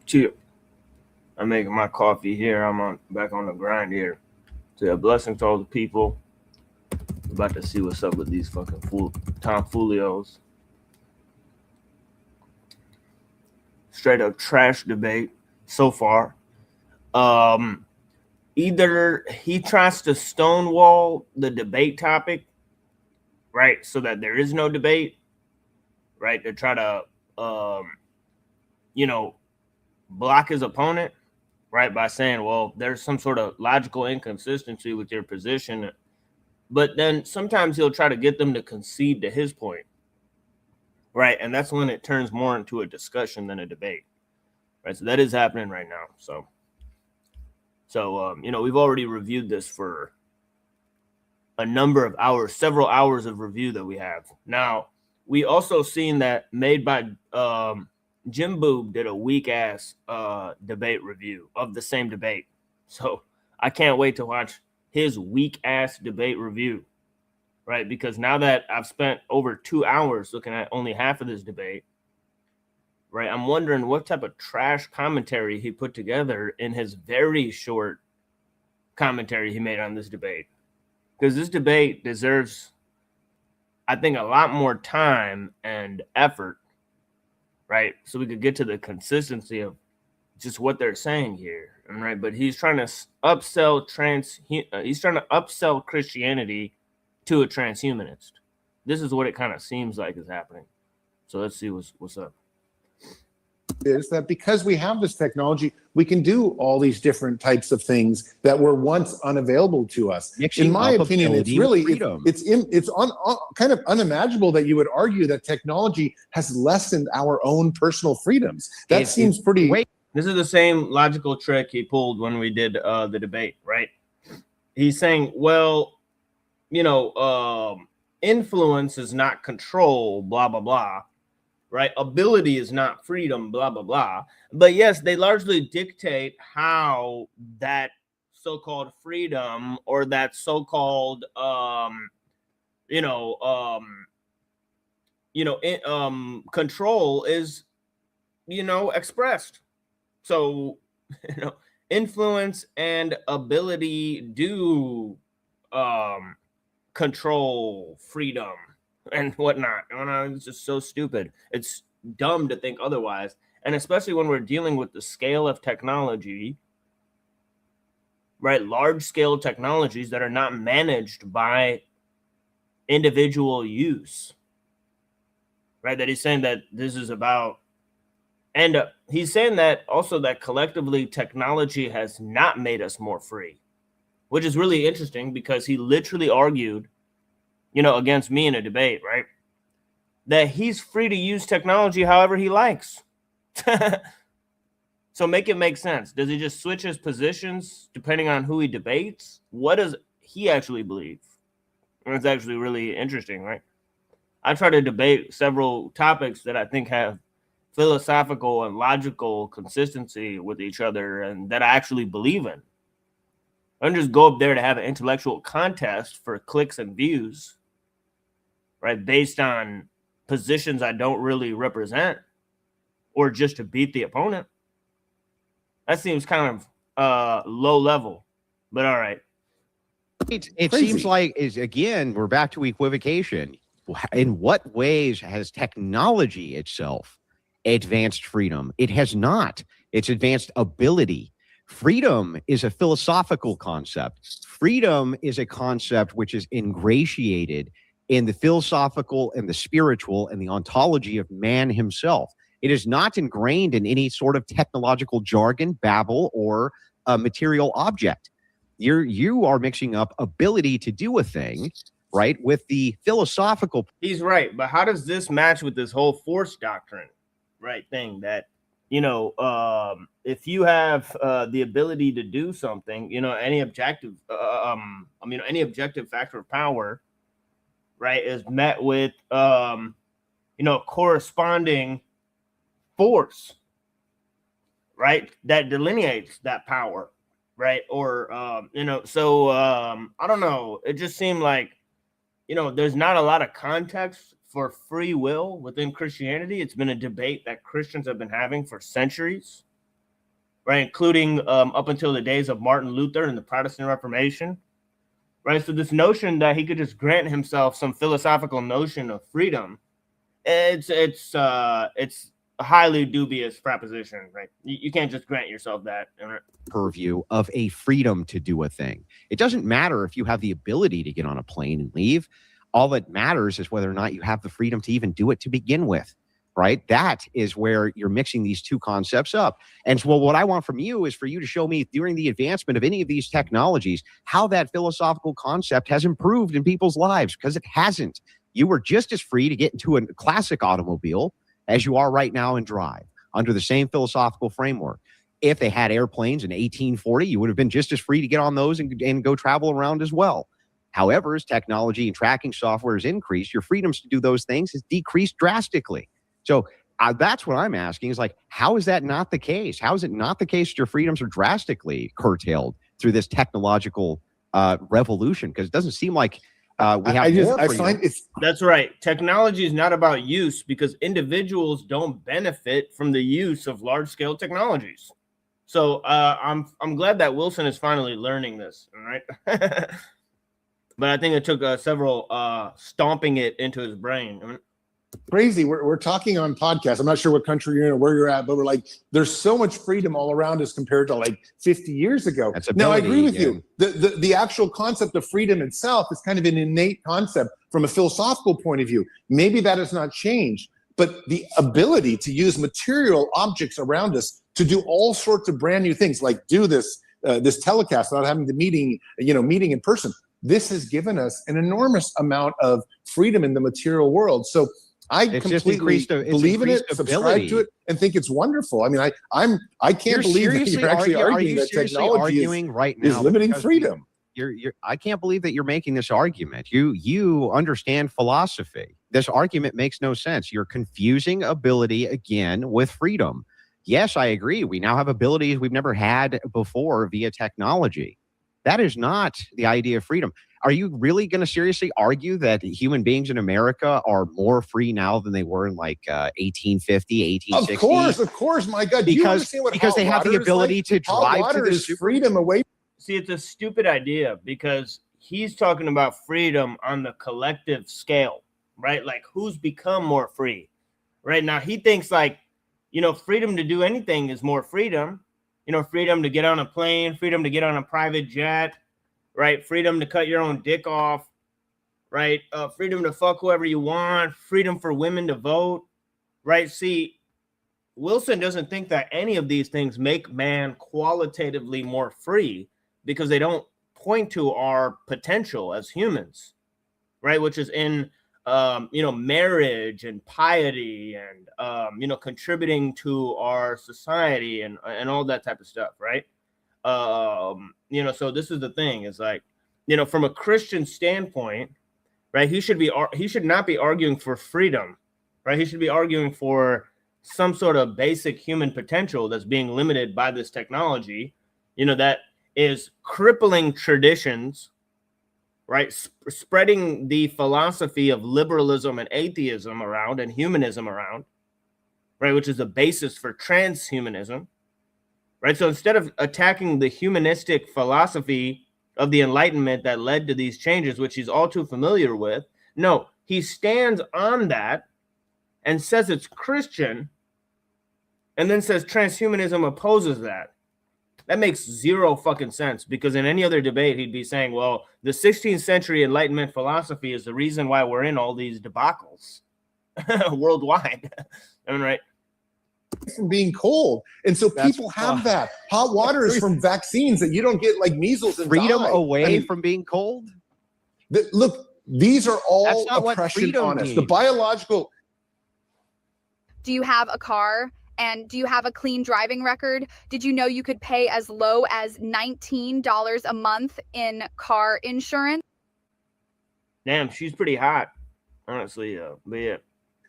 Cheers. I'm making my coffee here. I'm back on the grind here. So a blessing to all the people. About to see what's up with these fucking tomfolios. Straight up trash debate so far. Either he tries to stonewall the debate topic, right, so that there is no debate, right, to try to block his opponent, right, by saying, well, there's some sort of logical inconsistency with your position. But then sometimes he'll try to get them to concede to his point, right? And that's when it turns more into a discussion than a debate, right? So that is happening right now. So we've already reviewed this for a number of hours, several hours of review that we have. Now, we also seen that made by Jim Boob did a weak-ass debate review of the same debate. So I can't wait to watch his weak-ass debate review, right? Because now that I've spent over 2 hours looking at only half of this debate, right, I'm wondering what type of trash commentary he put together in his very short commentary he made on this debate. Because this debate deserves, I think, a lot more time and effort, right? So we could get to the consistency of just what they're saying here, right? But he's trying to upsell Christianity to a transhumanist. This is what it kind of seems like is happening. So let's see what's up. Is that because we have this technology, we can do all these different types of things that were once unavailable to us. In my opinion, it's really kind of unimaginable that you would argue that technology has lessened our own personal freedoms. That seems pretty. This is the same logical trick he pulled when we did the debate, right? He's saying, well, influence is not control, blah, blah, blah. Right? Ability is not freedom, blah, blah, blah. But yes, they largely dictate how that so-called freedom or that so-called, control is, expressed. So, influence and ability do control freedom and whatnot. It's just so stupid. It's dumb to think otherwise. And especially when we're dealing with the scale of technology, right? Large scale technologies that are not managed by individual use, right? That he's saying that this is about, and he's saying that also that collectively technology has not made us more free, which is really interesting because he literally argued against me in a debate, right? That he's free to use technology however he likes. So make it make sense. Does he just switch his positions depending on who he debates? What does he actually believe? And it's actually really interesting, right? I try to debate several topics that I think have philosophical and logical consistency with each other and that I actually believe in. I don't just go up there to have an intellectual contest for clicks and views, right, based on positions I don't really represent or just to beat the opponent. That seems kind of low level, but all right. It seems like, again, we're back to equivocation. In what ways has technology itself advanced freedom? It has not. It's advanced ability. Freedom is a philosophical concept. Freedom is a concept which is ingratiated in the philosophical and the spiritual and the ontology of man himself. It is not ingrained in any sort of technological jargon, babble, or a material object. You are mixing up ability to do a thing, right, with the philosophical. He's right, but how does this match with this whole force doctrine, right, thing that, if you have the ability to do something, any objective, any objective factor of power, right, is met with, corresponding force, right, that delineates that power, right, or, I don't know, it just seemed like, there's not a lot of context for free will within Christianity. It's been a debate that Christians have been having for centuries, right? Including up until the days of Martin Luther and the Protestant Reformation, right? So this notion that he could just grant himself some philosophical notion of freedom, it's a highly dubious proposition, right? You can't just grant yourself that. Purview of a freedom to do a thing. It doesn't matter if you have the ability to get on a plane and leave. All that matters is whether or not you have the freedom to even do it to begin with, right? That is where you're mixing these two concepts up. And so what I want from you is for you to show me during the advancement of any of these technologies, how that philosophical concept has improved in people's lives, because it hasn't. You were just as free to get into a classic automobile as you are right now and drive under the same philosophical framework. If they had airplanes in 1840, you would have been just as free to get on those and go travel around as well. However, as technology and tracking software has increased, your freedoms to do those things has decreased drastically. So that's what I'm asking is like, how is that not the case? How is it not the case that your freedoms are drastically curtailed through this technological revolution? Because it doesn't seem like we have more freedom. That's right. Technology is not about use, because individuals don't benefit from the use of large-scale technologies. So I'm glad that Wilson is finally learning this, all right? But I think it took several stomping it into his brain. Crazy. We're talking on podcasts. I'm not sure what country you're in or where you're at, but we're like, there's so much freedom all around us compared to like 50 years ago. Now, I agree with you. The actual concept of freedom itself is kind of an innate concept from a philosophical point of view. Maybe that has not changed, but the ability to use material objects around us to do all sorts of brand new things, like do this telecast without having the meeting in person. This has given us an enormous amount of freedom in the material world. So I completely believe in it, subscribe to it, and think it's wonderful. I mean, I can't believe that you're actually arguing that technology is limiting freedom. I can't believe that you're making this argument. You understand philosophy. This argument makes no sense. You're confusing ability again with freedom. Yes, I agree. We now have abilities we've never had before via technology. That is not the idea of freedom. Are you really going to seriously argue that human beings in America are more free now than they were in like 1850, 1860? Of course, my God. Because they have the ability to drive to this freedom away. See, it's a stupid idea, because he's talking about freedom on the collective scale, right? Like, who's become more free? Right now, he thinks like, freedom to do anything is more freedom. Freedom to get on a plane, freedom to get on a private jet, right? Freedom to cut your own dick off, right? Freedom to fuck whoever you want, freedom for women to vote, right? See, Wilson doesn't think that any of these things make man qualitatively more free, because they don't point to our potential as humans, right? Which is in marriage and piety and, contributing to our society and all that type of stuff. Right. So this is the thing is like, from a Christian standpoint, right. He should not be arguing for freedom, right. He should be arguing for some sort of basic human potential that's being limited by this technology, that is crippling traditions, right? Spreading the philosophy of liberalism and atheism around and humanism around, right? Which is the basis for transhumanism, right? So instead of attacking the humanistic philosophy of the Enlightenment that led to these changes, which he's all too familiar with, no, he stands on that and says it's Christian, and then says transhumanism opposes that. That makes zero fucking sense, because in any other debate, he'd be saying, well, the 16th century Enlightenment philosophy is the reason why we're in all these debacles worldwide. Right? From being cold. And so people have that. Hot water is from vaccines that you don't get like measles and freedom away from being cold. Look, these are all oppression on us. The biological. Do you have a car? And do you have a clean driving record? Did you know you could pay as low as $19 a month in car insurance? Damn, she's pretty hot, honestly. But yeah.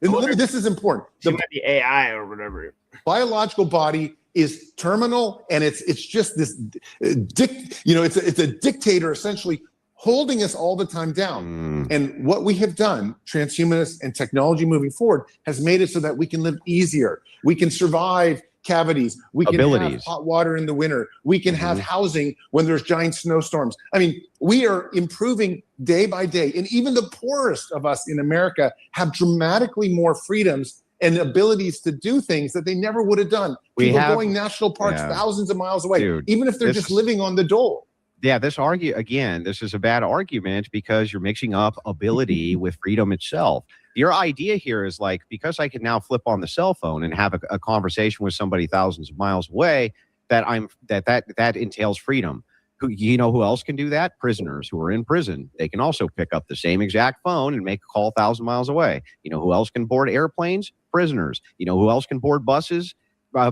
This is important. She might be AI or whatever. Biological body is terminal, and it's just this, it's a dictator essentially holding us all the time down. And what we have done, transhumanists and technology moving forward, has made it so that we can live easier. We can survive cavities. We can have hot water in the winter. We can have housing when there's giant snowstorms. I mean, we are improving day by day. And even the poorest of us in America have dramatically more freedoms and abilities to do things that they never would have done. People going national parks thousands of miles away, even if they're just living on the dole. Yeah, this is a bad argument because you're mixing up ability with freedom itself. Your idea here is like, because I can now flip on the cell phone and have a conversation with somebody thousands of miles away, that entails freedom. You know who else can do that? Prisoners who are in prison. They can also pick up the same exact phone and make a call 1,000 miles away. You know who else can board airplanes? Prisoners. You know who else can board buses?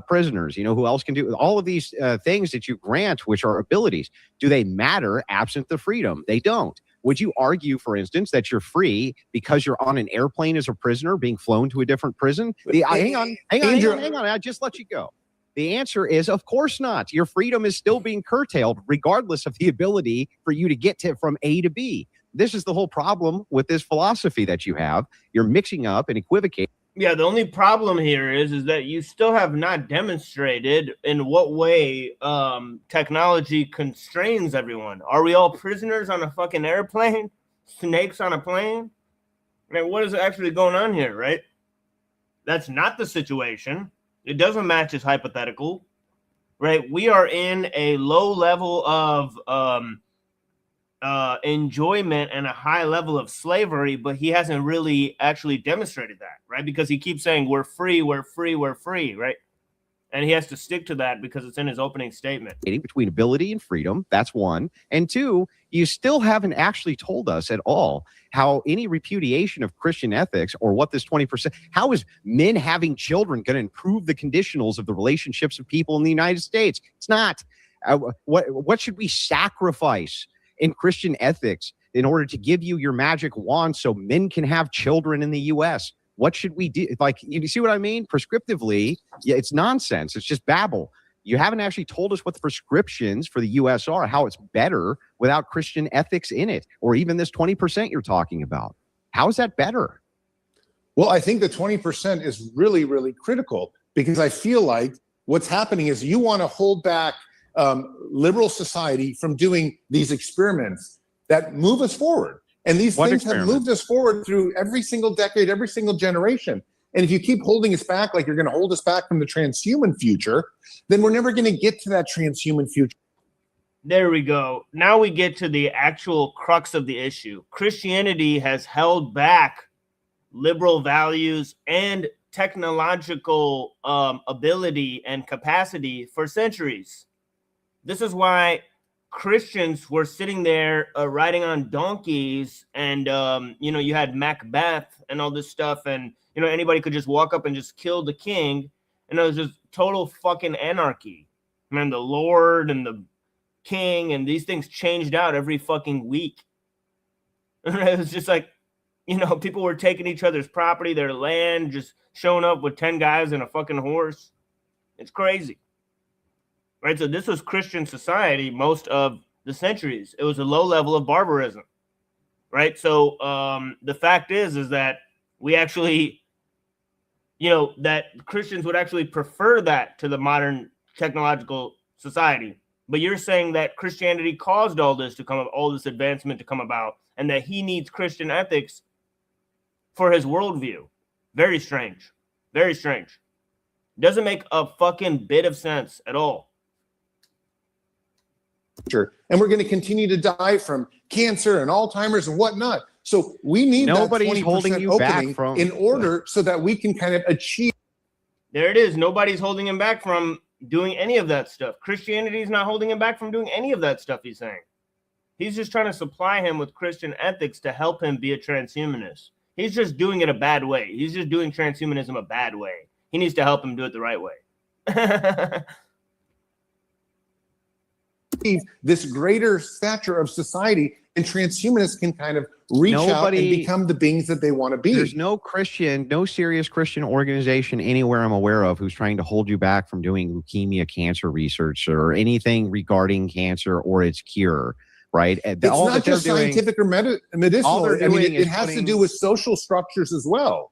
Prisoners. You know who else can do all of these things that you grant, which are abilities? Do they matter absent the freedom? They don't. Would you argue, for instance, that you're free because you're on an airplane as a prisoner being flown to a different prison? Hang on. I just let you go. The answer is, of course not. Your freedom is still being curtailed, regardless of the ability for you to get from A to B. This is the whole problem with this philosophy that you have. You're mixing up and equivocating. Yeah, the only problem here is that you still have not demonstrated in what way technology constrains everyone. Are we all prisoners on a fucking airplane? Snakes on a plane? I mean, what is actually going on here, right? That's not the situation. It doesn't match his hypothetical, right? We are in a low level of enjoyment and a high level of slavery, but he hasn't really actually demonstrated that, right? Because he keeps saying we're free, we're free, we're free, right? And he has to stick to that because it's in his opening statement. Between ability and freedom, that's one. And two, you still haven't actually told us at all how any repudiation of Christian ethics or what this 20%, how is men having children going to improve the conditionals of the relationships of people in the United States? It's not. What should we sacrifice in Christian ethics in order to give you your magic wand so men can have children in the U.S.? What should we do? Like, you see what I mean? Prescriptively, yeah, it's nonsense. It's just babble. You haven't actually told us what the prescriptions for the U.S. are, how it's better without Christian ethics in it, or even this 20% you're talking about. How is that better? Well, I think the 20% is really, really critical because I feel like what's happening is you want to hold back liberal society from doing these experiments that move us forward. And these things have moved us forward through every single decade, every single generation. And if you keep holding us back, like you're going to hold us back from the transhuman future, then we're never going to get to that transhuman future. There we go. Now we get to the actual crux of the issue. Christianity has held back liberal values and technological ability and capacity for centuries. This is why Christians were sitting there riding on donkeys and, you had Macbeth and all this stuff. And, anybody could just walk up and just kill the king. And it was just total fucking anarchy. Man, the Lord and the king and these things changed out every fucking week. It was just like, people were taking each other's property, their land, just showing up with 10 guys and a fucking horse. It's crazy. Right, so this was Christian society most of the centuries. It was a low level of barbarism, right? So the fact is that we actually, that Christians would actually prefer that to the modern technological society. But you're saying that Christianity caused all this to come up, all this advancement to come about, and that he needs Christian ethics for his worldview. Very strange. Very strange. Doesn't make a fucking bit of sense at all. And we're going to continue to die from cancer and Alzheimer's and whatnot. So we need nobody's that 20% holding you opening back from in order so that we can kind of achieve. There it is. Nobody's holding him back from doing any of that stuff. Christianity is not holding him back from doing any of that stuff he's saying. He's just trying to supply him with Christian ethics to help him be a transhumanist. He's just doing it a bad way. He's just doing transhumanism a bad way. He needs to help him do it the right way. This greater stature of society, and transhumanists can kind of reach out and become the beings that they want to be. There's no serious Christian organization anywhere I'm aware of who's trying to hold you back from doing leukemia cancer research or anything regarding cancer or its cure, right? It's not just scientific or medicinal. I mean, it has to do with social structures as well.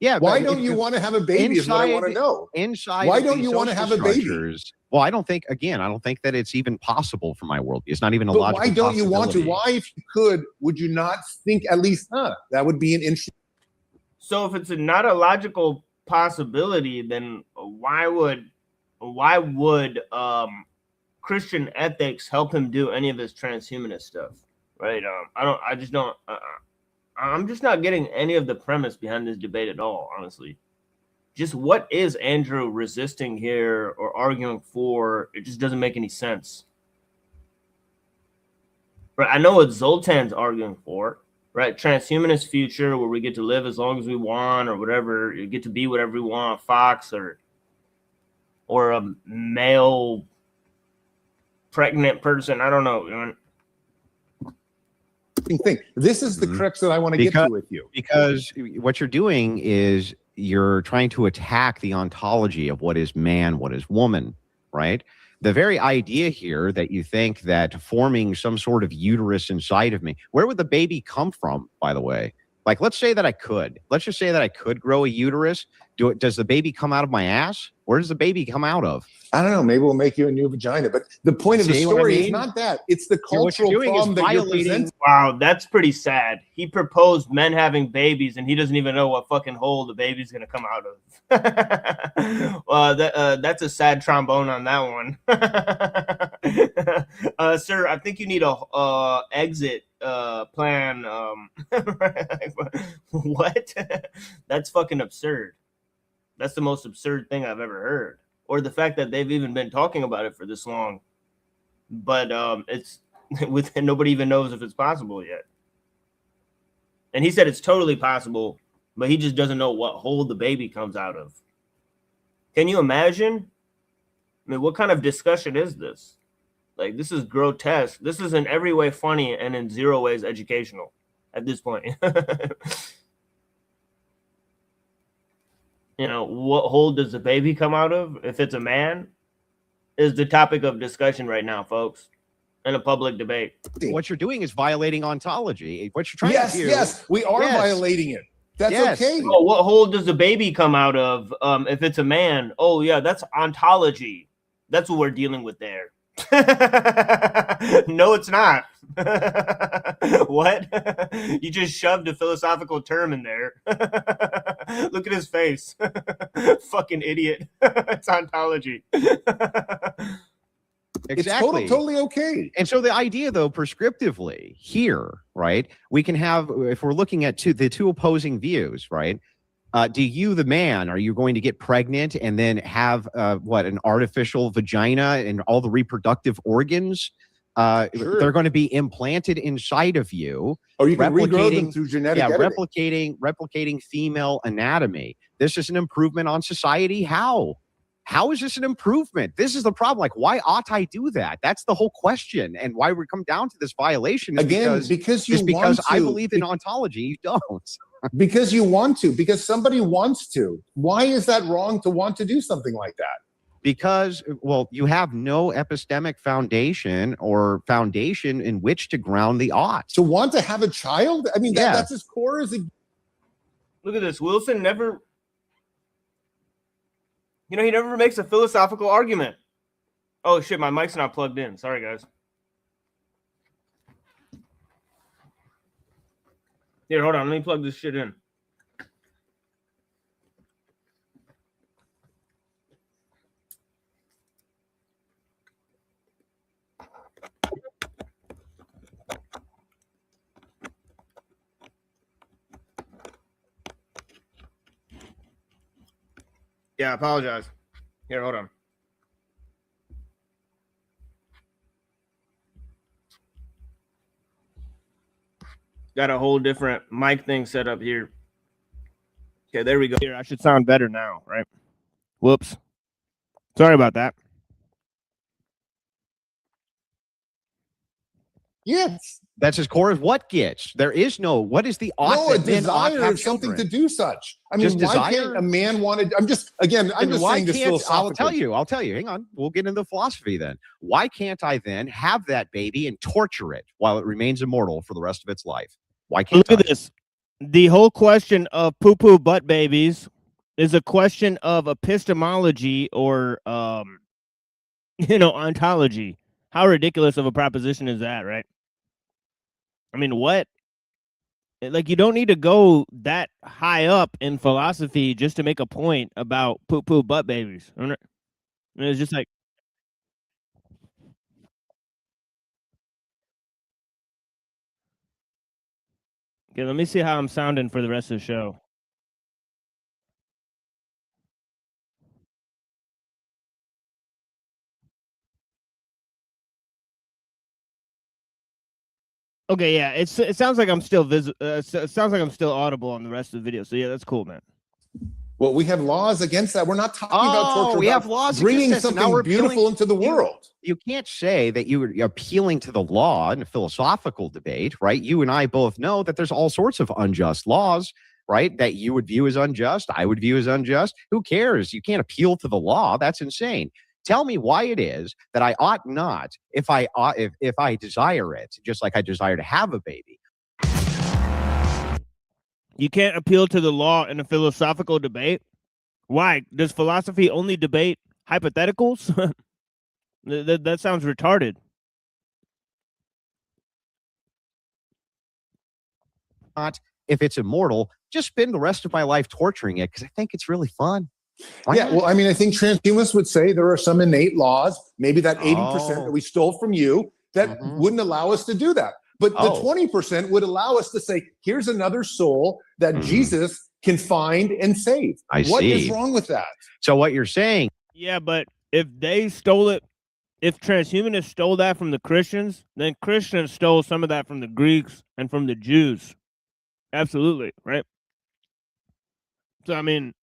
Yeah. Why don't you want to have a baby is what I want to know. Why don't you want to have a baby? Well, I don't think that it's even possible for my worldview. It's not even a logical possibility. Why don't you want to? Why, if you could, would you not think at least, that would be an interesting. So if it's not a logical possibility, then why would Christian ethics help him do any of his transhumanist stuff? Right? I'm just not getting any of the premise behind this debate at all, honestly. Just what is Andrew resisting here or arguing for? It just doesn't make any sense. Right? I know what Zoltan's arguing for, right? Transhumanist future where we get to live as long as we want or whatever, you get to be whatever we want, Fox or a male pregnant person. I don't know. Thing. This is the crux that I want to get to with you. Because what you're doing is you're trying to attack the ontology of what is man, what is woman, right? The very idea here that you think that forming some sort of uterus inside of me, where would the baby come from, by the way? Like, let's just say that I could grow a uterus. Does the baby come out of my ass? Where does the baby come out of? I don't know. Maybe we'll make you a new vagina. But the point of the story is not that. It's the cultural problem that you're presenting. Wow, that's pretty sad. He proposed men having babies, and he doesn't even know what fucking hole the baby's going to come out of. Well, that's a sad trombone on that one. Sir, I think you need a exit plan. What? That's fucking absurd. That's the most absurd thing I've ever heard. Or the fact that they've even been talking about it for this long, but it's nobody even knows if it's possible yet. And he said it's totally possible, but he just doesn't know what hole the baby comes out of. Can you imagine? I mean, what kind of discussion is this? Like, this is grotesque. This is in every way funny and in zero ways educational at this point. You know, what hole does the baby come out of if it's a man is the topic of discussion right now, folks, in a public debate. What you're doing is violating ontology. What you're trying to do. Yes, we are violating it. That's okay. Oh, what hole does the baby come out of if it's a man? Oh, yeah, that's ontology. That's what we're dealing with there. No, it's not. What? You just shoved a philosophical term in there. Look at his face. Fucking idiot. It's ontology. Exactly. It's totally okay. And so the idea, though, prescriptively here, right, we can have, if we're looking at the two opposing views, right, do you, the man, are you going to get pregnant and then have an artificial vagina and all the reproductive organs? Sure. They're going to be implanted inside of you. Or you can regrow them through genetic editing. replicating female anatomy. This is an improvement on society. How is this an improvement? This is the problem. Like, why ought I do that? That's the whole question. And why we come down to this violation is because I believe in ontology. You don't. Because you want to, because somebody wants to. Why is that wrong to want to do something like that? Because, well, you have no epistemic foundation in which to ground the ought. To want to have a child? I mean, that's as core as it. Look at this. Wilson never, he never makes a philosophical argument. Oh, shit, my mic's not plugged in. Sorry, guys. Here, hold on. Let me plug this shit in. Yeah, I apologize. Here, hold on. Got a whole different mic thing set up here. Okay, there we go. Here, I should sound better now, right? Whoops. Sorry about that. Yes. That's as core as what gets. There is no, what is the ought? No, a desire of something to do such. I mean, why can't a man want to, I'm just saying this philosophically. I'll tell you, hang on. We'll get into the philosophy then. Why can't I then have that baby and torture it while it remains immortal for the rest of its life? Why can't Look at this. the whole question of poo-poo butt babies is a question of epistemology or, ontology. How ridiculous of a proposition is that, right? I mean, what? Like, you don't need to go that high up in philosophy just to make a point about poo-poo butt babies. It's just like, okay, let me see how I'm sounding for the rest of the show. Okay, yeah, it sounds like I'm still it sounds like I'm still audible on the rest of the video. So yeah, that's cool, man. Well, we have laws against that. We're not talking about torture. We have laws bringing something beautiful into the world. You can't say that you're appealing to the law in a philosophical debate, right? You and I both know that there's all sorts of unjust laws, right? That you would view as unjust, I would view as unjust. Who cares? You can't appeal to the law. That's insane. Tell me why it is that I ought not, if I desire it, just like I desire to have a baby. You can't appeal to the law in a philosophical debate? Why? Does philosophy only debate hypotheticals? That sounds retarded. Not if it's immortal, just spend the rest of my life torturing it because I think it's really fun. Well, I mean, I think transhumanists would say there are some innate laws, maybe that 80% that we stole from you, that wouldn't allow us to do that. But the 20% would allow us to say, here's another soul that Jesus can find and save. What is wrong with that? So what you're saying... Yeah, but if they stole it, if transhumanists stole that from the Christians, then Christians stole some of that from the Greeks and from the Jews. Absolutely, right? So, I mean,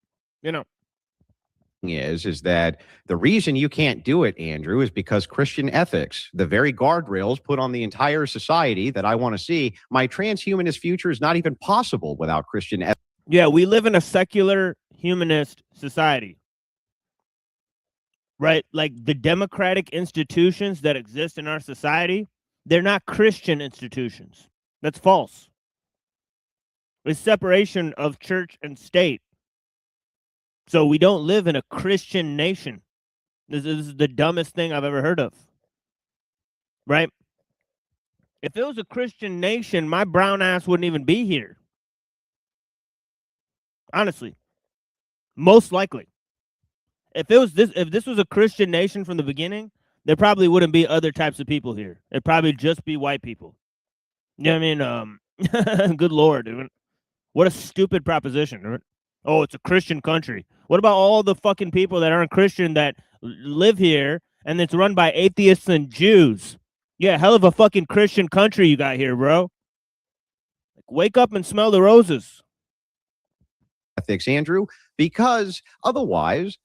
is that the reason you can't do it, Andrew, is because Christian ethics, the very guardrails put on the entire society that I want to see, my transhumanist future is not even possible without Christian ethics. Yeah, we live in a secular humanist society, right? Like the democratic institutions that exist in our society, they're not Christian institutions. That's false. It's separation of church and state. So we don't live in a Christian nation. This is the dumbest thing I've ever heard of. Right? If it was a Christian nation, my brown ass wouldn't even be here. Honestly. Most likely. If this was a Christian nation from the beginning, there probably wouldn't be other types of people here. It'd probably just be white people. You know what I mean? Good Lord, dude. What a stupid proposition. Right? Oh, it's a Christian country. What about all the fucking people that aren't Christian that live here and it's run by atheists and Jews? Yeah, hell of a fucking Christian country you got here, bro. Wake up and smell the roses. Ethics, Andrew, because otherwise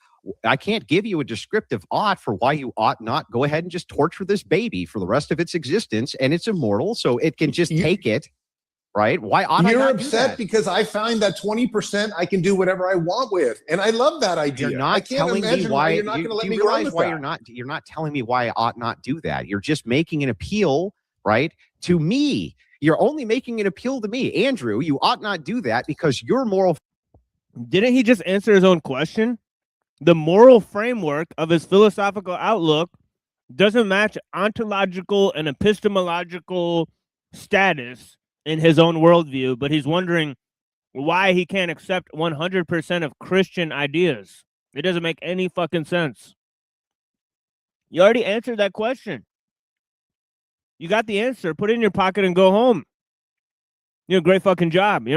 I can't give you a descriptive ought for why you ought not go ahead and just torture this baby for the rest of its existence, and it's immortal, so it can just take it. Right? Why ought I not do that? You're upset because I find that 20% I can do whatever I want with, and I love that idea. You're not telling me why you're not going to let me run with that. You're not telling me why I ought not do that. You're just making an appeal, right, to me. You're only making an appeal to me, Andrew. You ought not do that because your moral. Didn't he just answer his own question? The moral framework of his philosophical outlook doesn't match ontological and epistemological status in his own worldview, but he's wondering why he can't accept 100% of Christian ideas. It doesn't make any fucking sense. You already answered that question. You got the answer. Put it in your pocket and go home. You're a great fucking job.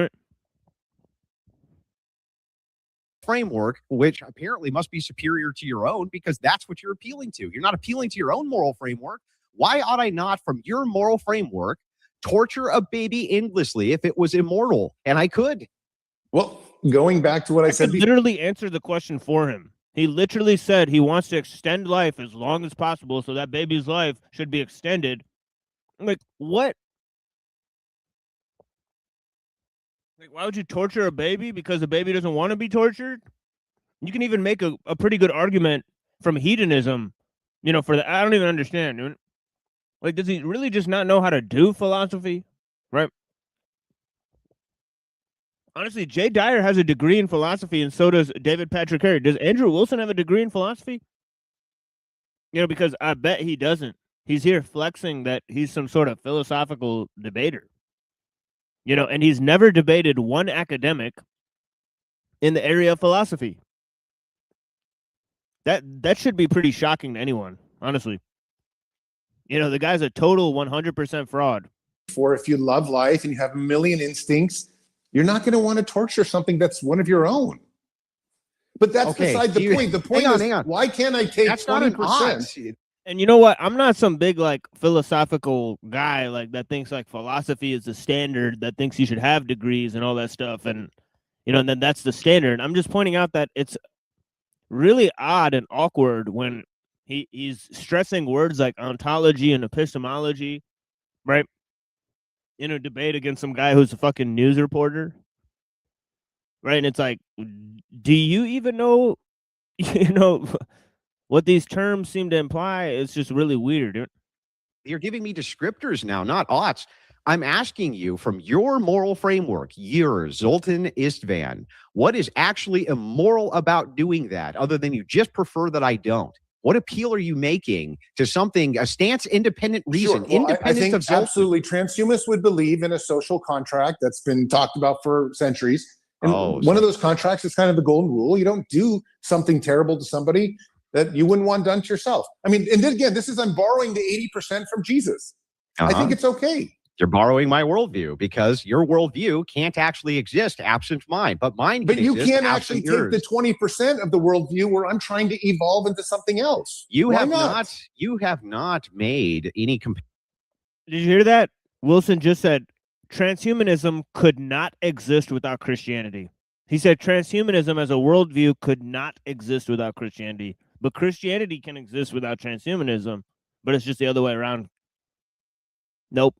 Framework, which apparently must be superior to your own because that's what you're appealing to. You're not appealing to your own moral framework. Why ought I not, from your moral framework, torture a baby endlessly if it was immortal? And I could. Well, going back to what I said, literally answered the question for him. He literally said he wants to extend life as long as possible, so that baby's life should be extended. I'm like, what? Like, why would you torture a baby because the baby doesn't want to be tortured? You can even make a pretty good argument from hedonism, for that. I don't even understand, dude. Like, does he really just not know how to do philosophy? Right? Honestly, Jay Dyer has a degree in philosophy, and so does David Patrick Harry. Does Andrew Wilson have a degree in philosophy? You know, because I bet he doesn't. He's here flexing that he's some sort of philosophical debater. You know, and he's never debated one academic in the area of philosophy. That should be pretty shocking to anyone, honestly. You know, the guy's a total 100% fraud. For if you love life and you have a million instincts, you're not going to want to torture something that's one of your own. But that's beside the point. The point is, why can't I take 20%? And you know what? I'm not some big like philosophical guy like that thinks like philosophy is the standard, that thinks you should have degrees and all that stuff. And, you know, and then that's the standard. I'm just pointing out that it's really odd and awkward when he's stressing words like ontology and epistemology, right? In a debate against some guy who's a fucking news reporter, right? And it's like, do you even know, you know, what these terms seem to imply? It's just really weird. You're giving me descriptors now, not oughts. I'm asking you from your moral framework, yours, Zoltan Istvan, what is actually immoral about doing that other than you just prefer that I don't? What appeal are you making to something, a stance-independent reason? Sure. Well, I think absolutely transhumanists would believe in a social contract that's been talked about for centuries. And one of those contracts is kind of the golden rule. You don't do something terrible to somebody that you wouldn't want done to yourself. I mean, and then again, I'm borrowing the 80% from Jesus. I think it's okay. You're borrowing my worldview because your worldview can't actually exist absent mine, but mine can exist. But you can't actually take the 20% of the worldview where I'm trying to evolve into something else. You have not made any. Did you hear that? Wilson just said transhumanism could not exist without Christianity. He said transhumanism as a worldview could not exist without Christianity, but Christianity can exist without transhumanism, but it's just the other way around. Nope.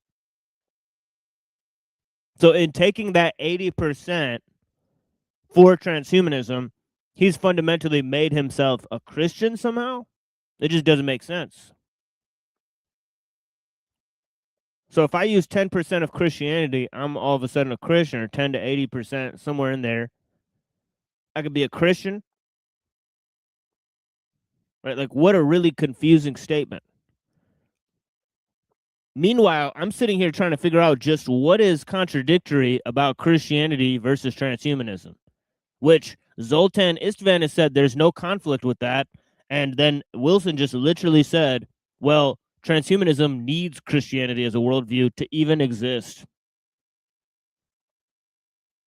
So in taking that 80% for transhumanism, he's fundamentally made himself a Christian somehow? It just doesn't make sense. So if I use 10% of Christianity, I'm all of a sudden a Christian, or 10 to 80%, somewhere in there. I could be a Christian. Right? Like, what a really confusing statement. Meanwhile, I'm sitting here trying to figure out just what is contradictory about Christianity versus transhumanism, which Zoltan Istvan has said there's no conflict with that. And then Wilson just literally said, well, transhumanism needs Christianity as a worldview to even exist.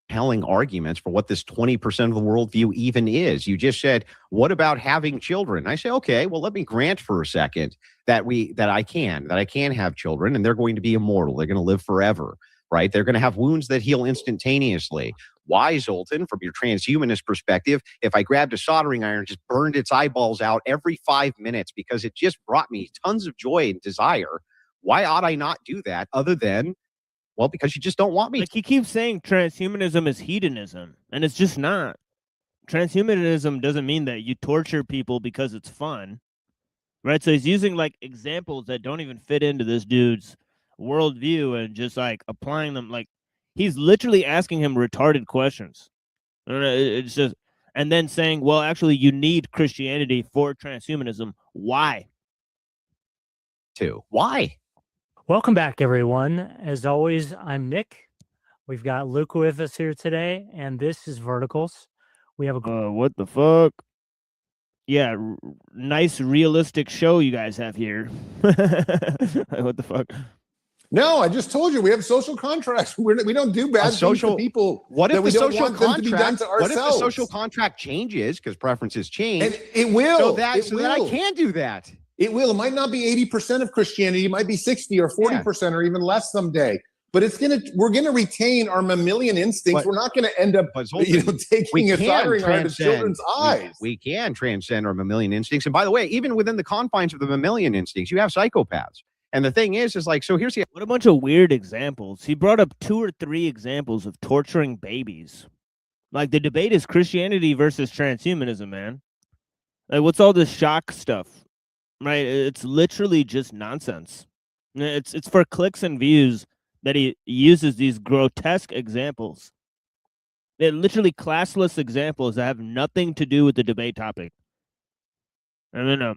Compelling arguments for what this 20% of the worldview even is. You just said, what about having children? I say, okay, well, let me grant for a second that I can have children, and they're going to be immortal. They're going to live forever, right? They're going to have wounds that heal instantaneously. Why, Zoltan, from your transhumanist perspective, if I grabbed a soldering iron, just burned its eyeballs out every 5 minutes because it just brought me tons of joy and desire, why ought I not do that other than, well, because you just don't want me. Like, he keeps saying transhumanism is hedonism, and it's just not. Transhumanism doesn't mean that you torture people because it's fun, right? So he's using like examples that don't even fit into this dude's worldview and just like applying them. Like, he's literally asking him retarded questions. It's just, and then saying, well, actually, you need Christianity for transhumanism. Why? Why? Welcome back, everyone. As always, I'm Nick. We've got Luke with us here today, and this is Verticals. We have a what the fuck? Yeah, nice realistic show you guys have here. What the fuck? No, I just told you we have social contracts. We don't do bad things to people. What if we the don't social want them to be done contract? to What if the ourselves? social contract changes because preferences change? And it will. So that I can do that. It will. It might not be 80% of Christianity. It might be 60 or 40% or even less someday. But we're gonna retain our mammalian instincts. We're not gonna end up taking a soldering iron to children's eyes. We can transcend our mammalian instincts. And by the way, even within the confines of the mammalian instincts, you have psychopaths. And the thing is like, so here's what a bunch of weird examples. He brought up 2 or 3 examples of torturing babies. Like, the debate is Christianity versus transhumanism, man. Like, what's all this shock stuff? Right? It's literally just nonsense. It's for clicks and views that he uses these grotesque examples. They're literally classless examples that have nothing to do with the debate topic. I mean,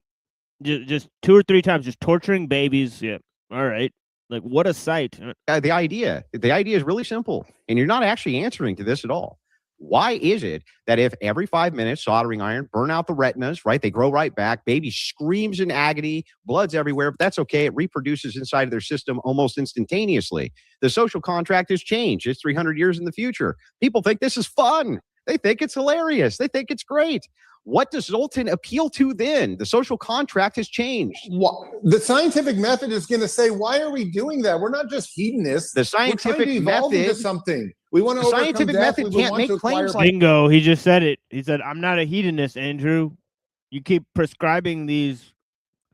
just 2 or 3 times, just torturing babies. Yeah, all right. Like, what a sight. The idea is really simple, and you're not actually answering to this at all. Why is it that if every 5 minutes soldering iron burn out the retinas, right? They grow right back. Baby screams in agony, blood's everywhere, but that's okay. It reproduces inside of their system almost instantaneously. The social contract has changed. It's 300 years in the future. People think this is fun. They think it's hilarious. They think it's great. What does Zoltan appeal to then? The social contract has changed. The scientific method is going to say, why are we doing that? We're not just hedonists. The scientific method into something. We want to overcome scientific death. Method can't make claims like bingo. He just said it. He said, I'm not a hedonist, Andrew. You keep prescribing these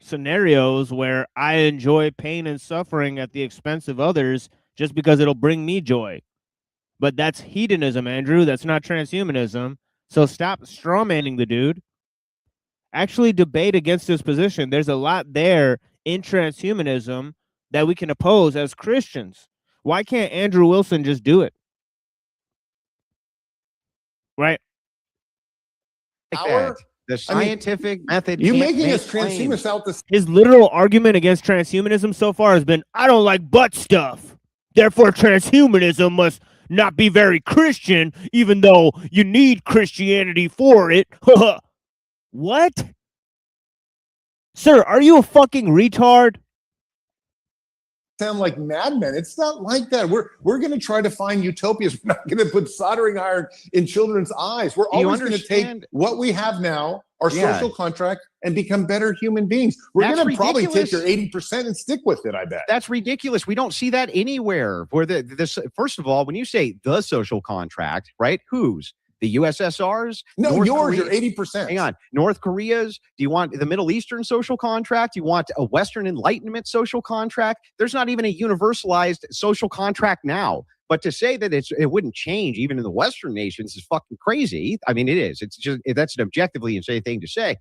scenarios where I enjoy pain and suffering at the expense of others just because it'll bring me joy. But that's hedonism, Andrew. That's not transhumanism. So stop strawmanning the dude. Actually debate against his position. There's a lot there in transhumanism that we can oppose as Christians. Why can't Andrew Wilson just do it? Right? The scientific method. You making us transhumanists out this. His literal argument against transhumanism so far has been, I don't like butt stuff. Therefore, transhumanism must not be very Christian, even though you need Christianity for it. What? Sir, are you a fucking retard? Sound like madmen. It's not like that. We're going to try to find utopias. We're not going to put soldering iron in children's eyes. We're always going to take what we have now, our social contract, and become better human beings. We're going to probably take your 80% and stick with it, I bet. That's ridiculous. We don't see that anywhere. Where this first of all, when you say the social contract, right? Whose? The USSR's? No, North yours, Korea, you're 80%. Hang on. North Korea's? Do you want the Middle Eastern social contract? Do you want a Western Enlightenment social contract? There's not even a universalized social contract now. But to say that it wouldn't change even in the Western nations is fucking crazy. I mean, it is. It's just, that's an objectively insane thing to say.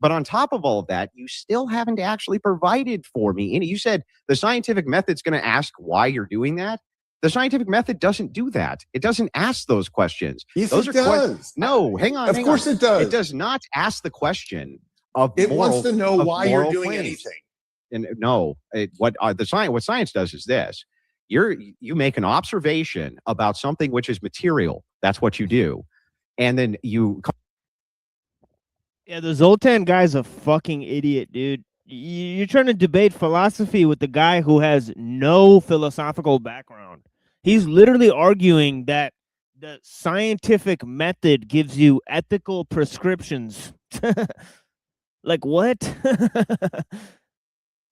But on top of all of that, you still haven't actually provided for me. And you said the scientific method's going to ask why you're doing that. The scientific method doesn't do that. It doesn't ask those questions. Yes, those it does. No, hang on. Of course it does. It does not ask the question of it wants to know why you're doing anything. And no, what science does is this. You make an observation about something which is material. That's what you do. And then you... Yeah, the Zoltan guy's a fucking idiot, dude. You're trying to debate philosophy with the guy who has no philosophical background. He's literally arguing that the scientific method gives you ethical prescriptions. Like, what?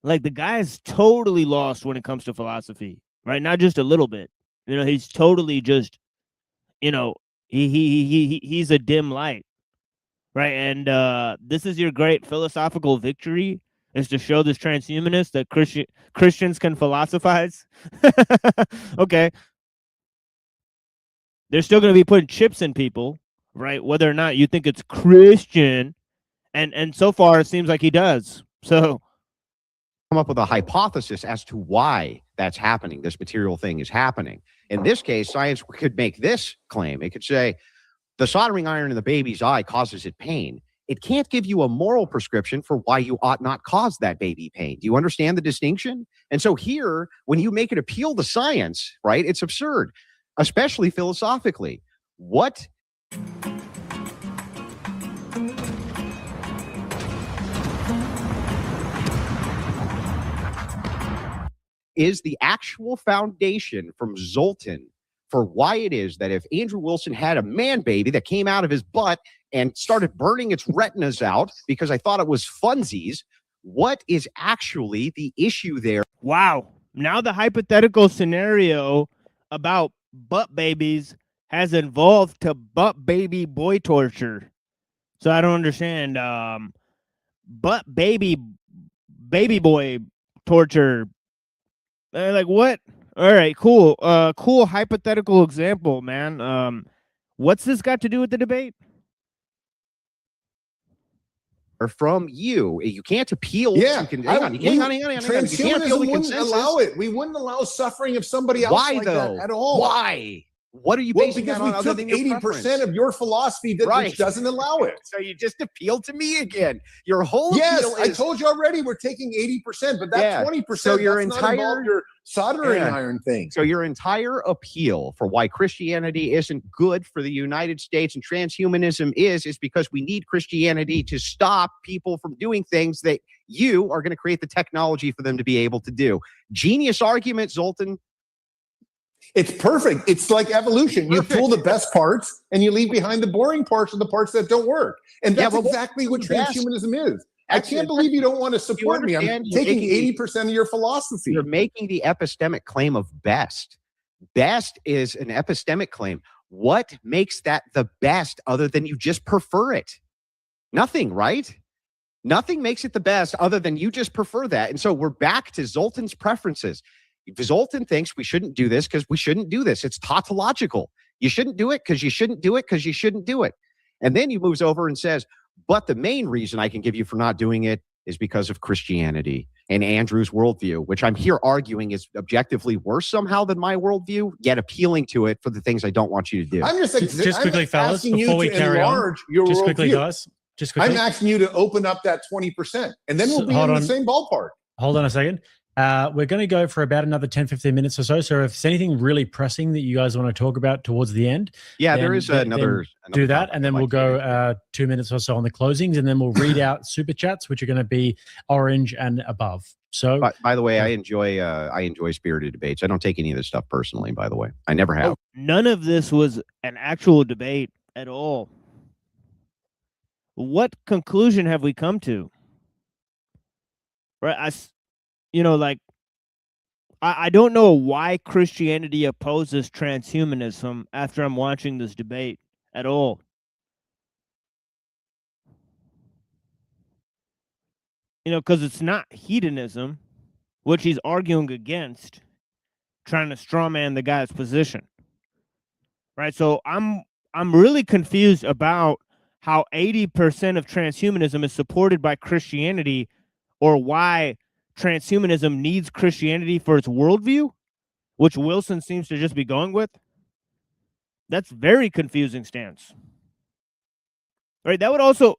Like, the guy's totally lost when it comes to philosophy, right? Not just a little bit. You know, he's totally just, you know, he's a dim light, right? And this is your great philosophical victory, is to show this transhumanist that Christians can philosophize. Okay. They're still going to be putting chips in people, right? Whether or not you think it's Christian. And so far, it seems like he does. So come up with a hypothesis as to why that's happening. This material thing is happening. In this case, science could make this claim. It could say the soldering iron in the baby's eye causes it pain. It can't give you a moral prescription for why you ought not cause that baby pain. Do you understand the distinction? And so here, when you make an appeal to science, right, it's absurd, especially philosophically. What is the actual foundation from Zoltan for why it is that if Andrew Wilson had a man baby that came out of his butt and started burning its retinas out because I thought it was funsies, what is actually the issue there? Wow. Now the hypothetical scenario about butt babies has evolved to butt baby boy torture. So I don't understand. Butt baby boy torture. Like, what? All right, cool. Cool hypothetical example, man. What's this got to do with the debate? Or from you can't appeal. Yeah, you can, hang on. Transhumanism wouldn't allow it. We wouldn't allow suffering of somebody else. Why like though? that at all. Why? What are you basing that on? Because we took 80% of your philosophy that which doesn't allow it. So you just appeal to me again. Your whole appeal is, I told you already we're taking 80%, but that 20%, so your entire your soldering iron thing. So your entire appeal for why Christianity isn't good for the United States and transhumanism is because we need Christianity to stop people from doing things that you are going to create the technology for them to be able to do. Genius argument, Zoltan. It's perfect. It's like evolution. You pull the best parts and you leave behind the boring parts of the parts that don't work. And that's exactly what transhumanism is. I can't believe you don't want to support me. I'm taking 80% of your philosophy. You're making the epistemic claim of best. Best is an epistemic claim. What makes that the best other than you just prefer it? Nothing, right? Nothing makes it the best other than you just prefer that. And so we're back to Zoltan's preferences. Zoltan thinks we shouldn't do this because we shouldn't do this. It's tautological. You shouldn't do it because you shouldn't do it because you shouldn't do it. And then he moves over and says, but the main reason I can give you for not doing it is because of Christianity and Andrew's worldview, which I'm here arguing is objectively worse somehow than my worldview, yet appealing to it for the things I don't want you to do. I'm just quickly, fellas, before we carry on, just quickly, guys, just quickly. I'm asking you to open up that 20%, and then we'll be in the same ballpark. Hold on a second. We're going to go for about another 10, 15 minutes or so. So if there's anything really pressing that you guys want to talk about towards the end. Yeah, there is another do that. And then we'll go 2 minutes or so on the closings. And then we'll read out super chats, which are going to be orange and above. So by the way, I enjoy spirited debates. I don't take any of this stuff personally, by the way. I never have. None of this was an actual debate at all. What conclusion have we come to? Right. I don't know why Christianity opposes transhumanism after I'm watching this debate at all. Because it's not hedonism, which he's arguing against, trying to strawman the guy's position. Right? So I'm really confused about how 80% of transhumanism is supported by Christianity, or why transhumanism needs Christianity for its worldview, which Wilson seems to just be going with. That's very confusing stance. Right? That would also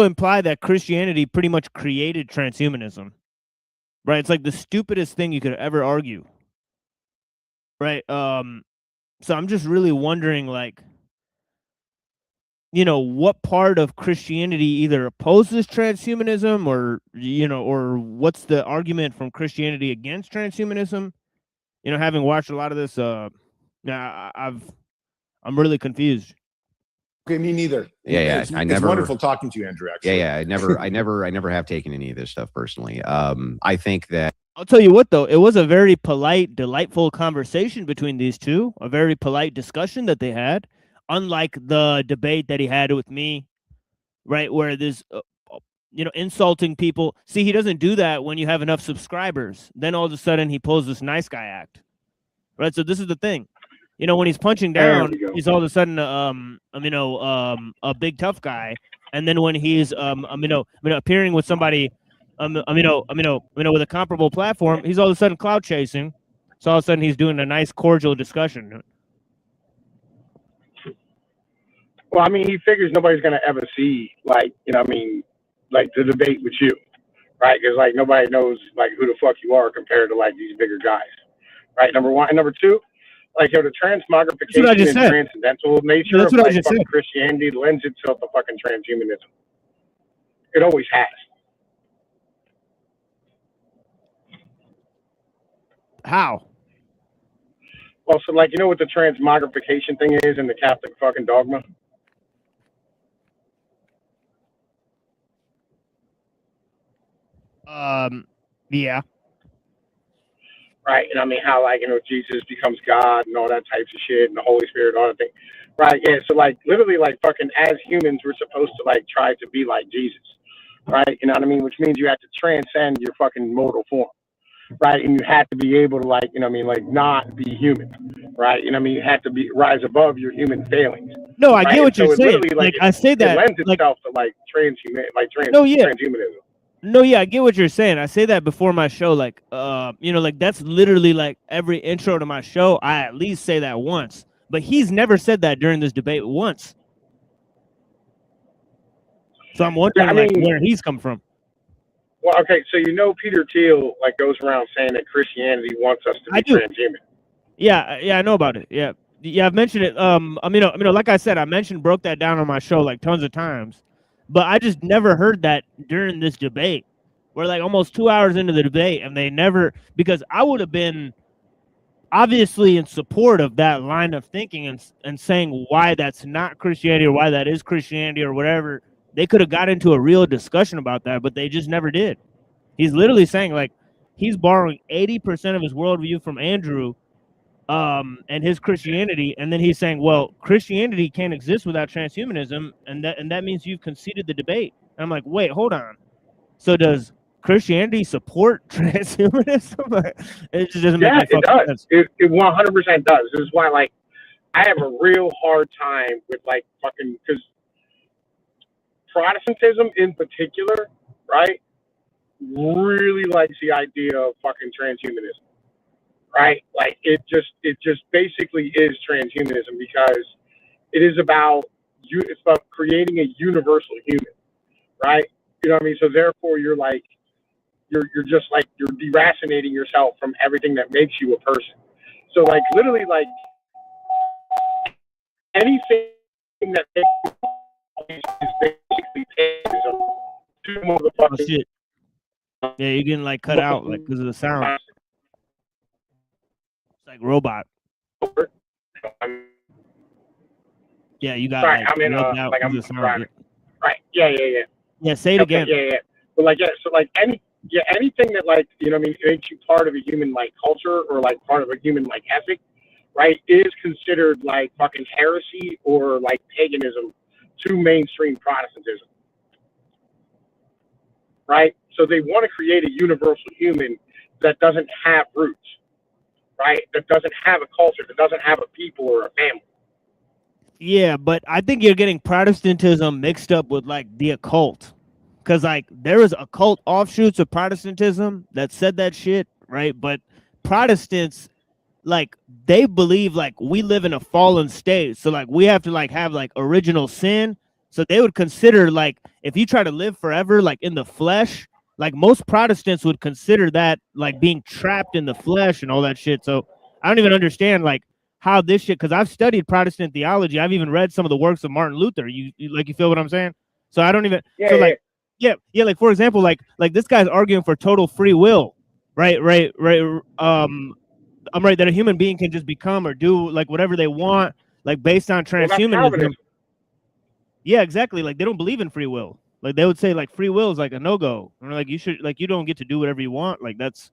imply that Christianity pretty much created transhumanism. Right? It's like the stupidest thing you could ever argue. Right? So I'm just really wondering, what part of Christianity either opposes transhumanism or what's the argument from Christianity against transhumanism? Having watched a lot of this, I'm really confused. Okay, me neither. Yeah, it's wonderful talking to you, Andrew. Actually, I never have taken any of this stuff personally. I think that I'll tell you what, though, it was a very polite, delightful conversation between these two. A very polite discussion that they had. Unlike the debate that he had with me, right, where there's, insulting people. See, he doesn't do that when you have enough subscribers. Then all of a sudden he pulls this nice guy act, right? So this is the thing, when he's punching down, he's all of a sudden, a big tough guy, and then when he's, appearing with somebody, with a comparable platform, he's all of a sudden cloud chasing. So all of a sudden he's doing a nice cordial discussion. Well, he figures nobody's going to ever see, the debate with you, right? Because, nobody knows, who the fuck you are compared to, these bigger guys, right? Number one. And number two, the transmogrification and transcendental nature of, fucking Christianity lends itself to fucking transhumanism. It always has. How? Well, so, what the transmogrification thing is in the Catholic fucking dogma? Yeah. Right, and how Jesus becomes God and all that types of shit, and the Holy Spirit, all that thing. Right, yeah. So literally, fucking as humans, we're supposed to try to be like Jesus. Right, which means you have to transcend your fucking mortal form. Right, and you have to be able to not be human. Right, you have to rise above your human failings. No, I get what you're saying. I say that it lends itself to transhumanism. No, yeah. Transhumanism. No, yeah, I get what you're saying. I say that before my show, like, you know, like that's literally like every intro to my show. I at least say that once, but he's never said that during this debate once. So I'm wondering, like, where he's come from. Well, okay, so you know Peter Thiel like goes around saying that Christianity wants us to be transhuman. Yeah, I know about it. Yeah, I've mentioned it. I mean, like I said, broke that down on my show like tons of times, but I just never heard that during this debate. We're like almost 2 hours into the debate, and they never, because I would have been obviously in support of that line of thinking and saying why that's not Christianity or why that is Christianity or whatever. They could have got into a real discussion about that, but they just never did. He's literally saying like he's borrowing 80% of his worldview from Andrew and his Christianity, and then he's saying, well, Christianity can't exist without transhumanism, and that means you've conceded the debate. And I'm like, wait, hold on. So does Christianity support transhumanism? It just doesn't make any fucking sense. It 100% does. This is why, like, I have a real hard time with like fucking, because Protestantism in particular, right, really likes the idea of fucking transhumanism, right? Like it just basically is transhumanism because it is about it's about creating a universal human, right? You know what I mean? So therefore, you're like you're just like you're deracinating yourself from everything that makes you a person. So like literally like anything that makes you is basically paganism to motherfuckers. Oh, shit. Yeah, you're getting like cut out like because of the sound. It's like robot. Yeah, you got right, like I'm in like I'm the sound. driving. Right. Yeah. Yeah, say it again. Yeah. But like so like anything that like you know what I mean makes you part of a human like culture or like part of a human like ethic, right, is considered like fucking heresy or like paganism to mainstream Protestantism. Right? So they want to create a universal human that doesn't have roots, right? That doesn't have a culture, that doesn't have a people or a family. Yeah, but I think you're getting Protestantism mixed up with like the occult. Because like there is occult offshoots of Protestantism that said that shit, right? But Protestants, like they believe like we live in a fallen state. So like we have to like have like original sin. So they would consider like if you try to live forever like in the flesh, like most Protestants would consider that like being trapped in the flesh and all that shit. So I don't even understand like how this shit, because I've studied Protestant theology. I've even read some of the works of Martin Luther. You feel what I'm saying? So I don't even like for example, like this guy's arguing for total free will, right? I'm right that a human being can just become or do like whatever they want, like based on transhumanism. Yeah, exactly. Like they don't believe in free will. Like they would say like free will is like a no-go. Or like you should like you don't get to do whatever you want. Like that's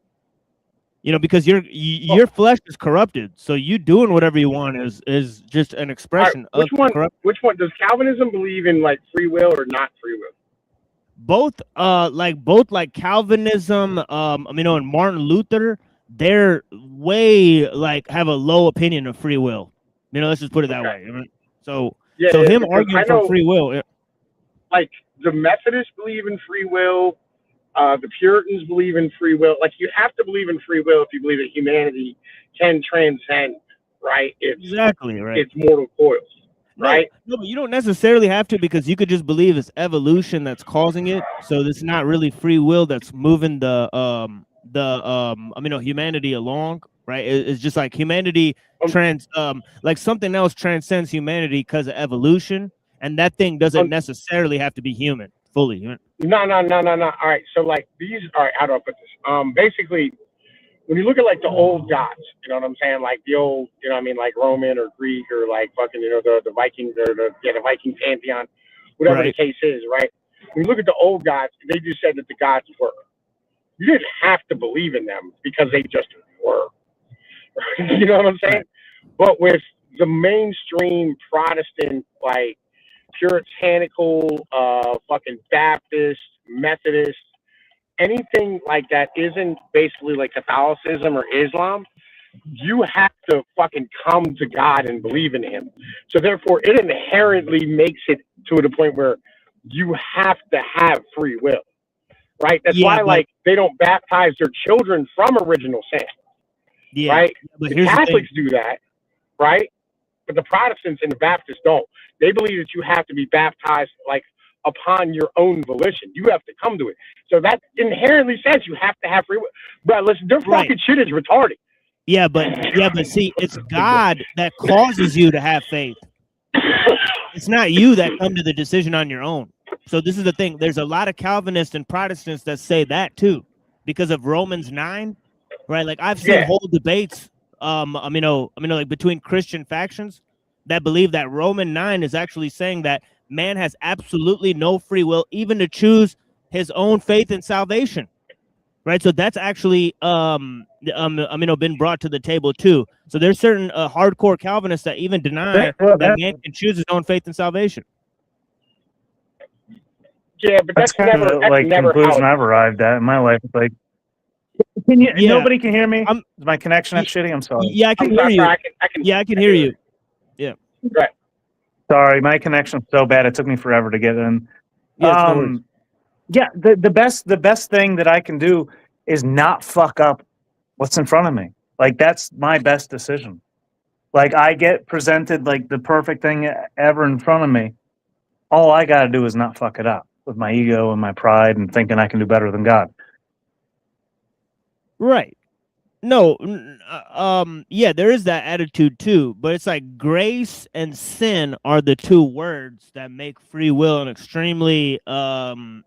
because your flesh is corrupted. So you doing whatever you want is just an expression of corruption. Which one does Calvinism believe in like free will or not free will? Both like Calvinism, and Martin Luther, they're way like have a low opinion of free will. Let's just put it that way. So him arguing for free will. Like the Methodists believe in free will, the Puritans believe in free will. Like you have to believe in free will if you believe that humanity can transcend, right? It's mortal coils. Right? No, but you don't necessarily have to, because you could just believe it's evolution that's causing it. So it's not really free will that's moving the humanity along, right? It's just like humanity like something else transcends humanity because of evolution, and that thing doesn't necessarily have to be human fully. No. All right, so like these. All right, how do I put this? Basically, when you look at like the old gods, you know what I'm saying? Like the old, like Roman or Greek or like fucking, the Vikings or the Viking pantheon, whatever the case is, right? When you look at the old gods, they just said that the gods were. You didn't have to believe in them because they just were. You know what I'm saying? But with the mainstream Protestant, like puritanical, fucking Baptist, Methodist, anything like that isn't basically like Catholicism or Islam, you have to fucking come to God and believe in him. So therefore, it inherently makes it to the point where you have to have free will, right? That's why, like, they don't baptize their children from original sin, right? But the Catholics do that, right? But the Protestants and the Baptists don't. They believe that you have to be baptized, like, upon your own volition. You have to come to it. So that inherently says you have to have free will. But listen, their fucking shit is retarded. Yeah, but see, it's God that causes you to have faith. It's not you that come to the decision on your own. So this is the thing. There's a lot of Calvinists and Protestants that say that too, because of Romans 9, right? Like I've seen whole debates, like between Christian factions that believe that Roman 9 is actually saying that man has absolutely no free will, even to choose his own faith and salvation, right? So that's actually, been brought to the table too. So there's certain hardcore Calvinists that even deny that man can choose his own faith and salvation. Yeah, but that's kind never, of like never conclusion I've arrived at in my life. It's like, can you? Nobody can hear me. Is my connection that shitty? I'm sorry. Yeah, I can hear you. I can hear you. Yeah. Right. Sorry, my connection's so bad. It took me forever to get in. Yeah, the best thing that I can do is not fuck up what's in front of me. Like that's my best decision. Like I get presented like the perfect thing ever in front of me. All I got to do is not fuck it up with my ego and my pride and thinking I can do better than God. Right. No, there is that attitude too, but it's like grace and sin are the two words that make free will an extremely, rough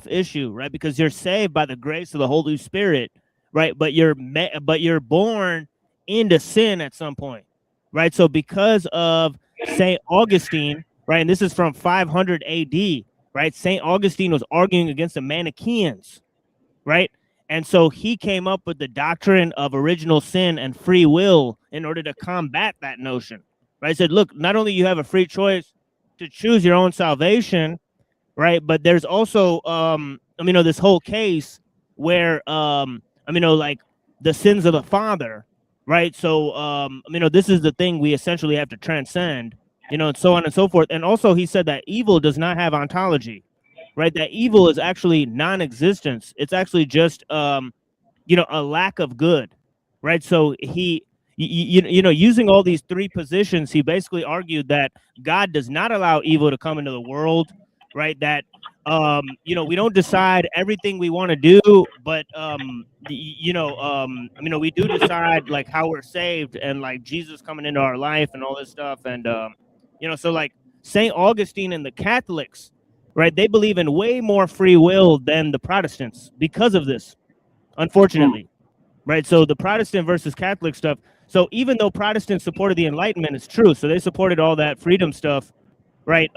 issue, right? Because you're saved by the grace of the Holy Spirit, right? But you're born into sin at some point, right? So because of St. Augustine, right, and this is from 500 AD, right? St. Augustine was arguing against the Manichaeans, right? And so he came up with the doctrine of original sin and free will in order to combat that notion, right? He said, look, not only you have a free choice to choose your own salvation, right? But there's also, this whole case where, like the sins of the father, right? So, this is the thing we essentially have to transcend, and so on and so forth. And also he said that evil does not have ontology. Right, that evil is actually non-existence. It's actually just, a lack of good, right? So he, using all these three positions, he basically argued that God does not allow evil to come into the world, right? That, we don't decide everything we want to do, but, we do decide like how we're saved and like Jesus coming into our life and all this stuff. And, so like St. Augustine and the Catholics, right, they believe in way more free will than the Protestants because of this, unfortunately, right? So the Protestant versus Catholic stuff. So even though Protestants supported the Enlightenment, it's true. So they supported all that freedom stuff, right?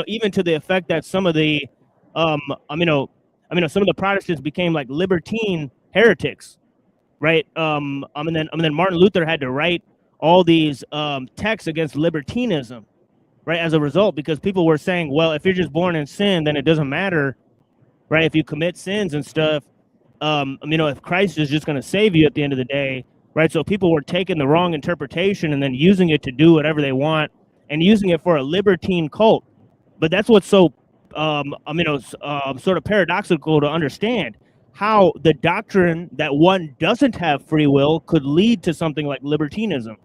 Even to the effect that some of the, some of the Protestants became like libertine heretics, right? And then Martin Luther had to write all these texts against libertinism. Right, as a result, because people were saying, well, if you're just born in sin, then it doesn't matter, right? If you commit sins and stuff, if Christ is just going to save you at the end of the day, right? So people were taking the wrong interpretation and then using it to do whatever they want and using it for a libertine cult. But that's what's so, sort of paradoxical to understand, how the doctrine that one doesn't have free will could lead to something like libertinism.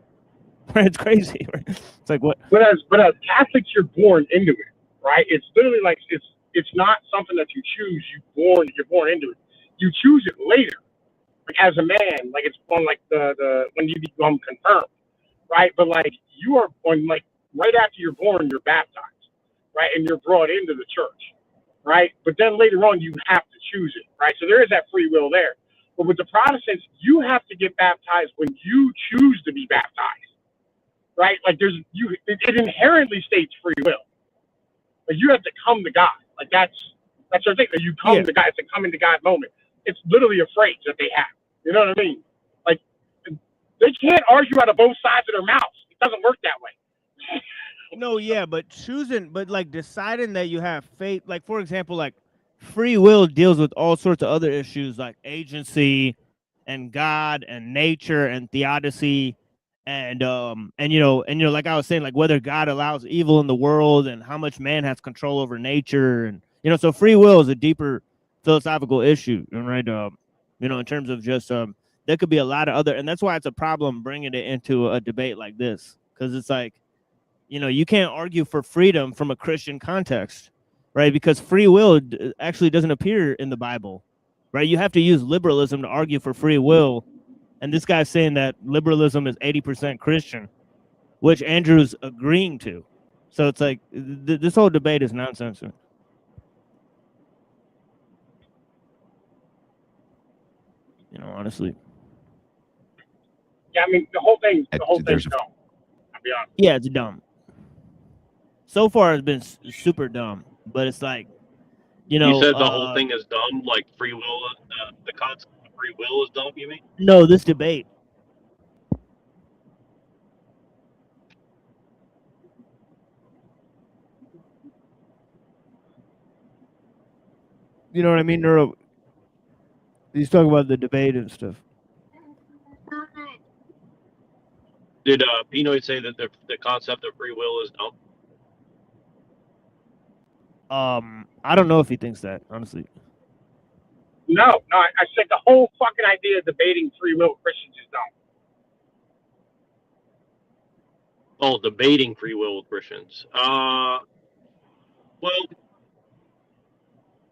It's crazy. Right? It's like what? But as Catholics, you're born into it, right? It's literally like it's not something that you choose. You're born into it. You choose it later, like as a man, like it's on like the when you become confirmed, right? But like you are born, like right after you're born, you're baptized, right? And you're brought into the church, right? But then later on, you have to choose it, right? So there is that free will there. But with the Protestants, you have to get baptized when you choose to be baptized. Right, like it inherently states free will. Like you have to come to God. Like that's our thing. That you come to God. It's a coming to God moment. It's literally a phrase that they have. You know what I mean? Like they can't argue out of both sides of their mouths. It doesn't work that way. No, yeah, but deciding that you have faith. Like for example, like free will deals with all sorts of other issues like agency, and God, and nature, and theodicy. And like I was saying, like whether God allows evil in the world and how much man has control over nature and You know, so free will is a deeper philosophical issue, right? You know, in terms of just there could be a lot of other, and that's why it's a problem bringing it into a debate like this, because it's like, you know, you can't argue for freedom from a Christian context, right? Because free will actually doesn't appear in the Bible, right? You have to use liberalism to argue for free will, and this guy's saying that liberalism is 80% Christian, which Andrew's agreeing to. So it's like this whole debate is nonsense. You know, honestly. Yeah, I mean the whole thing's dumb. I'll be honest. Yeah, it's dumb. So far, it's been super dumb, but it's like, you know. You said the whole thing is dumb, like free will. The concept of free will is dumb. You mean? No, this debate. You know what I mean, Neuro? He's talking about the debate and stuff. Did Pinoy say that the concept of free will is dumb? I don't know if he thinks that, honestly. No, I said the whole fucking idea of debating free will with Christians is dumb. Oh, debating free will with Christians. Well,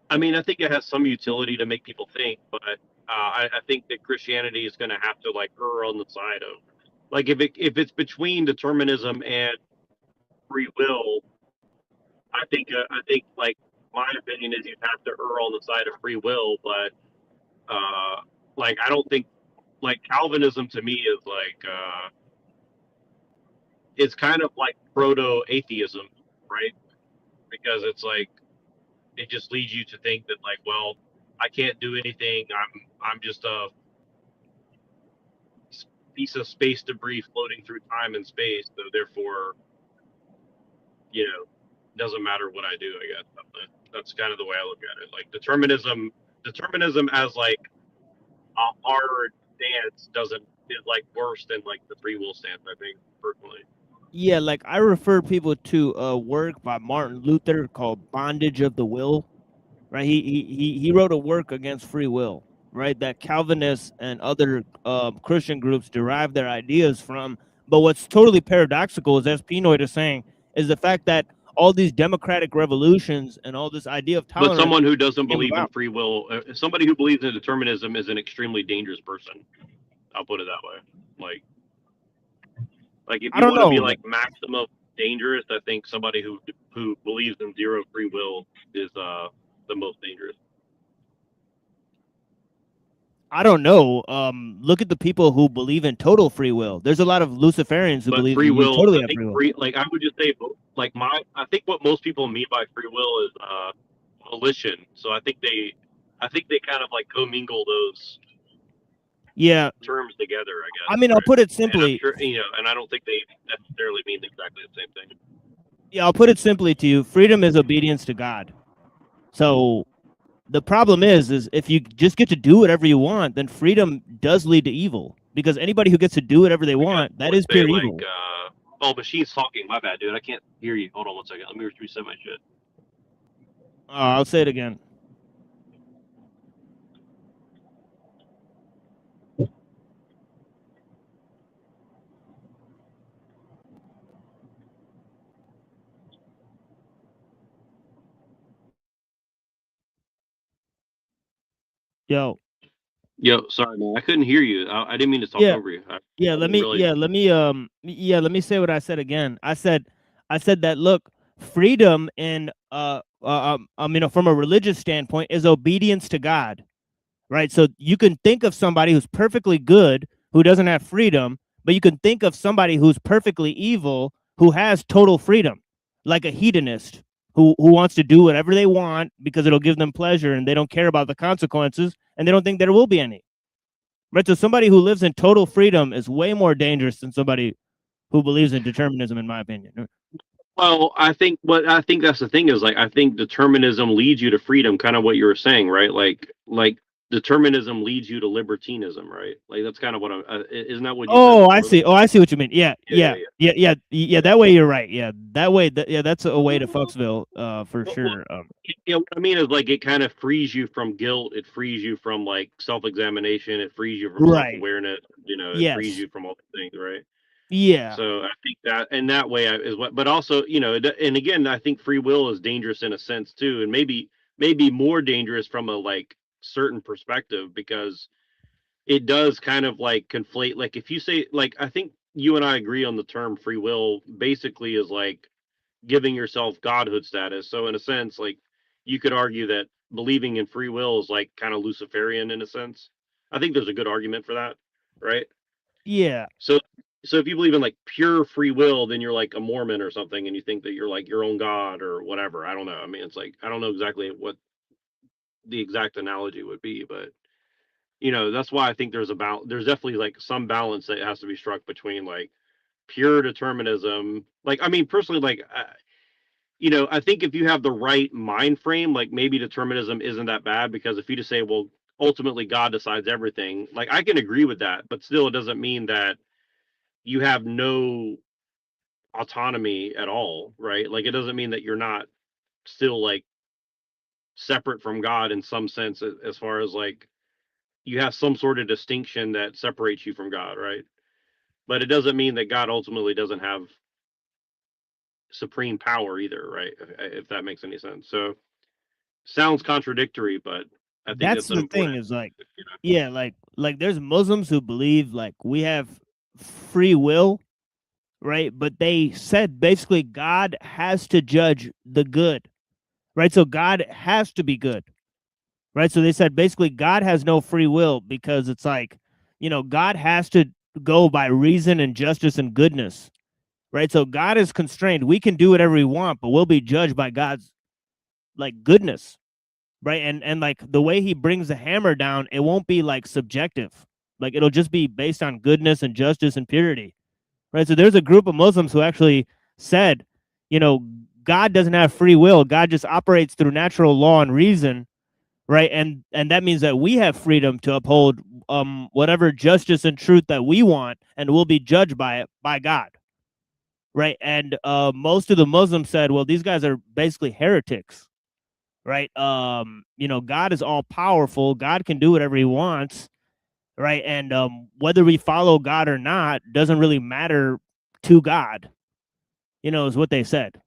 I mean, I think it has some utility to make people think, but I think that Christianity is going to have to like err on the side of, like, if it's between determinism and free will, I think like my opinion is you'd have to err on the side of free will, but like I don't think like Calvinism to me is like it's kind of like proto-atheism, right? Because it's like it just leads you to think that like, well, I can't do anything. I'm just a piece of space debris floating through time and space, so therefore, you know, doesn't matter what I do. I guess that's kind of the way I look at it. Like determinism as like a hard stance is like worse than like the free will stance, I think, personally. Yeah, like I refer people to a work by Martin Luther called Bondage of the Will, right? He wrote a work against free will, right? That Calvinists and other Christian groups derive their ideas from. But what's totally paradoxical is, as Pinoy is saying, is the fact that all these democratic revolutions and all this idea of tolerance. But someone who doesn't believe in free will, somebody who believes in determinism is an extremely dangerous person. I'll put it that way. Like if you want to be like maximum dangerous, I think somebody who believes in zero free will is the most dangerous. I don't know. Look at the people who believe in total free will. There's a lot of Luciferians who believe free will. Totally I think free will. like I would just say, like I think what most people mean by free will is volition. So I think they kind of like commingle those terms together. I guess. I mean, I'll put it simply. And sure, and I don't think they necessarily mean exactly the same thing. Yeah, I'll put it simply to you. Freedom is obedience to God. So the problem is if you just get to do whatever you want, then freedom does lead to evil. Because anybody who gets to do whatever they want, that is pure evil. Oh, machine's talking. My bad, dude. I can't hear you. Hold on 1 second. Let me reset my shit. I'll say it again. Yo, sorry, man. I couldn't hear you. I didn't mean to talk over you. Let me say what I said again. I said that look, freedom and from a religious standpoint is obedience to God. Right? So you can think of somebody who's perfectly good who doesn't have freedom, but you can think of somebody who's perfectly evil who has total freedom, like a hedonist who wants to do whatever they want because it'll give them pleasure and they don't care about the consequences and they don't think there will be any. Right? So somebody who lives in total freedom is way more dangerous than somebody who believes in determinism, in my opinion. Well, I think that's the thing is, like, I think determinism leads you to freedom, kind of what you were saying, right? Like determinism leads you to libertinism, right? Like that's kind of what I'm. Isn't that what you Oh, said? I see. Oh, I see what you mean. Yeah. That way you're right. Yeah, that way. That's a way to Fucksville, for sure. What I mean is like it kind of frees you from guilt. It frees you from like self-examination. It frees you from self-awareness. You know, it frees you from all the things, right? Yeah. So I think that, and that way is what. But also, you know, and again, I think free will is dangerous in a sense too, and maybe more dangerous from a like certain perspective, because it does kind of like conflate. Like if you say, like, I think you and I agree on the term free will basically is like giving yourself godhood status. So in a sense, like you could argue that believing in free will is like kind of Luciferian in a sense. I think there's a good argument for that, right? Yeah. So if you believe in like pure free will, then you're like a Mormon or something, and you think that you're like your own God or whatever. I don't know. I mean, it's like I don't know exactly what the exact analogy would be, but you know, that's why I think there's definitely like some balance that has to be struck between like pure determinism. Like, I mean, personally, like, you know, I think if you have the right mind frame, like maybe determinism isn't that bad, because if you just say, well, ultimately God decides everything, like I can agree with that, but still it doesn't mean that you have no autonomy at all, right? Like it doesn't mean that you're not still like separate from God in some sense, as far as like you have some sort of distinction that separates you from God, right? But it doesn't mean that God ultimately doesn't have supreme power either, right? If that makes any sense. So sounds contradictory, but I think That's the thing is like, yeah, like there's Muslims who believe like we have free will, right? But they said basically God has to judge the good, right? So God has to be good, right? So they said basically God has no free will, because it's like, you know, God has to go by reason and justice and goodness, right? So God is constrained. We can do whatever we want, but we'll be judged by God's like goodness, right? And like the way he brings the hammer down, it won't be like subjective. Like it'll just be based on goodness and justice and purity, right? So there's a group of Muslims who actually said, you know, God doesn't have free will. God just operates through natural law and reason, right? And that means that we have freedom to uphold whatever justice and truth that we want, and we'll be judged by it by God, right? And most of the Muslims said, well, these guys are basically heretics, right? You know, God is all powerful. God can do whatever he wants, right? And whether we follow God or not doesn't really matter to God, you know, is what they said,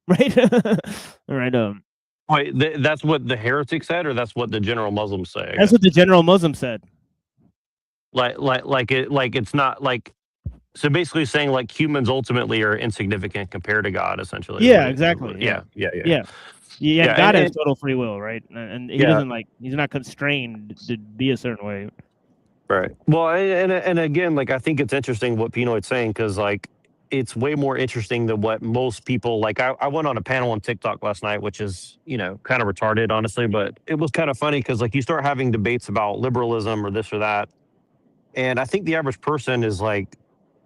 right? All right. Wait, that's what the heretic said, or that's what the general Muslims say? That's what the general Muslim said. Like it's not like, so basically saying like humans ultimately are insignificant compared to God, essentially. Yeah, exactly. Yeah. God has total free will, right? And he doesn't like, he's not constrained to be a certain way. Right. Well, and again, like I think it's interesting what Pinoy's saying, because like it's way more interesting than what most people like. I went on a panel on TikTok last night, which is, you know, kind of retarded, honestly, but it was kind of funny because like you start having debates about liberalism or this or that, and I think the average person is like,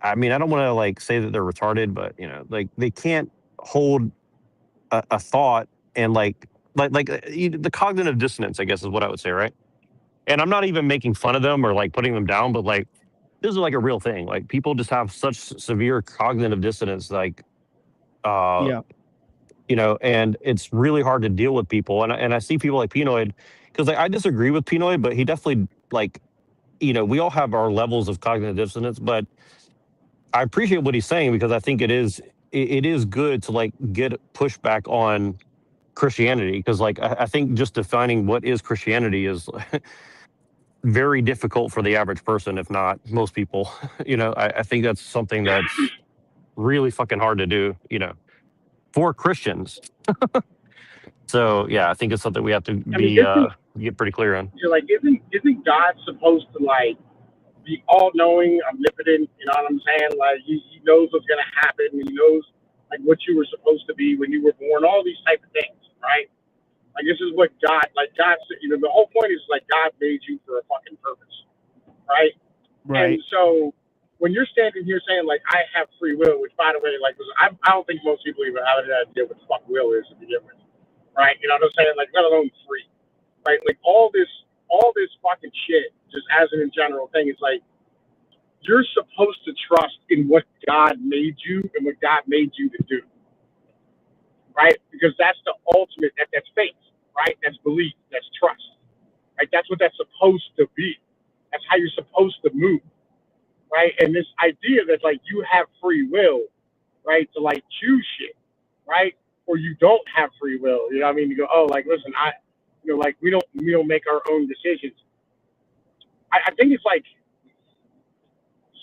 I mean, I don't want to like say that they're retarded, but you know, like they can't hold a thought and like the cognitive dissonance, I guess is what I would say, right? And I'm not even making fun of them or like putting them down, but like this is like a real thing. Like people just have such severe cognitive dissonance, like you know, and it's really hard to deal with people. And I see people like Pinoid, because like I disagree with Pinoid, but he definitely, like, you know, we all have our levels of cognitive dissonance, but I appreciate what he's saying, because I think it is good to like get pushback on Christianity, because like I think just defining what is Christianity is very difficult for the average person, if not most people. You know, I think that's something that's really fucking hard to do, you know, for Christians. So yeah, I think it's something we have to be get pretty clear on. You're like, isn't God supposed to like be all knowing, omnipotent? You know what I'm saying? Like he knows what's gonna happen. He knows like what you were supposed to be when you were born. All these type of things, right? Like this is what God, you know, the whole point is like God made you for a fucking purpose, right? Right. And so when you're standing here saying like I have free will, which by the way, like I don't think most people even have an idea what the fuck will is to begin with, right? You know what I'm saying? Like let alone free, right? Like all this all this fucking shit, just as in general thing, it's like, you're supposed to trust in what God made you and what God made you to do, right? Because that's the ultimate, that's faith, right? That's belief, that's trust, right? That's what that's supposed to be. That's how you're supposed to move, right? And this idea that like you have free will, right, to like choose shit, right? Or you don't have free will, you know what I mean? You go, oh, like, listen, you know, like we don't make our own decisions. I think it's like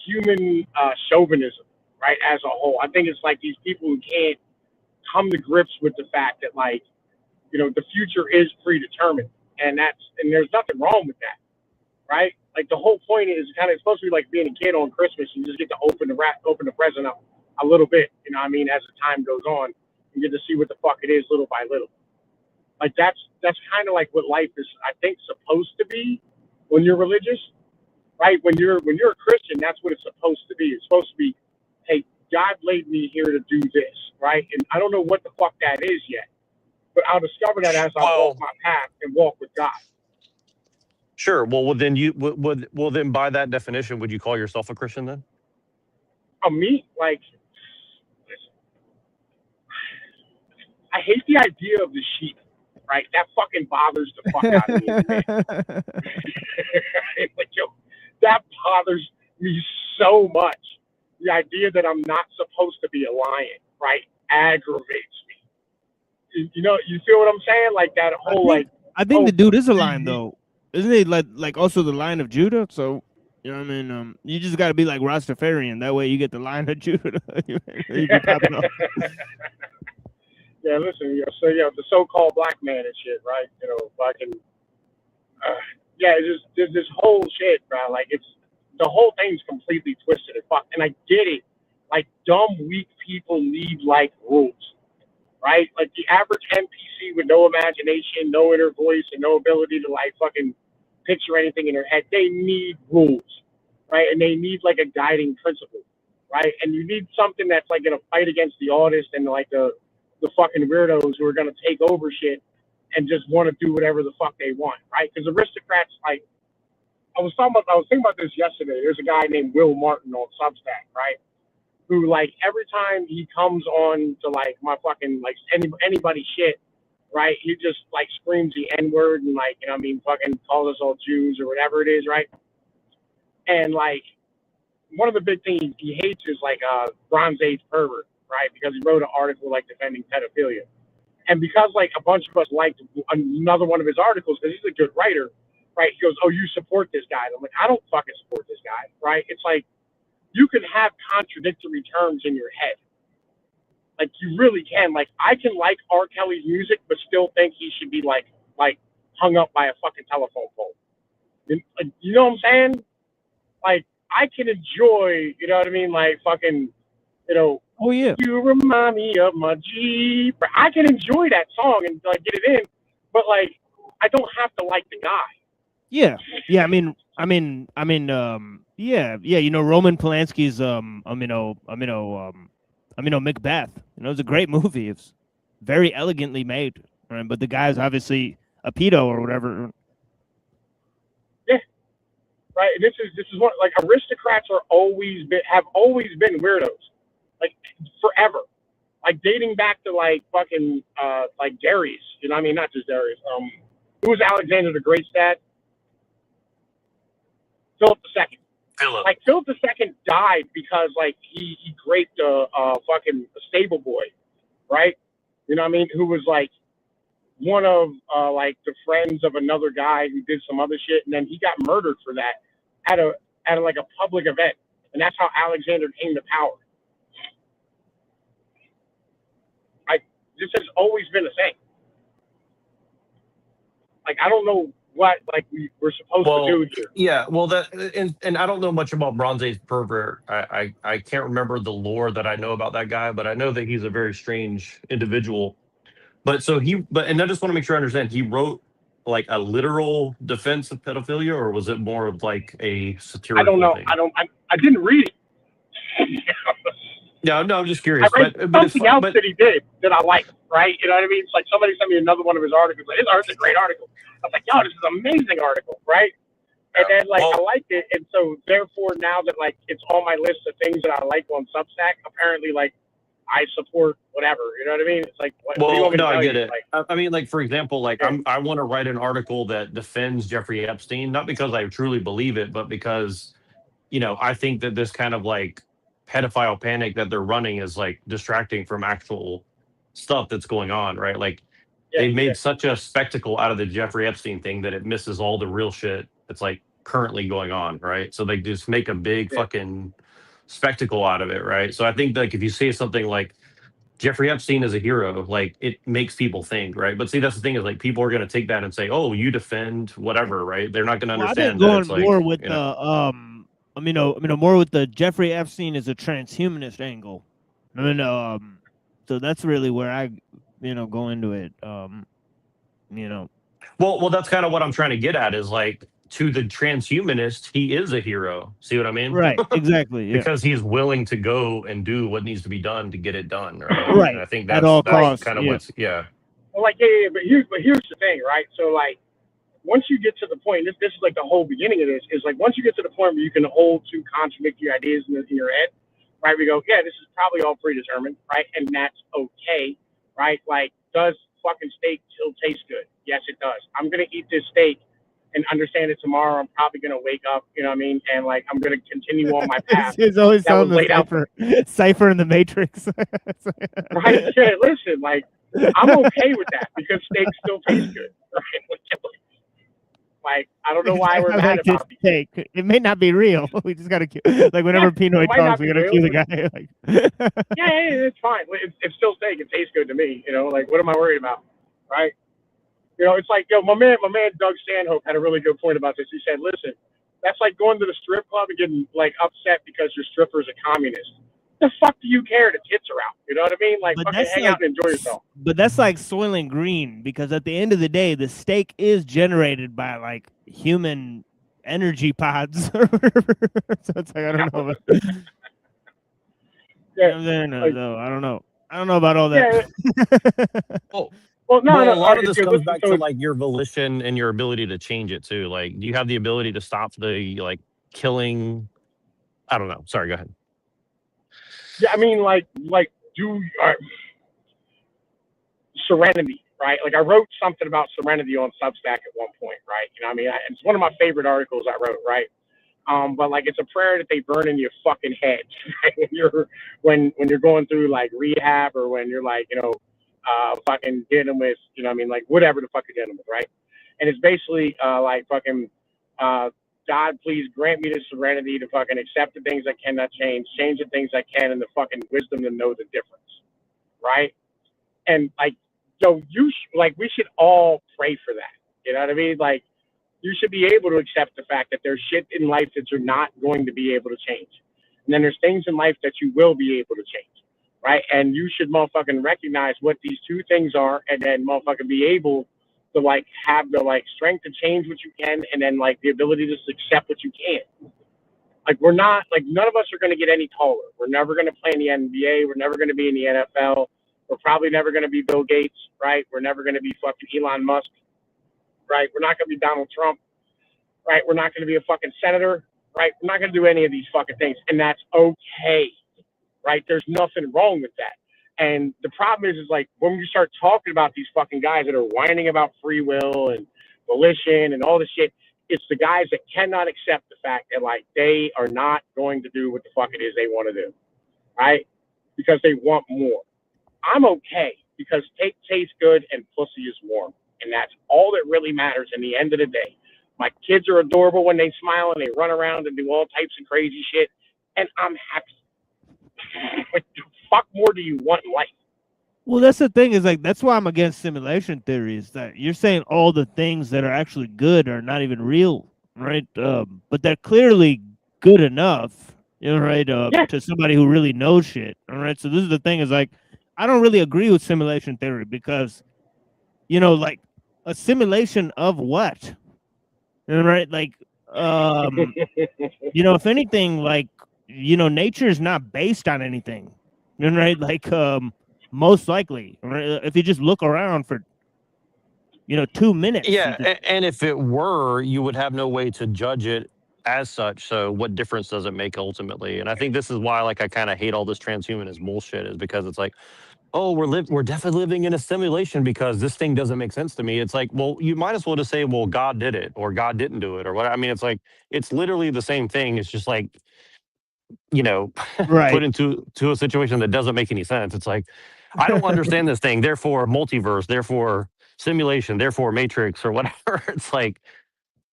human chauvinism, right, as a whole. I think it's like these people who can't come to grips with the fact that, like, you know, the future is predetermined, and there's nothing wrong with that, right? Like the whole point is kind of supposed to be like being a kid on Christmas. You just get to open the present up a little bit, you know what I mean, as the time goes on, you get to see what the fuck it is little by little. Like that's kind of like what life is, I think, supposed to be when you're religious, right? When you're a Christian, that's what it's supposed to be. It's supposed to be, hey, God laid me here to do this, right? And I don't know what the fuck that is yet, but I'll discover that as I walk my path and walk with God. Sure. Well, then you well then by that definition, would you call yourself a Christian then? Me, like, I hate the idea of the sheep, right? That fucking bothers the fuck out of me. Like, yo, that bothers me so much. The idea that I'm not supposed to be a lion, right, aggravates me. You know, you feel what I'm saying? Like that whole I think the dude is a lion though, isn't he? Like also the Lion of Judah. So you know what I mean. You just got to be like Rastafarian. That way you get the Lion of Judah. You can pop it off. Yeah, listen, so the so-called black man and shit, right? You know, fucking, it's just this whole shit, bro. Like the whole thing's completely twisted and fucked. And I get it. Like dumb, weak people need like rules, right? Like the average NPC with no imagination, no inner voice, and no ability to like fucking picture anything in their head. They need rules, right? And they need like a guiding principle, right? And you need something that's like gonna fight against the artist and like the fucking weirdos who are going to take over shit and just want to do whatever the fuck they want, right? Because aristocrats, like, I was thinking about this yesterday. There's a guy named Will Martin on Substack, right? Who, like, every time he comes on to, like, my fucking, like, anybody shit, right? He just, like, screams the N-word and, like, you know what I mean, fucking calls us all Jews or whatever it is, right? And, like, one of the big things he hates is, like, Bronze Age pervert, right? Because he wrote an article like defending pedophilia. And because like a bunch of us liked another one of his articles, because he's a good writer, right? He goes, oh, you support this guy. And I'm like, I don't fucking support this guy, right? It's like, you can have contradictory terms in your head. Like you really can. Like I can like R. Kelly's music, but still think he should be like hung up by a fucking telephone pole. You know what I'm saying? Like I can enjoy, you know what I mean? Like fucking, you know, oh yeah, you remind me of my Jeep. I can enjoy that song and like get it in, but like I don't have to like the guy. Yeah. I mean, you know, Roman Polanski's Macbeth. You know, it's a great movie. It's very elegantly made, right? But the guy's obviously a pedo or whatever. Yeah. Right. And this is what like aristocrats have always been weirdos. Like forever, like dating back to like fucking like Darius, you know what I mean? Not just Darius. Who was Alexander the Great's dad? Philip II. Like Philip II died because like he raped a fucking stable boy, right? You know what I mean? Who was like one of like the friends of another guy who did some other shit, and then he got murdered for that at like a public event, and that's how Alexander came to power. This has always been a thing. Like I don't know what like we're supposed to do here. Yeah, well that and I don't know much about Bronze Age pervert. I can't remember the lore that I know about that guy, but I know that he's a very strange individual. But and I just want to make sure I understand. He wrote like a literal defense of pedophilia, or was it more of like a satirical I don't know. thing? I didn't read it. No, I'm just I curious. read But something else that he did that I liked, right? You know what I mean? It's like somebody sent me another one of his articles. Like, it's a great article. I was like, yo, this is an amazing article, right? And then like I liked it, and so therefore now that like it's on my list of things that I like on Substack, apparently like I support whatever. You know what I mean? It's like what do you well, want me to no, tell I get you? it. Like, I mean, like for example, like yeah. I want to write an article that defends Jeffrey Epstein, not because I truly believe it, but because I think that this kind of like pedophile panic that they're running is like distracting from actual stuff that's going on, right? Like they've made such a spectacle out of the Jeffrey Epstein thing that it misses all the real shit that's like currently going on, right? So they just make a big fucking spectacle out of it, right? So I think like if you say something like Jeffrey Epstein is a hero, like it makes people think, right? But see, that's the thing is like people are going to take that and say, "Oh, you defend whatever," right? They're not going to Well, I've been understand that going it's like more with the more with the Jeffrey Epstein is a transhumanist angle. So that's really where I go into it. Well, that's kind of what I'm trying to get at is like to the transhumanist, he is a hero. See what I mean? Right, exactly. Yeah. Because he's willing to go and do what needs to be done to get it done, right? Right. And I think At that's all costs, kind of what's Well, like but here's the thing, right? So like once you get to the point, this is like the whole beginning of this is like once you get to the point where you can hold two contradictory ideas in your head, right? We go, yeah, this is probably all predetermined, right? And that's okay, right? Like, does fucking steak still taste good? Yes, it does. I'm gonna eat this steak and understand that tomorrow I'm probably gonna wake up, you know what I mean? And like I'm gonna continue on my path. It's always that was on the cipher in the Matrix. Right? Yeah, listen, like I'm okay with that because steak still tastes good, right? Like I don't know why we're mad about it. Steak. It may not be real. We just gotta like whenever Pinoy talks, we gotta cue the guy. Like, yeah, it's fine. It's still steak. It tastes good to me. Like what am I worried about, right? It's like my man Doug Stanhope had a really good point about this. He said, "Listen, that's like going to the strip club and getting like upset because your stripper's a communist. The fuck do you care? The tits are out. You know what I mean? Like, fucking hang out and enjoy yourself." But that's like Soylent Green because at the end of the day, the steak is generated by like human energy pods. So it's like I don't know. I don't know. I don't know about all that. Yeah. Well, a lot of this comes back to like your volition and your ability to change it too. Like, do you have the ability to stop the like killing? I don't know. Sorry, go ahead. Yeah, I mean, Serenity, right? Like I wrote something about Serenity on Substack at one point, right? You know what I mean? It's one of my favorite articles I wrote, right? But like it's a prayer that they burn in your fucking head right? when you're going through like rehab or when you're like, fucking dealing with, like whatever the fuck you're dealing with, right? And it's basically like fucking God, please grant me the serenity to fucking accept the things I cannot change the things I can, and the fucking wisdom to know the difference, right? And like, we should all pray for that. You know what I mean? Like, you should be able to accept the fact that there's shit in life that you're not going to be able to change, and then there's things in life that you will be able to change, right? And you should motherfucking recognize what these two things are, and then motherfucking be able to like have the like strength to change what you can, and then like the ability to just accept what you can't. Like we're not like none of us are going to get any taller. We're never going to play in the NBA. We're never going to be in the NFL. We're probably never going to be Bill Gates, right? We're never going to be fucking Elon Musk, right? We're not going to be Donald Trump, right? We're not going to be a fucking senator, right? We're not going to do any of these fucking things, and that's okay, right? There's nothing wrong with that. And the problem is like when you start talking about these fucking guys that are whining about free will and volition and all this shit, it's the guys that cannot accept the fact that like they are not going to do what the fuck it is they want to do, right? Because they want more. I'm okay because steak tastes good and pussy is warm, and that's all that really matters in the end of the day. My kids are adorable when they smile and they run around and do all types of crazy shit, and I'm happy. What the fuck more do you want in life? Well, that's the thing is like that's why I'm against simulation theories. That you're saying all the things that are actually good are not even real, right? But they're clearly good enough, right? To somebody who really knows shit. All right. So this is the thing is like I don't really agree with simulation theory because, like a simulation of what, right? Like, if anything, like nature is not based on anything. And right, like most likely, right? If you just look around for 2 minutes. Yeah, and if it were, you would have no way to judge it as such. So what difference does it make ultimately? And I think this is why like I kind of hate all this transhumanism bullshit, is because it's like, oh, we're definitely living in a simulation because this thing doesn't make sense to me. It's like, well, you might as well just say, well, God did it or God didn't do it or what. I mean, it's like it's literally the same thing. It's just like, put right. into a situation that doesn't make any sense. It's like, I don't understand this thing, therefore multiverse, therefore simulation, therefore matrix or whatever. It's like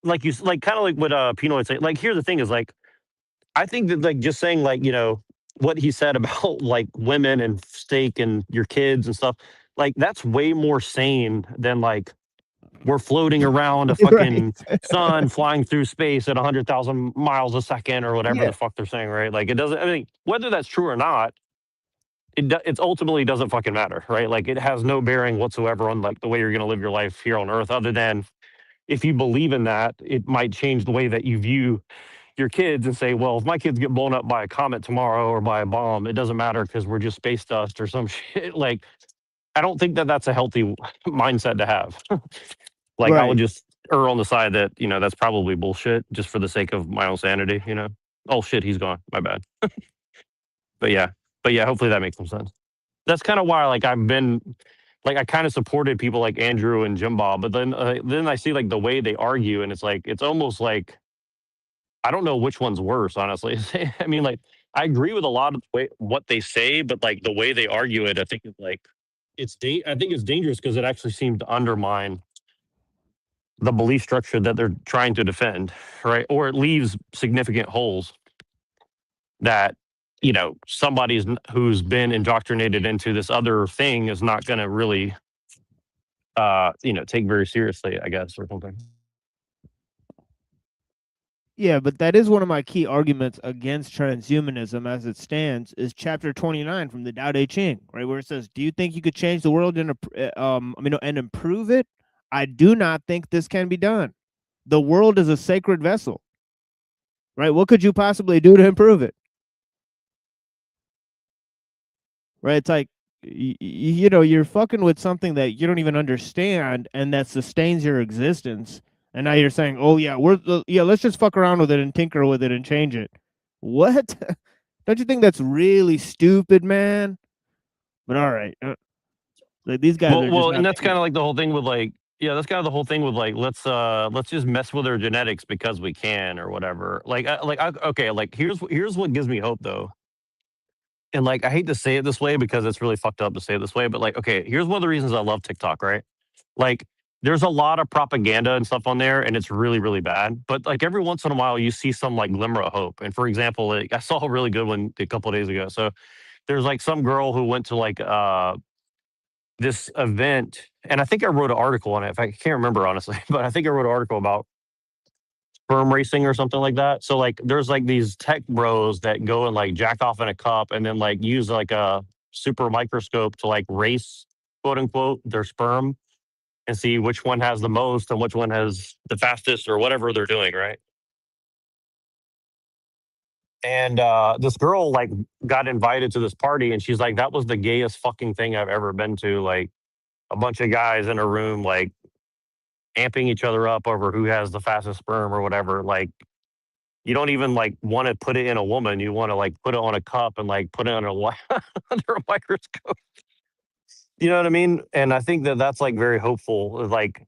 kind of like what Pino would say. Like, here's the thing is like, I think that like just saying like, what he said about like women and steak and your kids and stuff, like that's way more sane than like we're floating around a fucking sun flying through space at 100,000 miles a second or whatever the fuck they're saying, right? Like it doesn't, I mean, whether that's true or not, it ultimately doesn't fucking matter, right? Like it has no bearing whatsoever on like the way you're going to live your life here on Earth, other than if you believe in that, it might change the way that you view your kids and say, well, if my kids get blown up by a comet tomorrow or by a bomb, it doesn't matter because we're just space dust or some shit. Like, I don't think that that's a healthy mindset to have. Like, I would just err on the side that, that's probably bullshit just for the sake of my own sanity, Oh shit, he's gone. My bad. But yeah, hopefully that makes some sense. That's kind of why, like, I've been, like, I kind of supported people like Andrew and Jim Bob, but then I see like the way they argue, and it's like, it's almost like, I don't know which one's worse, honestly. I mean, like, I agree with a lot of what they say, but like the way they argue it, I think it's like, I think it's dangerous because it actually seems to undermine the belief structure that they're trying to defend, right? Or it leaves significant holes that, somebody who's been indoctrinated into this other thing is not going to really, take very seriously, I guess, or something. Yeah, but that is one of my key arguments against transhumanism as it stands, is chapter 29 from the Tao Te Ching, right, where it says, do you think you could change the world and improve it? I do not think this can be done. The world is a sacred vessel, right? What could you possibly do to improve it? Right? It's like, you're fucking with something that you don't even understand and that sustains your existence. And now you're saying, oh yeah, let's just fuck around with it and tinker with it and change it. What? Don't you think that's really stupid, man? But all right. Like these guys are well, and that's kind of like the whole thing with like, that's kind of the whole thing with like, let's just mess with their genetics because we can or whatever. Okay, like here's what gives me hope though. And like, I hate to say it this way because it's really fucked up to say it this way, but like, okay, here's one of the reasons I love TikTok, right? Like, there's a lot of propaganda and stuff on there, and it's really, really bad. But like every once in a while, you see some like glimmer of hope. And for example, like, I saw a really good one a couple of days ago. So there's like some girl who went to like this event, and I think I wrote an article on it. If I can't remember honestly, but I think I wrote an article about sperm racing or something like that. So like there's like these tech bros that go and like jack off in a cup and then like use like a super microscope to like race, quote unquote, their sperm and see which one has the most and which one has the fastest or whatever they're doing, right? And this girl like got invited to this party, and she's like, that was the gayest fucking thing I've ever been to. Like a bunch of guys in a room like amping each other up over who has the fastest sperm or whatever. Like, you don't even like want to put it in a woman. You want to like put it on a cup and like put it under under a microscope. You know what I mean? And I think that that's like very hopeful. Like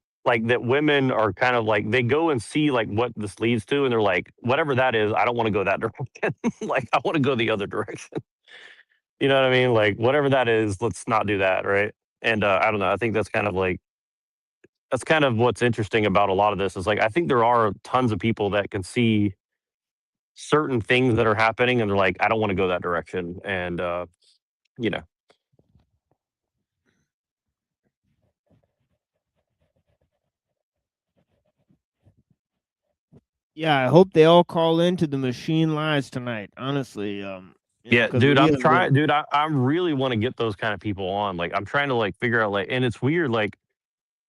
that women are kind of like, they go and see like what this leads to, and they're like, whatever that is, I don't want to go that direction. Like, I want to go the other direction. You know what I mean? Like, whatever that is, let's not do that, right? And I don't know. I think that's kind of what's interesting about a lot of this is like, I think there are tons of people that can see certain things that are happening, and they're like, I don't want to go that direction. And you know. Yeah, I hope they all call into the machine lies tonight. Honestly, yeah, dude, I'm trying, dude. I really want to get those kind of people on. Like, I'm trying to like figure out like, and it's weird. Like,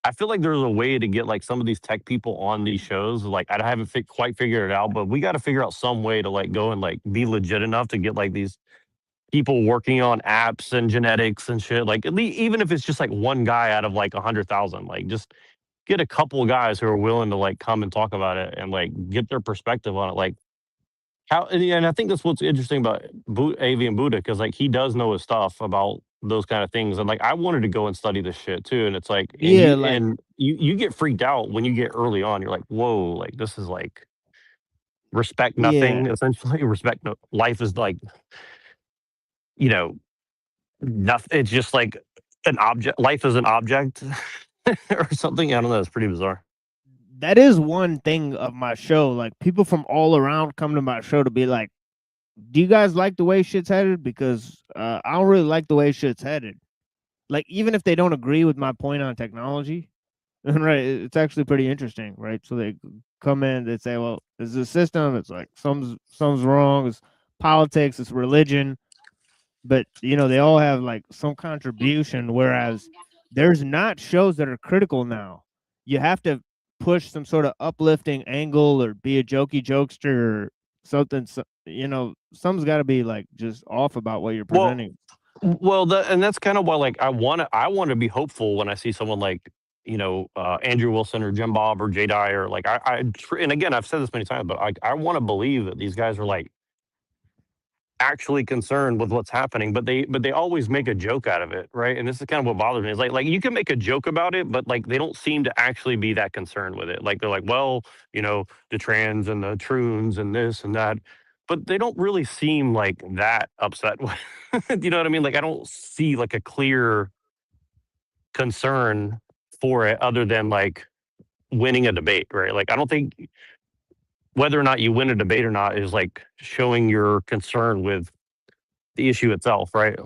I feel like there's a way to get like some of these tech people on these shows. Like, I haven't quite figured it out, but we got to figure out some way to like go and like be legit enough to get like these people working on apps and genetics and shit. Like, even if it's just like one guy out of like 100,000, like just get a couple of guys who are willing to like come and talk about it and like get their perspective on it. Like how, and I think that's what's interesting about Avian Buddha, because like he does know his stuff about those kind of things, and like I wanted to go and study this shit too. And it's like, and you get freaked out when you get early on. You're like, whoa, like this is like respect nothing, essentially. Respect no life is like, you know, nothing. It's just like an object. Life is an object or something. I don't know. It's pretty bizarre. That is one thing of my show. Like people from all around come to my show to be like, do you guys like the way shit's headed? Because I don't really like the way shit's headed. Like, even if they don't agree with my point on technology, right, it's actually pretty interesting, right? So they come in, they say, well, it's a system, it's like something's wrong, it's politics, it's religion, but you know, they all have like some contribution, whereas there's not shows that are critical now. You have to push some sort of uplifting angle or be a jokey jokester or something, you know, something's got to be like just off about what you're presenting. Well, and that's kind of why, like, I want to be hopeful when I see someone like, you know, Andrew Wilson or Jim Bob or Jay Dye, or like and again, I've said this many times, but I want to believe that these guys are like actually concerned with what's happening, but they always make a joke out of it, right? And this is kind of what bothers me. Is like you can make a joke about it, but like they don't seem to actually be that concerned with it. Like they're like, well, you know, the trans and the troons and this and that, but they don't really seem like that upset with. You know what I mean? Like I don't see like a clear concern for it other than like winning a debate, right? Like I don't think whether or not you win a debate or not is like showing your concern with the issue itself, right?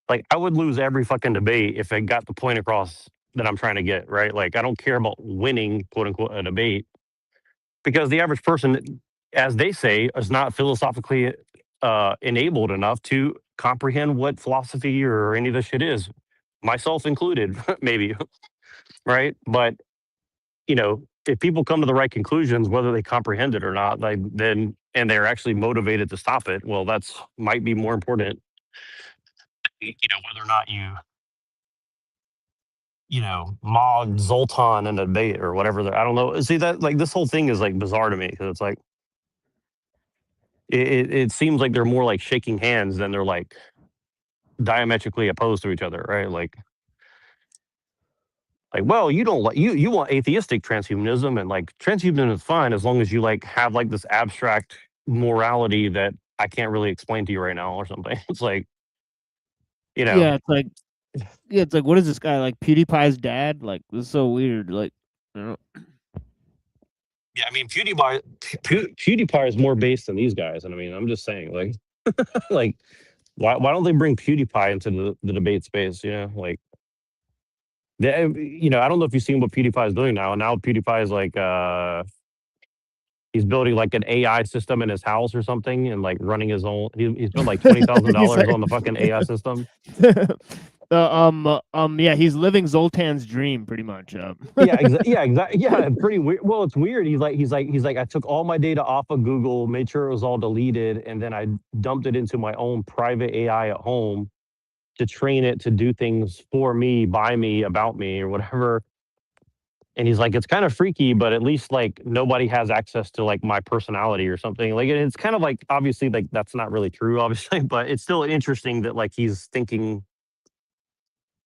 Like I would lose every fucking debate if I got the point across that I'm trying to get, right? Like I don't care about winning, quote unquote, a debate, because the average person, as they say, is not philosophically enabled enough to comprehend what philosophy or any of this shit is, myself included, maybe, right? But you know, if people come to the right conclusions, whether they comprehend it or not, like then and they're actually motivated to stop it, well, that's might be more important. You know, whether or not you know, mod Zoltan in a debate or whatever. I don't know. See that like this whole thing is like bizarre to me because it's like it seems like they're more like shaking hands than they're like diametrically opposed to each other, right? Like, well, you don't like you want atheistic transhumanism, and like transhumanism is fine as long as you like have like this abstract morality that I can't really explain to you right now or something. It's like, you know, it's like what is this guy, like PewDiePie's dad? Like this is so weird. Like, you know. Yeah, I mean PewDiePie is more based than these guys, and I mean I'm just saying, like, like why don't they bring PewDiePie into the debate space? You know, like. You know, I don't know if you've seen what PewDiePie is doing now. And now PewDiePie is like, he's building like an AI system in his house or something, and like running his own. He's spent like $20,000 on the fucking AI system. Yeah, he's living Zoltan's dream pretty much. Yeah, exactly. Yeah, pretty weird. Well, it's weird. He's like, I took all my data off of Google, made sure it was all deleted, and then I dumped it into my own private AI at home to train it to do things for me, by me, about me, or whatever. And he's like, it's kind of freaky, but at least like nobody has access to like my personality or something. Like it's kind of like, obviously, like that's not really true, obviously, but it's still interesting that like he's thinking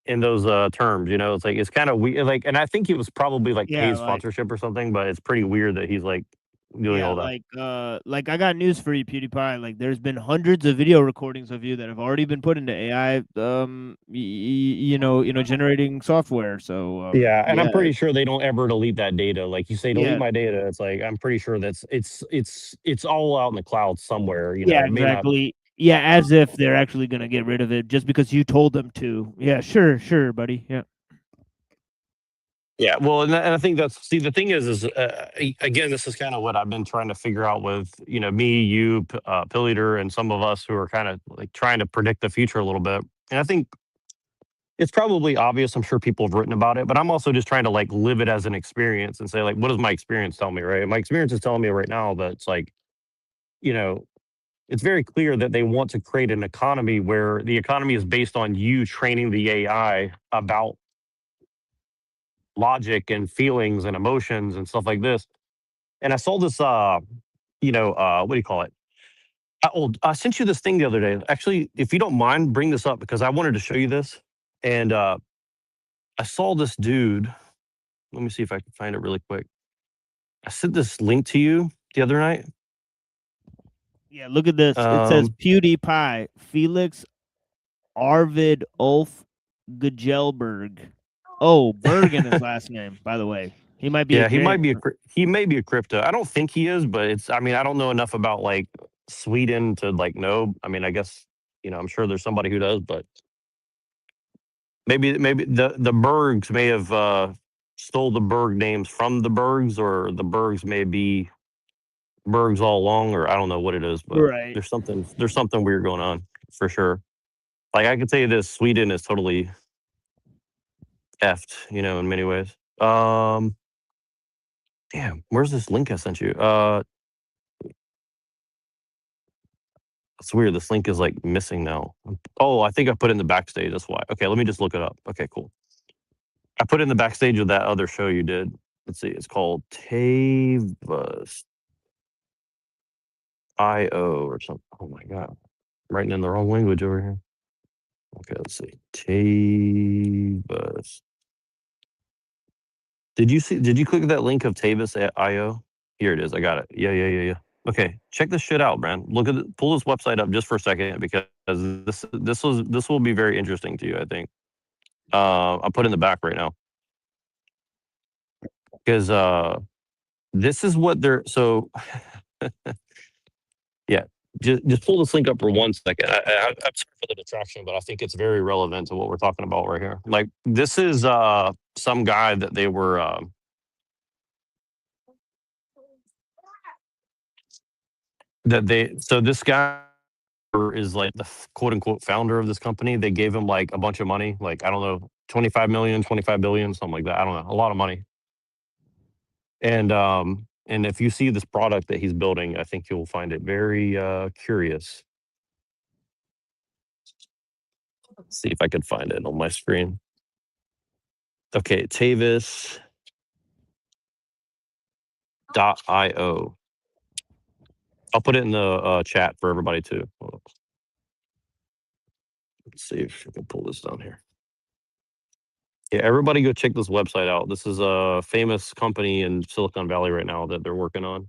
in those terms, you know. It's like it's kind of weird. Like, and I think he was probably like paid sponsorship or something, but it's pretty weird that he's like doing all that. Like I got news for you, PewDiePie. Like there's been hundreds of video recordings of you that have already been put into AI, you know, generating software. So yeah, and I'm pretty sure they don't ever delete that data. Like you say, delete my data. It's like I'm pretty sure that's it's all out in the cloud somewhere. You know, yeah, exactly. Yeah, as if they're actually gonna get rid of it just because you told them to. Yeah, sure, buddy. Yeah. Yeah, well, and I think that's the thing is again, this is kind of what I've been trying to figure out with, you know, me, you, Pilliter, and some of us who are kind of like trying to predict the future a little bit. And I think it's probably obvious. I'm sure people have written about it, but I'm also just trying to like live it as an experience and say like, what does my experience tell me, right? My experience is telling me right now that it's like, you know, it's very clear that they want to create an economy where the economy is based on you training the AI about logic and feelings and emotions and stuff like this. And I saw this, what do you call it? I sent you this thing the other day. Actually, if you don't mind, bring this up because I wanted to show you this. And I saw this dude. Let me see if I can find it really quick. I sent this link to you the other night. Yeah, look at this. It says PewDiePie, Felix Arvid Ulf Gjelberg. Oh, Berg in his last name, by the way. He might be. Yeah, he may be a crypto. I don't think he is, but it's. I mean, I don't know enough about like Sweden to like know. I mean, I guess I'm sure there's somebody who does, but maybe the Bergs may have stole the Berg names from the Bergs, or the Bergs may be Bergs all along, or I don't know what it is, but Right. there's something weird going on for sure. Like I can tell you this, Sweden is totally effed, in many ways. Damn, where's this link I sent you? It's weird. This link is like missing now. Oh, I think I put it in the backstage. That's why. Okay, let me just look it up. Okay, cool. I put it in the backstage of that other show you did. Let's see. It's called Tavas IO or something. Oh my god, I'm writing in the wrong language over here. Okay, let's see. Tavas. Did you click that link of Tavas IO? Here it is. I got it. Yeah. Okay, check this shit out, man. Pull this website up just for a second because this will be very interesting to you, I think. I'll put it in the back right now because this is what they're so. Yeah, just pull this link up for 1 second. I'm sorry for the distraction, but I think it's very relevant to what we're talking about right here. Like this is some guy that they were. So this guy is like the quote unquote founder of this company. They gave him like a bunch of money, like I don't know, 25 million, 25 billion, something like that. I don't know, a lot of money. And if you see this product that he's building, I think you'll find it very curious. Let's see if I can find it on my screen. Okay, Tavis.io. I'll put it in the chat for everybody too. Let's see if I can pull this down here. Yeah, everybody go check this website out. This is a famous company in Silicon Valley right now that they're working on.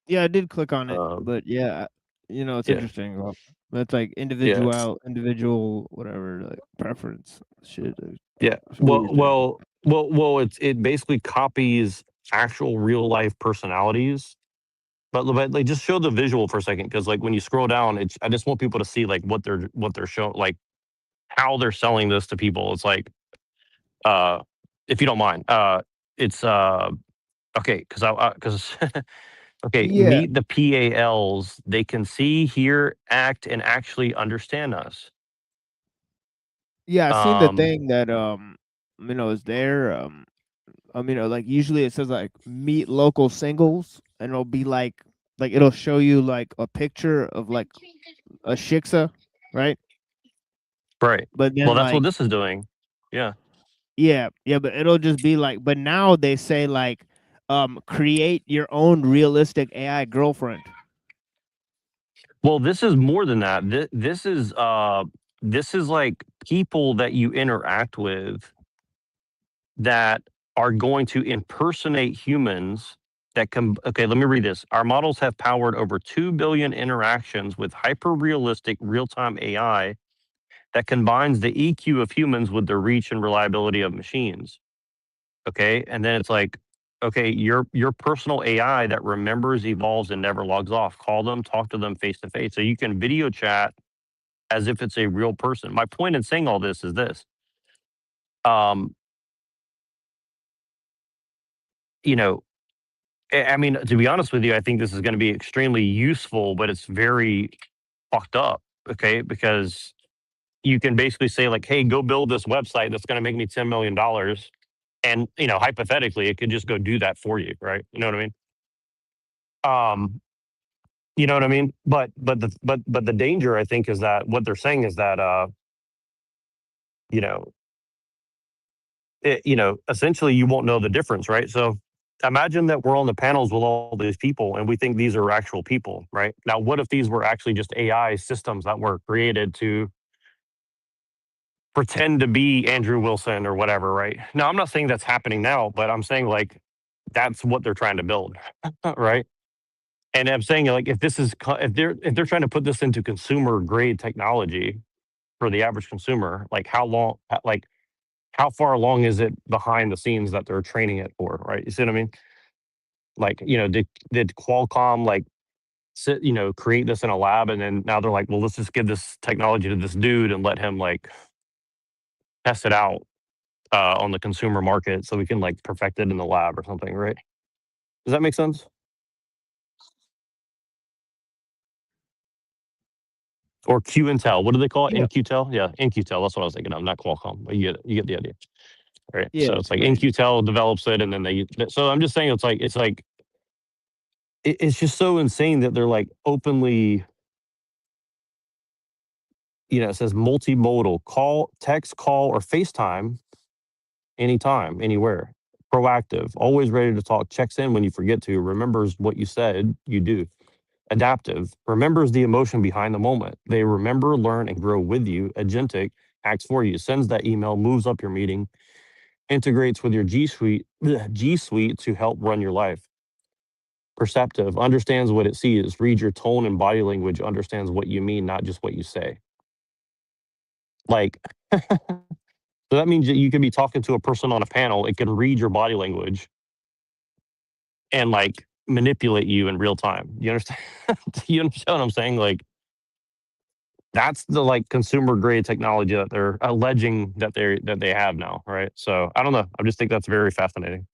Yeah, I did click on it, but yeah, it's interesting. It's like individual, whatever, like preference shit. Yeah. Well, it basically copies actual real life personalities. But like just show the visual for a second, because like when you scroll down, I just want people to see like what they're showing, like how they're selling this to people. It's like, if you don't mind, it's okay, because okay, Yeah. meet the PALs. They can see, hear, act, and actually understand us. Yeah, I seen the thing that is there. Like usually it says like meet local singles, and it'll be like it'll show you like a picture of like a shiksa, right? Right. But then Well, that's what this is doing. Yeah. yeah, but it'll just be like, but now they say like create your own realistic AI girlfriend. Well, this is more than that. This is like people that you interact with that are going to impersonate humans that can. Okay, let me read this. Our models have powered over 2 billion interactions with hyper-realistic real-time AI that combines the EQ of humans with the reach and reliability of machines. Okay, and then it's like, okay, your personal AI that remembers, evolves, and never logs off. Call them, talk to them face to face. So you can video chat as if it's a real person. My point in saying all this is this. I mean, to be honest with you, I think this is going to be extremely useful, but it's very fucked up. Okay, because you can basically say like, hey, go build this website that's going to make me $10 million. And, hypothetically, it could just go do that for you, right? You know what I mean? You know what I mean? But the danger, I think, is that what they're saying is that you know, essentially you won't know the difference, right? So imagine that we're on the panels with all these people and we think these are actual people, right? Now, what if these were actually just AI systems that were created to pretend to be Andrew Wilson or whatever, right? Now, I'm not saying that's happening now, but I'm saying like that's what they're trying to build, right? And I'm saying like if they're trying to put this into consumer grade technology for the average consumer, like how far along is it behind the scenes that they're training it for, right? You see what I mean? Like, did Qualcomm like create this in a lab and then now they're like, well, let's just give this technology to this dude and let him like test it out on the consumer market so we can like perfect it in the lab or something, right? Does that make sense? Or Q Intel, what do they call it? Yeah. NQTel? Yeah, NQTel. That's what I was thinking of, not Qualcomm. But you get the idea, right? Yeah, So it's like right. NQTel develops it, and then they. So I'm just saying, it's just so insane that they're like openly. It says multimodal call, text, call, or FaceTime, anytime, anywhere. Proactive, always ready to talk. Checks in when you forget to. Remembers what you said you do. Adaptive, remembers the emotion behind the moment. They remember, learn, and grow with you. Agentic, acts for you, sends that email, moves up your meeting, integrates with your G Suite to help run your life. Perceptive, understands what it sees, reads your tone and body language, understands what you mean, not just what you say. Like, so that means that you could be talking to a person on a panel, it can read your body language and like manipulate you in real time. You understand? You understand what I'm saying? Like, that's the like consumer grade technology that they're alleging that they have now, right? So I don't know. I just think that's very fascinating.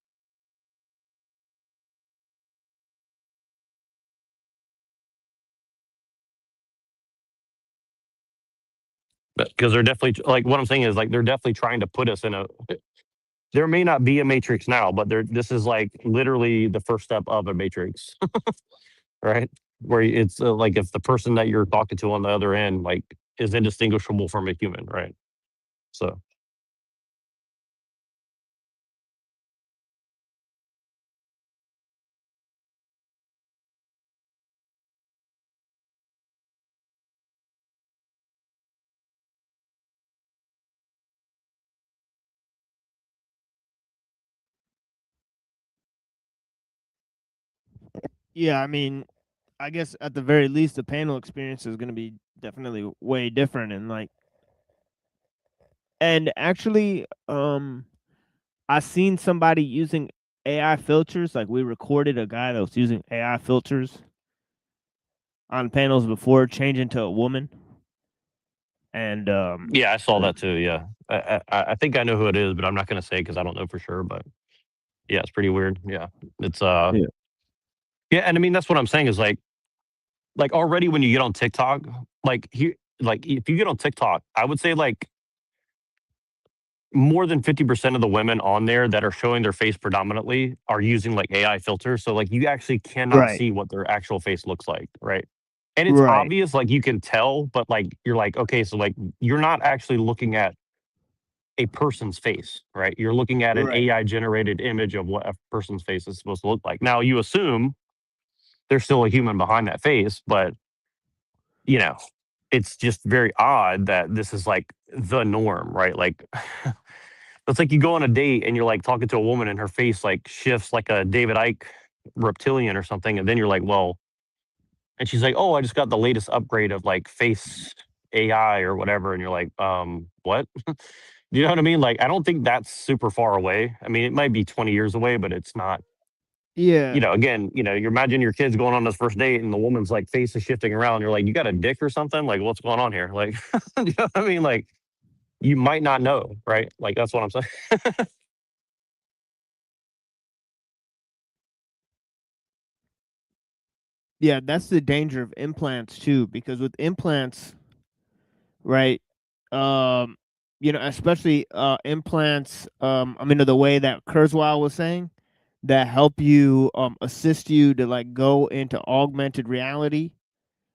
Because they're definitely like what I'm saying is like they're definitely trying to put us in a. There may not be a matrix now, but this is like literally the first step of a matrix, right? Where it's like if the person that you're talking to on the other end like is indistinguishable from a human, right? So Yeah, I mean, I guess at the very least, the panel experience is going to be definitely way different, and actually, I seen somebody using AI filters. Like we recorded a guy that was using AI filters on panels before changing to a woman. And yeah, I saw that too. Yeah, I think I know who it is, but I'm not going to say because I don't know for sure. But yeah, it's pretty weird. Yeah, it's yeah, and I mean that's what I'm saying is like already when you get on TikTok, like if you get on TikTok, I would say like more than 50% of the women on there that are showing their face predominantly are using like AI filters. So like you actually cannot right, see what their actual face looks like, right? And it's right, obvious, like you can tell, but like you're like, okay, so like you're not actually looking at a person's face, right? You're looking at an right. AI generated image of what a person's face is supposed to look like. Now you assume there's still a human behind that face, but you know, it's just very odd that this is like the norm, right? Like it's like you go on a date and you're like talking to a woman and her face like shifts like a David Icke reptilian or something, and then you're like, well, and she's like, oh, I just got the latest upgrade of like face AI or whatever, and you're like, what? You know what I mean? Like, I don't think that's super far away. I mean, it might be 20 years away, but it's not. Yeah, Again, you imagine your kids going on this first date and the woman's like face is shifting around. You're like, you got a dick or something? Like, what's going on here? Like, you know what I mean? Like, you might not know, right? Like, that's what I'm saying. yeah. That's the danger of implants too, because with implants, right? Um, especially implants. I mean, the way that Kurzweil was saying, that help you assist you to like go into augmented reality,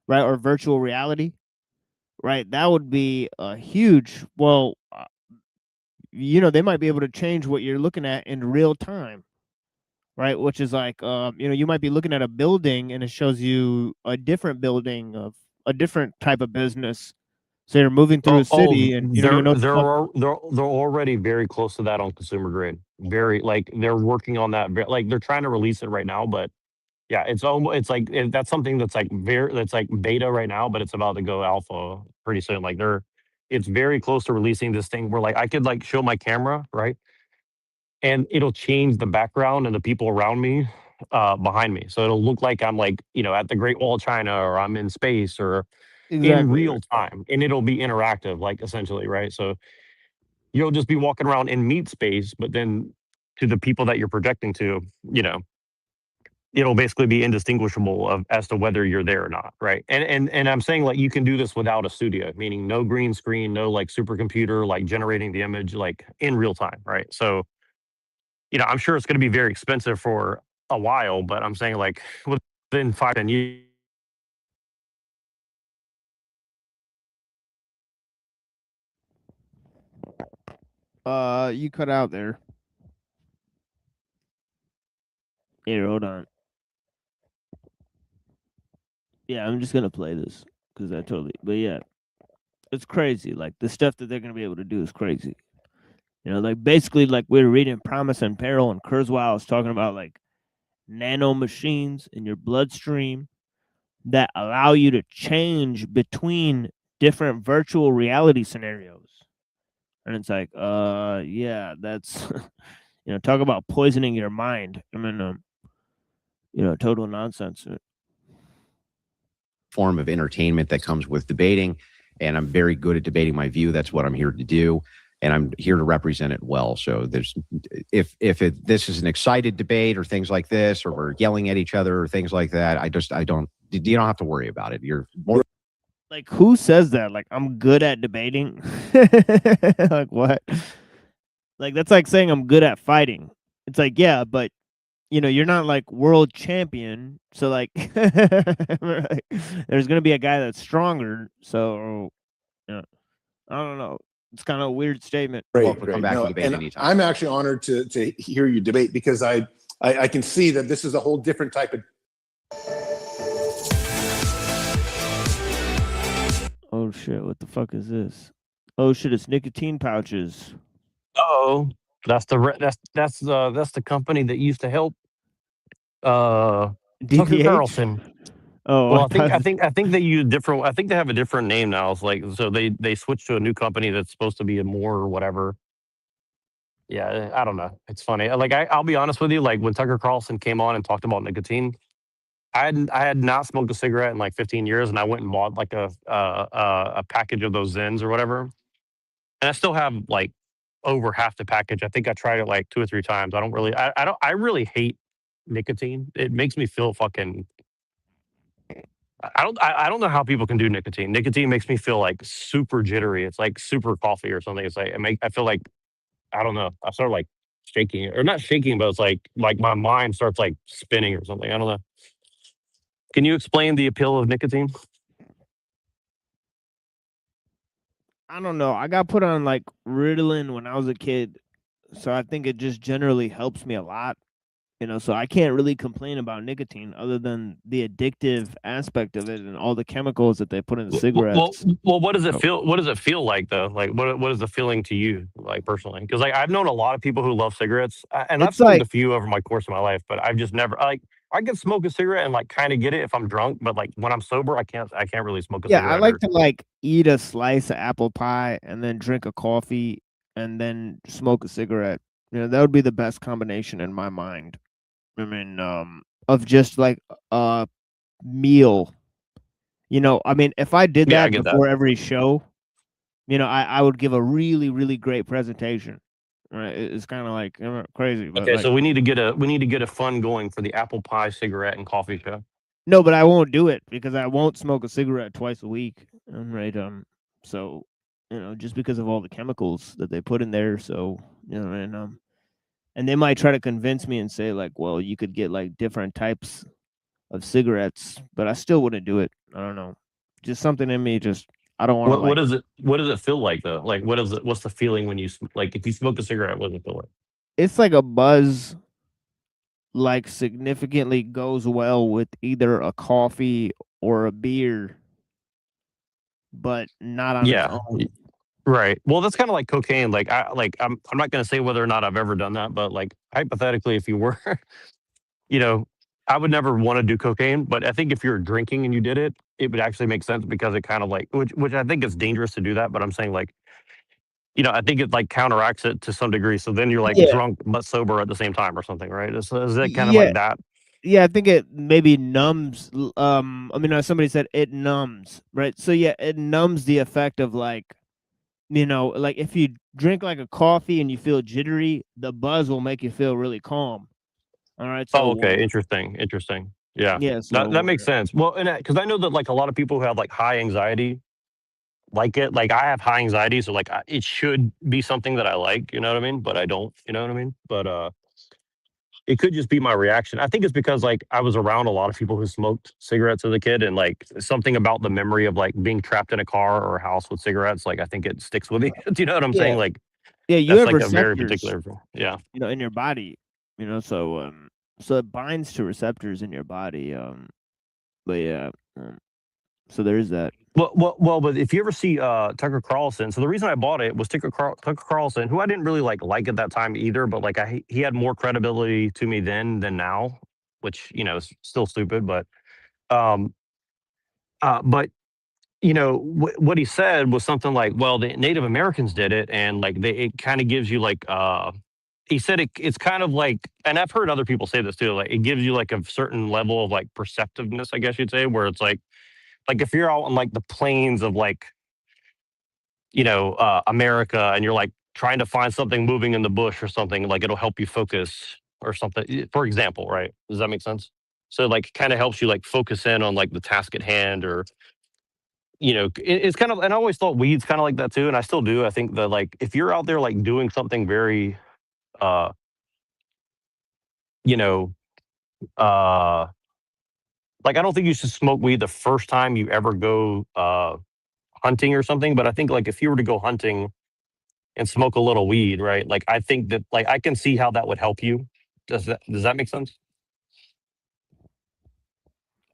right, or virtual reality, right? That would be a huge. Well, you know, they might be able to change what you're looking at in real time, right? Which is like, you know, you might be looking at a building and it shows you a different building of a different type of business. So you're moving through a city and you don't even know what the fuck. They're already very close to that on consumer grade. Very like they're working on that. Like they're trying to release it right now, but yeah, it's almost it's like that's something that's like that's like beta right now, but it's about to go alpha pretty soon. Like it's very close to releasing this thing where like I could like show my camera, right? And it'll change the background and the people around me behind me. So it'll look like I'm like, you know, at the Great Wall of China or I'm in space or in Exactly. real time. And it'll be interactive, like essentially, right? So you'll just be walking around in meat space, but then to the people that you're projecting to, you know, it'll basically be indistinguishable as to whether you're there or not, right? And I'm saying like you can do this without a studio, meaning no green screen, no like supercomputer like generating the image like in real time, right? So you know, I'm sure it's going to be very expensive for a while, but I'm saying like within 5-10 years. You cut out there. Here, hold on. Yeah, I'm just gonna play this because I totally. But yeah, it's crazy. Like the stuff that they're gonna be able to do is crazy. You know, like basically, like we were reading Promise and Peril, and Kurzweil was talking about like nano machines in your bloodstream that allow you to change between different virtual reality scenarios. And it's like, yeah, that's, you know, talk about poisoning your mind. I mean, you know, total nonsense. Form of entertainment that comes with debating, and I'm very good at debating my view. That's what I'm here to do, and I'm here to represent it well. So there's, if this is an excited debate or things like this, or we're yelling at each other or things like that, you don't have to worry about it. You're more like, who says that? Like, I'm good at debating. Like, what? Like, that's like saying I'm good at fighting. It's like, yeah, but you know, you're not like world champion. So like, there's gonna be a guy that's stronger. So yeah, I don't know. It's kind of a weird statement. Great. Come back to debate anytime. I'm actually honored to hear you debate because I can see that this is a whole different type of. Oh shit! What the fuck is this? Oh shit! It's nicotine pouches. Oh, that's the company that used to help Tucker Carlson. Oh, well, I think they use different. I think they have a different name now. It's like so they switched to a new company that's supposed to be a more or whatever. Yeah, I don't know. It's funny. Like I'll be honest with you. Like when Tucker Carlson came on and talked about nicotine, I had not smoked a cigarette in like 15 years, and I went and bought like a package of those Zens or whatever, and I still have like over half the package. I think I tried it like 2 or 3 times. I really hate nicotine. It makes me feel fucking. I don't know how people can do nicotine. Nicotine makes me feel like super jittery. It's like super coffee or something. It's like I feel like I don't know. I start like shaking or not shaking, but it's like my mind starts like spinning or something. I don't know. Can you explain the appeal of nicotine? I don't know. I got put on like Ritalin when I was a kid, so I think it just generally helps me a lot. You know, so I can't really complain about nicotine other than the addictive aspect of it and all the chemicals that they put in the cigarettes. Well, what does it feel? What does it feel like though? Like, what is the feeling to you, like personally? Because like I've known a lot of people who love cigarettes, and I've smoked a few over my course of my life, but I've just never like I can smoke a cigarette and like kind of get it if I'm drunk, but like when I'm sober, I can't really smoke a cigarette. Yeah, I like to like eat a slice of apple pie and then drink a coffee and then smoke a cigarette. You know, that would be the best combination in my mind. I mean, of just like a meal. You know, I mean, if I did that before every show, you know, I would give a really, really great presentation. Right? It's kind of like crazy. But okay, like, so we need to get a fun going for the apple pie, cigarette, and coffee show. No, but I won't do it because I won't smoke a cigarette twice a week. Right. So, you know, just because of all the chemicals that they put in there. So, you know, and and they might try to convince me and say like, well, you could get like different types of cigarettes, but I still wouldn't do it. I don't know. Just something in me just I don't want to What does it feel like though? Like what's the feeling when you like if you smoke a cigarette, what does it feel like? It's like a buzz like significantly goes well with either a coffee or a beer, but not on its own. Right. Well, that's kind of like cocaine. Like I'm not going to say whether or not I've ever done that, but like hypothetically, if you were, you know, I would never want to do cocaine. But I think if you're drinking and you did it, it would actually make sense because it kind of like which I think is dangerous to do that. But I'm saying like, I think it like counteracts it to some degree. So then you're like drunk but sober at the same time or something, right? Is it kind of like that? Yeah, I think it maybe numbs. I mean, somebody said it numbs, right? So yeah, it numbs the effect of like, like if you drink like a coffee and you feel jittery, the buzz will make you feel really calm. All right. So okay. Interesting. Yeah. Yeah. So That makes sense. Well, and because I know that like a lot of people who have like high anxiety like it. Like I have high anxiety, so like it should be something that I like. You know what I mean? But I don't. You know what I mean? But it could just be my reaction. I think it's because like I was around a lot of people who smoked cigarettes as a kid, and like something about the memory of like being trapped in a car or a house with cigarettes. Like I think it sticks with me. Do you know what I'm saying? Like you have like receptors, a very particular. Yeah. In your body. So so it binds to receptors in your body. But yeah. So there is that. Well, but if you ever see Tucker Carlson, so the reason I bought it was Tucker Carlson, who I didn't really like at that time either, but like he had more credibility to me then than now, which is still stupid, but but what he said was something like, well, the Native Americans did it, and like it kind of gives you like he said it's kind of like, and I've heard other people say this too, like it gives you like a certain level of like perceptiveness, I guess you'd say, where it's like if you're out on like the plains of like America, and you're like trying to find something moving in the bush or something, like it'll help you focus or something, for example, right? Does that make sense? So like kind of helps you like focus in on like the task at hand, or it's kind of, and I always thought weed's kind of like that too, and I still do. I think that like if you're out there like doing something very you know like I don't think you should smoke weed the first time you ever go hunting or something, but I think like if you were to go hunting and smoke a little weed, right? Like I think that like I can see how that would help you. Does that make sense?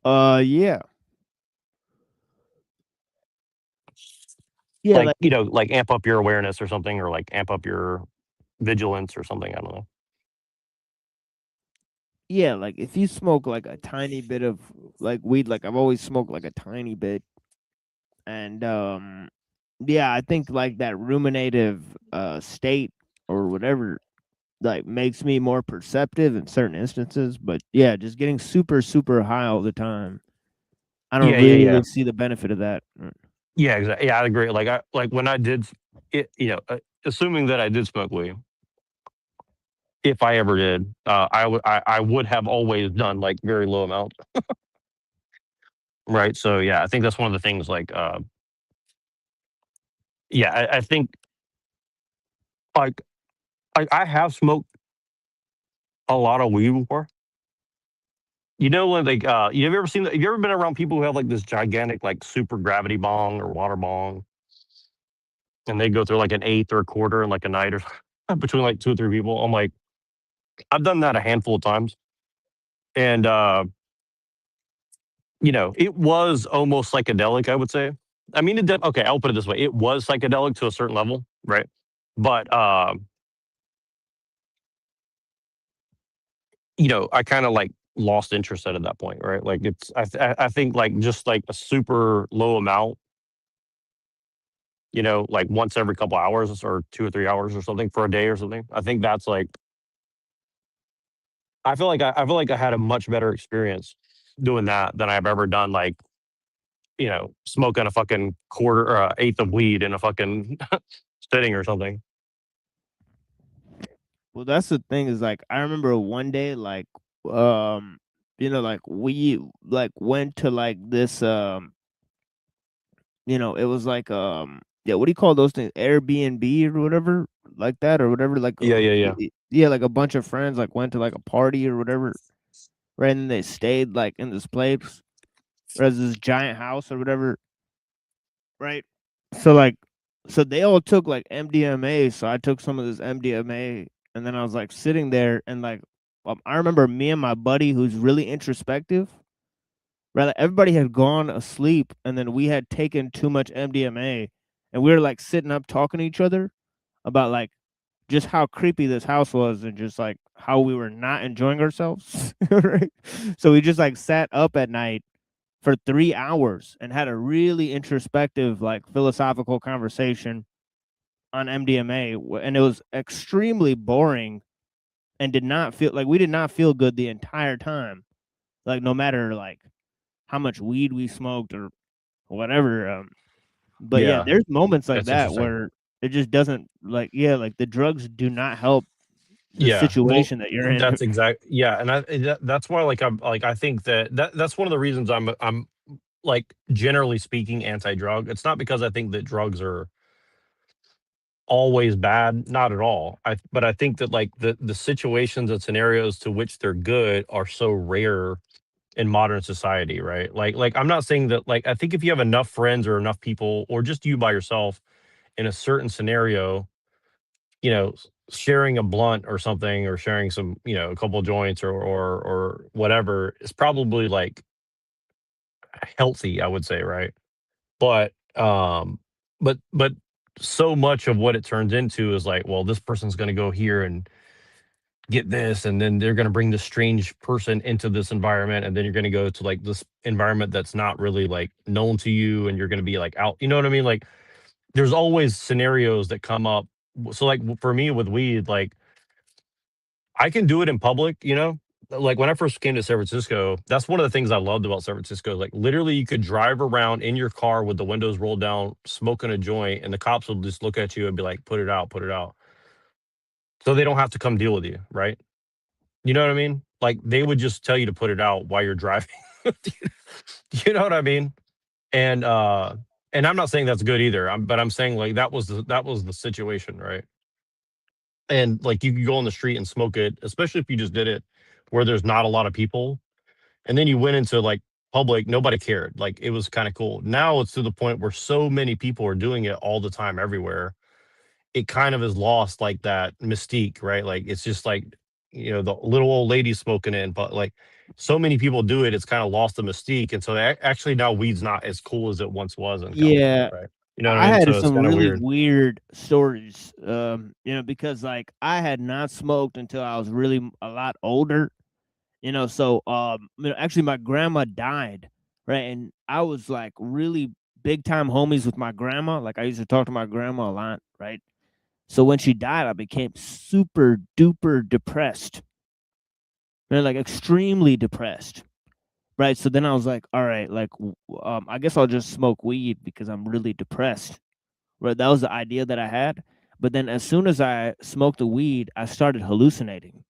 Yeah. Yeah, like like amp up your awareness or something, or like amp up your vigilance or something. I don't know. Yeah, like if you smoke like a tiny bit of like weed, like I've always smoked like a tiny bit, and yeah, I think like that ruminative state or whatever like makes me more perceptive in certain instances. But yeah, just getting super super high all the time, I don't really see the benefit of that. Yeah, exactly. Yeah, I agree. Like when I did it, assuming that I did smoke weed, if I ever did, I would have always done like very low amount. Right. So yeah, I think that's one of the things. Like, yeah, I think like I have smoked a lot of weed before. When like you have ever have you ever been around people who have like this gigantic like super gravity bong or water bong, and they go through like an eighth or a quarter in like a night or between like 2 or 3 people? I'm like, I've done that a handful of times, and it was almost psychedelic, I would say. I mean, okay, I'll put it this way: it was psychedelic to a certain level, right? But I kind of like lost interest at that point, right? Like I think like just like a super low amount, like once every couple hours or 2 or 3 hours or something for a day or something. I think that's like, I feel like I had a much better experience doing that than I've ever done like, smoking a fucking quarter or eighth of weed in a fucking sitting or something. Well, that's the thing is like I remember one day like like we like went to like this it was like yeah, what do you call those things? Airbnb or whatever? like that or whatever. Like yeah, like a bunch of friends like went to like a party or whatever, right? And they stayed like in this place, or this giant house or whatever, right? So like, so they all took like MDMA. So I took some of this MDMA, and then I was like sitting there and like, I remember me and my buddy who's really introspective. Right, like, everybody had gone asleep, and then we had taken too much MDMA, and we were like sitting up talking to each other about like just how creepy this house was, and just like how we were not enjoying ourselves. Right, so we just like sat up at night for 3 hours and had a really introspective, like philosophical conversation on MDMA, and it was extremely boring, and did not feel like we did not feel good the entire time, like no matter like how much weed we smoked or whatever. But yeah, there's moments like that where it just doesn't like, like the drugs do not help the situation that you're in. That's and that's why I think that's one of the reasons I'm like generally speaking anti-drug. It's not because I think that drugs are always bad, not at all. But I think that like the situations and scenarios to which they're good are so rare in modern society, right? Like I'm not saying that, like, I think if you have enough friends or enough people or just you by yourself in a certain scenario, sharing a blunt or something, or sharing some, a couple joints or whatever is probably like healthy, I would say, right? But but so much of what it turns into is like, well, this person's going to go here and get this, and then they're going to bring this strange person into this environment, and then you're going to go to like this environment that's not really like known to you, and you're going to be like out, you know what I mean? Like there's always scenarios that come up. So like for me with weed, like I can do it in public, like when I first came to San Francisco, that's one of the things I loved about San Francisco. Like literally you could drive around in your car with the windows rolled down, smoking a joint, and the cops will just look at you and be like, put it out, put it out. So they don't have to come deal with you, right? You know what I mean? Like they would just tell you to put it out while you're driving. You know what I mean? And I'm not saying that's good either. But I'm saying like that was the situation, right? And like you could go on the street and smoke it, especially if you just did it where there's not a lot of people. And then you went into like public, nobody cared. Like it was kind of cool. Now it's to the point where so many people are doing it all the time everywhere. It kind of has lost like that mystique, right? Like it's just like, the little old lady smoking it, but like so many people do it, it's kind of lost the mystique. And so actually now weed's not as cool as it once was in California, right? You know what I mean? Had So it's some kind of really weird. weird stories, because like I had not smoked until I was really a lot older, so actually my grandma died, right? And I was like really big time homies with my grandma. Like I used to talk to my grandma a lot, right? So when she died, I became super duper depressed, man, like extremely depressed, right? So then I was like, all right, like I guess I'll just smoke weed because I'm really depressed. Right, that was the idea that I had. But then as soon as I smoked the weed, I started hallucinating.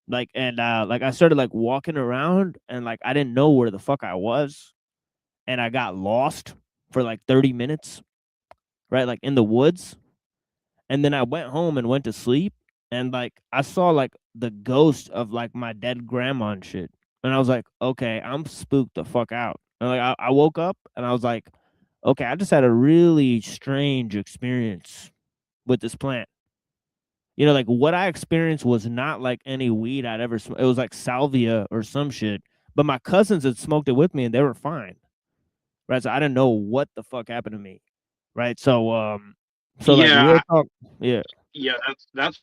Like like I started like walking around and like I didn't know where the fuck I was. And I got lost for like 30 minutes, right? Like in the woods. And then I went home and went to sleep. And like I saw like the ghost of like my dead grandma and shit. And I was like, okay, I'm spooked the fuck out. And like I woke up and I was like, okay, I just had a really strange experience with this plant. Like what I experienced was not like any weed I'd ever smoked. It was like salvia or some shit. But my cousins had smoked it with me and they were fine. Right. So I didn't know what the fuck happened to me. Right. So like real talk. Yeah. Yeah, that's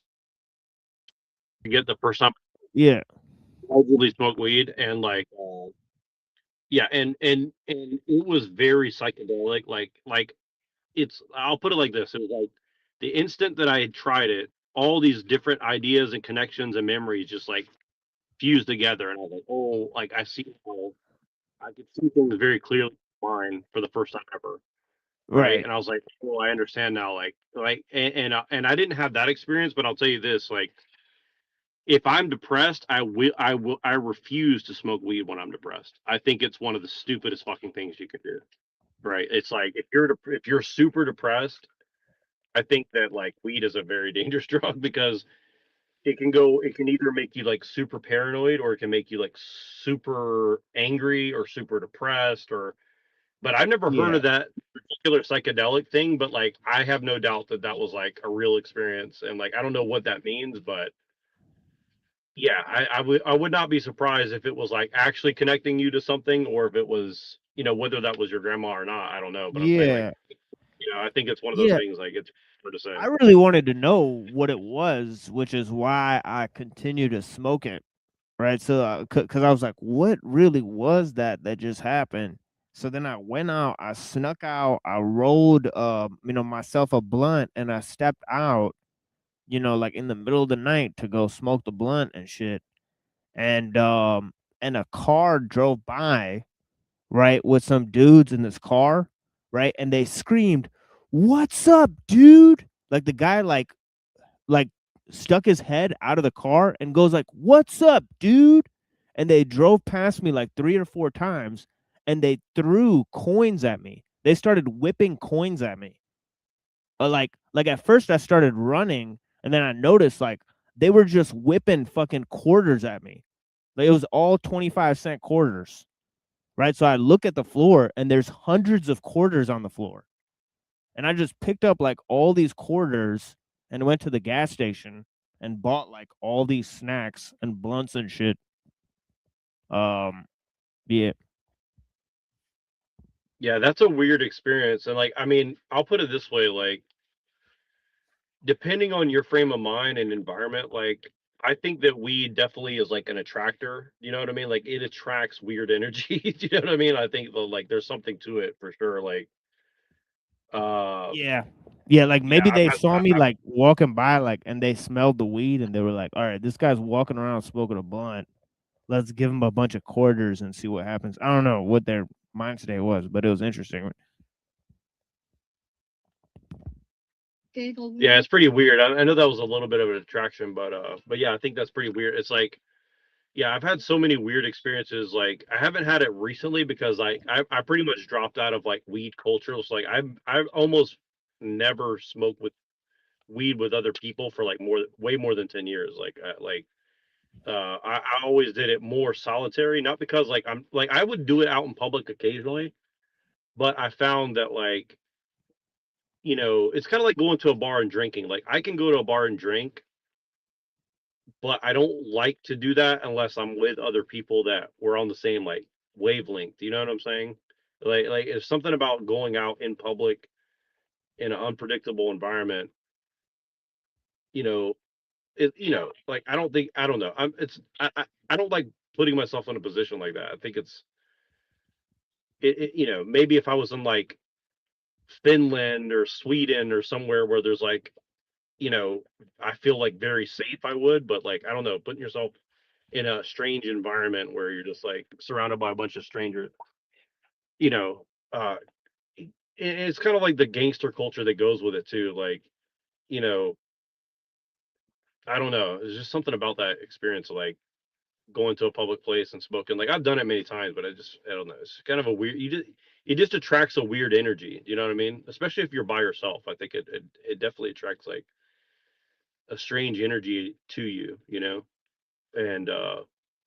to get the first time Yeah. I really smoked weed, and like yeah, and it was very psychedelic. Like it's, I'll put it like this. It was like the instant that I had tried it, all these different ideas and connections and memories just like fused together. And I was like, oh, like I see how I could see things very clearly in my mind for the first time ever. Right. Right. And I was like, oh, I understand now. And I didn't have that experience, but I'll tell you this, like, if I'm depressed, I refuse to smoke weed when I'm depressed. I think it's one of the stupidest fucking things you could do. Right. It's like if you're super depressed, I think that like weed is a very dangerous drug because it can either make you like super paranoid or it can make you like super angry or super depressed but I've never heard of that particular psychedelic thing, but like I have no doubt that that was like a real experience, and like I don't know what that means, but yeah, I would not be surprised if it was like actually connecting you to something, or if it was, you know, whether that was your grandma or not, I don't know, but I'm saying like, you know, I think it's one of those Yeah. things like it's hard to say. I really wanted to know what it was, which is why I continue to smoke it. Right. So, because I was like, what really was that just happened? So then I went out, I snuck out, I rolled, you know, myself a blunt, and I stepped out, you know, like in the middle of the night to go smoke the blunt and shit. And a car drove by, right, with some dudes in this car, right, and they screamed, "What's up, dude?" Like the guy, like stuck his head out of the car and goes like, "What's up, dude?" And they drove past me like 3 or 4 times, and they threw coins at me. They started whipping coins at me. Like at first I started running, and then I noticed like they were just whipping fucking quarters at me. Like it was all 25-cent quarters. Right? So I look at the floor and there's hundreds of quarters on the floor. And I just picked up like all these quarters and went to the gas station and bought like all these snacks and blunts and shit. Yeah. Yeah, that's a weird experience, and like I mean, I'll put it this way, like depending on your frame of mind and environment, like I think that weed definitely is like an attractor. You know what I mean? Like it attracts weird energy. You know what I mean? I think like there's something to it for sure. Like, Yeah. Yeah, like yeah, maybe they saw me like walking by, like, and they smelled the weed and they were like, all right, this guy's walking around smoking a blunt. Let's give him a bunch of quarters and see what happens. I don't know what their mind state was, but it was interesting. Yeah, it's pretty weird. I know that was a little bit of an attraction, but yeah, I think that's pretty weird. It's like, yeah, I've had so many weird experiences. Like, I haven't had it recently because I pretty much dropped out of like weed culture. It's like I've almost never smoked with weed with other people for like way more than 10 years. I always did it more solitary, not because like I'm like I would do it out in public occasionally, but I found that like, you know, it's kind of like going to a bar and drinking. Like I can go to a bar and drink, but I don't like to do that unless I'm with other people that were on the same like wavelength. You know what I'm saying? Like it's something about going out in public in an unpredictable environment, you know, like I don't know. I don't like putting myself in a position like that. I think you know, maybe if I was in like Finland or Sweden or somewhere where there's like, you know, I feel like very safe, I would, but like I don't know, putting yourself in a strange environment where you're just like surrounded by a bunch of strangers, you know, it's kind of like the gangster culture that goes with it too. Like, you know, I don't know. There's just something about that experience, like going to a public place and smoking. Like I've done it many times, but I don't know. It's kind of a weird. It just attracts a weird energy. You know what I mean? Especially if you're by yourself. I think it definitely attracts like a strange energy to you. You know, and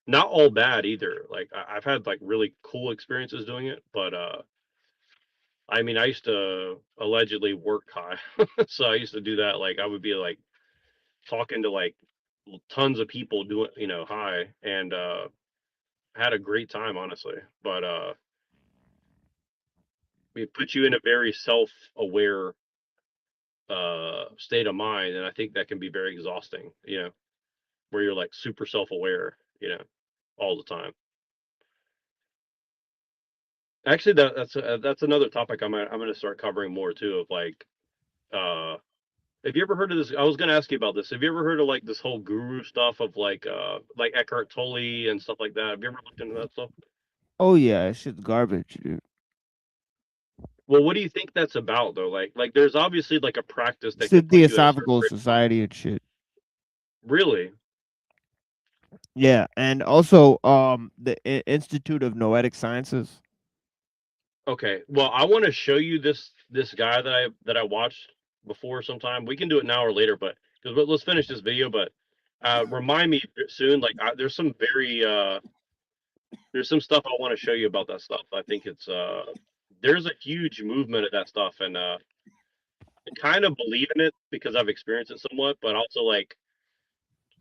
not all bad either. Like I've had like really cool experiences doing it, but I mean, I used to allegedly work high, so I used to do that. Like I would be like talking to like tons of people doing, you know, high, and had a great time, honestly. But it puts you in a very self-aware state of mind, and I think that can be very exhausting. You know, where you're like super self-aware, you know, all the time. Actually, that's another topic I'm gonna start covering more too. Of like, have you ever heard of this? I was gonna ask you about this. Have you ever heard of like this whole guru stuff of like Eckhart Tolle and stuff like that? Have you ever looked into that stuff? Oh yeah, it's shit's garbage, dude. Well, what do you think that's about though? Like there's obviously like a practice that It's the can put you in a certain Theosophical Society and shit. Really? Yeah, and also the Institute of Noetic Sciences. Okay. Well, I want to show you this guy that I watched before sometime. We can do it now or later, but let's finish this video. But remind me soon. Like there's some there's some stuff I want to show you about that stuff. I think it's there's a huge movement of that stuff, and I kind of believe in it because I've experienced it somewhat, but also like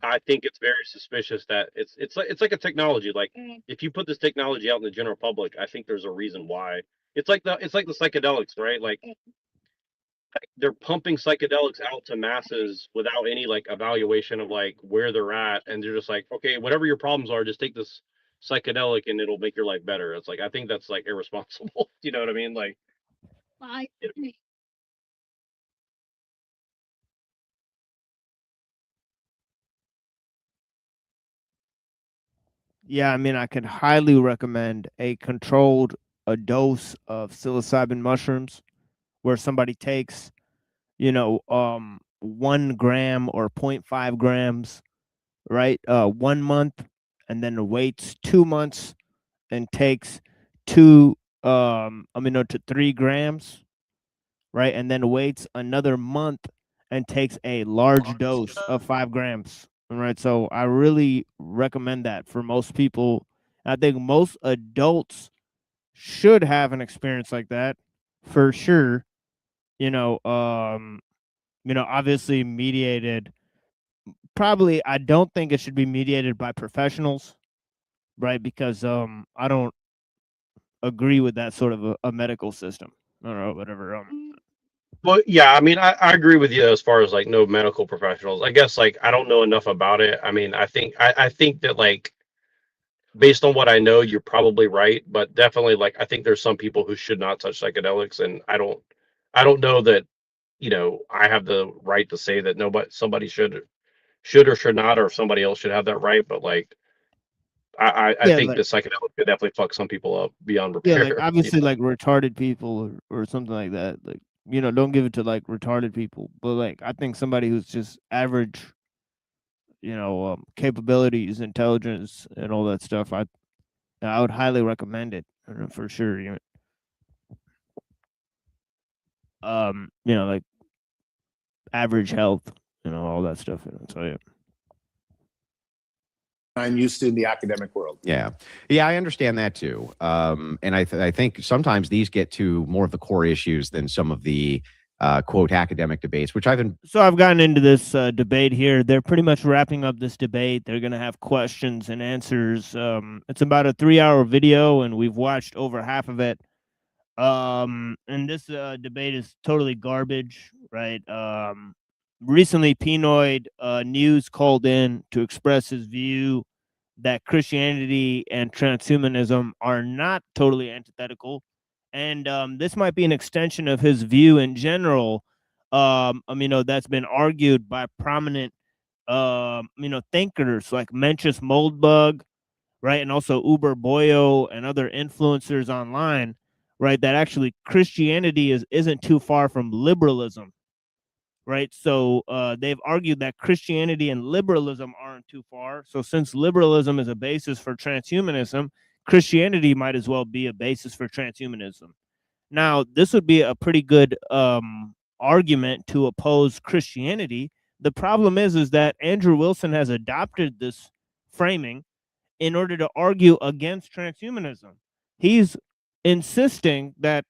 I think it's very suspicious that it's like a technology. Like if you put this technology out in the general public, I think there's a reason why. It's like the psychedelics, right? Like they're pumping psychedelics out to masses without any like evaluation of like where they're at, and they're just like, okay, whatever your problems are, just take this psychedelic and it'll make your life better. It's like I think that's like irresponsible. You know what I mean? Like, Yeah, I mean, I could highly recommend a dose of psilocybin mushrooms where somebody takes, 1 gram or 0.5 grams, right? 1 month, and then waits 2 months and takes 2 to 3 grams, right? And then waits another month and takes a large dose of 5 grams. All right. So I really recommend that for most people. I think most adults should have an experience like that for sure. Obviously mediated. Probably, I don't think it should be mediated by professionals, right? Because I don't agree with that sort of a medical system. I don't know, whatever. Well, yeah, I mean, I agree with you as far as like no medical professionals. I guess like I don't know enough about it. I mean, I think that like based on what I know, you're probably right, but definitely like I think there's some people who should not touch psychedelics, and I don't know that I have the right to say that somebody should or should not, or if somebody else should have that right. But like I think the psychedelic could definitely fuck some people up beyond repair. Like obviously like retarded people or something like that. Like, don't give it to like retarded people. But like I think somebody who's just average, capabilities, intelligence, and all that stuff, I would highly recommend it for sure. Like average health, all that stuff. So yeah. I'm used to in the academic world. Yeah, I understand that too. And I think sometimes these get to more of the core issues than some of the quote academic debates, which I've gotten into this debate here. They're pretty much wrapping up this debate. They're going to have questions and answers. It's about a 3-hour video, and we've watched over half of it. And this debate is totally garbage, right? Recently, Pinoid News called in to express his view that Christianity and transhumanism are not totally antithetical. And this might be an extension of his view in general. That's been argued by prominent, thinkers like Mencius Moldbug, right? And also Uber Boyo and other influencers online, right? That actually Christianity isn't too far from liberalism. Right. So they've argued that Christianity and liberalism aren't too far. So since liberalism is a basis for transhumanism, Christianity might as well be a basis for transhumanism. Now, this would be a pretty good argument to oppose Christianity. The problem is that Andrew Wilson has adopted this framing in order to argue against transhumanism. He's insisting that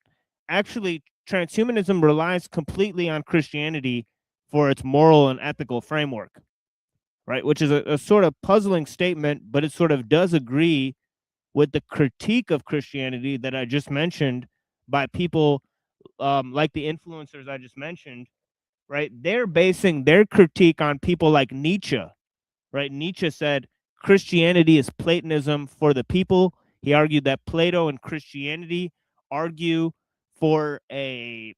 actually transhumanism relies completely on Christianity for its moral and ethical framework, right? Which is a sort of puzzling statement, but it sort of does agree with the critique of Christianity that I just mentioned by people like the influencers I just mentioned, right? They're basing their critique on people like Nietzsche, right? Nietzsche said Christianity is Platonism for the people. He argued that Plato and Christianity argue for a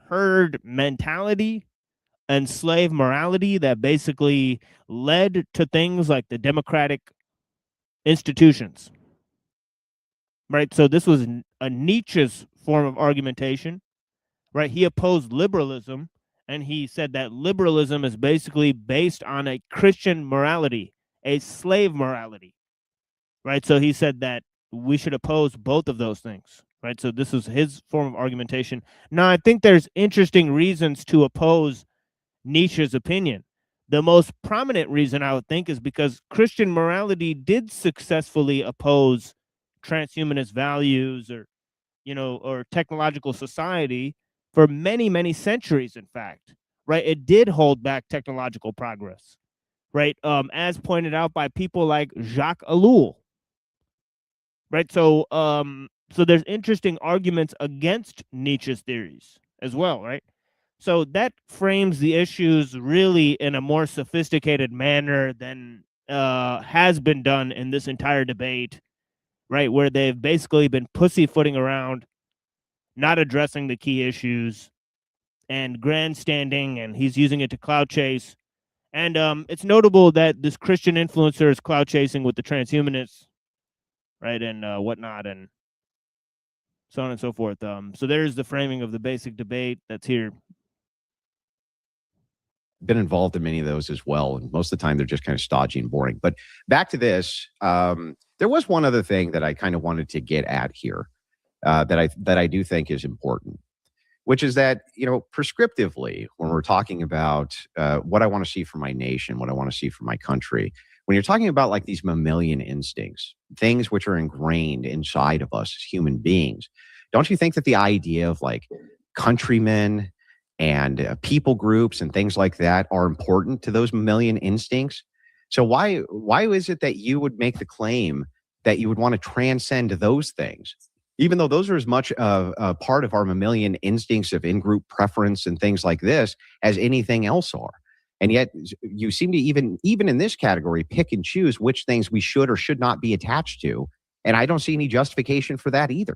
herd mentality and slave morality that basically led to things like the democratic institutions. Right? So this was a Nietzsche's form of argumentation, right? He opposed liberalism, and he said that liberalism is basically based on a Christian morality, a slave morality, right? So he said that we should oppose both of those things, right? So this is his form of argumentation. Now, I think there's interesting reasons to oppose Nietzsche's opinion. The most prominent reason I would think is because Christian morality did successfully oppose transhumanist values or, or technological society for many, many centuries, in fact, right? It did hold back technological progress, right? As pointed out by people like Jacques Ellul, right? So, so there's interesting arguments against Nietzsche's theories as well, right? So that frames the issues really in a more sophisticated manner than has been done in this entire debate, right? Where they've basically been pussyfooting around, not addressing the key issues and grandstanding, and he's using it to clout chase. And it's notable that this Christian influencer is clout chasing with the transhumanists, right? And whatnot, and so on and so forth. So there's the framing of the basic debate that's here. Been involved in many of those as well, and most of the time they're just kind of stodgy and boring. But back to this, there was one other thing that I kind of wanted to get at here that I do think is important, which is that, prescriptively, when we're talking about what I want to see for my nation, what I want to see for my country, when you're talking about like these mammalian instincts, things which are ingrained inside of us as human beings, don't you think that the idea of like countrymen and people groups and things like that are important to those mammalian instincts? So why is it that you would make the claim that you would want to transcend those things, even though those are as much a part of our mammalian instincts of in-group preference and things like this as anything else are? And yet you seem to even in this category pick and choose which things we should or should not be attached to. And I don't see any justification for that either.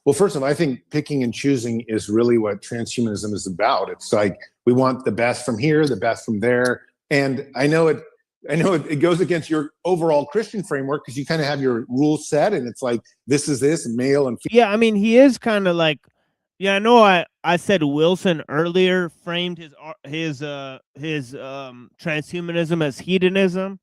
Well, first of all, I think picking and choosing is really what transhumanism is about. It's like we want the best from here, the best from there. And I know it goes against your overall Christian framework because you kind of have your rules set, and it's like this is this, male and female. Yeah, I mean, he is kind of like, I know I said Wilson earlier framed his transhumanism as hedonism,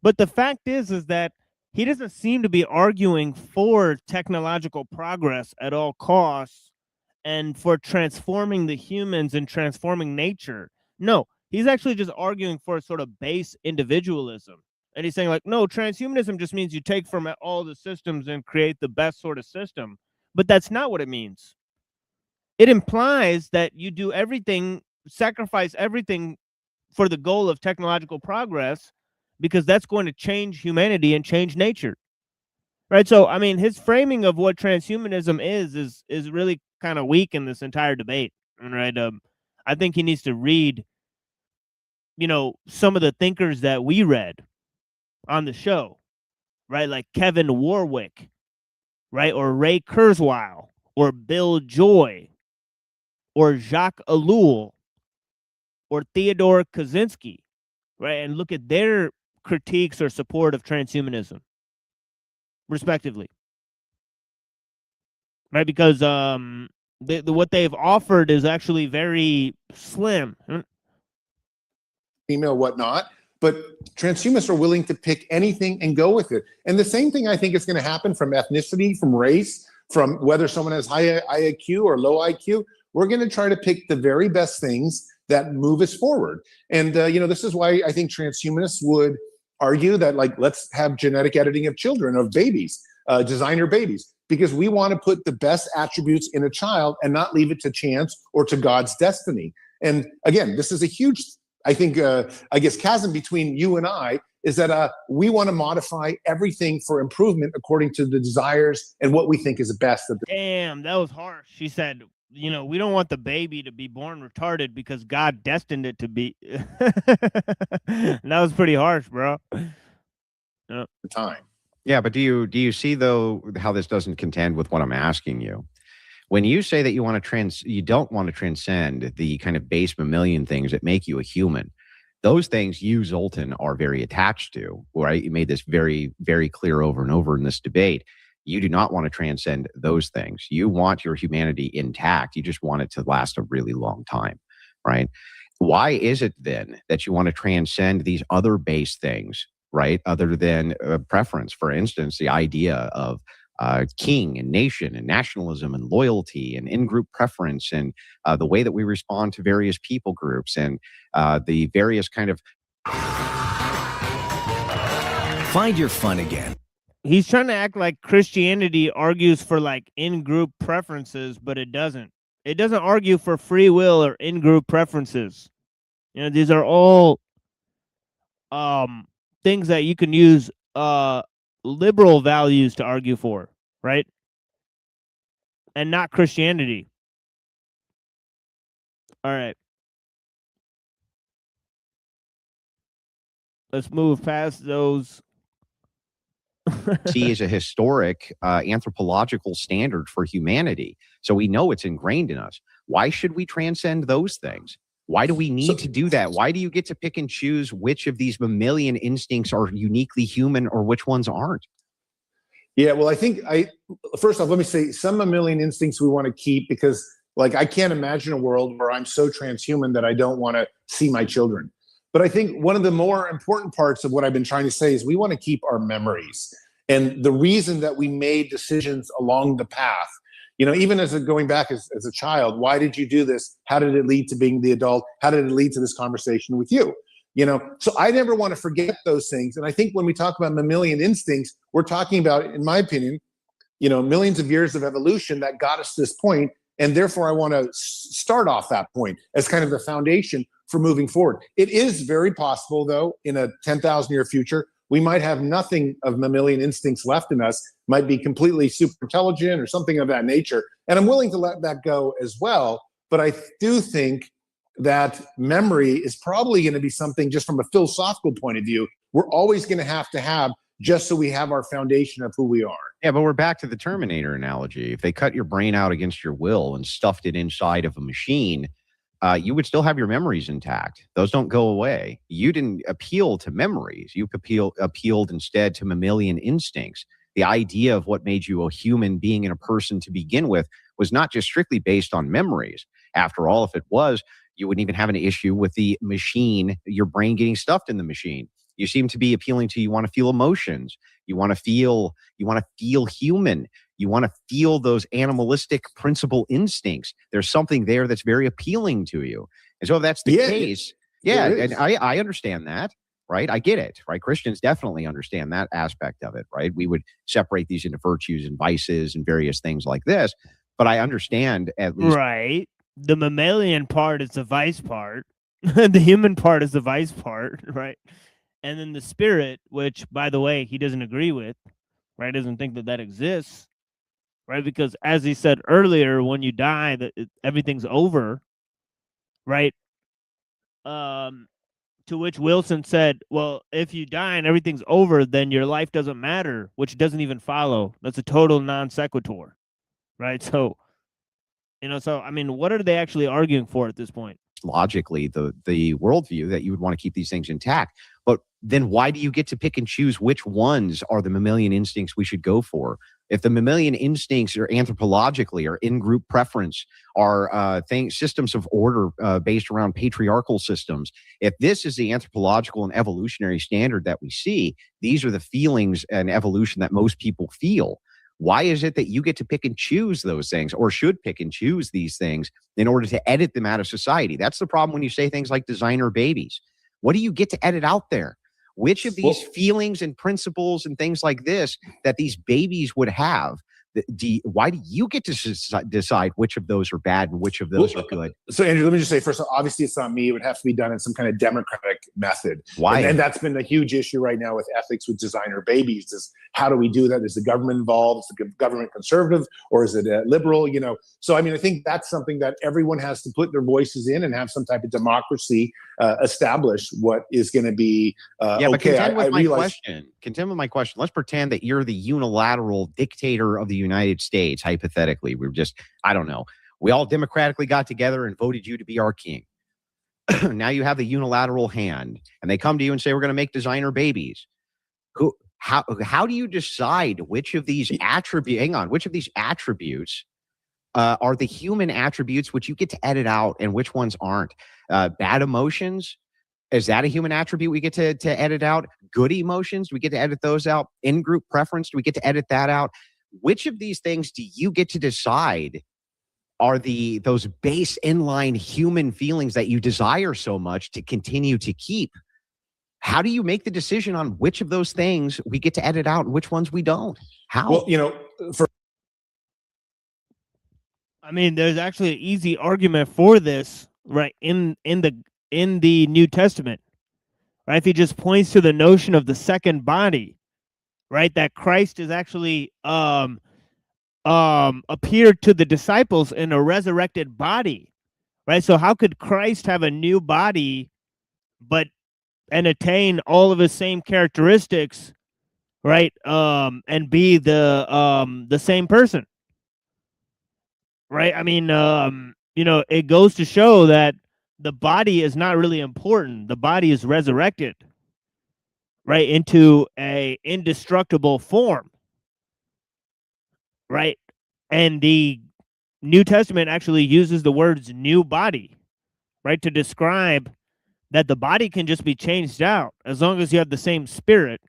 but the fact is that he doesn't seem to be arguing for technological progress at all costs and for transforming the humans and transforming nature. No, he's actually just arguing for sort of base individualism. And he's saying like, no, transhumanism just means you take from all the systems and create the best sort of system. But that's not what it means. It implies that you do everything, sacrifice everything for the goal of technological progress, because that's going to change humanity and change nature, right? So, I mean, his framing of what transhumanism is really kind of weak in this entire debate, right? I think he needs to read, some of the thinkers that we read on the show, right? Like Kevin Warwick, right? Or Ray Kurzweil, or Bill Joy, or Jacques Ellul, or Theodore Kaczynski, right? And look at their critiques or support of transhumanism, respectively, right? Because what they've offered is actually very slim. Female, whatnot, but transhumanists are willing to pick anything and go with it. And the same thing I think is going to happen from ethnicity, from race, from whether someone has high IQ or low IQ. We're going to try to pick the very best things that move us forward. And, this is why I think transhumanists would argue that, like, let's have genetic editing of children, of babies, designer babies, because we want to put the best attributes in a child and not leave it to chance or to God's destiny. And again, this is a huge, I think, chasm between you and I, is that we want to modify everything for improvement according to the desires and what we think is the best. Damn, that was harsh. She said, we don't want the baby to be born retarded because God destined it to be. That was pretty harsh, bro. Time. Yeah, but do you see though how this doesn't contend with what I'm asking you? When you say that you don't want to transcend the kind of base mammalian things that make you a human, those things you, Zoltan, are very attached to, right? You made this very, very clear over and over in this debate. You do not want to transcend those things. You want your humanity intact. You just want it to last a really long time, right? Why is it then that you want to transcend these other base things, right? Other than preference, for instance, the idea of king and nation and nationalism and loyalty and in-group preference and the way that we respond to various people groups and the various kind of... Find your fun again. He's trying to act like Christianity argues for like in-group preferences, but it doesn't. It doesn't argue for free will or in-group preferences. You know, these are all things that you can use liberal values to argue for, right? And not Christianity. All right. Let's move past those. See as a historic anthropological standard for humanity. So we know it's ingrained in us. Why should we transcend those things? Why do we need to do that? Why do you get to pick and choose which of these mammalian instincts are uniquely human or which ones aren't? Yeah, well, I think first off, let me say some mammalian instincts we want to keep because, like, I can't imagine a world where I'm so transhuman that I don't want to see my children. But I think one of the more important parts of what I've been trying to say is we want to keep our memories. And the reason that we made decisions along the path, you know, even as going back as a child, why did you do this? How did it lead to being the adult? How did it lead to this conversation with you? You know, so I never want to forget those things. And I think when we talk about mammalian instincts, we're talking about, in my opinion, you know, millions of years of evolution that got us to this point. And therefore, I want to start off that point as kind of the foundation for moving forward. It is very possible, though, in a 10,000-year future, we might have nothing of mammalian instincts left in us, might be completely super intelligent or something of that nature. And I'm willing to let that go as well. But I do think that memory is probably going to be something just from a philosophical point of view, we're always going to have just so we have our foundation of who we are. Yeah, but we're back to the Terminator analogy. If they cut your brain out against your will and stuffed it inside of a machine, you would still have your memories intact. Those don't go away. You didn't appeal to memories. You appealed instead to mammalian instincts. The idea of what made you a human being and a person to begin with was not just strictly based on memories. After all, if it was, you wouldn't even have an issue with the machine, your brain getting stuffed in the machine. You seem to be appealing to, you want to feel emotions. You want to feel human. You want to feel those animalistic principal instincts. There's something there that's very appealing to you. And so if that's the case, and I understand that, right? I get it, right? Christians definitely understand that aspect of it, right? We would separate these into virtues and vices and various things like this. But I understand at least. Right. The mammalian part is the vice part. The human part is the vice part, right? And then the spirit, which, by the way, he doesn't agree with, right? Doesn't think that exists, right? Because as he said earlier, when you die, everything's over, right? To which Wilson said, well, if you die and everything's over, then your life doesn't matter, which doesn't even follow. That's a total non sequitur, right? So, I mean, what are they actually arguing for at this point? Logically, the worldview that you would want to keep these things intact. But then why do you get to pick and choose which ones are the mammalian instincts we should go for? If the mammalian instincts are anthropologically or in-group preference are systems of order based around patriarchal systems, if this is the anthropological and evolutionary standard that we see, these are the feelings and evolution that most people feel. Why is it that you get to pick and choose those things, or should pick and choose these things in order to edit them out of society? That's the problem when you say things like designer babies. What do you get to edit out there? Which of these feelings and principles and things like this that these babies would have, why do you get to decide which of those are bad and which of those are good? So, Andrew, let me just say, first, obviously it's not me. It would have to be done in some kind of democratic method. Why? And that's been a huge issue right now with ethics with designer babies. Is how do we do that? Is the government involved? Is the government conservative or is it liberal? You know, so I mean, I think that's something that everyone has to put their voices in and have some type of democracy establish what is going to be but contend with my question. Let's pretend that you're the unilateral dictator of the United States. Hypothetically, I don't know. We all democratically got together and voted you to be our king. Now you have the unilateral hand, and they come to you and say, "We're going to make designer babies." How do you decide which of these attributes? Hang on, which of these attributes are the human attributes which you get to edit out, and which ones aren't? Bad emotions, is that a human attribute we get to edit out? Good emotions, do we get to edit those out? In-group preference, do we get to edit that out? which of these things do you get to decide are those base inline human feelings that you desire so much to continue to keep? How do you make the decision on which of those things we get to edit out and which ones we don't? How? Well, you know, I mean, there's actually an easy argument for this, right, in the New Testament, right? If he just points to the notion of the second body, right, that Christ is actually appeared to the disciples in a resurrected body, right? So how could Christ have a new body, and attain all of his same characteristics, right? And be the same person, right? I mean, you know, it goes to show that the body is not really important. The body is resurrected, right, into a indestructible form, right? And the New Testament actually uses the words "new body," right, to describe that the body can just be changed out as long as you have the same spirit,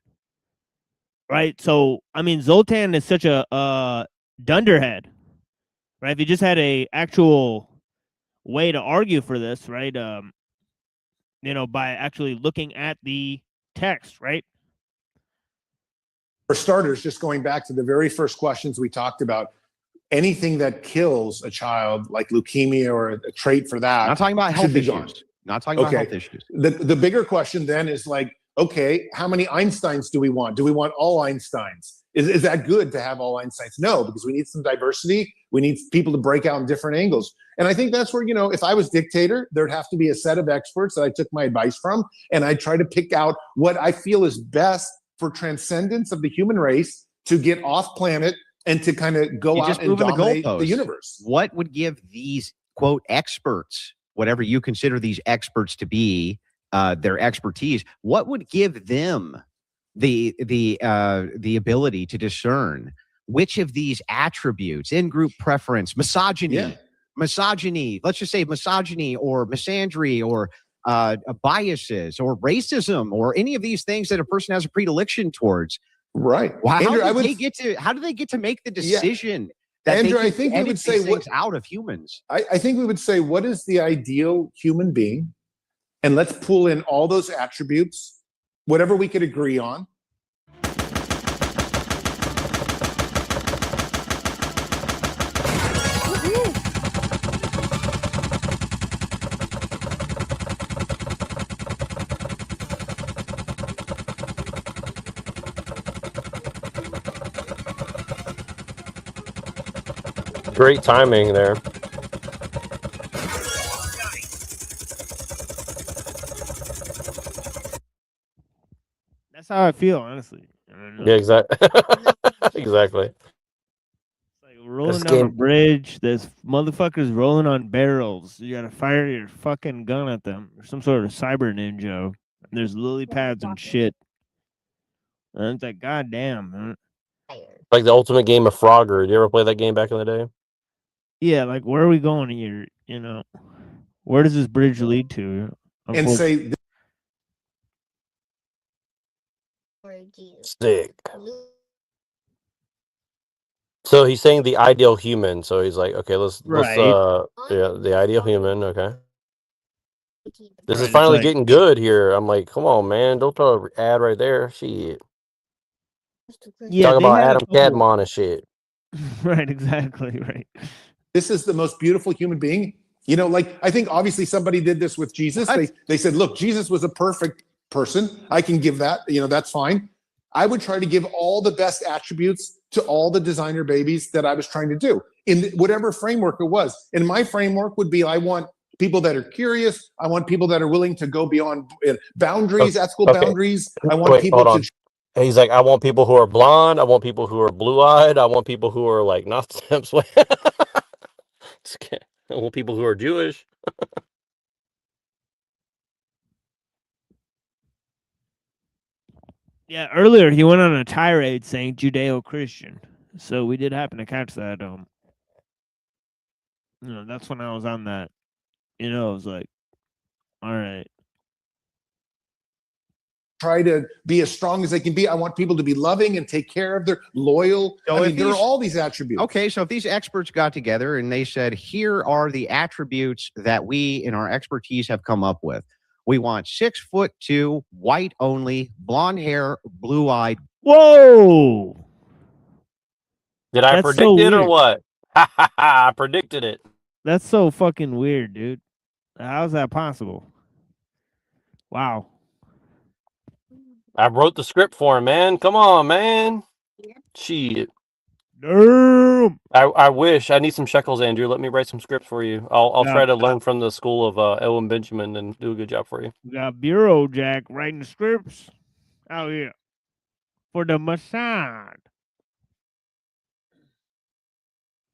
right? So, I mean, Zoltan is such a dunderhead, right? If you just had a actual way to argue for this, right? You know, by actually looking at the text, right? For starters, just going back to the very first questions we talked about, anything that kills a child, like leukemia or a trait for that, not talking about health should be gone. issues. Not talking about health issues. The bigger question then is like, okay, how many Einsteins do we want? Do we want all Einsteins? Is that good to have all Einsteins? No, because we need some diversity. We need people to break out in different angles. And I think that's where, you know, if I was dictator, there'd have to be a set of experts that I took my advice from, and I try to pick out what I feel is best for transcendence of the human race to get off planet and to kind of go out and dominate the universe. What would give these, quote, experts, whatever you consider these experts to be, their expertise, what would give them the ability to discern which of these attributes, in-group preference, misogyny, let's just say misogyny or misandry or biases or racism or any of these things that a person has a predilection towards? Right. How Andrew, do they get to make the decision that Andrew, they I think we would say things out of humans? I think we would say, what is the ideal human being? And let's pull in all those attributes, whatever we could agree on. Great timing there. That's how I feel, honestly. Yeah, exactly. Exactly. Like rolling down a bridge, there's motherfuckers rolling on barrels. You gotta fire your fucking gun at them, or some sort of cyber ninja. And there's lily pads and shit. And it's like, goddamn, man. Like the ultimate game of Frogger. Did you ever play that game back in the day? Yeah, like where are we going here? You know, where does this bridge lead to? And say, sick. So he's saying the ideal human. So he's like, okay, let's yeah, the ideal human. Okay, this is finally getting good here. I'm like, come on, man, don't throw an ad right there. Shit. Yeah, talk about Adam Cadmon and shit. Right, exactly, right. This is the most beautiful human being. You know, like, I think obviously somebody did this with Jesus. They said, look, Jesus was a perfect person. I can give that, you know, that's fine. I would try to give all the best attributes to all the designer babies that I was trying to do in whatever framework it was. And my framework would be, I want people that are curious. I want people that are willing to go beyond boundaries, ethical boundaries. I want people to... And he's like, I want people who are blonde. I want people who are blue-eyed. I want people who are like not Sims. I want people who are Jewish. Yeah, earlier he went on a tirade saying Judeo-Christian. So we did happen to catch that. You know, that's when I was on that. You know, I was like, all right. try to be as strong as they can be. I want people to be loving and take care of their loyal. So I mean, there are all these attributes. Okay, so if these experts got together and they said, here are the attributes that we in our expertise have come up with. We want 6'2", white only, blonde hair, blue-eyed. Whoa! Did I That's so predict it or weird. what? I predicted it. That's so fucking weird, dude. How's that possible? Wow. I wrote the script for him, man. Come on, man. Shit. Damn. I wish. I need some shekels, Andrew. Let me write some scripts for you. I'll Yeah. try to learn from the school of Owen Benjamin and do a good job for you. We got Bureau Jack writing the scripts out here for the Mossad.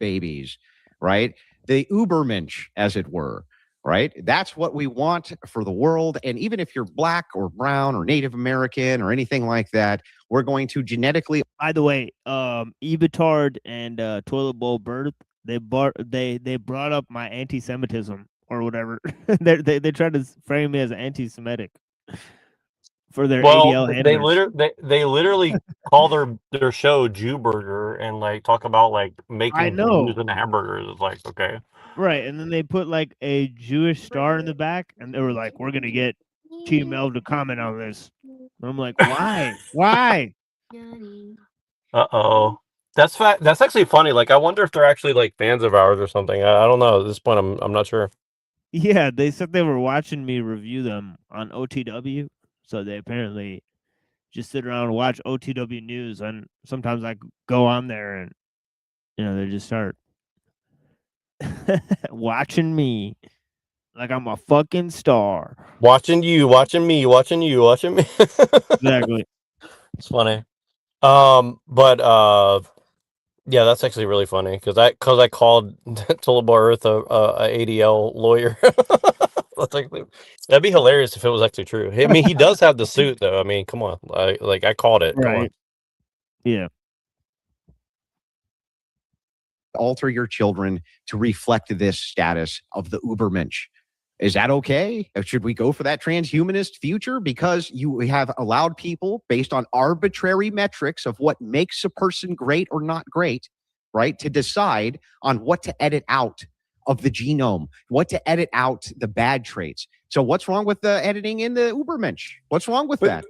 Babies, right? The Ubermensch, as it were, right? That's what we want for the world. And even if you're black or brown or Native American or anything like that, we're going to genetically. By the way, Ebitard and Toilet Bowl Birth, they brought up my anti-Semitism or whatever. they tried to frame me as anti-Semitic for their ADL handlers. They literally call their show Jew Burger and like talk about like making Jews into hamburgers. It's like, okay. Right, and then they put like a Jewish star in the back, and they were like, "We're gonna get TML to comment on this." And I'm like, "Why? Why?" Uh-oh. That's actually funny. Like, I wonder if they're actually like fans of ours or something. I don't know. At this point, I'm not sure. Yeah, they said they were watching me review them on OTW, so they apparently just sit around and watch OTW news. And sometimes I go on there, and they just start watching me like I'm a fucking star. Watching you, watching me, watching you, watching me. Exactly. It's funny. Yeah, that's actually really funny because I called Toilet Bowl Earth a ADL lawyer. That'd be hilarious if it was actually true. I mean, he does have the suit though. I mean, come on, I called it. Come on. Yeah. Alter your children to reflect this status of the Ubermensch. Is that okay? Should we go for that transhumanist future? Because you have allowed people based on arbitrary metrics of what makes a person great or not great, right? To decide on what to edit out of the genome, what to edit out the bad traits. So what's wrong with the editing in the Ubermensch? What's wrong with that?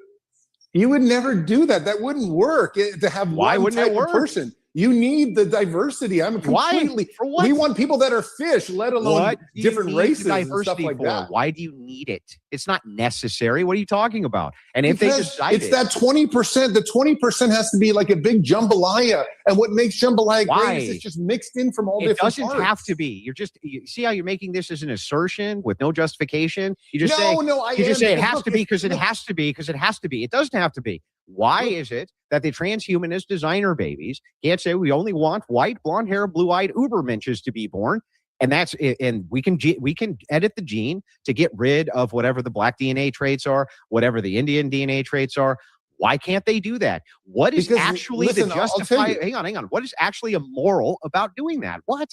You would never do that. That wouldn't work. To have Why one wouldn't type it work? of person. You need the diversity. I'm completely. For what? We want people that are fish, let alone different races and stuff like that. Why do you need it? It's not necessary. What are you talking about? And if they decide it's that 20%, the 20% has to be like a big jambalaya. And what makes jambalaya great is it's just mixed in from all different parts. It doesn't have to be. You see how you're making this as an assertion with no justification? You just say it has to be because it has to be because it has to be. It doesn't have to be. Why is it that the transhumanist designer babies can't say we only want white, blonde hair, blue-eyed Ubermensches to be born? And that's it. And we can edit the gene to get rid of whatever the black DNA traits are, whatever the Indian DNA traits are. Why can't they do that? What is actually the justify? Hang on. What is actually immoral about doing that? What?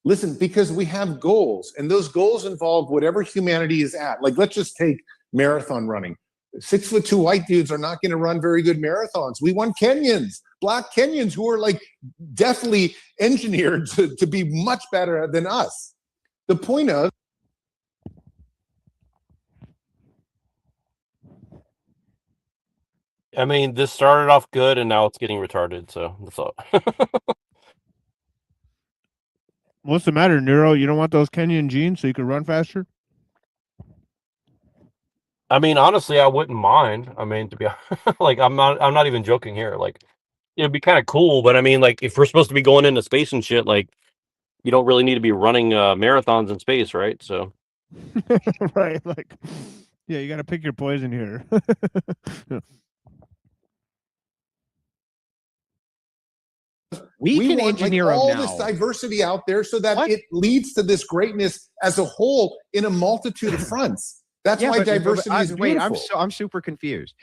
Listen, because we have goals, and those goals involve whatever humanity is at. Like, let's just take marathon running. 6'2" white dudes are not going to run very good marathons. We want Kenyans, black Kenyans who are like definitely engineered to be much better than us. The point of I mean, this started off good and now it's getting retarded. So that's all. What's the matter, Nero? You don't want those Kenyan genes so you can run faster? I mean, honestly, I wouldn't mind. I mean, to be like, I'm not even joking here. Like, it'd be kind of cool, but I mean, like, if we're supposed to be going into space and shit, like, you don't really need to be running marathons in space, right? So, right, like, yeah, you got to pick your poison here. We can want engineer all them now. this diversity out there so that it leads to this greatness as a whole in a multitude of fronts. That's why diversity is beautiful. Wait, I'm super confused.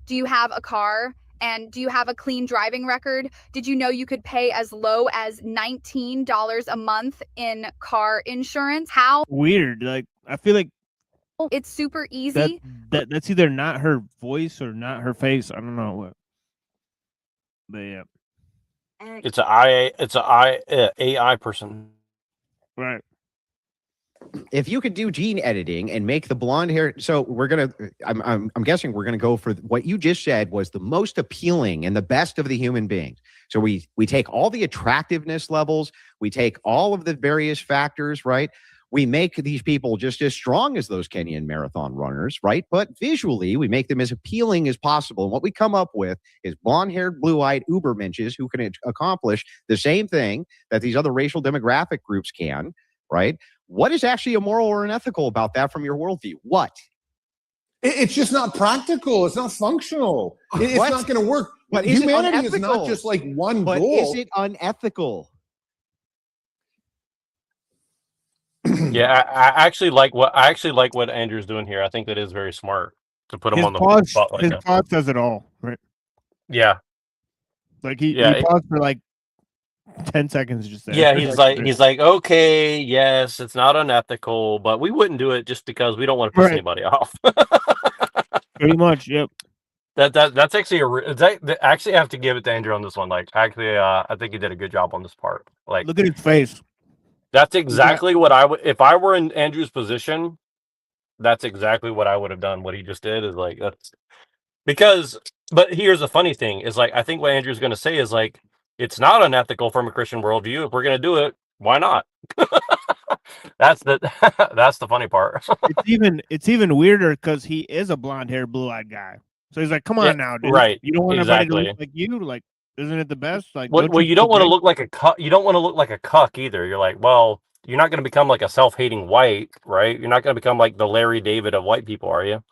Do you have a car? And do you have a clean driving record? Did you know you could pay as low as $19 a month in car insurance? How weird. Like, I feel like It's super easy. That's either not her voice or not her face. I don't know what. But yeah, It's a AI person. right. If you could do gene editing and make the blonde hair, so we're gonna, I'm guessing we're gonna go for what you just said was the most appealing and the best of the human beings. So we take all the attractiveness levels, we take all of the various factors, right? We make these people just as strong as those Kenyan marathon runners, right? But visually, we make them as appealing as possible. And what we come up with is blonde-haired, blue-eyed ubermenches who can accomplish the same thing that these other racial demographic groups can, right? What is actually immoral or unethical about that from your worldview? What? It's just not practical. It's not functional. It's not going to work. But humanity is not just like one but goal. Is it unethical? Yeah, I actually like what Andrew's doing here. I think that is very smart to put him on the spot like his that. pause does it all, right? Yeah, like he paused for like 10 seconds just there. Yeah, he's like, okay, yes, it's not unethical, but we wouldn't do it just because we don't want to piss anybody off. Pretty much, yep. That's actually actually I have to give it to Andrew on this one. Like, actually, I think he did a good job on this part. Like, look at his face. That's exactly what I would, if I were in Andrew's position. That's exactly what I would have done. What he just did is like that's because. But here's the funny thing: is like I think what Andrew's going to say is like it's not unethical from a Christian worldview. If we're going to do it, why not? That's the funny part. it's even weirder because he is a blonde-haired, blue-eyed guy. So he's like, "Come on now, dude. Right? You don't want exactly. anybody to look like you. Like, isn't it the best? Like, well, you don't want to look like a cuck. You don't want to look like a cuck either. You're like, well, you're not going to become like a self-hating white, right? You're not going to become like the Larry David of white people, are you?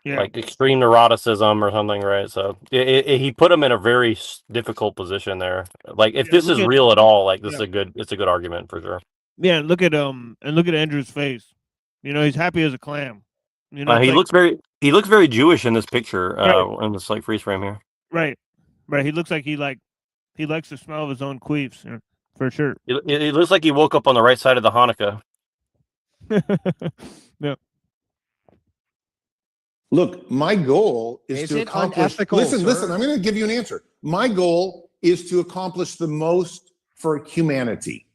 Yeah. Like extreme neuroticism or something, right? So he put him in a very difficult position there. Like, if this is real at all, like this is it's a good argument for sure. Yeah, look at Andrew's face. You know, he's happy as a clam. You know, he looks very Jewish in this picture, in this like freeze frame here. Right. He looks like he likes the smell of his own queefs, for sure. It looks like he woke up on the right side of the Hanukkah. Yeah. Look, my goal is to accomplish. Listen. I'm going to give you an answer. My goal is to accomplish the most for humanity.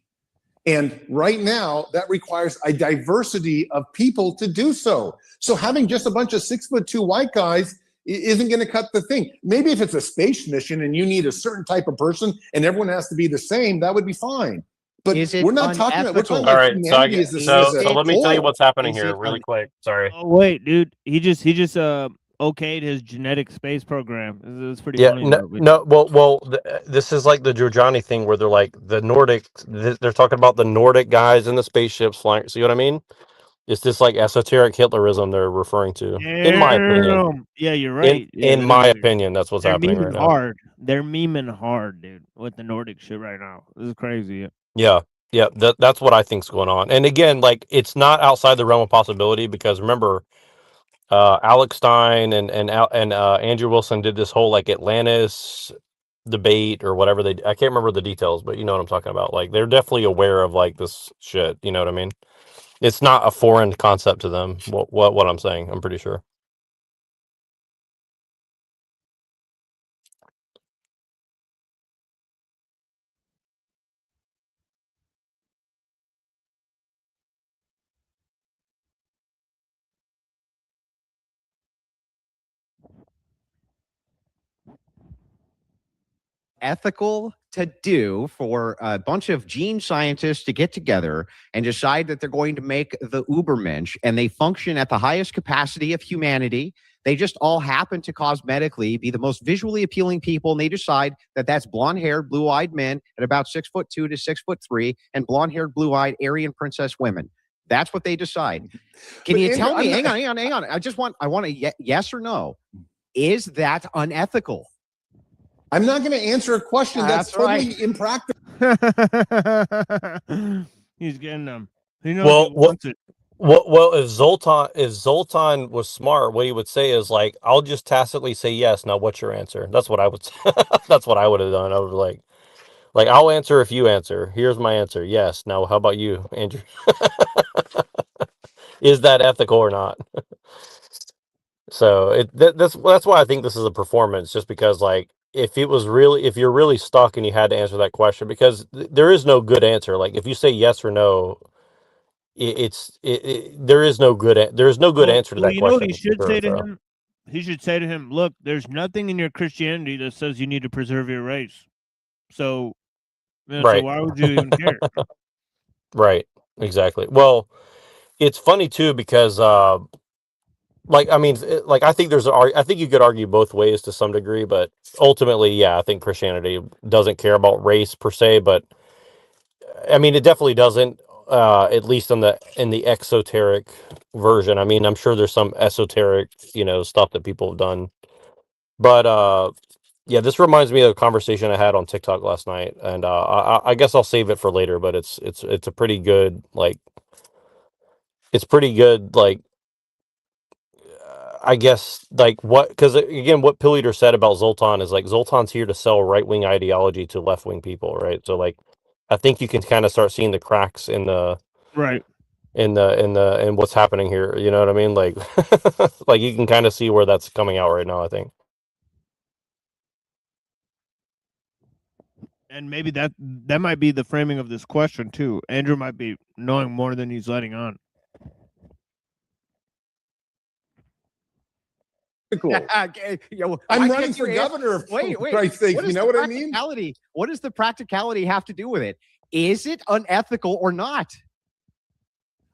And right now, that requires a diversity of people to do so. So having just a bunch of 6'2" white guys isn't going to cut the thing. Maybe if it's a space mission and you need a certain type of person and everyone has to be the same, that would be fine. But we're not talking about. We're talking about all right, humanity so let me tell you what's happening here, really quick. Sorry. Oh wait, dude, he just okayed his genetic space program. It's pretty funny. This is like the Giorgiani thing where they're like the Nordic. They're talking about the Nordic guys in the spaceships flying. See what I mean? It's this like esoteric Hitlerism they're referring to, in my opinion. Yeah, you're right. In my opinion, that's what's happening right now. They're memeing hard, dude, with the Nordic shit right now. This is crazy. Yeah. That's what I think's going on. And again, like it's not outside the realm of possibility because remember, Alex Stein and Andrew Wilson did this whole like Atlantis debate or whatever I can't remember the details, but you know what I'm talking about. Like they're definitely aware of like this shit. You know what I mean? It's not a foreign concept to them. What I'm saying, I'm pretty sure. Ethical to do for a bunch of gene scientists to get together and decide that they're going to make the Ubermensch and they function at the highest capacity of humanity. They just all happen to cosmetically be the most visually appealing people, and they decide that that's blonde-haired, blue-eyed men at about 6'2" to 6'3", and blonde-haired, blue-eyed Aryan princess women. That's what they decide. Can you tell me? Hang on. I want a yes or no. Is that unethical? I'm not going to answer a question that's totally impractical. He's getting them. He knows he wants it. Well, if Zoltan was smart, what he would say is like, I'll just tacitly say yes. Now, what's your answer? That's what I would. That's what I would have done. I was like I'll answer if you answer. Here's my answer. Yes. Now, how about you, Andrew? is that ethical or not? So that's why I think this is a performance, just because like if you're really stuck and you had to answer that question, because there is no good answer. Like if you say yes or no, there is no good answer to that you know what question. he should say to him? He should say to him, look, there's nothing in your Christianity that says you need to preserve your race. So, so why would you even care? Right. Exactly. Well, it's funny too because like I mean like I think I think you could argue both ways to some degree, but ultimately, yeah, I think Christianity doesn't care about race per se, but I mean it definitely doesn't, at least in the exoteric version. I mean, I'm sure there's some esoteric, stuff that people have done. But yeah, this reminds me of a conversation I had on TikTok last night, and I guess I'll save it for later. But it's a pretty good like I guess like because again, what Pill Eater said about Zoltan is like Zoltan's here to sell right wing ideology to left wing people, right? So like, I think you can kind of start seeing the cracks in the right in what's happening here. You know what I mean? Like, like you can kind of see where that's coming out right now, I think. And maybe that might be the framing of this question too. Andrew might be knowing more than he's letting on. I'm running for governor. Wait. Christ's sake, you know what I mean? What does the practicality have to do with it? Is it unethical or not?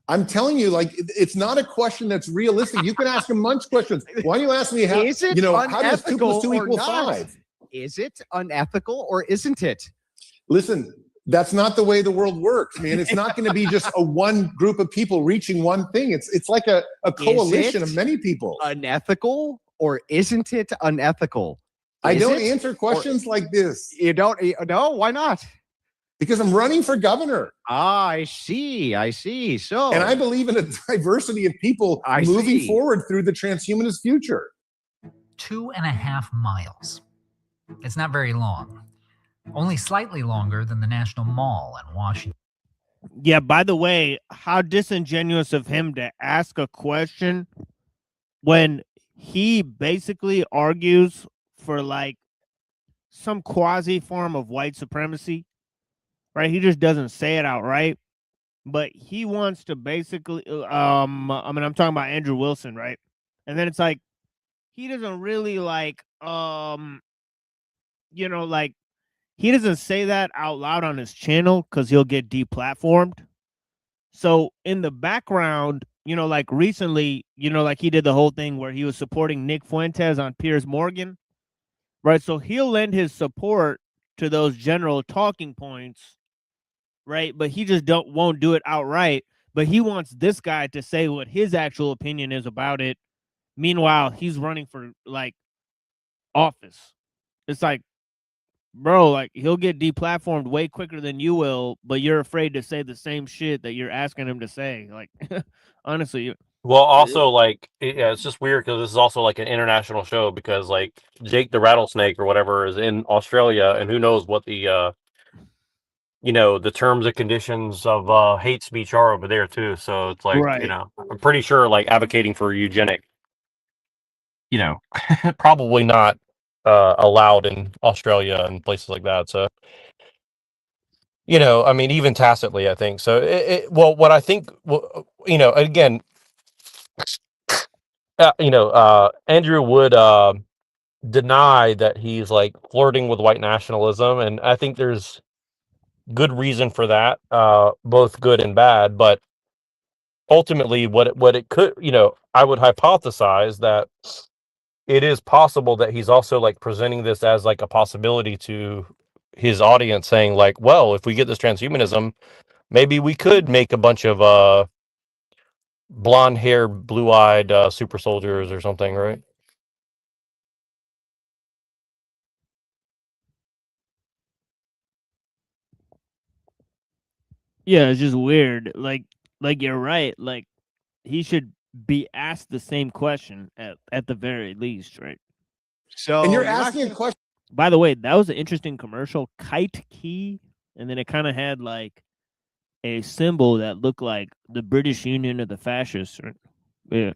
I'm telling you, like, it's not a question that's realistic. You can ask a bunch of questions. Why don't you ask me how? Is it how does 2 + 2 = 5? 5? Is it unethical or isn't it? Listen, that's not the way the world works, man. It's not going to be just a one group of people reaching one thing. It's like a coalition of many people. Unethical or isn't it unethical? I don't answer questions like this. You don't? No, why not? Because I'm running for governor. Ah, I see. So, and I believe in a diversity of people moving forward through the transhumanist future. 2.5 miles. It's not very long. Only slightly longer than the National Mall in Washington. Yeah, by the way, how disingenuous of him to ask a question when he basically argues for like some quasi form of white supremacy, right? He just doesn't say it outright, but he wants to basically, I mean, I'm talking about Andrew Wilson, right? And then it's like, he doesn't really like, like, he doesn't say that out loud on his channel because he'll get deplatformed. So in the background, like recently, like he did the whole thing where he was supporting Nick Fuentes on Piers Morgan, right? So he'll lend his support to those general talking points, right? But he just won't do it outright. But he wants this guy to say what his actual opinion is about it. Meanwhile, he's running for like office. It's like, bro, like he'll get deplatformed way quicker than you will, but you're afraid to say the same shit that you're asking him to say. Like, honestly. Well, also, like, yeah, it's just weird because this is also like an international show because like Jake the Rattlesnake or whatever is in Australia, and who knows what the the terms and conditions of hate speech are over there too. So it's like, I'm pretty sure like advocating for eugenic, probably not allowed in Australia and places like that. So, I mean, even tacitly, I think so. Well, what I think, again, Andrew would deny that he's like flirting with white nationalism, and I think there's good reason for that, both good and bad. But ultimately, what it could, I would hypothesize that it is possible that he's also like presenting this as like a possibility to his audience, saying like, well, if we get this transhumanism, maybe we could make a bunch of blonde hair, blue-eyed super soldiers or something, right? Yeah, it's just weird. Like you're right. Like he should be asked the same question at the very least, right? So, and you're asking a question. By the way, that was an interesting commercial, Kite Key, and then it kind of had like a symbol that looked like the British Union or the fascists. Yeah.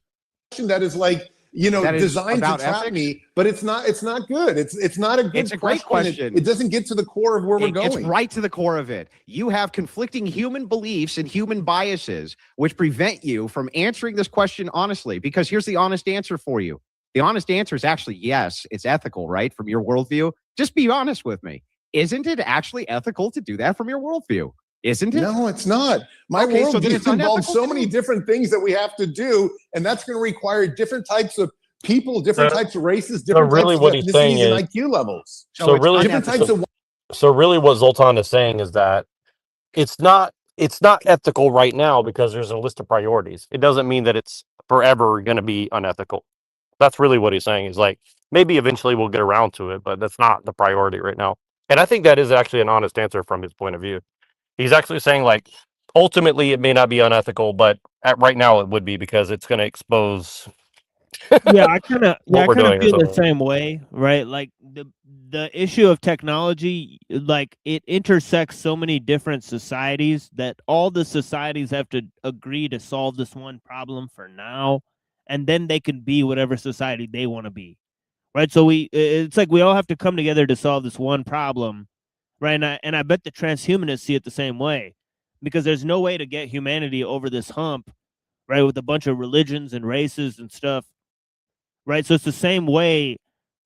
That is like, you know, designed to trap me, but it's not good. It's not a good It's a great question. It doesn't get to the core of where we're going. It's right to the core of it. You have conflicting human beliefs and human biases, which prevent you from answering this question honestly, because here's the honest answer for you. The honest answer is actually yes, it's ethical, right? From your worldview. Just be honest with me. Isn't it actually ethical to do that from your worldview? Isn't it? No, it's not. My worldview involves so many different things that we have to do, and that's going to require different types of people, different types of races, different types of ethnicities and IQ levels. So really, different types of. So really, what Zoltan is saying is that it's not ethical right now because there's a list of priorities. It doesn't mean that it's forever going to be unethical. That's really what he's saying. Is like maybe eventually we'll get around to it, but that's not the priority right now. And I think that is actually an honest answer from his point of view. He's actually saying like ultimately it may not be unethical, but right now it would be because it's going to expose. Yeah, I kind of feel the same way, right? Like the issue of technology, like it intersects so many different societies that all the societies have to agree to solve this one problem for now, and then they can be whatever society they want to be, right? So it's like we all have to come together to solve this one problem, right? And I bet the transhumanists see it the same way, because there's no way to get humanity over this hump, right? With a bunch of religions and races and stuff. Right, so it's the same way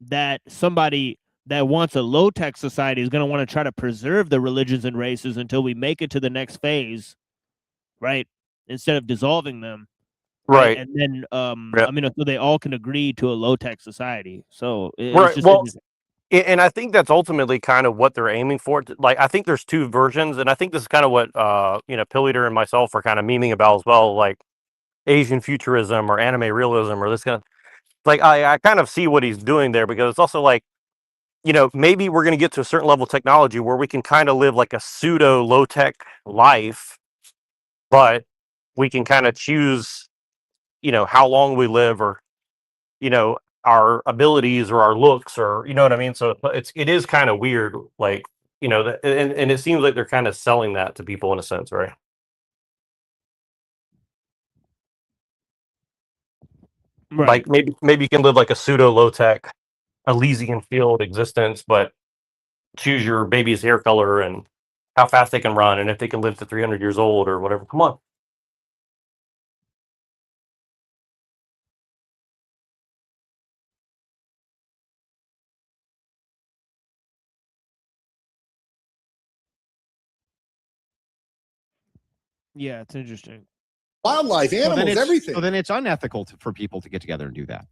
that somebody that wants a low-tech society is going to want to try to preserve the religions and races until we make it to the next phase, right? Instead of dissolving them, right? And then, I mean, so they all can agree to a low-tech society. So, right. Well, and I think that's ultimately kind of what they're aiming for. Like, I think there's two versions, and I think this is kind of what you know, Pilliter and myself are kind of memeing about as well, like Asian futurism or anime realism or this kind of. Like I kind of see what he's doing there, because it's also like, you know, maybe we're going to get to a certain level of technology where we can kind of live like a pseudo low tech life, but we can kind of choose, you know, how long we live, or, you know, our abilities or our looks, or, you know what I mean? So it is kind of weird, like, you know, and it seems like they're kind of selling that to people in a sense, right? Like maybe you can live like a pseudo low tech Elysian field existence, but choose your baby's hair color and how fast they can run and if they can live to 300 years old or whatever. Come on. Yeah, it's interesting. Wildlife, animals, everything. So then it's unethical for people to get together and do that.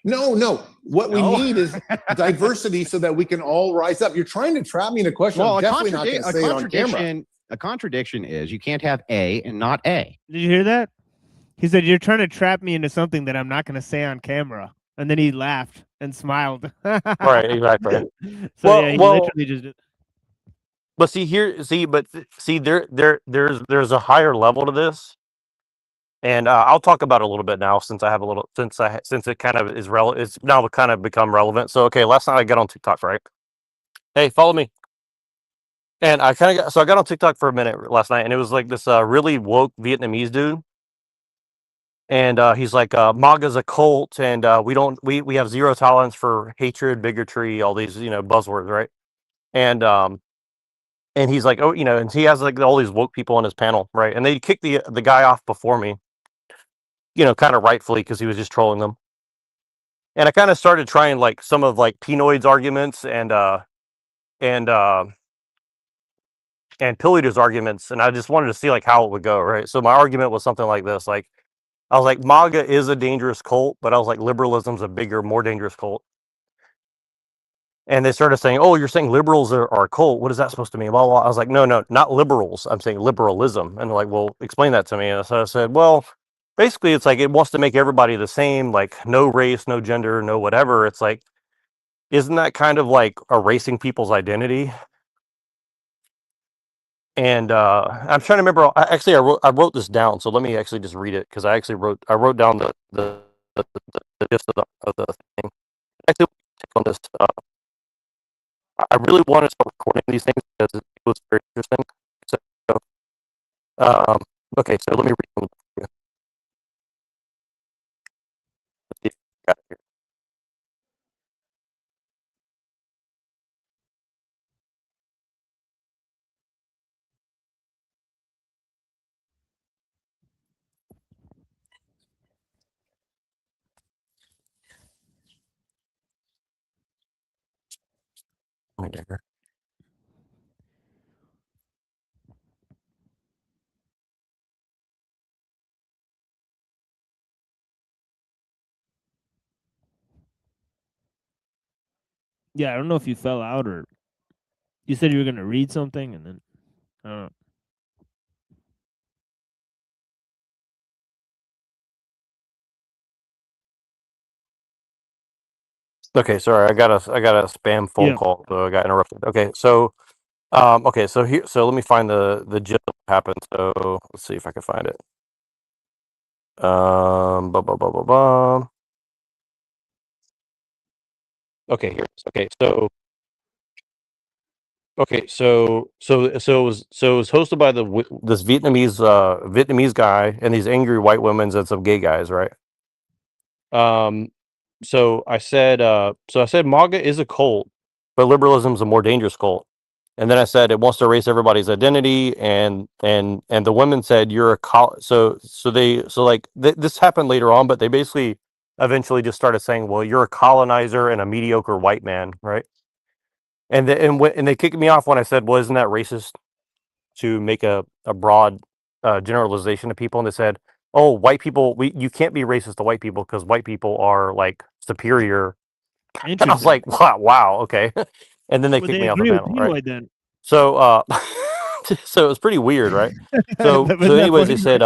No. What we need is diversity so that we can all rise up. You're trying to trap me in a question. Well, I'm definitely not going to say it on camera. A contradiction is you can't have A and not A. Did you hear that? He said, "You're trying to trap me into something that I'm not going to say on camera." And then he laughed and smiled. Right, exactly. So yeah, he literally just did. But there's a higher level to this. And I'll talk about it a little bit now, since it kind of is relevant. It's now kind of become relevant. So okay, last night I got on TikTok, right? Hey, follow me. And I got on TikTok for a minute last night, and it was like this really woke Vietnamese dude, and he's like, MAGA's a cult, and we have zero tolerance for hatred, bigotry, all these, you know, buzzwords, right? And he's like, oh, you know, and he has like all these woke people on his panel, right? And they kicked the guy off before me, you know, kind of rightfully, because he was just trolling them. And I kind of started trying like some of like Pinoid's arguments and Pilliter's arguments, and I just wanted to see like how it would go, right? So my argument was something like this, like I was like, MAGA is a dangerous cult, but I was like, liberalism's a bigger, more dangerous cult. And they started saying, oh, you're saying liberals are a cult. What is that supposed to mean? Well, I was like, no, not liberals. I'm saying liberalism. And they're like, well, explain that to me. And so I said, well, basically, it's like it wants to make everybody the same, like no race, no gender, no whatever. It's like, isn't that kind of like erasing people's identity? And I'm trying to remember. I wrote this down, so let me actually just read it, because I wrote down the gist of the thing. Actually, on this, I really want to start recording these things because it was very interesting. So Um, okay, so let me read them. Let's see if I got it here. My dagger. Yeah, I don't know if you fell out or you said you were gonna read something and then I don't know. Okay, sorry, I got a spam phone Yeah. call, so I got interrupted. Okay, so okay, so here, so let me find the gist of what happened. So let's see if I can find it. Bum, bum, bum, bum, bum. Okay, here it is. So it was hosted by this Vietnamese guy and these angry white women and some gay guys, right? So I said MAGA is a cult, but liberalism is a more dangerous cult. And then I said it wants to erase everybody's identity, and the women said you're a this happened later on, but they basically eventually just started saying, well, you're a colonizer and a mediocre white man, right? And they kicked me off when I said, well, isn't that racist to make a broad generalization of people? And they said, oh, white people, you can't be racist to white people because white people are like superior. And I was like, wow, okay. And then they kicked me off the panel, right? Then. So so it was pretty weird, right? So anyways, they said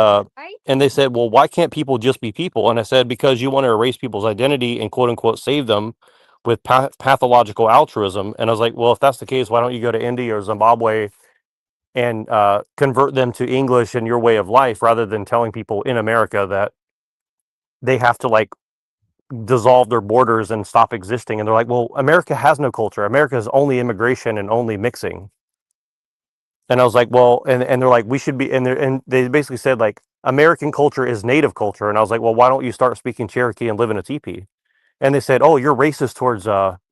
and they said, well, why can't people just be people? And I said, because you want to erase people's identity and quote unquote save them with pathological altruism. And I was like, well, if that's the case, why don't you go to India or Zimbabwe and convert them to English and your way of life, rather than telling people in America that they have to like dissolve their borders and stop existing. And they're like, well, America has no culture. America is only immigration and only mixing. And I was like, well, and they're like, we should be, and they basically said like, American culture is native culture. And I was like, well, why don't you start speaking Cherokee and live in a teepee? And they said, oh, you're racist towards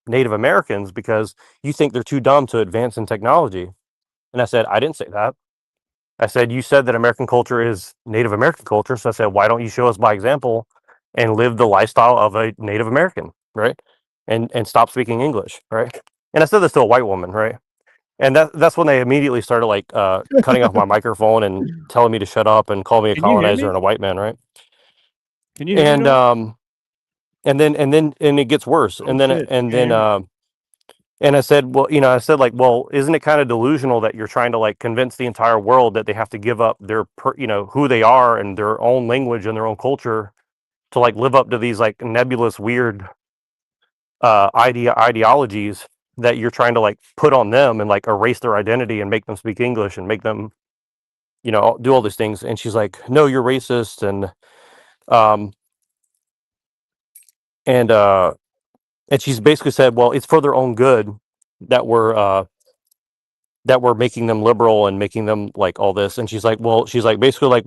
Native Americans because you think they're too dumb to advance in technology. And I said, I didn't say that. I said, you said that American culture is Native American culture. So I said, why don't you show us by example and live the lifestyle of a Native American, right? And stop speaking English, right? And I said this to a white woman, right? And that's when they immediately started like cutting off my microphone and telling me to shut up and call me a colonizer and a white man, right? Can you hear me? And then it gets worse. And I said, well, I said like, well, isn't it kind of delusional that you're trying to like convince the entire world that they have to give up their who they are and their own language and their own culture to like live up to these like nebulous weird ideologies that you're trying to like put on them and like erase their identity and make them speak English and make them do all these things. And she's like, no, you're racist. And she's basically said, well, it's for their own good that we're making them liberal and making them like all this. And she's like, well, she's like, basically like,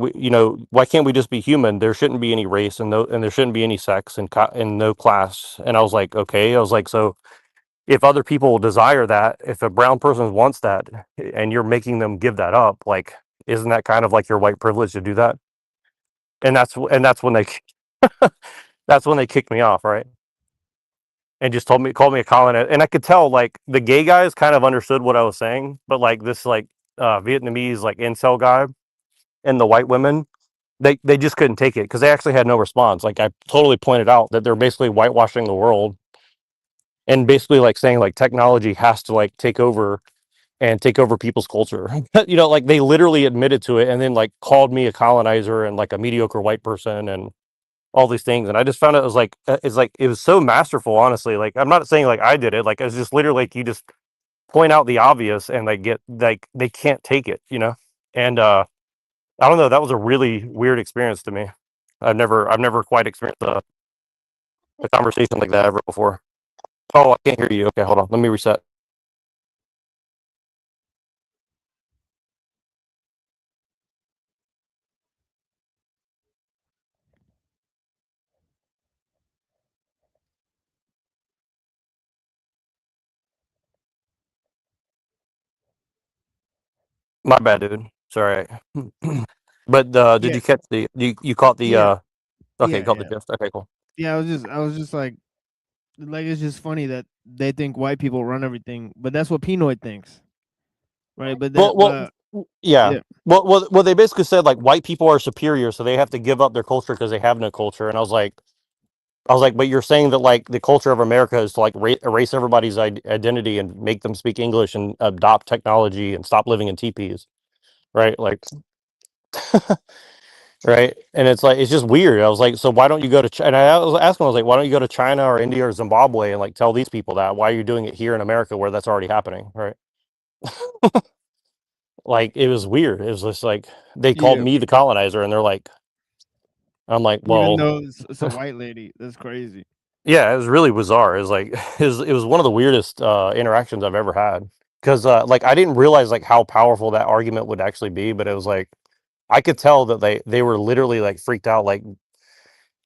why can't we just be human? There shouldn't be any race and there shouldn't be any sex and no class. And I was like, okay. I was like, so if other people desire that, if a brown person wants that and you're making them give that up, like, isn't that kind of like your white privilege to do that? And that's when they that's when they kicked me off, right? And just called me a colonist. And I could tell like the gay guys kind of understood what I was saying, but like this like Vietnamese like incel guy and the white women, they just couldn't take it because they actually had no response. Like I totally pointed out that they're basically whitewashing the world and basically like saying like technology has to like take over people's culture. Like they literally admitted to it and then like called me a colonizer and like a mediocre white person and all these things. And I just found it was like it was so masterful, honestly. Like I'm not saying like I did it, like it's just literally like you just point out the obvious and they get like they can't take it, and I don't know, that was a really weird experience to me. I've never quite experienced a conversation like that ever before. Oh, I can't hear you. Okay, hold on, let me reset. My bad, dude. Sorry. But did Yeah. you catch the you caught the Yeah. okay, Yeah, caught the yeah. gist. Okay, cool. Yeah, I was just like it's just funny that they think white people run everything, but that's what Pinoy thinks. Right? But that Well, yeah. yeah. Well, they basically said like white people are superior, so they have to give up their culture because they have no culture. And I was like, but you're saying that like the culture of America is to like erase everybody's identity and make them speak English and adopt technology and stop living in teepees, right? Like, right? And it's like it's just weird. I was like, so why don't you go to China? And I was asking, I was like, why don't you go to China or India or Zimbabwe and like tell these people that? Why are you doing it here in America where that's already happening, right? Like it was weird. It was just like they called Yeah. me the colonizer, and they're like, I'm like, Even well, though it's a white lady. That's crazy. yeah, it was really bizarre. It was like it was one of the weirdest interactions I've ever had because like I didn't realize like how powerful that argument would actually be, but it was like I could tell that they were literally like freaked out, like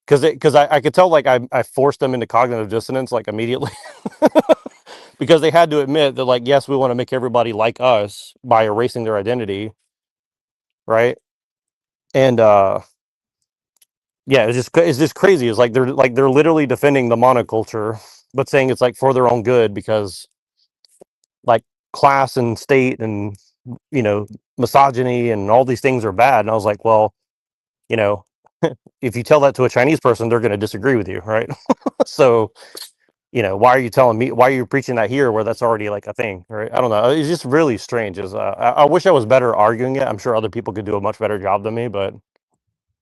because I could tell like I forced them into cognitive dissonance like immediately because they had to admit that like yes, we want to make everybody like us by erasing their identity, right? And yeah, it's just crazy. It's like they're literally defending the monoculture, but saying it's like for their own good because like class and state and you know misogyny and all these things are bad. And I was like, well, you know, if you tell that to a Chinese person, they're going to disagree with you, right? So you know, why are you telling me? Why are you preaching that here where that's already like a thing, right? I don't know. It's just really strange. I wish I was better arguing it. I'm sure other people could do a much better job than me, but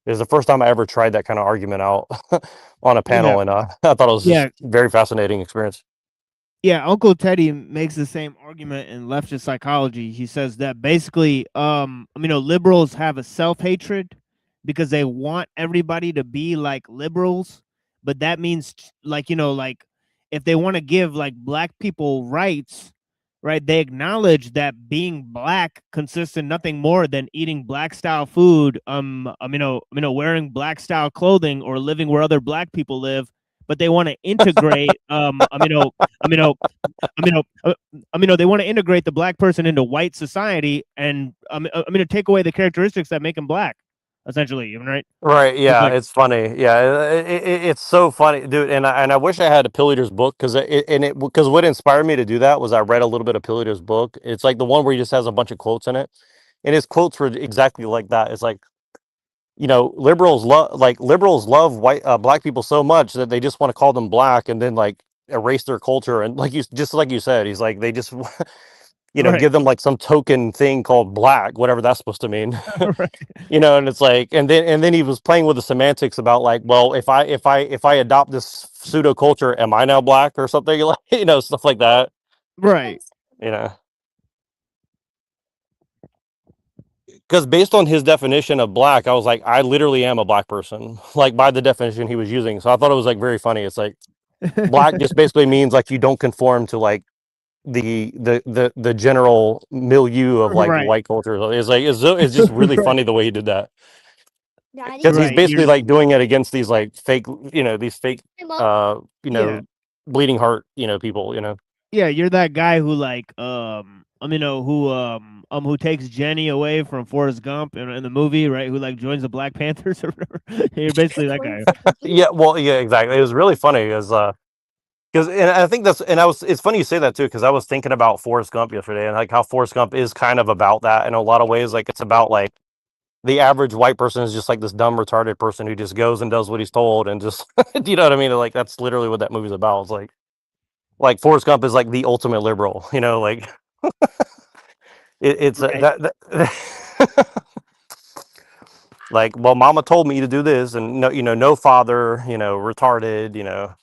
it was the first time I ever tried that kind of argument out on a Yeah. panel, and I thought it was just Yeah. very fascinating experience. Yeah, Uncle Teddy makes the same argument in leftist psychology. He says that basically, liberals have a self-hatred because they want everybody to be like liberals, but that means like, like if they want to give like black people rights, right? They acknowledge that being black consists in nothing more than eating black style food, wearing black style clothing or living where other black people live, but they want to integrate they want to integrate the black person into white society and take away the characteristics that make him black, essentially, right? Right? It's Yeah, like, it's funny. Yeah, it's so funny, dude. And I wish I had a Pilliter's book because what inspired me to do that was I read a little bit of Pilliter's book. It's like the one where he just has a bunch of quotes in it, and his quotes were exactly like that. It's like you know, liberals love white black people so much that they just want to call them black and then like erase their culture and like you said, he's like they just you know right. give them like some token thing called black, whatever that's supposed to mean. Right. You know, and it's like and then he was playing with the semantics about like, well, if I adopt this pseudo culture, am I now black or something? Like you know, stuff like that. Right. You know. Because based on his definition of black, I was like, I literally am a black person, like by the definition he was using. So I thought it was like very funny. It's like black just basically means like you don't conform to like the general milieu of like Right. white culture. It's like it's just really Right. funny the way he did that because he's Right. basically like doing it against these like fake, you know, these fake, you Yeah. know, bleeding heart, you know, people, you know. Yeah, you're that guy who like who takes Jenny away from Forrest Gump in the movie, right? Who like joins the Black Panthers or whatever. You're basically that guy. Yeah, well, yeah, exactly. It was really funny because and I think that's and I was it's funny you say that too because I was thinking about Forrest Gump yesterday and like how Forrest Gump is kind of about that in a lot of ways. Like it's about like the average white person is just like this dumb retarded person who just goes and does what he's told and just you know what I mean? Like that's literally what that movie's about. It's like Forrest Gump is like the ultimate liberal, you know, like it's Right. that like, well, mama told me to do this and no, you know, no father, you know, retarded, you know,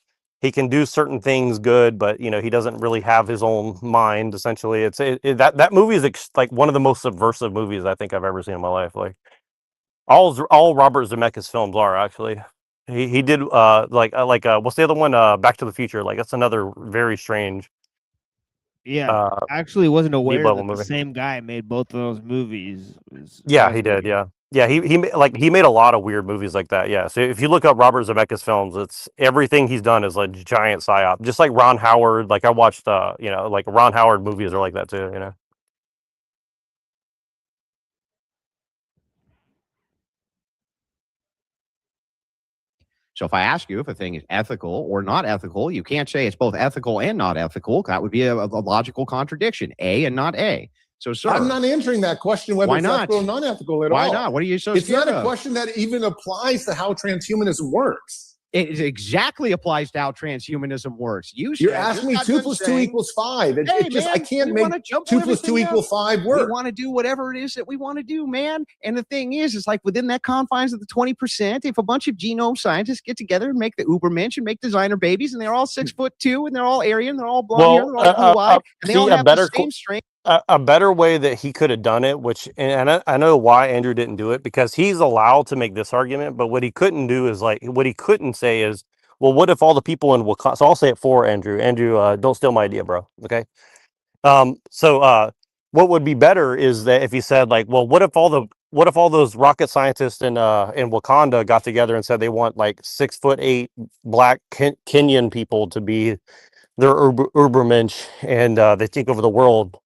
he can do certain things good, but you know, he doesn't really have his own mind. Essentially, that movie is like one of the most subversive movies I think I've ever seen in my life. Like all Robert Zemeckis films are actually. He did what's the other one? Back to the Future. Like that's another very strange Yeah. I actually wasn't deep aware level that the movie. same guy made both of those movies. Yeah, he did. Yeah. Yeah, he made a lot of weird movies like that. Yeah, so if you look up Robert Zemeckis films, it's everything he's done is like giant psyop. Just like Ron Howard. Like I watched, you know, like Ron Howard movies are like that too. You know. So if I ask you if a thing is ethical or not ethical, you can't say it's both ethical and not ethical. That would be a logical contradiction, A and not A. So, sir, I'm not answering that question whether it's ethical or non-ethical at all. Why not? What are you so It's scared not a of? question that even applies to how transhumanism works. It exactly applies to how transhumanism works. You're asking me 2 + 2 = 5. I can't make 2 + 2 = 5 work. We want to do whatever it is that we want to do, man. And the thing is, it's like within that confines of the 20%, if a bunch of genome scientists get together and make the Ubermensch and make designer babies, and they're all 6'2", and they're all Aryan, they're all blonde hair, they're all blue-eyed, and they all have the same strength. A better way that he could have done it, which, and I know why Andrew didn't do it, because he's allowed to make this argument, but what he couldn't do is what he couldn't say is, well, what if all the people in Wakanda, so I'll say it for Andrew. Andrew, don't steal my idea, bro. Okay. What would be better is that if he said well, what if all those rocket scientists in Wakanda got together and said they want 6'8" black Kenyan people to be their Ubermensch, and they take over the world,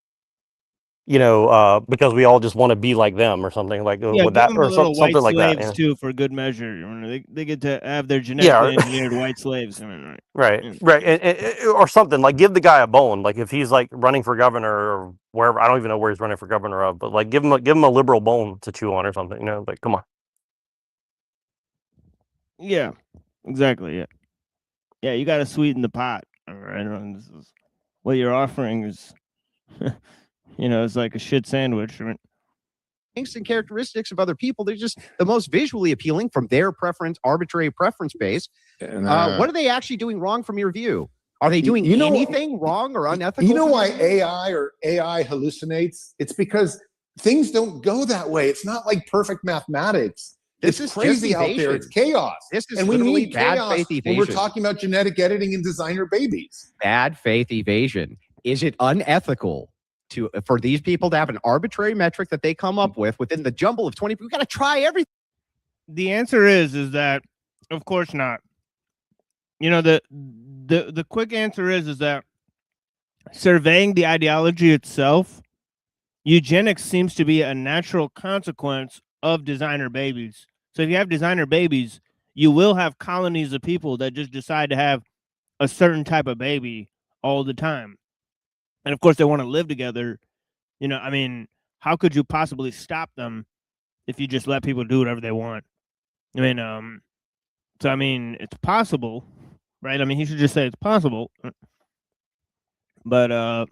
because we all just want to be like them or something with that, or something like that. Slaves too, for good measure. They get to have their genetically engineered white slaves. Right. Or something give the guy a bone. If he's running for governor or wherever, I don't even know where he's running for governor of, but give him a liberal bone to chew on or something. Come on. Yeah, exactly. Yeah. You got to sweeten the pot. All right. This is what you're offering is. It's like a shit sandwich. And characteristics of other people, they're just the most visually appealing from their preference, arbitrary preference base. What are they actually doing wrong from your view? Are they doing anything wrong or unethical? You know why AI hallucinates? It's because things don't go that way. It's not like perfect mathematics. It's crazy out there. It's chaos. And we need chaos when we're talking about genetic editing and designer babies. Bad faith evasion. Is it unethical for these people to have an arbitrary metric that they come up with within the jumble of 20? We've got to try everything. The answer is that of course not. The quick answer is that surveying the ideology itself, eugenics seems to be a natural consequence of designer babies. So if you have designer babies, you will have colonies of people that just decide to have a certain type of baby all the time. And of course, they want to live together. How could you possibly stop them if you just let people do whatever they want? It's possible, right? He should just say it's possible. But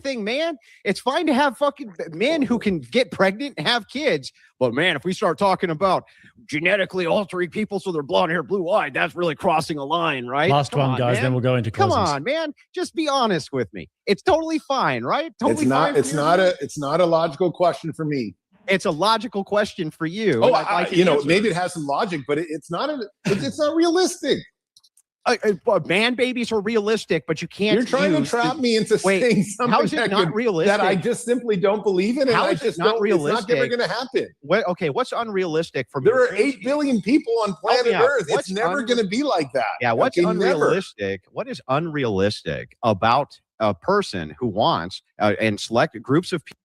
thing, man, it's fine to have fucking men who can get pregnant and have kids, but man, if we start talking about genetically altering people so they're blonde hair, blue eyed, that's really crossing a line, right? Last one, guys, then we'll go into closings. Come on, man, just be honest with me. It's totally fine, right? It's not a logical question for me. It's a logical question for you. Maybe it has some logic, but it's not realistic. Man babies are realistic, but you can't. You're trying to trap me into saying something how is it not realistic? That I just simply don't believe in. How is it not realistic? It's not never going to happen. What's unrealistic from there are 8 billion people on planet Earth. It's never going to be like that. Yeah, what's unrealistic? Never. What is unrealistic about a person who wants and select groups of people?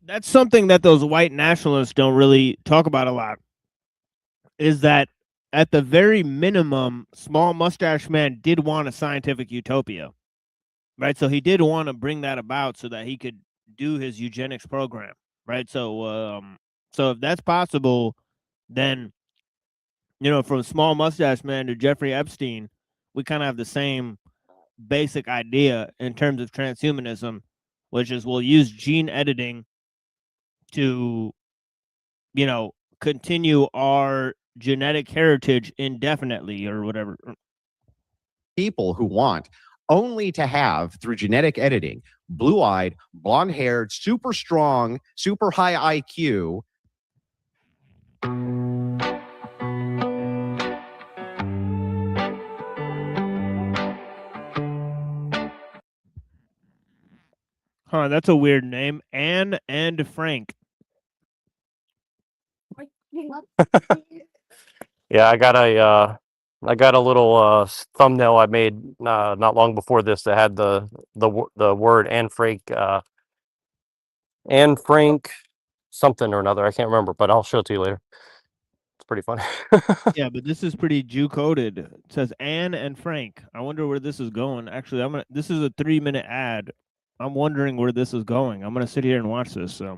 That's something that those white nationalists don't really talk about a lot. Is that at the very minimum, Small Mustache Man did want a scientific utopia, right? So he did want to bring that about so that he could do his eugenics program, right? So if that's possible, then, from Small Mustache Man to Jeffrey Epstein, we kind of have the same basic idea in terms of transhumanism, which is we'll use gene editing to, continue our genetic heritage indefinitely or whatever. People who want only to have, through genetic editing, blue-eyed, blonde-haired, super strong, super high IQ. Huh, that's a weird name. Anne and Frank. Yeah, I got a little thumbnail I made not long before this that had the word Anne Frank something or another. I can't remember, but I'll show it to you later. pretty funny. Yeah, but this is pretty Jew coded. It says Anne and Frank. I wonder where this is going. Actually, this is a 3-minute ad. I'm wondering where this is going. I'm gonna sit here and watch this. I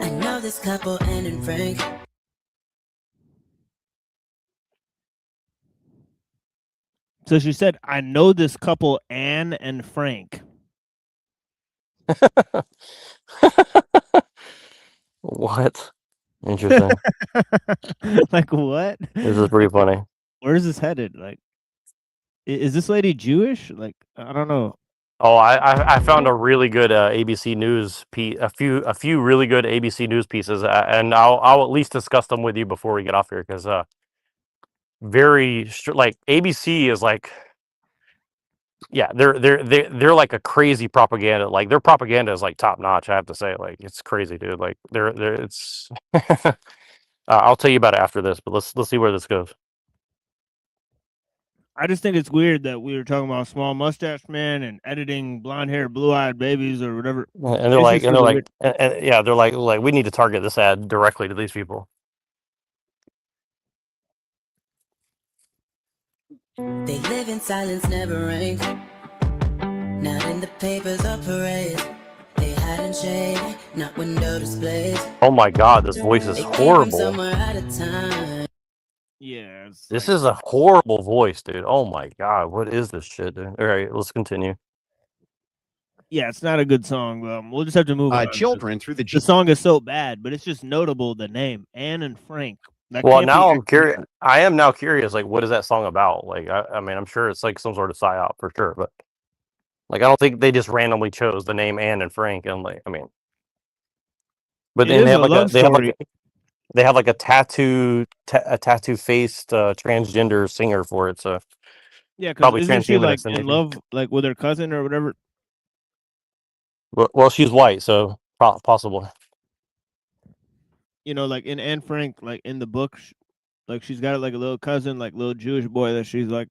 know this couple, Anne and Frank. So she said, I know this couple, Anne and Frank. What? Interesting. Like what? This is pretty funny. Where is this headed? Like, is this lady Jewish? Like, I don't know. Oh, I found a really good ABC News piece, a few really good ABC News pieces, and I'll at least discuss them with you before we get off here, because like ABC is like, yeah, they're like a crazy propaganda. Like their propaganda is like top notch. I have to say, like it's crazy, dude. Like it's. I'll tell you about it after this, but let's see where this goes. I just think it's weird that we were talking about small mustache men and editing blonde hair, blue eyed babies or whatever. And they're like, yeah, they're like we need to target this ad directly to these people. They live in silence, never rank. Not in the papers or parades. They hide in shade, not window displays. Oh my God, this voice is horrible. Somewhere out of time. Yeah. This is a horrible voice, dude. Oh my God, what is this shit, dude? All right, let's continue. Yeah, it's not a good song. We'll just have to move on. Children through the song is so bad, but it's just notable, the name, Anne and Frank. Well, now I'm curious. I am now curious, like, what is that song about? Like, I mean, I'm sure it's like some sort of psyop for sure, but like, I don't think they just randomly chose the name Anne and Frank. And like, I mean, but then they have like a tattoo faced transgender singer for it. So yeah, because isn't she like in love like with her cousin or whatever? Well, she's white, so possible. You know, like in Anne Frank, like in the book, like she's got like a little cousin, like little Jewish boy that she's like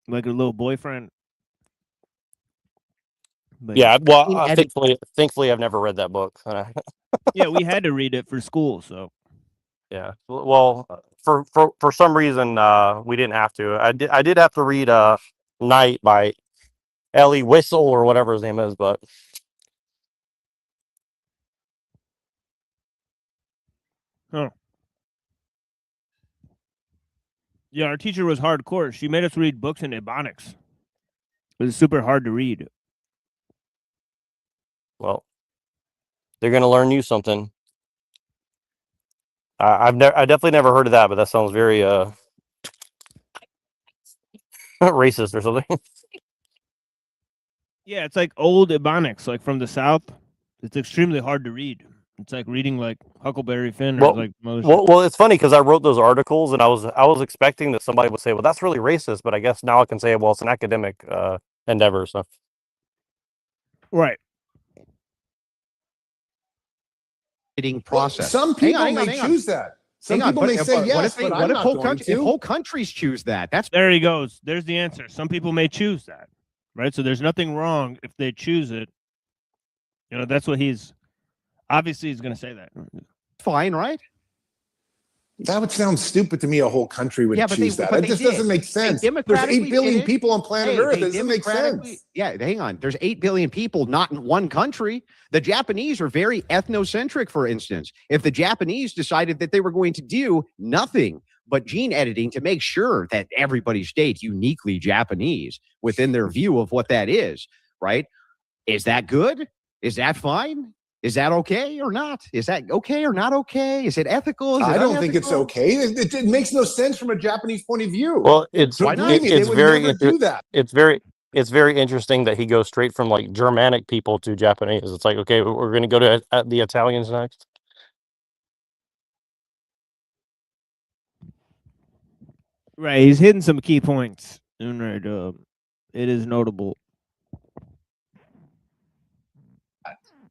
a little boyfriend. But yeah, well, thankfully, I've never read that book. Yeah, we had to read it for school, so. Yeah, well, for some reason, we didn't have to. I did have to read Night by Elie Wiesel or whatever his name is, but. Oh. Yeah, our teacher was hardcore. She made us read books in Ebonics. It was super hard to read. Well, they're gonna learn you something. I definitely never heard of that, but that sounds very racist or something. Yeah, it's like old Ebonics, like from the South. It's extremely hard to read. It's like reading like Huckleberry Finn or like well, it's funny because I wrote those articles and I was expecting that somebody would say, well, that's really racist, but I guess now I can say, well, it's an academic endeavor. So right. Process. Some people may choose that. Some people may say yes, but I'm not going to. If whole countries choose that, there he goes. There's the answer. Some people may choose that, right? So there's nothing wrong if they choose it. You know, that's what he's obviously he's going to say that. Fine, right? That would sound stupid to me. A whole country would choose that. It just doesn't make sense. There's 8 billion people on planet Earth. It doesn't make sense. Yeah, hang on. There's 8 billion people, not in one country. The Japanese are very ethnocentric, for instance. If the Japanese decided that they were going to do nothing but gene editing to make sure that everybody stayed uniquely Japanese within their view of what that is, right? Is that good? Is that fine? Is that okay or not? Is that okay or not okay? Is it ethical? I don't think it's okay. It makes no sense from a Japanese point of view. Well, it's very interesting that he goes straight from like Germanic people to Japanese. It's like, okay, we're going to go to the Italians next. Right, he's hitting some key points. Right, it is notable.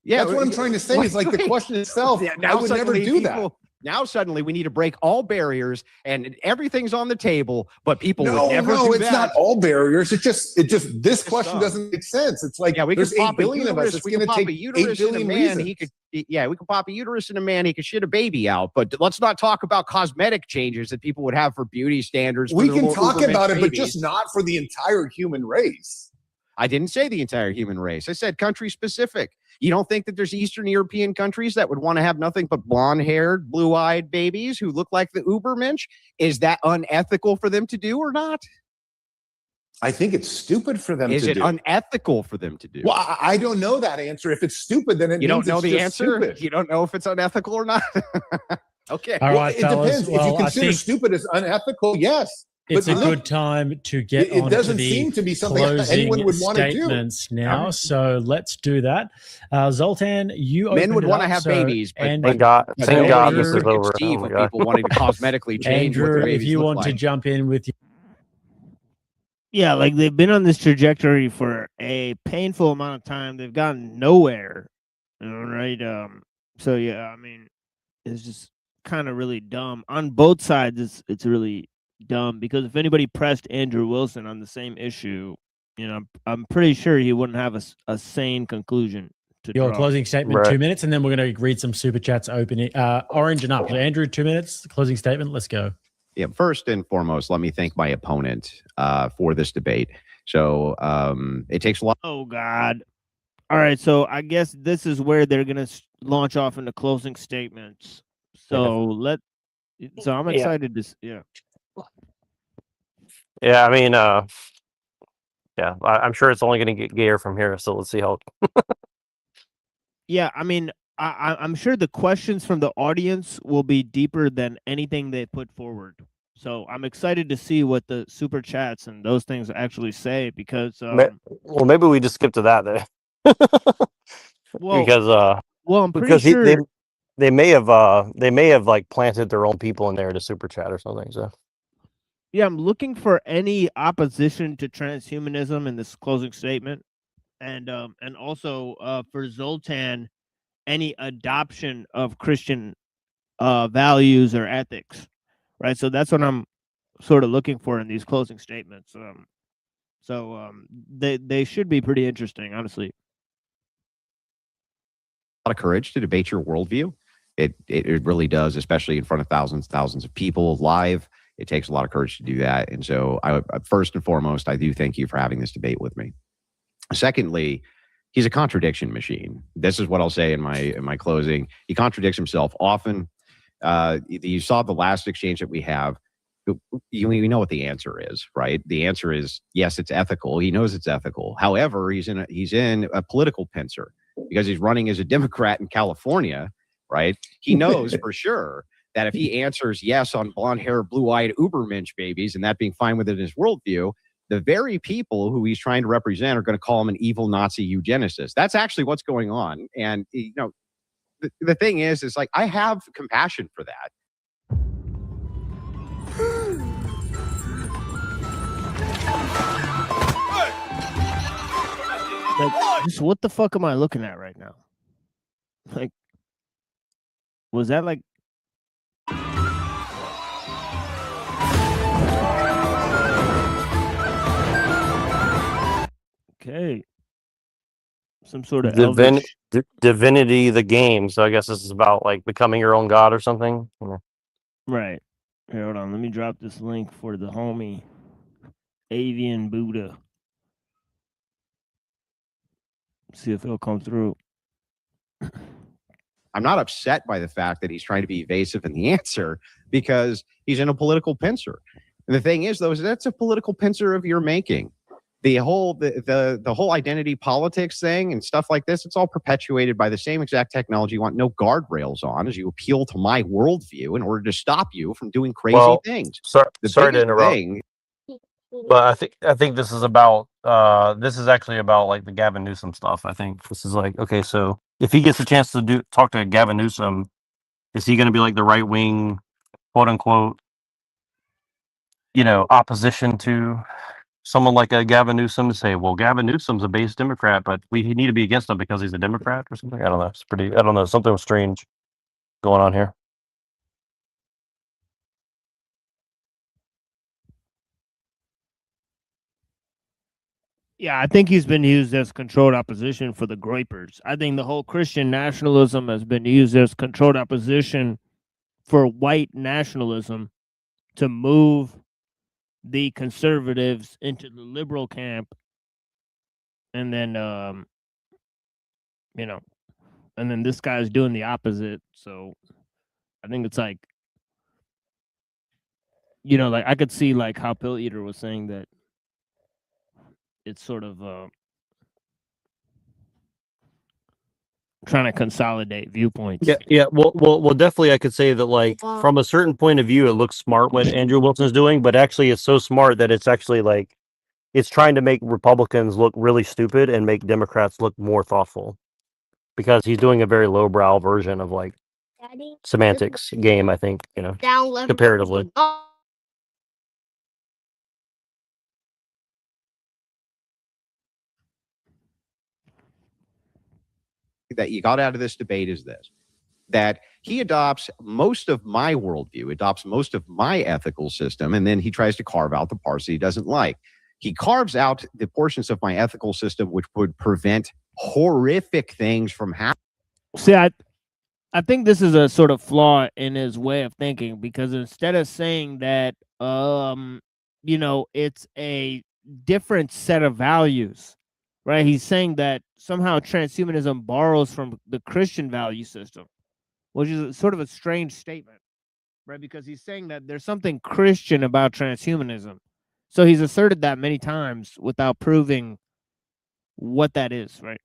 Yeah, that's what I'm trying to say. Is like the question itself. I would never do that. Now suddenly we need to break all barriers and everything's on the table, but people would never do it's that. not all barriers. It just this question doesn't make sense. It's like we there's could pop 8 billion of us. It's going to take 8 billion reasons. We could pop a uterus in a man. He could shit a baby out. But let's not talk about cosmetic changes that people would have for beauty standards. We can talk about it, but just not for the entire human race. I didn't say the entire human race. I said country specific. You don't think that there's Eastern European countries that would want to have nothing but blonde-haired, blue-eyed babies who look like the Ubermensch? Is that unethical for them to do or not? I think it's stupid for them to do. Is it unethical for them to do? Well, I don't know that answer. If it's stupid, then you don't know the answer. Stupid. You don't know if it's unethical or not. Okay. All right, it depends. Well, if you consider stupid as unethical, yes. It's a good time to get on to the closing statements now. So let's do that. Zoltan, you men would want to have babies, but thank God this is over. Steve, people wanting to cosmetically change. Andrew, if you want to jump in with you. Yeah, like they've been on this trajectory for a painful amount of time. They've gotten nowhere. Right? So yeah, I mean, it's just kind of really dumb. On both sides, it's really dumb, because if anybody pressed Andrew Wilson on the same issue, I'm pretty sure he wouldn't have a sane conclusion to your draw. closing statement. 2 minutes, and then we're going to read some super chats opening orange and up. So Andrew, 2 minutes closing statement. Let's go. Yeah, first and foremost, let me thank my opponent for this debate. So it takes a lot. Oh God. All right, so I guess this is where they're going to launch off into closing statements. So I'm excited to Yeah, I mean, yeah, I'm sure it's only going to get gayer from here. So let's see how. Yeah, I mean, I'm sure the questions from the audience will be deeper than anything they put forward. So I'm excited to see what the super chats and those things actually say, because well, maybe we just skip to that then. Because I'm pretty sure they may have like planted their own people in there to super chat or something. So yeah, I'm looking for any opposition to transhumanism in this closing statement, and also for Zoltan, any adoption of Christian values or ethics, right? So that's what I'm sort of looking for in these closing statements. They should be pretty interesting, honestly. A lot of courage to debate your worldview. It really does, especially in front of thousands of people live. It takes a lot of courage to do that. And so first and foremost, I do thank you for having this debate with me. Secondly, he's a contradiction machine. This is what I'll say in my closing. He contradicts himself often. You saw the last exchange that we have. We know what the answer is, right? The answer is yes, it's ethical. He knows it's ethical. However, he's in a political pincer because he's running as a Democrat in California, right? He knows for sure that if he answers yes on blonde hair, blue-eyed Ubermensch babies, and that being fine within his worldview, the very people who he's trying to represent are going to call him an evil Nazi eugenicist. That's actually what's going on. And the thing is like I have compassion for that. Like, just what the fuck am I looking at right now? Like, was that like? Okay. Some sort of Divinity the game. So I guess this is about like becoming your own god or something. Right. Here, hold on. Let me drop this link for the homie Avian Buddha. See if it'll come through. I'm not upset by the fact that he's trying to be evasive in the answer because he's in a political pincer. And the thing is, though, is that's a political pincer of your making. The whole identity politics thing and stuff like this, it's all perpetuated by the same exact technology you want no guardrails on as you appeal to my worldview in order to stop you from doing crazy things. Sorry to interrupt. But I think this is about this is actually about like the Gavin Newsom stuff. I think this is like, okay, so if he gets a chance to talk to Gavin Newsom, is he going to be like the right wing, quote unquote, opposition to someone like a Gavin Newsom to say, well, Gavin Newsom's a base Democrat, but we need to be against him because he's a Democrat or something? I don't know. Something strange going on here. Yeah, I think he's been used as controlled opposition for the Groypers. I think the whole Christian nationalism has been used as controlled opposition for white nationalism to move the conservatives into the liberal camp, and then you know, and then this guy's doing the opposite. So I think it's like, like I could see like how Pill Eater was saying that it's sort of trying to consolidate viewpoints. Yeah. Well, definitely, I could say that, like, from a certain point of view, it looks smart what Andrew Wilson's doing, but actually, it's so smart that it's actually like it's trying to make Republicans look really stupid and make Democrats look more thoughtful, because he's doing a very lowbrow version of like semantics game. I think comparatively. That you got out of this debate is this: that he adopts most of my worldview, adopts most of my ethical system, and then he tries to carve out the parts that he doesn't like. He carves out the portions of my ethical system which would prevent horrific things from happening. See, I think this is a sort of flaw in his way of thinking, because instead of saying that, it's a different set of values, right? He's saying that somehow transhumanism borrows from the Christian value system, which is sort of a strange statement, right? Because he's saying that there's something Christian about transhumanism. So he's asserted that many times without proving what that is, right?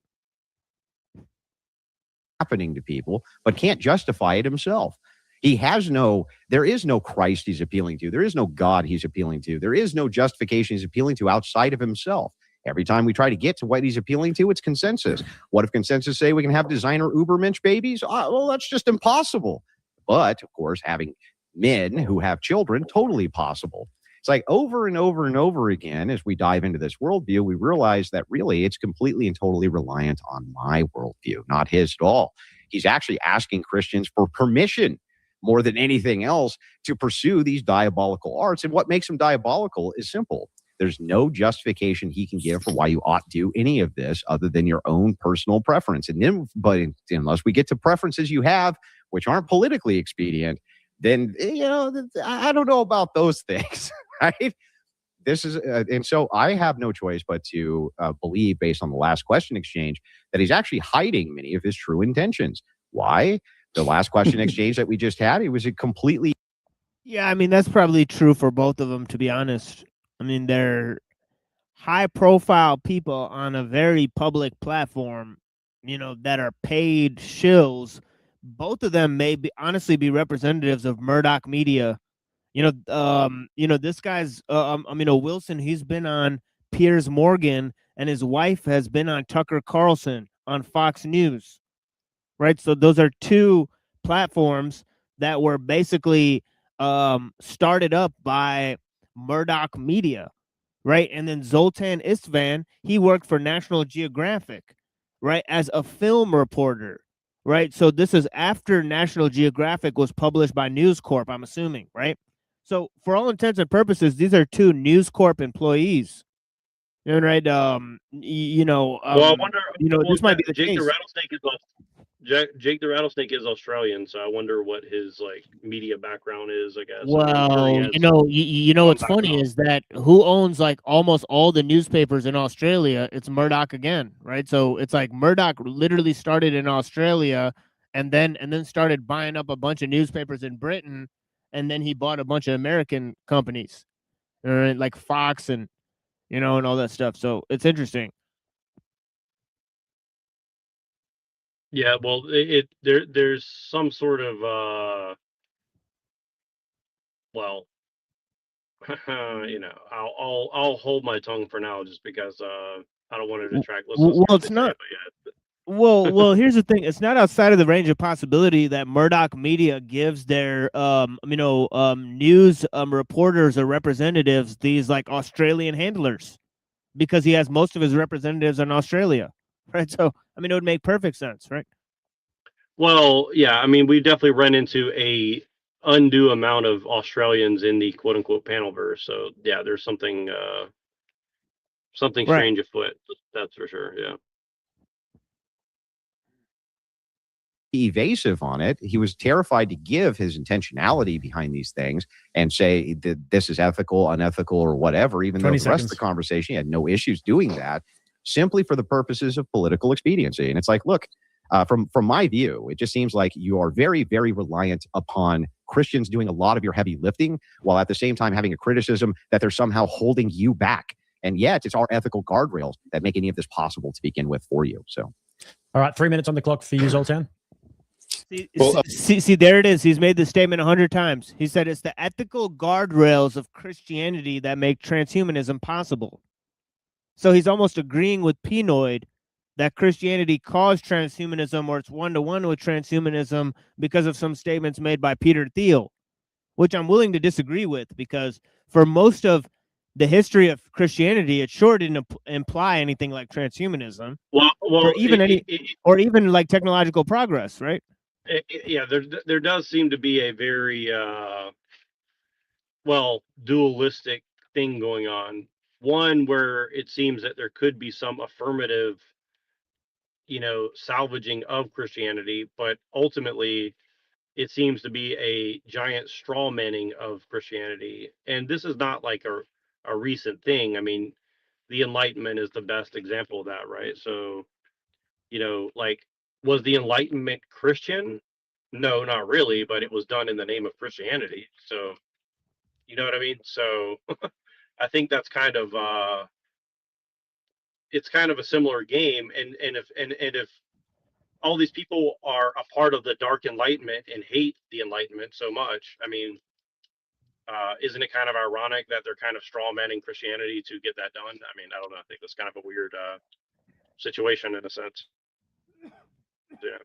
Happening to people, but can't justify it himself. There is no Christ he's appealing to. There is no God he's appealing to. There is no justification he's appealing to outside of himself. Every time we try to get to what he's appealing to, it's consensus. What if consensus say we can have designer Ubermensch babies? Well, that's just impossible. But, of course, having men who have children, totally possible. It's like over and over and over again, as we dive into this worldview, we realize that really it's completely and totally reliant on my worldview, not his at all. He's actually asking Christians for permission more than anything else to pursue these diabolical arts. And what makes them diabolical is simple. There's no justification he can give for why you ought to do any of this other than your own personal preference. And then, but unless we get to preferences you have, which aren't politically expedient, then, I don't know about those things, right? This is, and so I have no choice but to believe, based on the last question exchange, that he's actually hiding many of his true intentions. Why? The last question exchange that we just had, it was a completely... Yeah, I mean, that's probably true for both of them, to be honest. I mean, they're high-profile people on a very public platform, that are paid shills. Both of them may honestly be representatives of Murdoch Media. This guy's, Wilson, he's been on Piers Morgan, and his wife has been on Tucker Carlson on Fox News, right? So those are two platforms that were basically started up by Murdoch Media, right? And then Zoltan Istvan, he worked for National Geographic, right, as a film reporter, right? So this is after National Geographic was published by News Corp, I'm assuming, right? So for all intents and purposes, these are two News Corp employees, right? Well, I wonder. This might be the Jake case. the Rattlesnake is Jake the Rattlesnake is Australian, so I wonder what his media background is. I guess. Well, what's funny is that who owns like almost all the newspapers in Australia? It's Murdoch again, right? So it's like Murdoch literally started in Australia, and then started buying up a bunch of newspapers in Britain, and then he bought a bunch of American companies, right? Like Fox and and all that stuff. So it's interesting. Yeah, well, there's some sort of I'll hold my tongue for now, just because I don't want to detract listeners. Well, it's not. Well, here's the thing. It's not outside of the range of possibility that Murdoch Media gives their news reporters or representatives these like Australian handlers, because he has most of his representatives in Australia, right? So I mean, it would make perfect sense, right? Well, yeah, I mean, we definitely run into a undue amount of Australians in the quote unquote panelverse. So yeah, there's something something Right. strange afoot. That's for sure. Yeah. Evasive on it. He was terrified to give his intentionality behind these things and say that this is ethical, unethical, or whatever, even though the rest of the conversation he had no issues doing that, simply for the purposes of political expediency. And it's like, look, from my view, it just seems like you are very, very reliant upon Christians doing a lot of your heavy lifting, while at the same time having a criticism that they're somehow holding you back. And yet it's our ethical guardrails that make any of this possible to begin with for you. So, all right, 3 minutes on the clock for you, Zoltan. See, there it is. He's made this statement 100 times. He said it's the ethical guardrails of Christianity that make transhumanism possible. So he's almost agreeing with Pinoid that Christianity caused transhumanism, or it's one-to-one with transhumanism, because of some statements made by Peter Thiel, which I'm willing to disagree with, because for most of the history of Christianity, it sure didn't imply anything like transhumanism, or even like technological progress, right? Yeah, there does seem to be a very dualistic thing going on. One where it seems that there could be some affirmative, salvaging of Christianity, but ultimately it seems to be a giant straw manning of Christianity. And this is not like a recent thing. I mean, the Enlightenment is the best example of that, right? So, was the Enlightenment Christian? No, not really, but it was done in the name of Christianity. So, you know what I mean? So I think that's kind of it's kind of a similar game. And if all these people are a part of the Dark Enlightenment and hate the Enlightenment so much, I mean, isn't it kind of ironic that they're kind of straw manning Christianity to get that done? I mean, I don't know. I think that's kind of a weird situation in a sense. Yeah.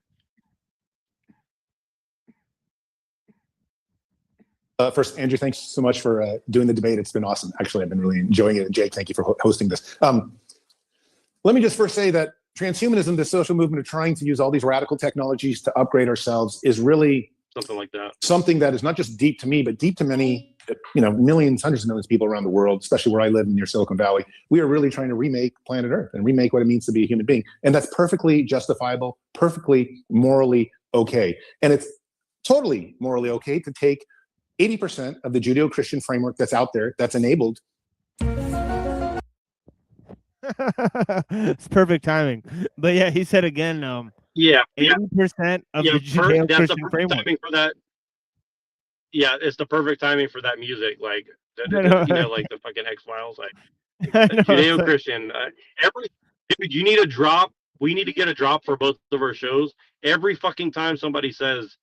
First, Andrew, thanks so much for doing the debate. It's been awesome. Actually, I've been really enjoying it. And Jake, thank you for hosting this. Let me just first say that transhumanism, the social movement of trying to use all these radical technologies to upgrade ourselves, is really something like that. Something that is not just deep to me, but deep to many, millions, hundreds of millions of people around the world, especially where I live near Silicon Valley. We are really trying to remake planet Earth and remake what it means to be a human being. And that's perfectly justifiable, perfectly morally okay. And it's totally morally okay to take 80% of the Judeo-Christian framework that's out there, that's enabled. It's perfect timing. But yeah, he said again, 80% of the Judeo-Christian framework. For that. Yeah, it's the perfect timing for that music, like like the fucking X-Files, like Judeo-Christian. Dude, you need a drop. We need to get a drop for both of our shows. Every fucking time somebody says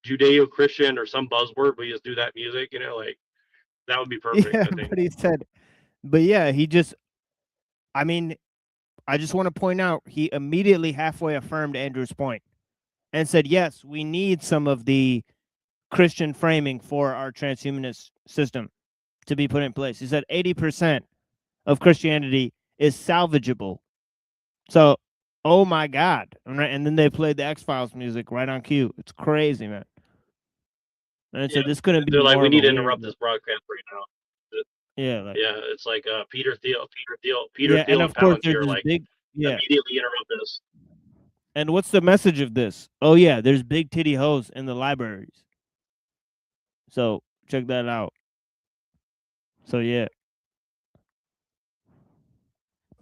Judeo-Christian or some buzzword, we just do that music, like that would be perfect. Yeah, I think. But he said, but yeah, I just want to point out, he immediately halfway affirmed Andrew's point and said, yes, we need some of the Christian framing for our transhumanist system to be put in place. He said 80% of Christianity is salvageable. So, oh my God. Right? And then they played the X-Files music right on cue. It's crazy, man. And so this couldn't be. They're like, we need to interrupt this broadcast right now. Yeah, it's like Peter Thiel, and of course Palantir, like immediately interrupt this. And what's the message of this? Oh yeah, there's big titty hoes in the libraries. So check that out. So yeah,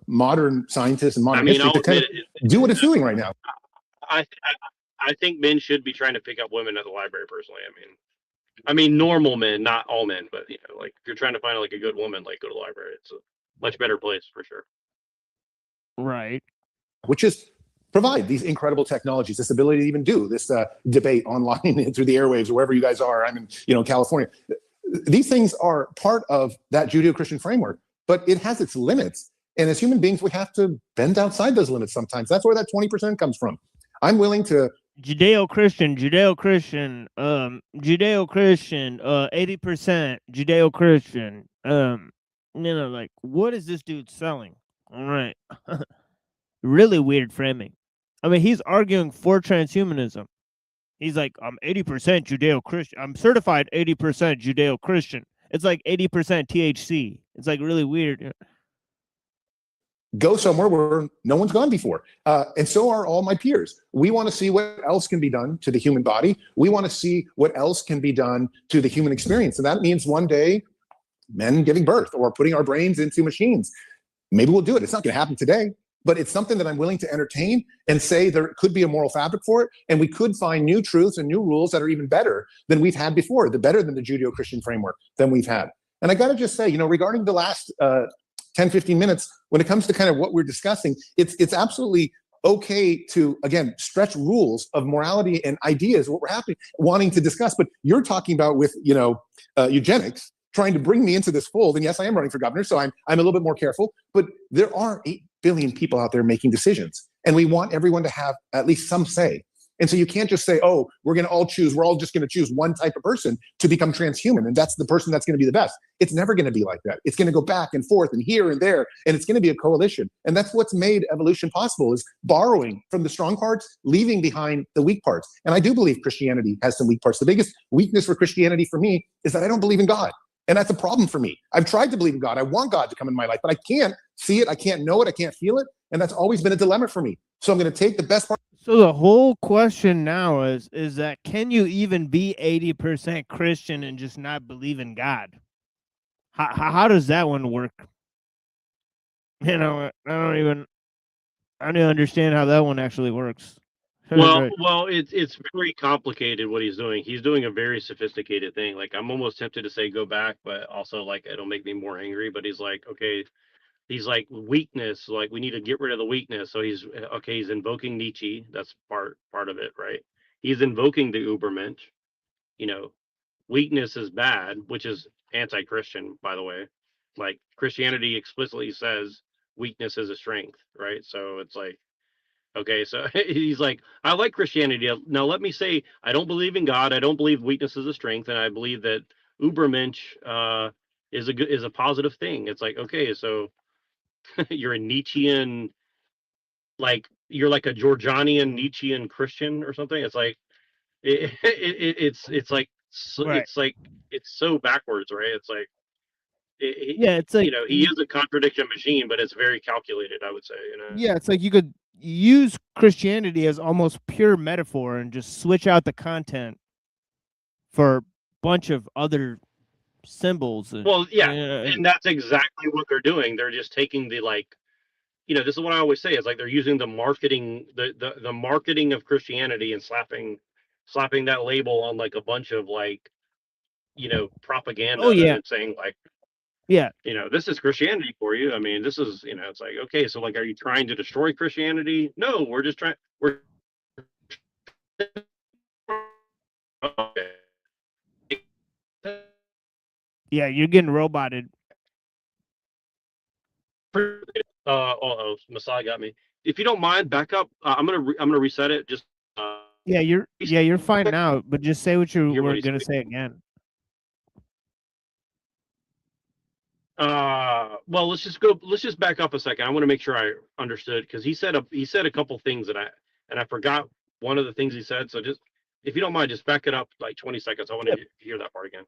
modern scientists and modern history to kind of do what it's doing right now. I think men should be trying to pick up women at the library. Personally, I mean, normal men, not all men, but like if you're trying to find like a good woman, like go to the library. It's a much better place for sure. Right. Which is provide these incredible technologies, this ability to even do this debate online through the airwaves, or wherever you guys are. I'm in, California. These things are part of that Judeo-Christian framework, but it has its limits. And as human beings, we have to bend outside those limits sometimes. That's where that 20% comes from. I'm willing to. Judeo-Christian, 80% Judeo-Christian. Like, what is this dude selling? All right. Really weird framing. I mean, he's arguing for transhumanism. He's like, I'm 80% Judeo-Christian. I'm certified 80% Judeo-Christian. It's like 80% THC. It's like really weird. go somewhere where no one's gone before. And so are all my peers. We want to see what else can be done to the human body. We want to see what else can be done to the human experience. And that means one day men giving birth or putting our brains into machines. Maybe we'll do it. It's not going to happen today, but it's something that I'm willing to entertain and say there could be a moral fabric for it. And we could find new truths and new rules that are even better than we've had before, better than the Judeo-Christian framework than we've had. And I got to just say, regarding the last 10, 15 minutes, when it comes to kind of what we're discussing, it's absolutely okay to, again, stretch rules of morality and ideas, what we're wanting to discuss. But you're talking about with, eugenics, trying to bring me into this fold. And yes, I am running for governor, so I'm a little bit more careful. But there are 8 billion people out there making decisions. And we want everyone to have at least some say. And so you can't just say, oh, we're all just going to choose one type of person to become transhuman. And that's the person that's going to be the best. It's never going to be like that. It's going to go back and forth and here and there. And it's going to be a coalition. And that's what's made evolution possible, is borrowing from the strong parts, leaving behind the weak parts. And I do believe Christianity has some weak parts. The biggest weakness for Christianity for me is that I don't believe in God. And that's a problem for me. I've tried to believe in God. I want God to come in my life, but I can't see it. I can't know it. I can't feel it. And that's always been a dilemma for me. So I'm going to take the best part. So the whole question now is that can you even be 80% Christian and just not believe in God? How does that one work? I don't understand how that one actually works. Well, it's very complicated what he's doing. He's doing a very sophisticated thing. Like, I'm almost tempted to say go back, but also like it'll make me more angry. But he's like, okay, he's like weakness. Like, we need to get rid of the weakness. So he's invoking Nietzsche. That's part of it, right? He's invoking the Übermensch. Weakness is bad, which is anti-Christian, by the way. Like, Christianity explicitly says weakness is a strength, right? So it's like, okay, so he's like, I like Christianity. Now let me say, I don't believe in God. I don't believe weakness is a strength, and I believe that Übermensch is a positive thing. It's like, okay, so you're a Nietzschean, like you're like a Georgianian Nietzschean Christian or something. It's like it's like Right. it's so backwards, right? It's like it's like, he is a contradiction machine, but it's very calculated, I would say. Yeah, it's like you could use Christianity as almost pure metaphor and just switch out the content for a bunch of other symbols. And that's exactly what they're doing. They're just taking the, like, this is what I always say, is like they're using the marketing, the marketing of Christianity and slapping that label on like a bunch of like, propaganda and saying like, this is Christianity for you. I mean, this is, it's like, okay, so like, are you trying to destroy Christianity? No, we're just trying, okay. Yeah, you're getting roboted. Masai got me. If you don't mind, back up. I'm gonna reset it. Just you're fine now, but just say what you were gonna say again. Well, let's just back up a second. I want to make sure I understood, because he said a couple things that I forgot one of the things he said. So just, if you don't mind, just back it up like 20 seconds. I want to hear that part again.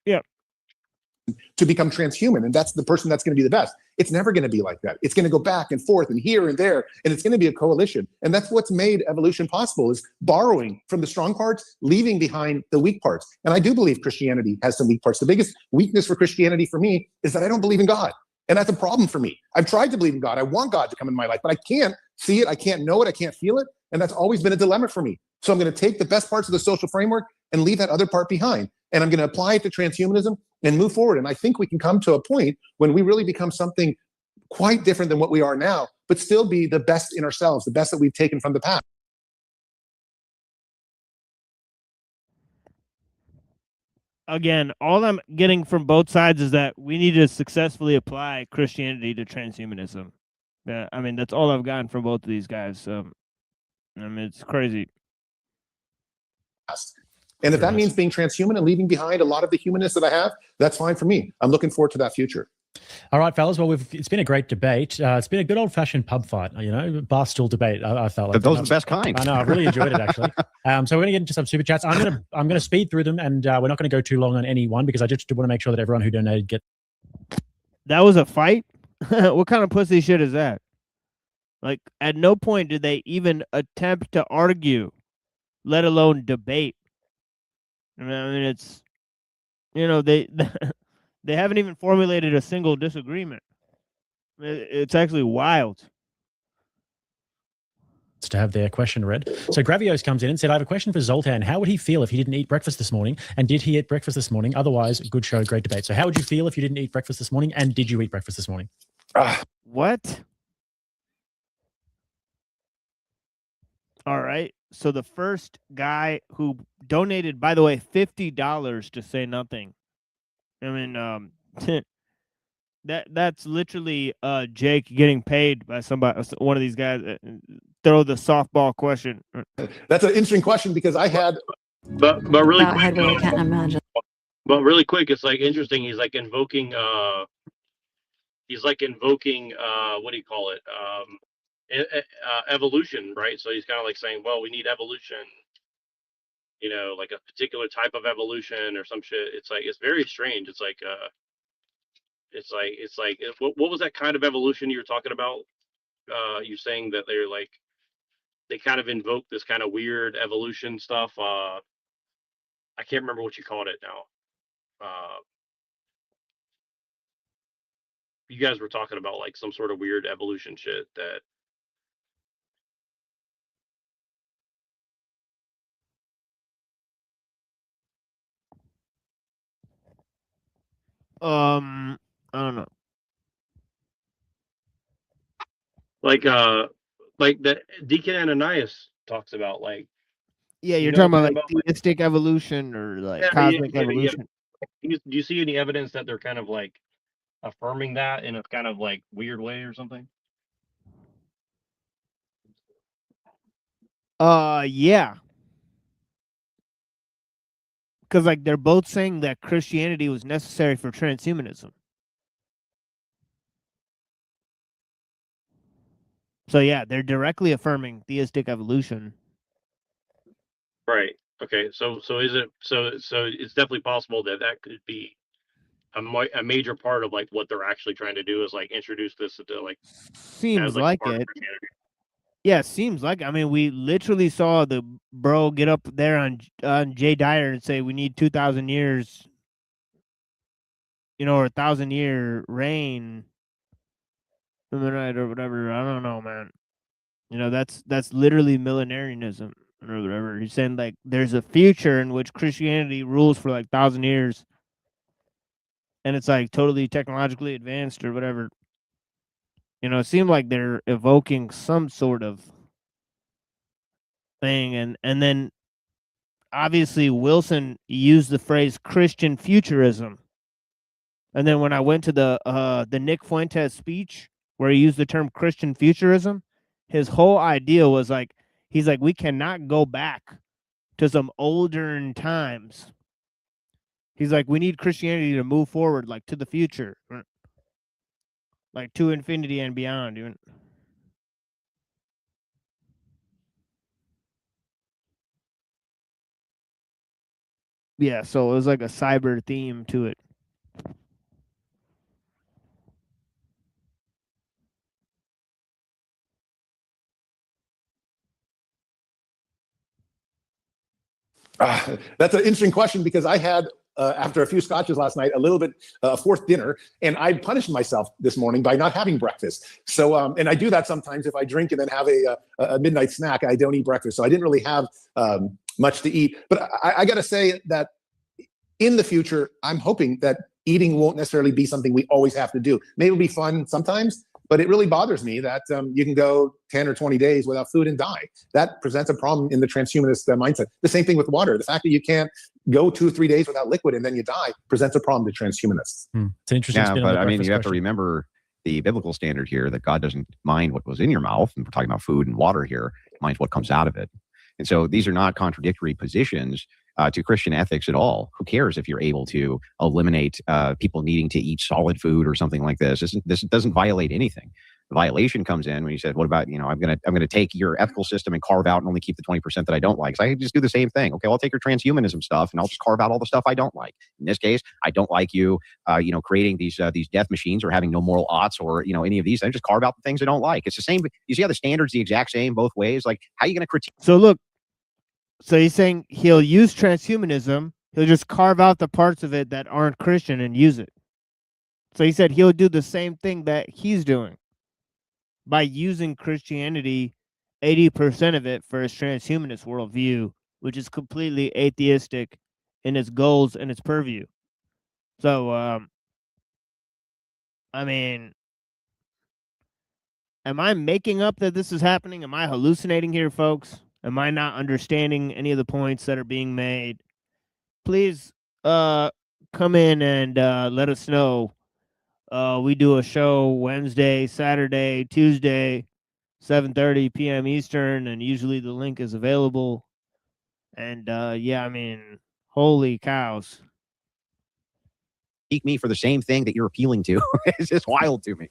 Yeah. To become transhuman, and that's the person that's going to be the best. It's never going to be like that. It's going to go back and forth and here and there, and it's going to be a coalition. And that's what's made evolution possible, is borrowing from the strong parts, leaving behind the weak parts. And I do believe Christianity has some weak parts. The biggest weakness for Christianity for me is that I don't believe in God. And that's a problem for me. I've tried to believe in God. I want God to come in my life, but I can't see it. I can't know it. I can't feel it. And that's always been a dilemma for me. So I'm going to take the best parts of the social framework and leave that other part behind. And I'm going to apply it to transhumanism and move forward. And I think we can come to a point when we really become something quite different than what we are now, but still be the best in ourselves, the best that we've taken from the past. Again, all I'm getting from both sides is that we need to successfully apply Christianity to transhumanism. I mean, that's all I've gotten from both of these guys. So, I mean, it's crazy. And if that means being transhuman and leaving behind a lot of the humanness that I have, that's fine for me. I'm looking forward to that future. All right, fellas. Well, it's been a great debate. It's been a good old-fashioned pub fight, barstool debate. I felt like those are the best kind. I know. I really enjoyed it, actually. So we're going to get into some super chats. I'm gonna speed through them, and we're not going to go too long on any one, because I just want to make sure that everyone who donated get. That was a fight. What kind of pussy shit is that? Like, at no point did they even attempt to argue, let alone debate. I mean, it's, you know, they they haven't even formulated a single disagreement. It's actually wild. To have their question read. So Gravios comes in and said, I have a question for Zoltan. How would he feel if he didn't eat breakfast this morning? And did he eat breakfast this morning? Otherwise, good show, great debate. So how would you feel if you didn't eat breakfast this morning? And did you eat breakfast this morning? What? All right. So the first guy who donated, by the way, $50 to say nothing. I mean, that's literally Jake getting paid by somebody, one of these guys. Throw the softball question. That's an interesting question because I had, but really quick, I really can't imagine. But really quick, it's like interesting. He's like invoking what do you call it? Evolution, right? So he's kind of like saying, well, we need evolution, you know, like a particular type of evolution or some shit. It's like, it's very strange. It's like what was that kind of evolution you were talking about? You're saying that they're like, they kind of invoke this kind of weird evolution stuff. I can't remember what you called it now. You guys were talking about like some sort of weird evolution shit that. I don't know. Like that Deacon Ananias talks about, like. Yeah, you're talking about like theistic evolution or like cosmic evolution. Do you see any evidence that they're kind of like affirming that in a kind of like weird way or something? Yeah. Because like they're both saying that Christianity was necessary for transhumanism. So yeah, they're directly affirming theistic evolution. Right. Okay. So is it so it's definitely possible that could be a major part of like what they're actually trying to do is like introduce this into like seems like it. Yeah, seems like. I mean, we literally saw the bro get up there on Jay Dyer and say we need 2,000 years, you know, or 1,000-year reign from the night or whatever. I don't know, man. You know, that's literally millenarianism or whatever. He's saying like there's a future in which Christianity rules for like 1,000 years, and it's like totally technologically advanced or whatever. You know, it seemed like they're evoking some sort of thing, and then obviously Wilson used the phrase Christian futurism, and then when I went to the Nick Fuentes speech where he used the term Christian futurism, his whole idea was like, he's like, we cannot go back to some older times. He's like, we need Christianity to move forward, like to the future, like to infinity and beyond. Even. Yeah, so it was like a cyber theme to it. That's an interesting question because I had, after a few scotches last night, a little bit fourth dinner, and I punished myself this morning by not having breakfast. So, and I do that sometimes if I drink and then have a midnight snack, I don't eat breakfast. So I didn't really have much to eat. But I got to say that in the future, I'm hoping that eating won't necessarily be something we always have to do. Maybe it'll be fun sometimes, but it really bothers me that you can go 10 or 20 days without food and die. That presents a problem in the transhumanist mindset. The same thing with water. The fact that you can't go 2 or 3 days without liquid and then you die presents a problem to transhumanists. It's interesting. Yeah, but I mean, you have to remember the biblical standard here that God doesn't mind what goes in your mouth. And we're talking about food and water here. He minds what comes out of it. And so these are not contradictory positions to Christian ethics at all. Who cares if you're able to eliminate people needing to eat solid food or something like this? This doesn't violate anything. The violation comes in when you said, what about, I'm gonna take your ethical system and carve out and only keep the 20% that I don't like. So I can just do the same thing. Okay, well, I'll take your transhumanism stuff and I'll just carve out all the stuff I don't like. In this case, I don't like you, creating these death machines or having no moral oughts or, any of these things. Just carve out the things I don't like. It's the same. You see how the standard's the exact same both ways? Like, how are you going to critique? So look, so he's saying he'll use transhumanism. He'll just carve out the parts of it that aren't Christian and use it. So he said he'll do the same thing that he's doing by using Christianity, 80% of it, for his transhumanist worldview, which is completely atheistic in its goals and its purview. So, I mean, am I making up that this is happening? Am I hallucinating here, folks? Am I not understanding any of the points that are being made? Please come in and let us know. We do a show Wednesday, Saturday, Tuesday, 7:30 p.m. Eastern, and usually the link is available. And yeah, I mean, holy cows. Me for the same thing that you're appealing to. It's just wild to me.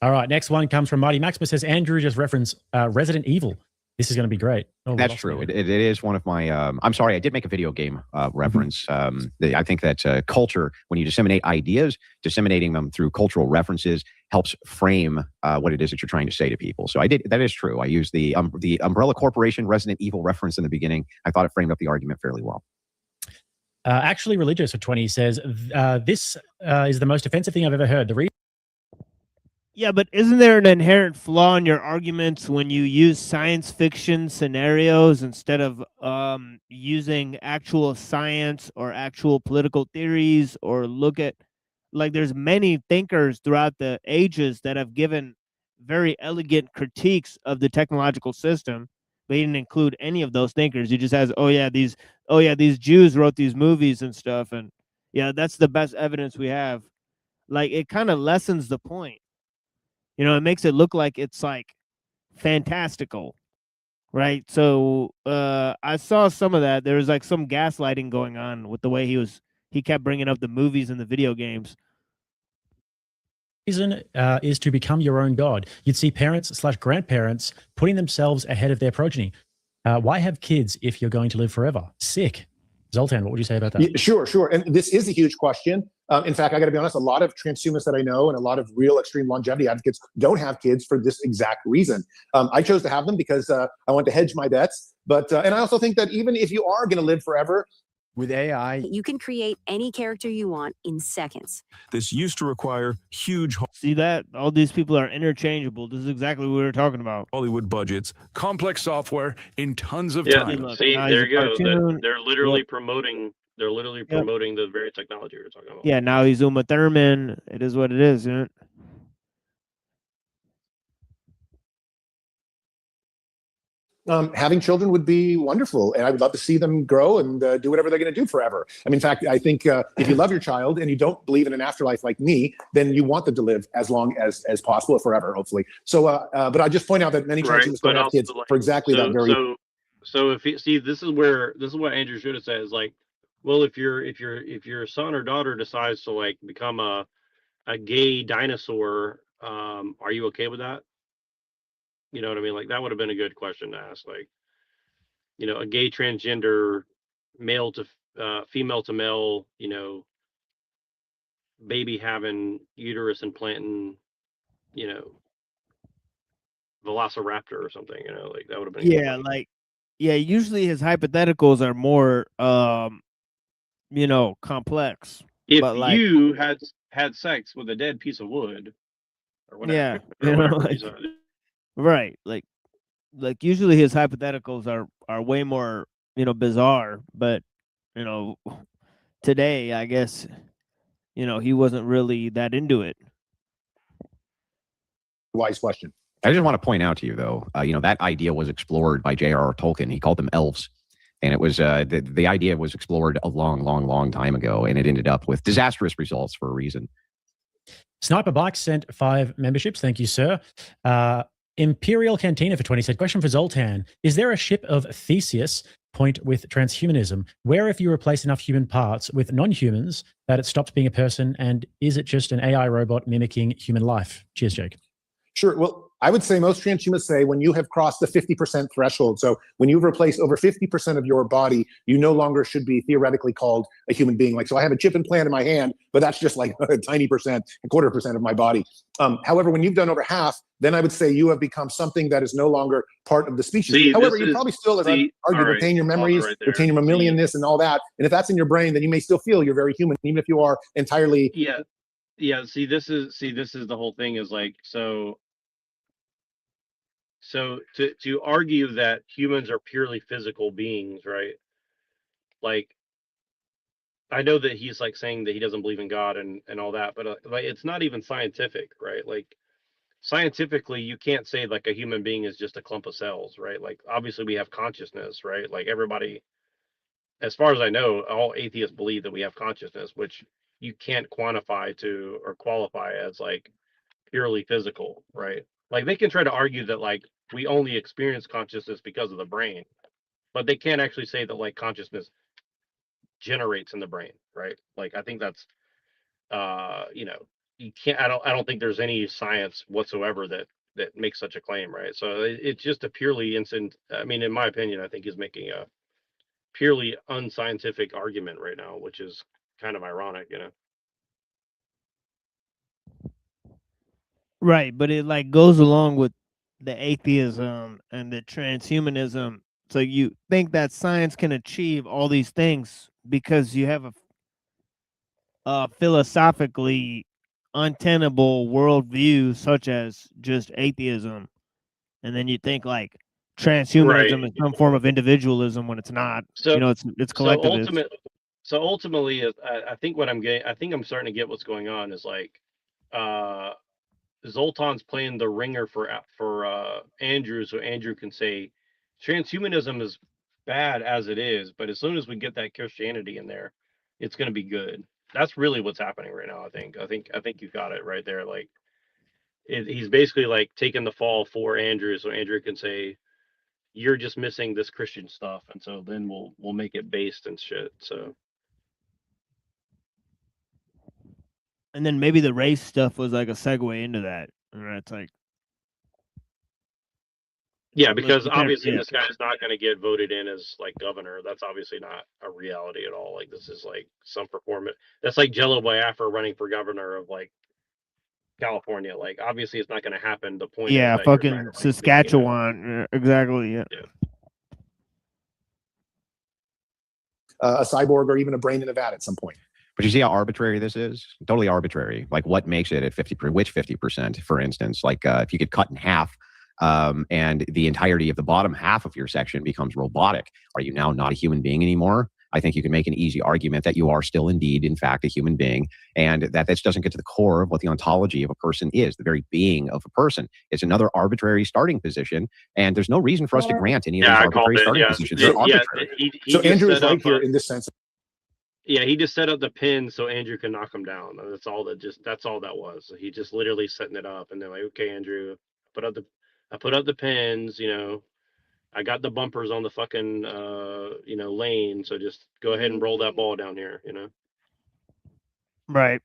All right, next one comes from Mighty Maximus. Says Andrew just referenced Resident Evil. This is going to be great. Oh, that's true. It is one of my. I'm sorry, I did make a video game reference. I think that culture, when you disseminate ideas, disseminating them through cultural references helps frame what it is that you're trying to say to people. So I did. That is true. I used the Umbrella Corporation Resident Evil reference in the beginning. I thought it framed up the argument fairly well. Actually, Religious for 20 says this is the most offensive thing I've ever heard. Yeah, but isn't there an inherent flaw in your arguments when you use science fiction scenarios instead of using actual science or actual political theories, or look at, like, there's many thinkers throughout the ages that have given very elegant critiques of the technological system, but he didn't include any of those thinkers. He just has, these Jews wrote these movies and stuff, and yeah, that's the best evidence we have. Like, it kind of lessens the point. It makes it look like it's like fantastical, right? So I saw some of that. There was like some gaslighting going on with the way he kept bringing up the movies and the video games. Reason is to become your own God. You'd see parents/grandparents putting themselves ahead of their progeny. Why have kids if you're going to live forever? Sick. Zoltan, what would you say about that? Yeah, sure. And this is a huge question. In fact, I got to be honest, a lot of transhumanists that I know and a lot of real extreme longevity advocates don't have kids for this exact reason. I chose to have them because I want to hedge my bets. But and I also think that even if you are going to live forever, with AI, you can create any character you want in seconds. This used to require huge. See that? All these people are interchangeable. This is exactly what we were talking about. Hollywood budgets, complex software in tons of yeah, time. See, there you go. They're literally promoting. They're literally promoting the very technology we were talking about. Yeah, now he's Uma Thurman. It is what it is, isn't it? Having children would be wonderful, and I would love to see them grow and do whatever they're going to do forever. I mean, in fact, I think if you love your child and you don't believe in an afterlife like me, then you want them to live as long as possible, forever, hopefully. So, but I just point out that many transhumanists don't have kids for exactly that very. So if you see, this is what Andrew should have said is like, well, if your son or daughter decides to like become a gay dinosaur, are you okay with that? You know what I mean? Like, that would have been a good question to ask. Like, a gay transgender, male to female to male, baby having uterus implanting, velociraptor or something, like that would have been. Usually his hypotheticals are more, complex. If you had sex with a dead piece of wood or whatever. Yeah. Right, like usually his hypotheticals are way more bizarre, but today I guess he wasn't really that into it. Wise question. I just want to point out to you though, that idea was explored by J.R.R. Tolkien. He called them elves, and it was the idea was explored a long time ago, and it ended up with disastrous results for a reason. Sniper Bike sent 5 memberships. Thank you, sir. Imperial Cantina for 20 said, question for Zoltan. Is there a ship of Theseus point with transhumanism? Where if you replace enough human parts with non-humans that it stops being a person, and is it just an AI robot mimicking human life? Cheers, Jake. Sure. Well, I would say most transhumanists say when you have crossed the 50% threshold, so when you've replaced over 50% of your body, you no longer should be theoretically called a human being. Like, so I have a chip implant in my hand, but that's just like a tiny percent, a quarter percent of my body. However, when you've done over half, then I would say you have become something that is no longer part of the species. See, However, you probably still argue right, retain your memories, right there. retain your mammalianness and all that. And if that's in your brain, then you may still feel you're very human, even if you are entirely. Yeah. See, this is the whole thing is like, so to argue that humans are purely physical beings, right? Like, I know that he's like saying that he doesn't believe in God and all that, but like, it's not even scientific, right? Like, scientifically, you can't say like a human being is just a clump of cells, right? Like, obviously we have consciousness, right? Like, everybody, as far as I know, all atheists believe that we have consciousness, which you can't quantify to or qualify as like purely physical, right? Like, they can try to argue that like we only experience consciousness because of the brain, but they can't actually say that like consciousness generates in the brain, right? Like, I think that's you can't, I don't think there's any science whatsoever that makes such a claim, right? So it's just a purely instant, I mean, in my opinion, I think he's making a purely unscientific argument right now, which is kind of ironic, Right, but it like goes along with the atheism and the transhumanism. So you think that science can achieve all these things because you have a philosophically untenable worldview such as just atheism, and then you think like transhumanism is some form of individualism when it's not. So it's collectivist. So ultimately, I think what I'm getting, I think I'm starting to get what's going on is like, Zoltan's playing the ringer for Andrew, so Andrew can say transhumanism is bad as it is, but as soon as we get that Christianity in there, it's going to be good. That's really what's happening right now. I think you got it right there. Like, he's basically like taking the fall for Andrew, so Andrew can say, you're just missing this Christian stuff, and so then we'll make it based and shit. So. And then maybe the race stuff was like a segue into that. And it's like, yeah, because obviously this guy's not going to get voted in as like governor. That's obviously not a reality at all. Like, this is like some performance. That's like Jello Biafra running for governor of like California. Like, obviously it's not going to happen. The point is that fucking Saskatchewan. Exactly. Yeah. A cyborg or even a brain in a vat at some point. But you see how arbitrary this is? Totally arbitrary. Like, what makes it at 50%? Which 50%, for instance? Like, if you get cut in half, and the entirety of the bottom half of your section becomes robotic, are you now not a human being anymore? I think you can make an easy argument that you are still indeed, in fact, a human being, and that this doesn't get to the core of what the ontology of a person is, the very being of a person. It's another arbitrary starting position, and there's no reason for us to grant any of these arbitrary starting positions. They're arbitrary. So Andrew is right here in this sense. Yeah, he just set up the pin so Andrew can knock him down. That's all that was. So he just literally setting it up, and they're like, okay, Andrew, I put up the pins, I got the bumpers on the fucking lane, so just go ahead and roll that ball down here, Right.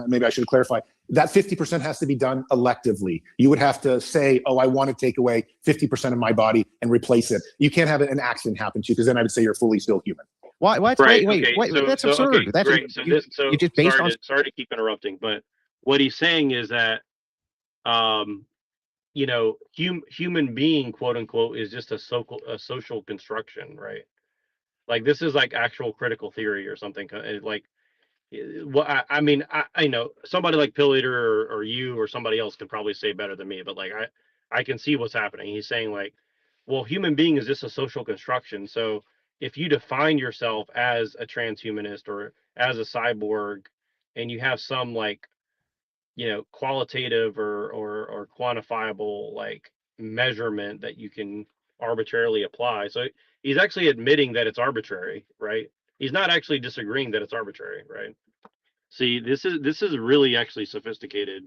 Maybe I should clarify. That 50% has to be done electively. You would have to say, oh, I want to take away 50% of my body and replace it. You can't have an accident happen to you, because then I would say you're fully still human. Why? Right, wait, that's absurd. Okay, That's great. you just based on. Sorry to keep interrupting, but what he's saying is that, human being, quote unquote, is just a social construction, right? Like, this is like actual critical theory or something. Like, well, I know somebody like Pill Eater or you or somebody else could probably say better than me, but like, I can see what's happening. He's saying like, well, human being is just a social construction. So if you define yourself as a transhumanist or as a cyborg, and you have some like, qualitative or quantifiable like measurement that you can arbitrarily apply. So he's actually admitting that it's arbitrary, right? He's not actually disagreeing that it's arbitrary, right? See, this is really actually sophisticated.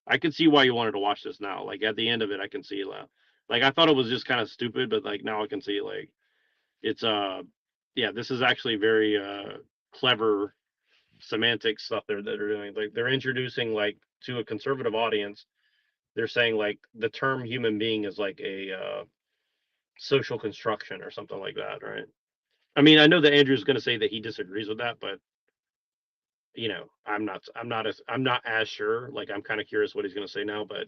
I can see why you wanted to watch this now. Like, at the end of it, I can see like I thought it was just kind of stupid, but like now I can see like It's yeah, this is actually very clever semantic stuff that they're doing. Like they're introducing like to a conservative audience, they're saying like the term human being is like a social construction or something like that, right? I mean, I know that Andrew's going to say that he disagrees with that, but you know, I'm not as sure. Like I'm kind of curious what he's going to say now, but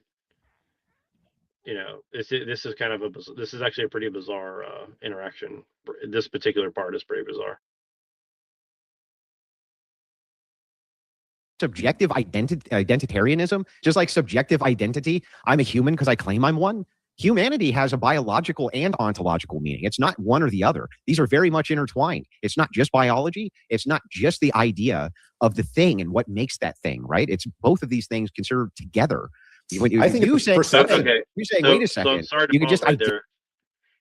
you know, this is kind of this is actually a pretty bizarre interaction. This particular part is pretty bizarre. Subjective identitarianism, just like subjective identity. I'm a human because I claim I'm one. Humanity has a biological and ontological meaning. It's not one or the other. These are very much intertwined. It's not just biology. It's not just the idea of the thing and what makes that thing, right? It's both of these things considered together. When you, I think you it's say, perception. Okay. you say, So, wait a second. So sorry to You could pause just right there.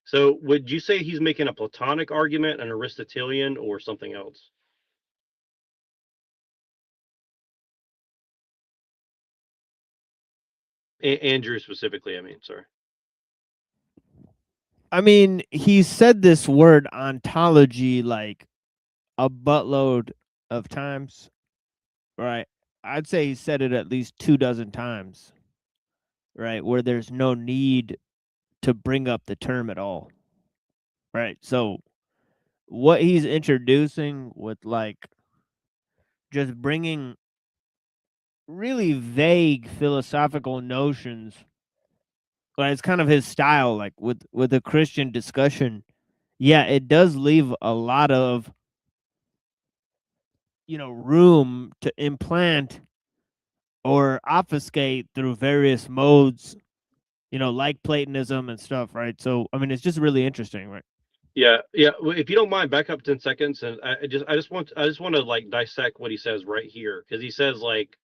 So would you say he's making a Platonic argument, an Aristotelian, or something else? Andrew specifically, I mean, sorry. I mean, he said this word ontology like a buttload of times, right? I'd say he said it at least 24 times, right? Where there's no need to bring up the term at all, right? So what he's introducing with like just bringing really vague philosophical notions, but it's kind of his style, like with a Christian discussion. Yeah, it does leave a lot of, you know, room to implant or obfuscate through various modes, you know, like Platonism and stuff, right? So I mean, it's just really interesting, right? Yeah. Well, if you don't mind, back up 10 seconds, and I just want to like dissect what he says right here, because he says like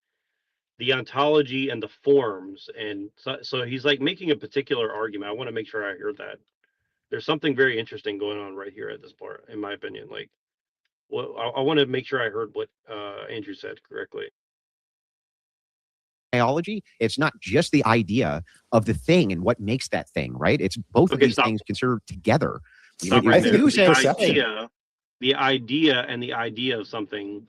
the ontology and the forms, and so he's like making a particular argument. I want to make sure I heard that. There's something very interesting going on right here at this part, in my opinion. Like, well, I want to make sure I heard what Andrew said correctly. Biology, it's not just the idea of the thing and what makes that thing, right? It's both of these things considered together. Stop right there. The idea and the idea of something.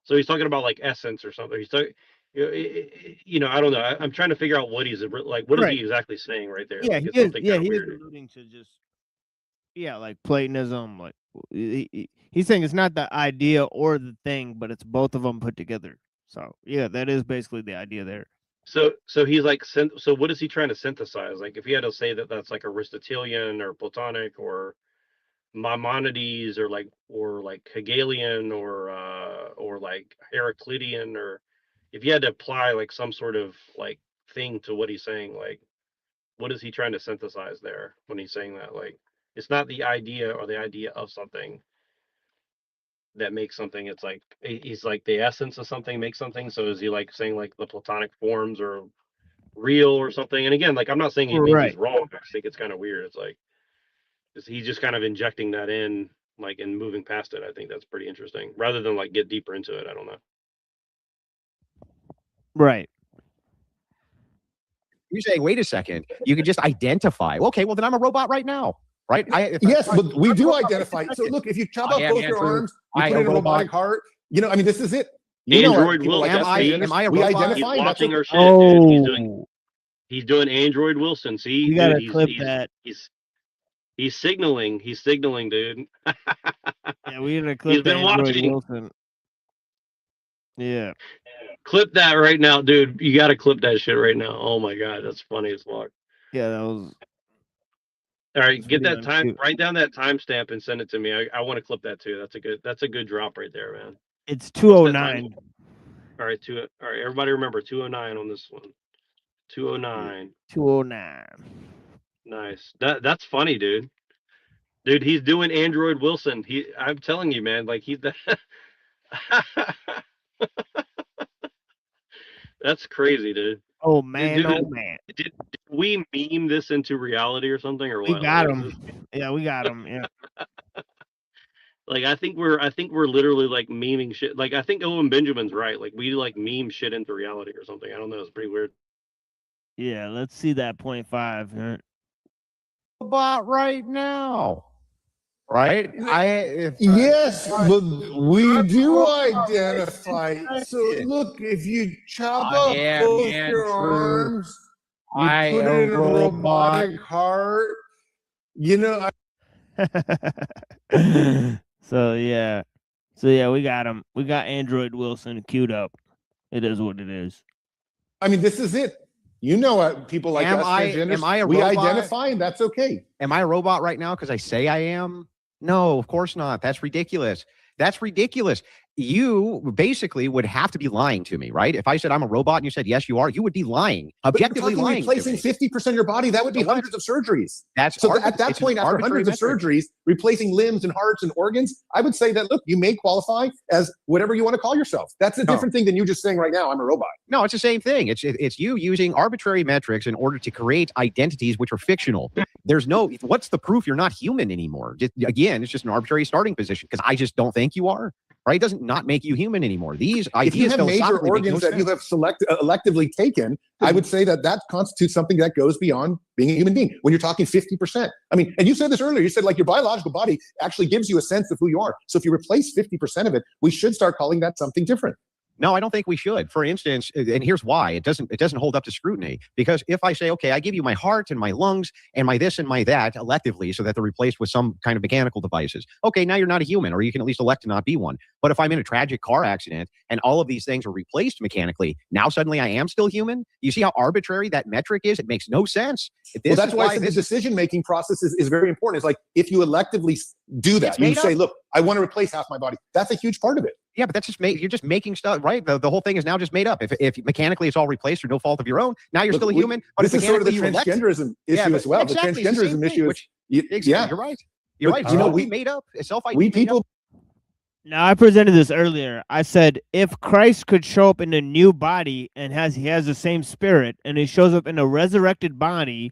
So he's talking about like essence or something. He's talking, you know, I don't know. I'm trying to figure out what he's like. What is he exactly saying right there? Yeah, like, he it's is. something Yeah, kind he of is weird. alluding to just like Platonism. Like he's saying it's not the idea or the thing, but it's both of them put together. So yeah, that is basically the idea there. So he's like, so what is he trying to synthesize? Like, if he had to say that that's like Aristotelian or Platonic or Maimonides or like Hegelian or like Heraclitean, or if you had to apply like some sort of like thing to what he's saying, like what is he trying to synthesize there when he's saying that? Like, it's not the idea or the idea of something that makes something. It's like he's like the essence of something makes something. So is he like saying like the Platonic forms are real or something? And again, like I'm not saying he means he's wrong. I just think it's kind of weird. It's like he's just kind of injecting that in, like, and moving past it. I think that's pretty interesting, rather than like get deeper into it. I don't know. Right. You say, wait a second, you could just identify. Okay, well then I'm a robot right now, right? Yes, but we do identify. So look, if you chop off both your arms, you put in a robotic heart. You know, I mean, this is it. You Android will. Am I a we robot? identify. He's watching our shit, Oh, dude. He's doing Android Wilson. See, you gotta dude, clip that. He's signaling. He's signaling, dude. Yeah, we gotta clip He's been Android watching. Wilson. Yeah. Clip that right now, dude. You gotta clip that shit right now. Oh my god, that's funny as fuck. Yeah, that was. All right, get that time. Write down that timestamp and send it to me. I want to clip that too. That's a good drop right there, man. It's 2:09. All right, all right. Everybody remember 2:09 on this one. 2:09. 2:09. Nice. That's funny, dude. Dude, he's doing Android Wilson. I'm telling you, man. Like he's the. That's crazy, dude. Oh man, dude, oh man. Did we meme this into reality or something, or what? We got him. Yeah, we got him. Yeah. Like I think we're literally like memeing shit. Like I think Owen Benjamin's right. Like we like meme shit into reality or something. I don't know. It's pretty weird. Yeah, let's see that 0.5. Robot right now. right? Yes, but we do identify. So look, if you chop up both your arms, you put it in a robotic heart. You know. So yeah, we got him. We got Android Wilson queued up. It is what it is. I mean, this is it. You know what people like us transgenders, am I a we robot? identify, and that's okay. Am I a robot right now because I say I am? No, of course not. That's ridiculous. That's ridiculous. You basically would have to be lying to me, right? If I said I'm a robot and you said yes, you are, you would be lying, objectively lying. Replacing 50% of your body, that would be hundreds of surgeries. That's so at that point, after hundreds of surgeries, replacing limbs and hearts and organs, I would say that look, you may qualify as whatever you want to call yourself. That's a different thing than you just saying right now, I'm a robot. No, it's the same thing. It's you using arbitrary metrics in order to create identities which are fictional. There's no, what's the proof you're not human anymore? Again, it's just an arbitrary starting position because I just don't think you are. Right? It doesn't not make you human anymore. These ideas, if you have major organs that you have electively taken, I would say that constitutes something that goes beyond being a human being. When you're talking 50%, I mean, and you said this earlier. You said like your biological body actually gives you a sense of who you are. So if you replace 50% of it, we should start calling that something different. No, I don't think we should. For instance, and here's why it doesn't hold up to scrutiny. Because if I say, okay, I give you my heart and my lungs and my this and my that electively so that they're replaced with some kind of mechanical devices. Okay, now you're not a human, or you can at least elect to not be one. But if I'm in a tragic car accident and all of these things are replaced mechanically, now suddenly I am still human? You see how arbitrary that metric is? It makes no sense. Well, that's why the decision-making process is very important. It's like if you electively do that, you say, look, I want to replace half my body. That's a huge part of it. Yeah, but that's just you're just making stuff, right? The whole thing is now just made up. If mechanically it's all replaced through no fault of your own, now you're still a human. But this is sort of the transgenderism issue as well. Exactly, the transgenderism issue is, yeah, you're right. You're right. You know, we made up self-identity. We people. Now, I presented this earlier. I said if Christ could show up in a new body and he has the same spirit, and he shows up in a resurrected body,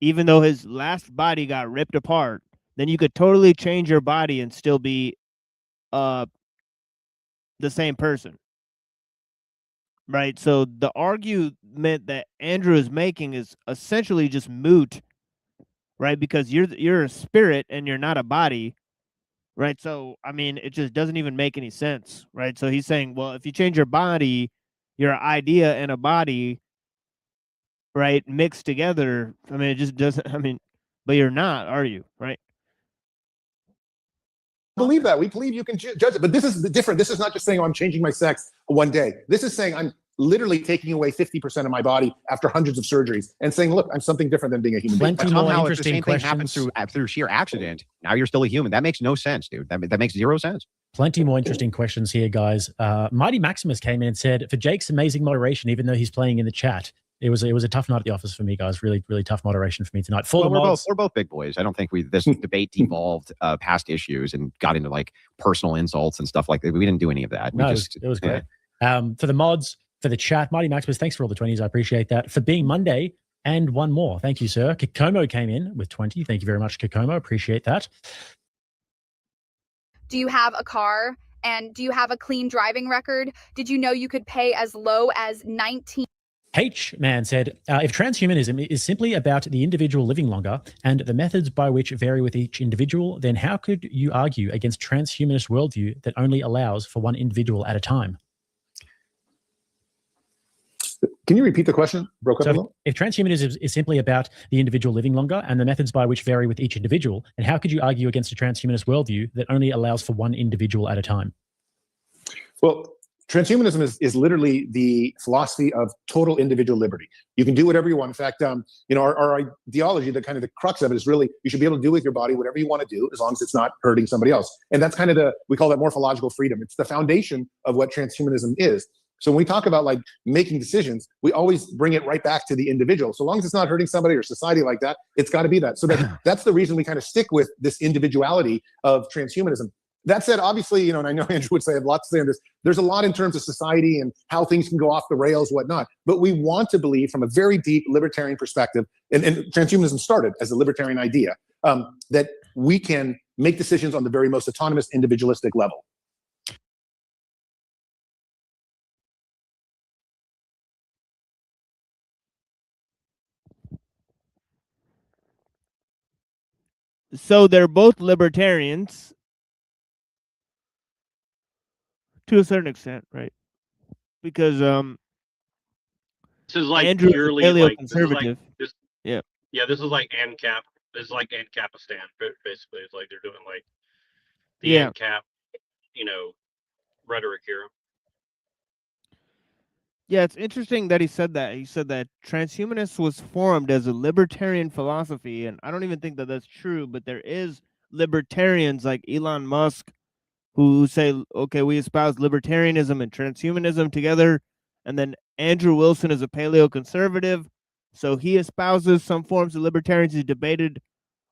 even though his last body got ripped apart, then you could totally change your body and still be the same person, right? So the argument that Andrew is making is essentially just moot, right? Because you're a spirit and you're not a body, right? So I mean, it just doesn't even make any sense, right? So he's saying, well, if you change your body, your idea and a body, right, mixed together, I mean, it just doesn't. I mean, but you're not, are you? Right? Believe that. We believe you can judge it. But this is different. This is not just saying, oh, I'm changing my sex one day. This is saying I'm literally taking away 50% of my body after hundreds of surgeries and saying, look, I'm something different than being a human being. But somehow if the same thing happens through sheer accident, now you're still a human. That makes no sense, dude. That makes zero sense. Plenty more interesting questions here, guys. Mighty Maximus came in and said, for Jake's amazing moderation, even though he's playing in the chat, it was a tough night at the office for me, guys. Really, really tough moderation for me tonight. We're both big boys. I don't think this debate devolved past issues and got into like personal insults and stuff like that. We didn't do any of that. It was great. For the mods, for the chat, Mighty Maximus, thanks for all the 20s. I appreciate that. For being Monday, and one more. Thank you, sir. Kikomo came in with 20. Thank you very much, Kikomo. Appreciate that. Do you have a car? And do you have a clean driving record? Did you know you could pay as low as 19? H-Man said, if transhumanism is simply about the individual living longer and the methods by which vary with each individual, then how could you argue against transhumanist worldview that only allows for one individual at a time? Can you repeat the question? Broke up a little. If transhumanism is simply about the individual living longer and the methods by which vary with each individual, then how could you argue against a transhumanist worldview that only allows for one individual at a time? Well, transhumanism is literally the philosophy of total individual liberty. You can do whatever you want. In fact, our ideology, the kind of the crux of it is really you should be able to do with your body whatever you want to do as long as it's not hurting somebody else. And that's kind of we call that morphological freedom. It's the foundation of what transhumanism is. So when we talk about like making decisions, we always bring it right back to the individual. So long as it's not hurting somebody or society like that, it's got to be that. So that's the reason we kind of stick with this individuality of transhumanism. That said, obviously, and I know Andrew would say I have lots to say on this, there's a lot in terms of society and how things can go off the rails, whatnot. But we want to believe from a very deep libertarian perspective, and transhumanism started as a libertarian idea, that we can make decisions on the very most autonomous, individualistic level. So they're both libertarians to a certain extent, right? Because this is like Andrew is a purely like this is like paleoconservative. this. Yeah. Yeah, this is like ANCAP. This is like ANCAPistan. Basically, it's like they're doing like the Yeah. ANCAP, rhetoric here. Yeah, it's interesting that he said that. He said that transhumanist was formed as a libertarian philosophy, and I don't even think that that's true, but there is libertarians like Elon Musk who say, okay, we espouse libertarianism and transhumanism together, and then Andrew Wilson is a paleoconservative, so he espouses some forms of libertarians. He debated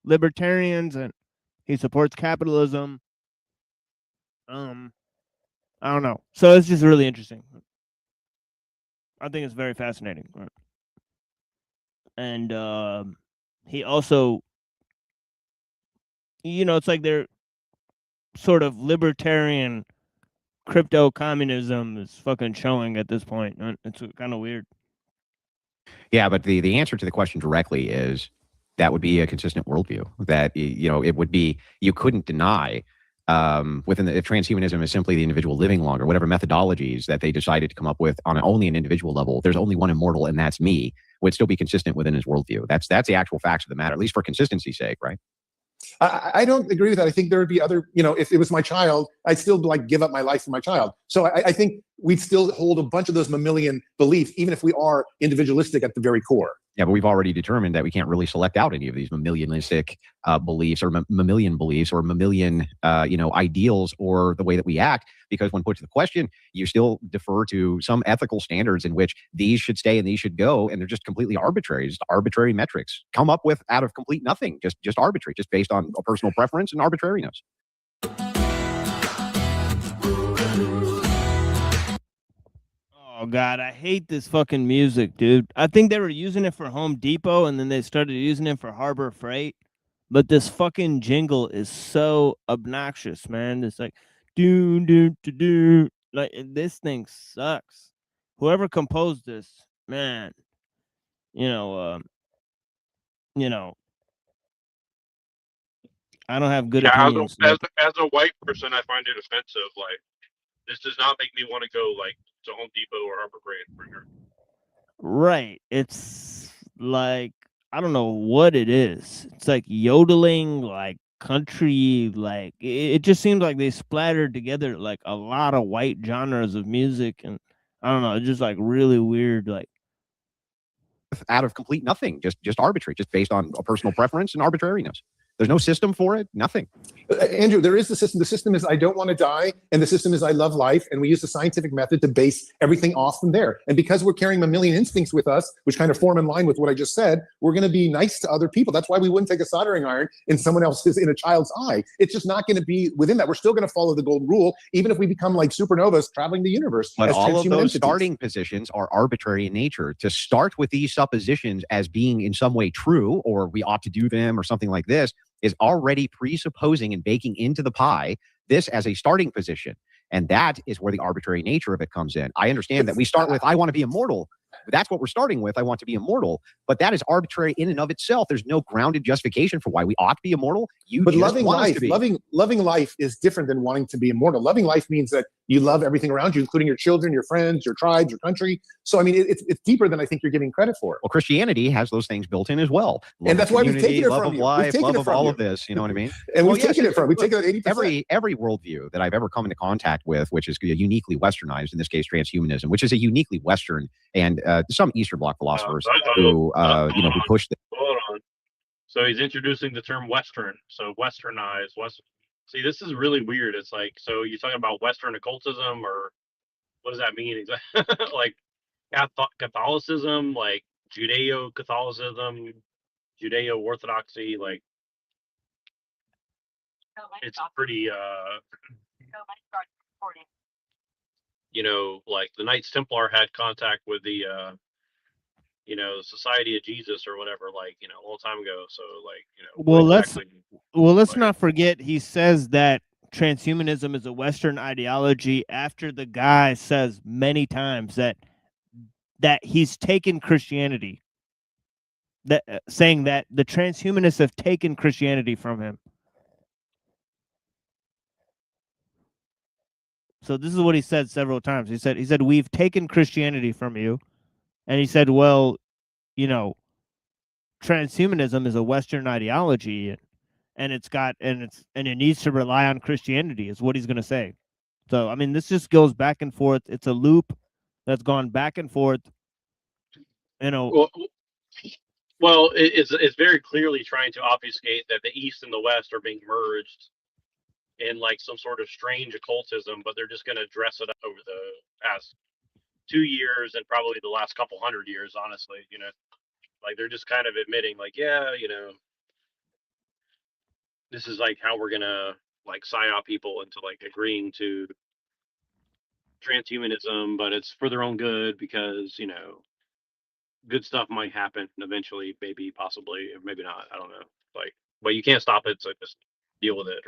libertarians, and he supports capitalism. I don't know. So it's just really interesting. I think it's very fascinating. And he also, it's like they're sort of libertarian crypto communism is fucking showing at this point. It's kind of weird. Yeah, but the answer to the question directly is that would be a consistent worldview. That, it would be, you couldn't deny if transhumanism is simply the individual living longer, whatever methodologies that they decided to come up with on only an individual level, there's only one immortal, and that's me, would still be consistent within his worldview. That's the actual facts of the matter, at least for consistency's sake, right? I don't agree with that. I think there would be other, if it was my child, I'd still give up my life for my child. So I think we'd still hold a bunch of those mammalian beliefs, even if we are individualistic at the very core. Yeah, but we've already determined that we can't really select out any of these mammalianistic beliefs or mammalian beliefs or mammalian, ideals or the way that we act, because when put to the question, you still defer to some ethical standards in which these should stay and these should go, and they're just completely arbitrary, just arbitrary metrics come up with out of complete nothing, just arbitrary, just based on a personal preference and arbitrariness. Oh God, I hate this fucking music, dude. I think they were using it for Home Depot, and then they started using it for Harbor Freight. But this fucking jingle is so obnoxious, man. It's like, do. Like, this thing sucks. Whoever composed this, man, I don't have good opinions. As a white person, I find it offensive. Like, this does not make me want to go to Home Depot or Harbor Freight. Right. It's like, I don't know what it is. It's like yodeling, like country, like it just seems like they splattered together like a lot of white genres of music, and I don't know, it's just like really weird, like out of complete nothing, just arbitrary, just based on a personal preference and arbitrariness. There's no system for it, nothing. Andrew, there is the system. The system is I don't want to die, and the system is I love life, and we use the scientific method to base everything off from there. And because we're carrying mammalian instincts with us, which kind of form in line with what I just said, we're going to be nice to other people. That's why we wouldn't take a soldering iron in someone else's, in a child's eye. It's just not going to be within that. We're still going to follow the golden rule, even if we become like supernovas traveling the universe. But all of those entities. starting positions are arbitrary in nature. To start with these suppositions as being in some way true, or we ought to do them, or something like this, is already presupposing and baking into the pie this as a starting position. And that is where the arbitrary nature of it comes in. I understand that we start with, I want to be immortal. That's what we're starting with. I want to be immortal. But that is arbitrary in and of itself. There's no grounded justification for why we ought to be immortal. But loving life is different than wanting to be immortal. Loving life means that you love everything around you, including your children, your friends, your tribes, your country. So, I mean, it's deeper than I think you're giving credit for. Well, Christianity has those things built in as well. And that's why we've taken it love from of you. life, love of all of this, you know what I mean? And we've taken it from, we've taken it 80%. Every worldview that I've ever come into contact with, which is uniquely westernized, in this case, transhumanism, which is a uniquely Western, and some Eastern Bloc philosophers who push this. Hold on. So he's introducing the term Western. So westernized, See, this is really weird. It's like, so you're talking about Western occultism, or what does that mean exactly? Like Catholicism, like Judeo-Catholicism, Judeo-Orthodoxy, like it's pretty like the Knights Templar had contact with the Society of Jesus or whatever, like, a long time ago. So like, let's not forget, he says that transhumanism is a Western ideology after the guy says many times that he's taken Christianity. that saying that the transhumanists have taken Christianity from him. So this is what he said several times. He said we've taken Christianity from you, and he said, well, you know, transhumanism is a Western ideology, and it needs to rely on Christianity, is what he's going to say. So I mean, this just goes back and forth. It's a loop that's gone back and forth. You know. Well, it's very clearly trying to obfuscate that the East and the West are being merged in like some sort of strange occultism, but they're just going to dress it up over the past 2 years and probably the last couple 100 years, honestly. You know, like they're just kind of admitting, like, yeah, you know, this is like how we're gonna like psyop people into like agreeing to transhumanism, but it's for their own good because, you know, good stuff might happen eventually, maybe, possibly, or maybe not. I don't know. Like, but you can't stop it, so just deal with it.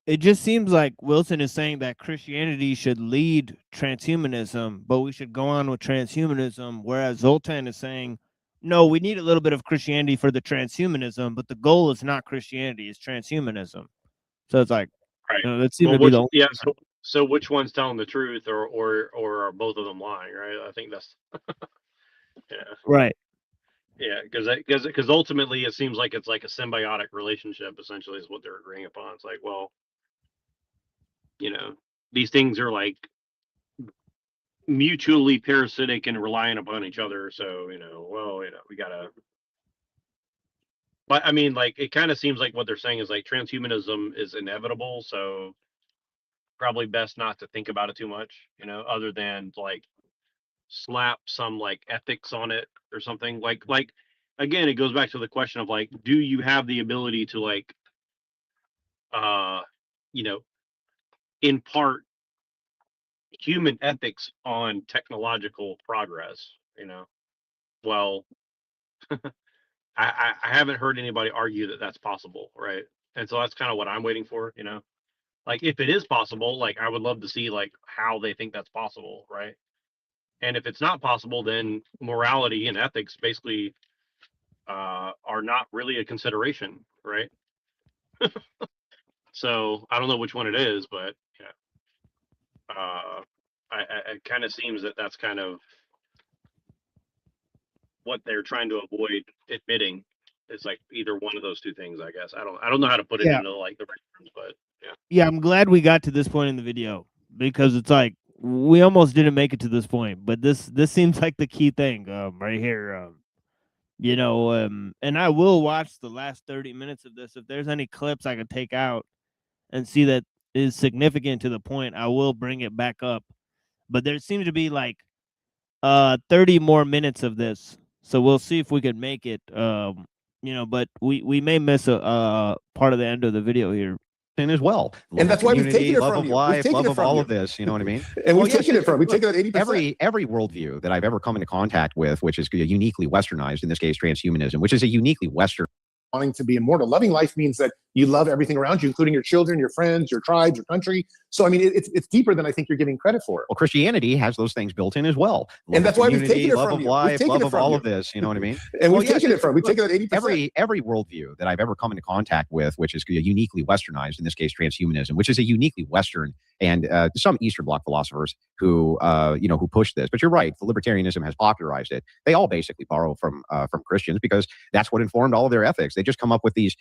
It just seems like Wilson is saying that Christianity should lead transhumanism, but we should go on with transhumanism, whereas Zoltan is saying, no, we need a little bit of Christianity for the transhumanism, but the goal is not Christianity, it's transhumanism. So it's like, right. You know, that seems to be the only so which one's telling the truth, or are both of them lying, right? I think that's yeah. Right. Yeah, because ultimately it seems like it's like a symbiotic relationship, essentially, is what they're agreeing upon. It's like, well, you know, these things are like mutually parasitic and reliant upon each other. So, you know, well, you know, we gotta. But I mean, like, it kind of seems like what they're saying is like transhumanism is inevitable. So probably best not to think about it too much, you know, other than like slap some like ethics on it or something. Like again, it goes back to the question of like, do you have the ability to like, you know, impart human ethics on technological progress, you know? Well, I haven't heard anybody argue that that's possible, right? And so that's kind of what I'm waiting for, you know? Like, if it is possible, like, I would love to see like how they think that's possible, right? And if it's not possible, then morality and ethics basically are not really a consideration, right? So I don't know which one it is, but yeah, it kind of seems that that's kind of what they're trying to avoid admitting. It's like either one of those two things, I guess. I don't know how to put it into like the right terms, but yeah. Yeah, I'm glad we got to this point in the video because it's like we almost didn't make it to this point, but this seems like the key thing right here. You know, and I will watch the last 30 minutes of this. If there's any clips I can take out and see that is significant to the point, I will bring it back up. But there seems to be like 30 more minutes of this, so we'll see if we can make it. You know, but we may miss a part of the end of the video here. And as well, and that's why we've taken it love from of you. life, We've love taken it of from all you. of this. You know what I mean? And we've taken it from. We've taken that 80%. Every worldview that I've ever come into contact with, which is uniquely Westernized, in this case, transhumanism, which is a uniquely Western. Wanting to be immortal. Loving life means that you love everything around you, including your children, your friends, your tribes, your country. So, I mean, it's deeper than I think you're giving credit for. Well, Christianity has those things built in as well. And that's why we've taken it love from of you. life, love of all of this. You know what I mean? And we've taken it from. We've taken that 80%. Every worldview that I've ever come into contact with, which is uniquely Westernized, in this case, transhumanism, which is a uniquely Western, and some Eastern Bloc philosophers who who push this. But you're right, the libertarianism has popularized it. They all basically borrow from Christians because that's what informed all of their ethics. They just come up with these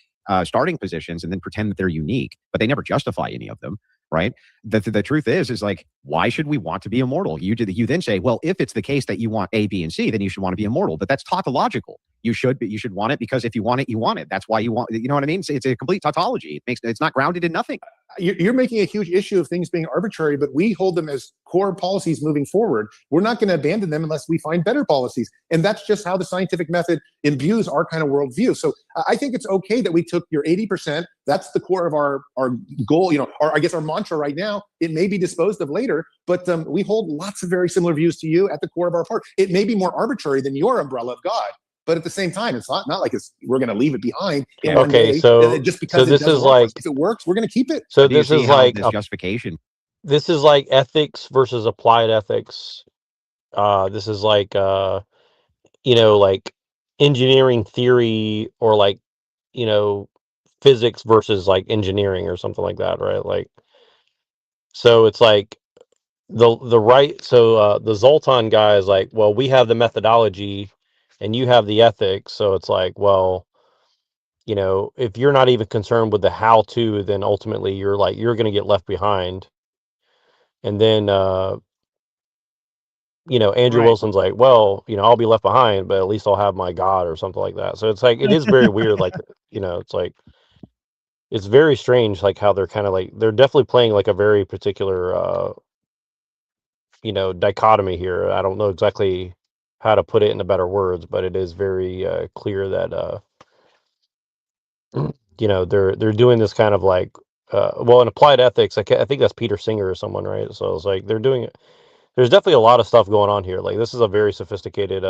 starting positions and then pretend that they're unique, but they never justify any of them. Right. The truth is like, why should we want to be immortal? You then say, well, if it's the case that you want A, B, and C, then you should want to be immortal. But that's tautological. You should want it because if you want it, you want it. That's why you want. You know what I mean? It's a complete tautology. It's not grounded in nothing. You're making a huge issue of things being arbitrary, but we hold them as core policies moving forward. We're not going to abandon them unless we find better policies. And that's just how the scientific method imbues our kind of worldview. So I think it's okay that we took your 80%. That's the core of our goal, you know, I guess our mantra right now. It may be disposed of later, but we hold lots of very similar views to you at the core of our part. It may be more arbitrary than your umbrella of God, but at the same time, it's not like we're going to leave it behind. Okay, so just because this is like, if it works, we're going to keep it. So this is like justification. This is like ethics versus applied ethics. This is like you know, like engineering theory or like, you know, physics versus like engineering or something like that, right? Like, so it's like the right. So the Zoltan guy is like, well, we have the methodology, and you have the ethics. So it's like, well, you know, if you're not even concerned with the how to, then ultimately you're going to get left behind. And then you know, Andrew Wilson's like, well, you know, I'll be left behind, but at least I'll have my God or something like that. So it's like, it is very weird. Like, you know, it's like, it's very strange, like how they're kind of like, they're definitely playing like a very particular, you know, dichotomy here. I don't know exactly how to put it into better words, but it is very clear that, you know, they're doing this kind of like, well, in applied ethics, I think that's Peter Singer or someone, right? So it's like, they're doing it. There's definitely a lot of stuff going on here. Like, this is a very sophisticated,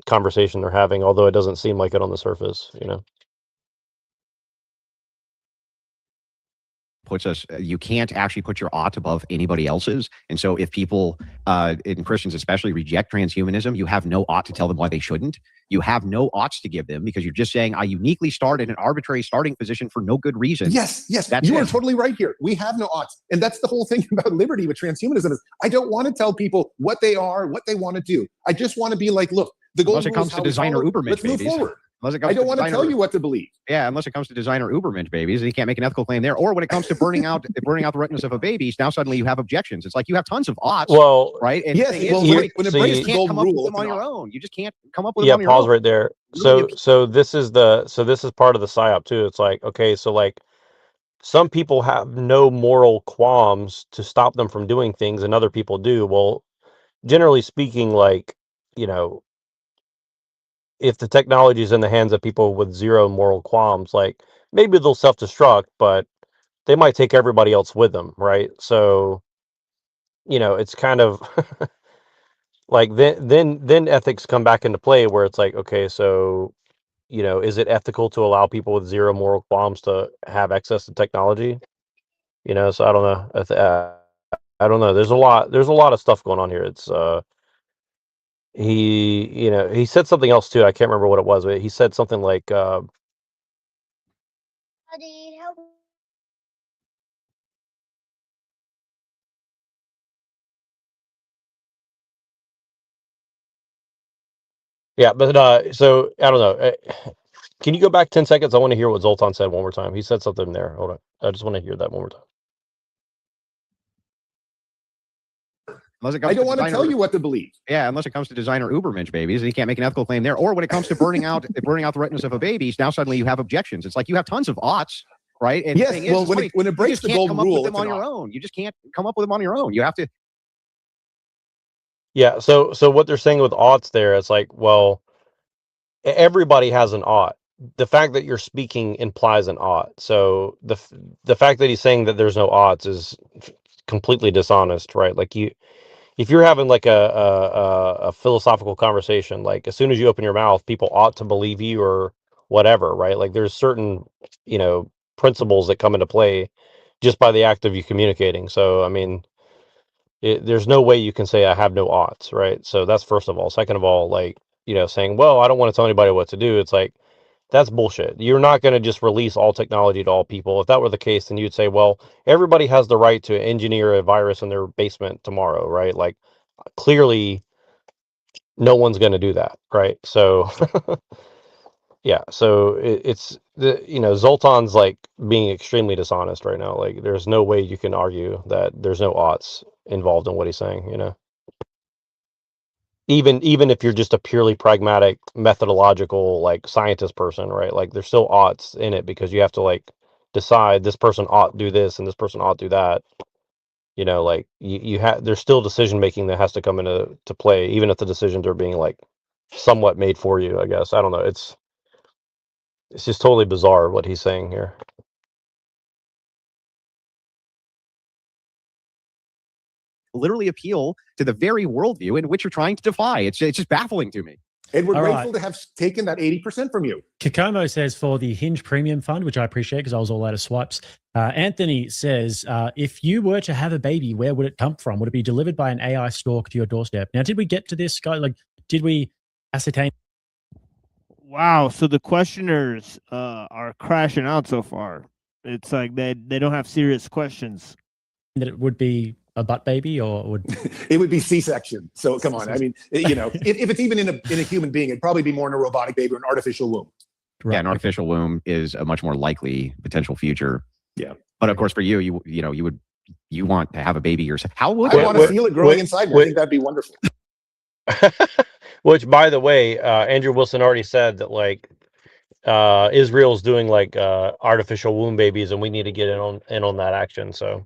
conversation they're having, although it doesn't seem like it on the surface, you know. Puts us, you can't actually put your ought above anybody else's. And so if people, and Christians especially, reject transhumanism, you have no ought to tell them why they shouldn't. You have no oughts to give them because you're just saying, I uniquely start in an arbitrary starting position for no good reason. Yes, That's you it. are totally right here. We have no oughts. And that's the whole thing about liberty with transhumanism is I don't want to tell people what they are, what they want to do. I just want to be like, look, the goal Unless it comes to designer Ubermensch, let's move babies. forward. I don't want to tell you what to believe. Yeah, unless it comes to designer Ubermensch babies, and you can't make an ethical claim there. Or when it comes to burning out the retinas of a baby, now suddenly you have objections. It's like you have tons of oughts, Well, right? And yes, the well, thing is, when it you breaks just the can't come up golden with rule, them it's on an your ought. own. You just can't come up with them Yeah, on your pause own. right there. So this is part of the psyop too. It's like, okay, so like some people have no moral qualms to stop them from doing things, and other people do. Well, generally speaking, like, you know, if the technology is in the hands of people with zero moral qualms, like maybe they'll self-destruct, but they might take everybody else with them, right? So, you know, it's kind of like then ethics come back into play where it's like, okay, so, you know, is it ethical to allow people with zero moral qualms to have access to technology? You know, so I don't know. I don't know. There's a lot of stuff going on here. It's you know, he said something else too. I can't remember what it was, but he said something like yeah, but so I don't know. Can you go back 10 seconds? I want to hear what Zoltan said one more time. He said something there. Hold on. I just want to hear that one more time. I don't want to tell you what to believe. Yeah, unless it comes to designer Ubermensch babies, and you can't make an ethical claim there. Or when it comes to burning out the retinas of a baby, now suddenly you have objections. It's like you have tons of oughts, right? And Yes, the thing is, well, it's when funny, it breaks you just the can't golden come up rule, with them it's on an your ought. own. You just can't come up with them on your own. You have to. Yeah, so what they're saying with oughts there, it's like, well, everybody has an ought. The fact that you're speaking implies an ought. So the fact that he's saying that there's no oughts is completely dishonest, right? Like if you're having like a philosophical conversation, like as soon as you open your mouth, people ought to believe you or whatever, right? Like there's certain, you know, principles that come into play just by the act of you communicating. So I mean, there's no way you can say I have no oughts, right? So that's first of all. Second of all, like, you know, saying, well, I don't want to tell anybody what to do. It's like, that's bullshit. You're not going to just release all technology to all people. If that were the case, then you'd say, well, everybody has the right to engineer a virus in their basement tomorrow, right? Like, clearly, no one's going to do that, right? So, yeah. So it's the, you know, Zoltan's like being extremely dishonest right now. Like, there's no way you can argue that there's no oughts involved in what he's saying. You know, even if you're just a purely pragmatic methodological like scientist person, right? Like there's still oughts in it because you have to like decide this person ought do this and this person ought do that. You know, like you have there's still decision making that has to come into play, even if the decisions are being like somewhat made for you, I guess. I don't know. It's just totally bizarre what he's saying here. Literally appeal to the very worldview in which you're trying to defy. It's just baffling to me. And we're All grateful right. to have taken that 80% from you. Kikomo says for the Hinge Premium Fund, which I appreciate because I was all out of swipes. Anthony says, if you were to have a baby, where would it come from? Would it be delivered by an AI stork to your doorstep? Now, did we get to this, guy? Like, did we ascertain? Wow. So the questioners are crashing out so far. It's like they don't have serious questions. That it would be a butt baby, or would it would be C-section? So come on, I mean, you know, if it's even in a human being, it'd probably be more in a robotic baby or an artificial womb. Right. Yeah, an artificial womb is a much more likely potential future. Yeah, but of course, for you, you want to have a baby yourself. How would I want to feel it growing inside me? I think that'd be wonderful. Which, by the way, Andrew Wilson already said that like Israel's doing like artificial womb babies, and we need to get in on that action. So.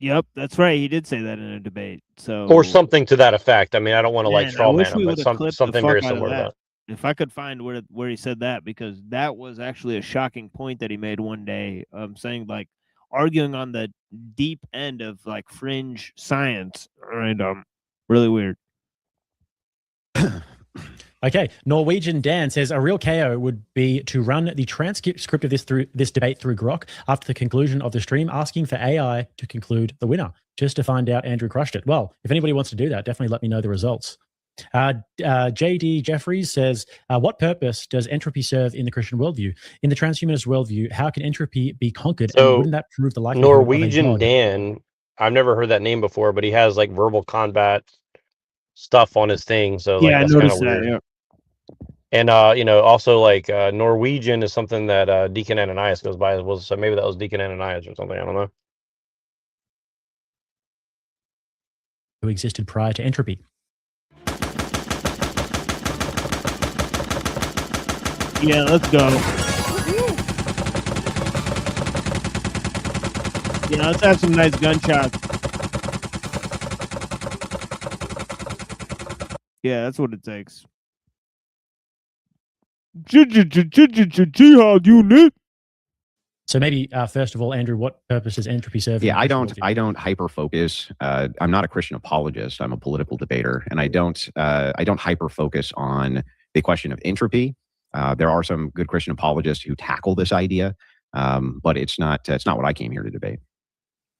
Yep, that's right. He did say that in a debate. So or something to that effect. I mean, I don't want to like straw man him, but something very similar to that. If I could find where he said that, because that was actually a shocking point that he made one day, saying like arguing on the deep end of like fringe science. And really weird. Okay, Norwegian Dan says a real KO would be to run the transcript of this debate through Grok after the conclusion of the stream, asking for AI to conclude the winner, just to find out Andrew crushed it. Well, if anybody wants to do that, definitely let me know the results. JD Jeffries says, what purpose does entropy serve in the Christian worldview? In the transhumanist worldview, how can entropy be conquered? So, and wouldn't that prove the likelihood Norwegian of a God? Dan, I've never heard that name before, but he has like verbal combat stuff on his thing. So like, yeah, that's I noticed weird. that. Yeah. And you know, also like Norwegian is something that Deacon Ananias goes by. So maybe that was Deacon Ananias or something. I don't know. Who existed prior to entropy? Yeah, let's go. Yeah, let's have some nice gunshots. Yeah, that's what it takes. Jihad unit. So maybe first of all, Andrew, what purpose does entropy serve? Yeah, I don't hyper focus. I'm not a Christian apologist. I'm a political debater, and I don't hyper focus on the question of entropy. There are some good Christian apologists who tackle this idea, but it's not what I came here to debate.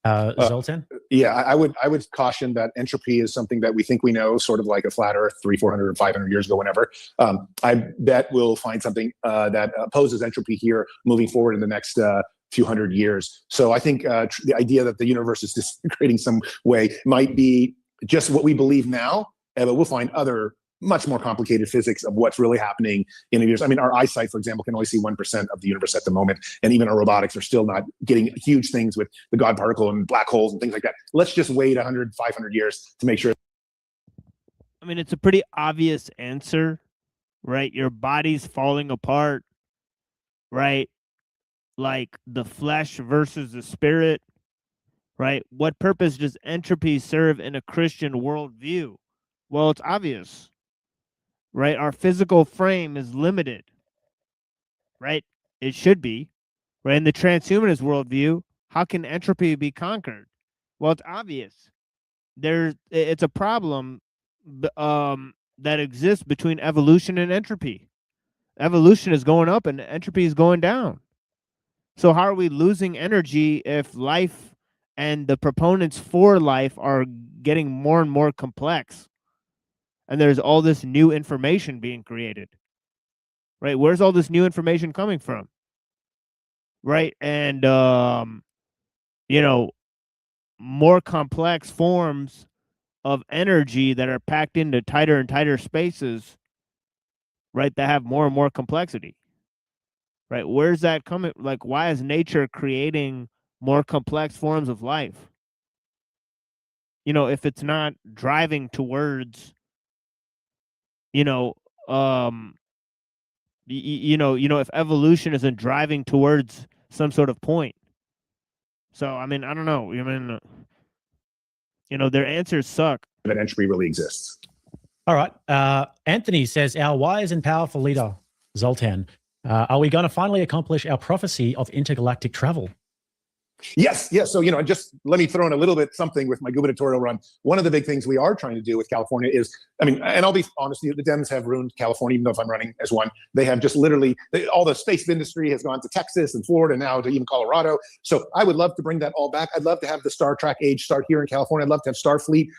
Zoltan? Yeah, I would caution that entropy is something that we think we know, sort of like a flat Earth 300, 400, or 500 years ago, whenever. I bet we'll find something that opposes entropy here moving forward in the next few hundred years. So I think the idea that the universe is disintegrating some way might be just what we believe now, but we'll find other much more complicated physics of what's really happening in the universe. I mean, our eyesight, for example, can only see 1% of the universe at the moment, and even our robotics are still not getting huge things with the God particle and black holes and things like that. Let's just wait 100, 500 years to make sure. I mean, it's a pretty obvious answer, right? Your body's falling apart, right? Like the flesh versus the spirit, right? What purpose does entropy serve in a Christian worldview? Well, it's obvious. Right? Our physical frame is limited, right? It should be, right? In the transhumanist worldview, how can entropy be conquered? Well, it's obvious. It's a problem that exists between evolution and entropy. Evolution is going up and entropy is going down. So how are we losing energy if life and the proponents for life are getting more and more complex? And there's all this new information being created, right? Where's all this new information coming from, right? And, you know, more complex forms of energy that are packed into tighter and tighter spaces, right, that have more and more complexity, right? Where's that coming? Like, why is nature creating more complex forms of life? You know, if it's not driving towards... if evolution isn't driving towards some sort of point. So, I mean, I don't know. I mean, their answers suck. That entropy really exists. All right. Anthony says, our wise and powerful leader, Zoltan, are we going to finally accomplish our prophecy of intergalactic travel? Yes. So, just let me throw in a little bit something with my gubernatorial run. One of the big things we are trying to do with California is I mean, and I'll be honest, the Dems have ruined California, even though if I'm running as one. They have just literally, all the space industry has gone to Texas and Florida, now to even Colorado. So I would love to bring that all back. I'd love to have the Star Trek age start here in California. I'd love to have Starfleet,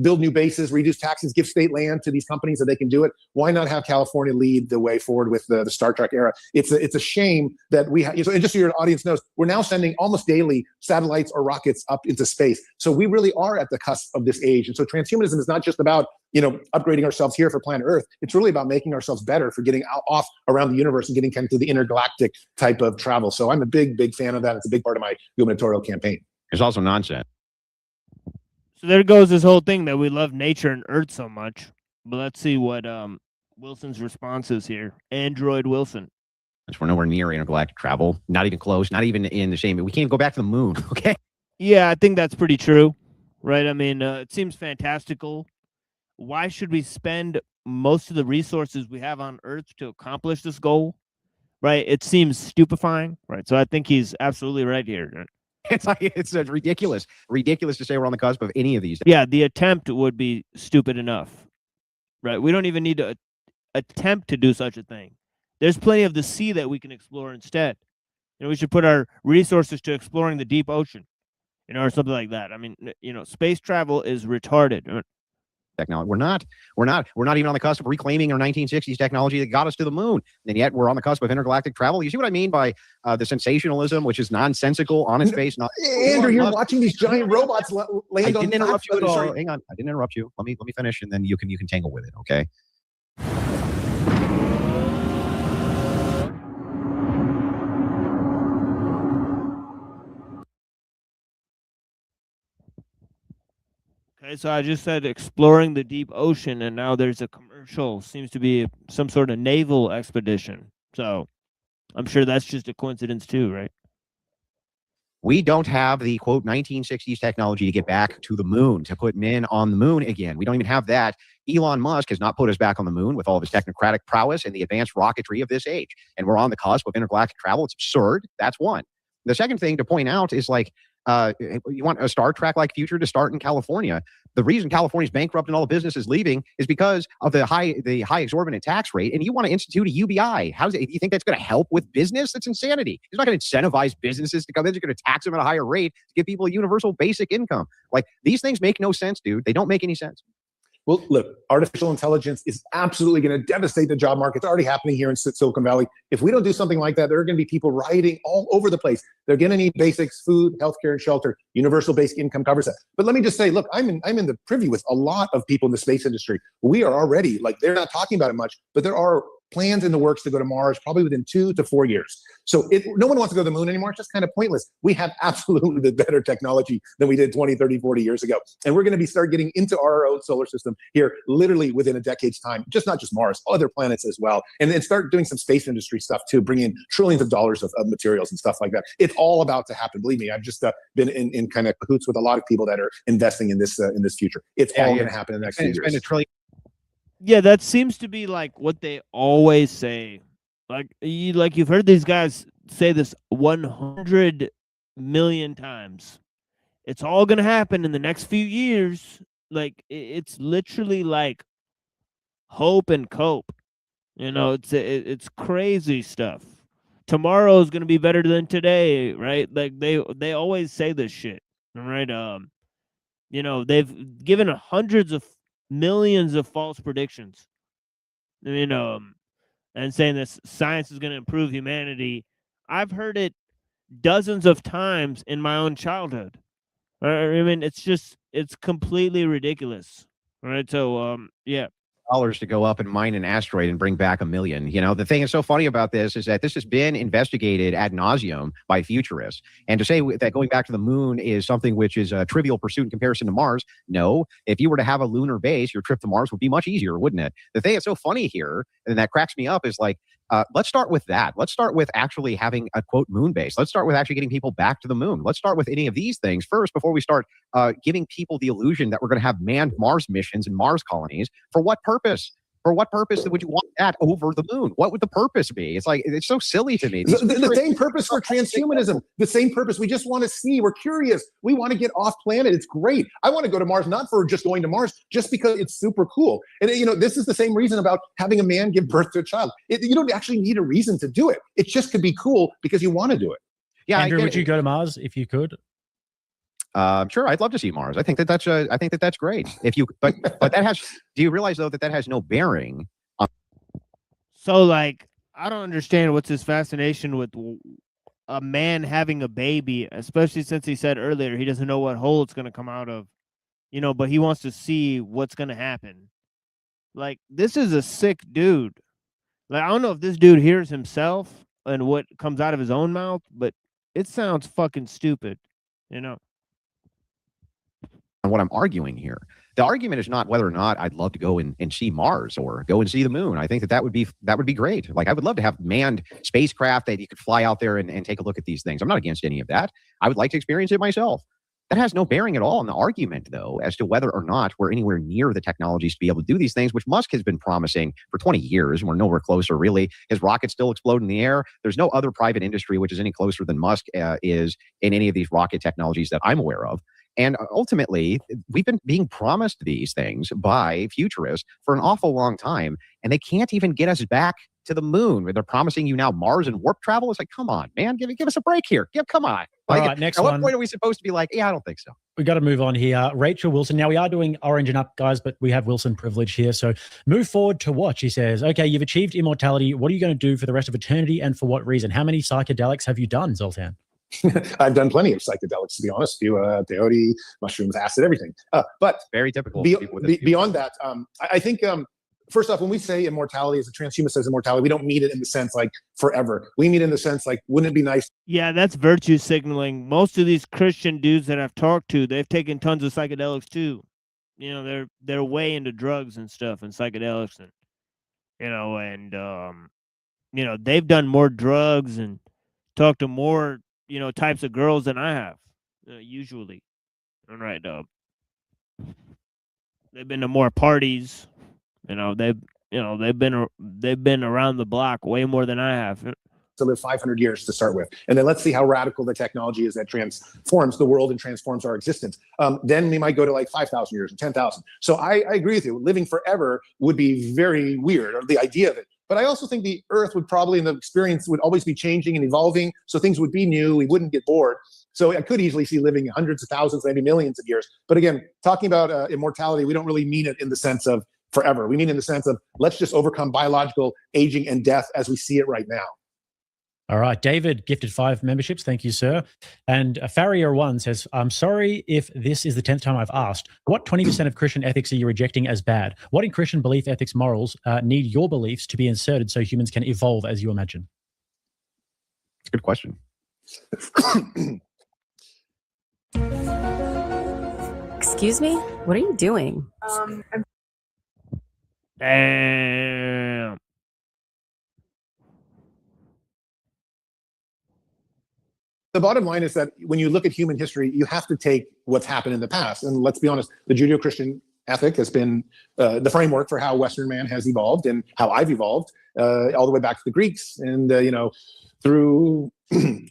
build new bases, reduce taxes, give state land to these companies so they can do it. Why not have California lead the way forward with the Star Trek era? It's a shame that we have, and just so your audience knows, we're now sending almost daily satellites or rockets up into space. So we really are at the cusp of this age. And so transhumanism is not just about, upgrading ourselves here for planet Earth. It's really about making ourselves better for getting off around the universe and getting kind of to the intergalactic type of travel. So I'm a big, big fan of that. It's a big part of my gubernatorial campaign. It's also nonsense. So there goes this whole thing that we love nature and Earth so much. But let's see what Wilson's response is here. Android Wilson. We're nowhere near intergalactic travel. Not even close. Not even in the same. We can't go back to the moon. Okay. Yeah, I think that's pretty true. Right. I mean, it seems fantastical. Why should we spend most of the resources we have on Earth to accomplish this goal? Right. It seems stupefying. Right. So I think he's absolutely right here. It's like it's ridiculous to say we're on the cusp of any of these. Yeah, the attempt would be stupid enough. Right. We don't even need to attempt to do such a thing. There's plenty of the sea that we can explore instead. We should put our resources to exploring the deep ocean, or something like that. I mean, space travel is retarded. Technology. We're not even on the cusp of reclaiming our 1960s technology that got us to the moon. And yet we're on the cusp of intergalactic travel. You see what I mean by the sensationalism, which is nonsensical, on its face. Andrew, you're watching these giant robots land on. I didn't interrupt you at all. Hang on. I didn't interrupt you. Let me finish, and then you can tangle with it. Okay. Okay, so I just said exploring the deep ocean, and now there's a commercial. Seems to be some sort of naval expedition. So I'm sure that's just a coincidence too, right? We don't have the, quote, 1960s technology to get back to the moon, to put men on the moon again. We don't even have that. Elon Musk has not put us back on the moon with all of his technocratic prowess and the advanced rocketry of this age. And we're on the cusp of intergalactic travel. It's absurd. That's one. The second thing to point out is you want a Star Trek-like future to start in California. The reason California's bankrupt and all the business is leaving is because of the high exorbitant tax rate. And you want to institute a UBI. Do you think that's going to help with business? That's insanity. It's not going to incentivize businesses to come in. You're going to tax them at a higher rate to give people a universal basic income. These things make no sense, dude. They don't make any sense. Well, look, artificial intelligence is absolutely going to devastate the job market. It's already happening here in Silicon Valley. If we don't do something like that, there are going to be people rioting all over the place. They're going to need basics, food, healthcare, and shelter. Universal basic income covers that. But let me just say, look, I'm in the privy with a lot of people in the space industry. We are already, they're not talking about it much, but there are plans in the works to go to Mars probably within 2 to 4 years. So no one wants to go to the moon anymore. It's just kind of pointless. We have absolutely the better technology than we did 20, 30, 40 years ago. And we're going to start getting into our own solar system here literally within a decade's time. Not just Mars, other planets as well. And then start doing some space industry stuff too, bring in trillions of dollars of materials and stuff like that. It's all about to happen. Believe me, I've just been in kind of cahoots with a lot of people that are investing in this future. It's all going to happen in the next few years. $1 trillion. Yeah, that seems to be what they always say. You've heard these guys say this 100 million times. It's all going to happen in the next few years. It's literally hope and cope. It's crazy stuff. Tomorrow is going to be better than today, right? They always say this shit, right? They've given hundreds of millions of false predictions, and saying this science is going to improve humanity. I've heard it dozens of times in my own childhood. I mean, it's completely ridiculous. All right. So, yeah. Dollars to go up and mine an asteroid and bring back $1 million. The thing that's so funny about this is that this has been investigated ad nauseum by futurists. And to say that going back to the moon is something which is a trivial pursuit in comparison to Mars, no. If you were to have a lunar base, your trip to Mars would be much easier, wouldn't it? The thing that's so funny here, and that cracks me up, is let's start with that. Let's start with actually having a, quote, moon base. Let's start with actually getting people back to the moon. Let's start with any of these things first before we start giving people the illusion that we're going to have manned Mars missions and Mars colonies. For what purpose? For what purpose would you want that over the moon? What would the purpose be? It's like, it's so silly to me. The same purpose for transhumanism, the same purpose. We just want to see, we're curious. We want to get off planet. It's great. I want to go to Mars, not for just going to Mars, just because it's super cool. And this is the same reason about having a man give birth to a child. You don't actually need a reason to do it. It just could be cool because you want to do it. Yeah, Andrew, would you go to Mars if you could? Sure, I'd love to see Mars. I think that's great. If you, but that has. Do you realize though that has no bearing on? So like, I don't understand what's his fascination with a man having a baby, especially since he said earlier he doesn't know what hole it's going to come out of, but he wants to see what's going to happen. Like, this is a sick dude. Like, I don't know if this dude hears himself and what comes out of his own mouth, but it sounds fucking stupid, what I'm arguing here. The argument is not whether or not I'd love to go and see Mars or go and see the moon. I think that would be great. Like, I would love to have manned spacecraft that you could fly out there and take a look at these things. I'm not against any of that. I would like to experience it myself. That has no bearing at all on the argument, though, as to whether or not we're anywhere near the technologies to be able to do these things, which Musk has been promising for 20 years, and we're nowhere closer, really. His rockets still explode in the air. There's no other private industry which is any closer than Musk is in any of these rocket technologies that I'm aware of. And ultimately, we've been being promised these things by futurists for an awful long time, and they can't even get us back to the moon. They're promising you now Mars and warp travel. It's like, come on, man, give us a break here. Come on. All Like, right, next at what one. point are we supposed to be like, yeah, I don't think so? We got to move on here. Rachel Wilson. Now, we are doing Orange and Up, guys, but we have Wilson privilege here. So move forward to watch. He says, okay, you've achieved immortality. What are you going to do for the rest of eternity, and for what reason? How many psychedelics have you done, Zoltan? I've done plenty of psychedelics, to be honest. Peyote, mushrooms, acid, everything. But very typical. Beyond that, I think first off, when we say immortality, as a transhumanist says immortality, we don't mean it in the sense like forever. We mean it in the sense like, wouldn't it be nice? Yeah, that's virtue signaling. Most of these Christian dudes that I've talked to, they've taken tons of psychedelics too. They're way into drugs and stuff and psychedelics, and they've done more drugs and talked to more types of girls than I have, usually. All right, they've been to more parties. They've been around the block way more than I have. To live 500 years to start with, and then let's see how radical the technology is that transforms the world and transforms our existence. Then we might go to like 5,000 years and 10,000. So I agree with you. Living forever would be very weird, or the idea of it. But I also think the Earth would probably, in the experience, would always be changing and evolving. So things would be new. We wouldn't get bored. So I could easily see living hundreds of thousands, maybe millions of years. But again, talking about immortality, we don't really mean it in the sense of forever. We mean in the sense of let's just overcome biological aging and death as we see it right now. All right. David gifted 5 memberships. Thank you, sir. And Farrier1 says, I'm sorry if this is the 10th time I've asked. What 20% of Christian ethics are you rejecting as bad? What in Christian belief, ethics, morals need your beliefs to be inserted so humans can evolve as you imagine? Good question. Excuse me? What are you doing? Damn. The bottom line is that when you look at human history, you have to take what's happened in the past. And let's be honest, the Judeo-Christian ethic has been the framework for how Western man has evolved and how I've evolved all the way back to the Greeks and, through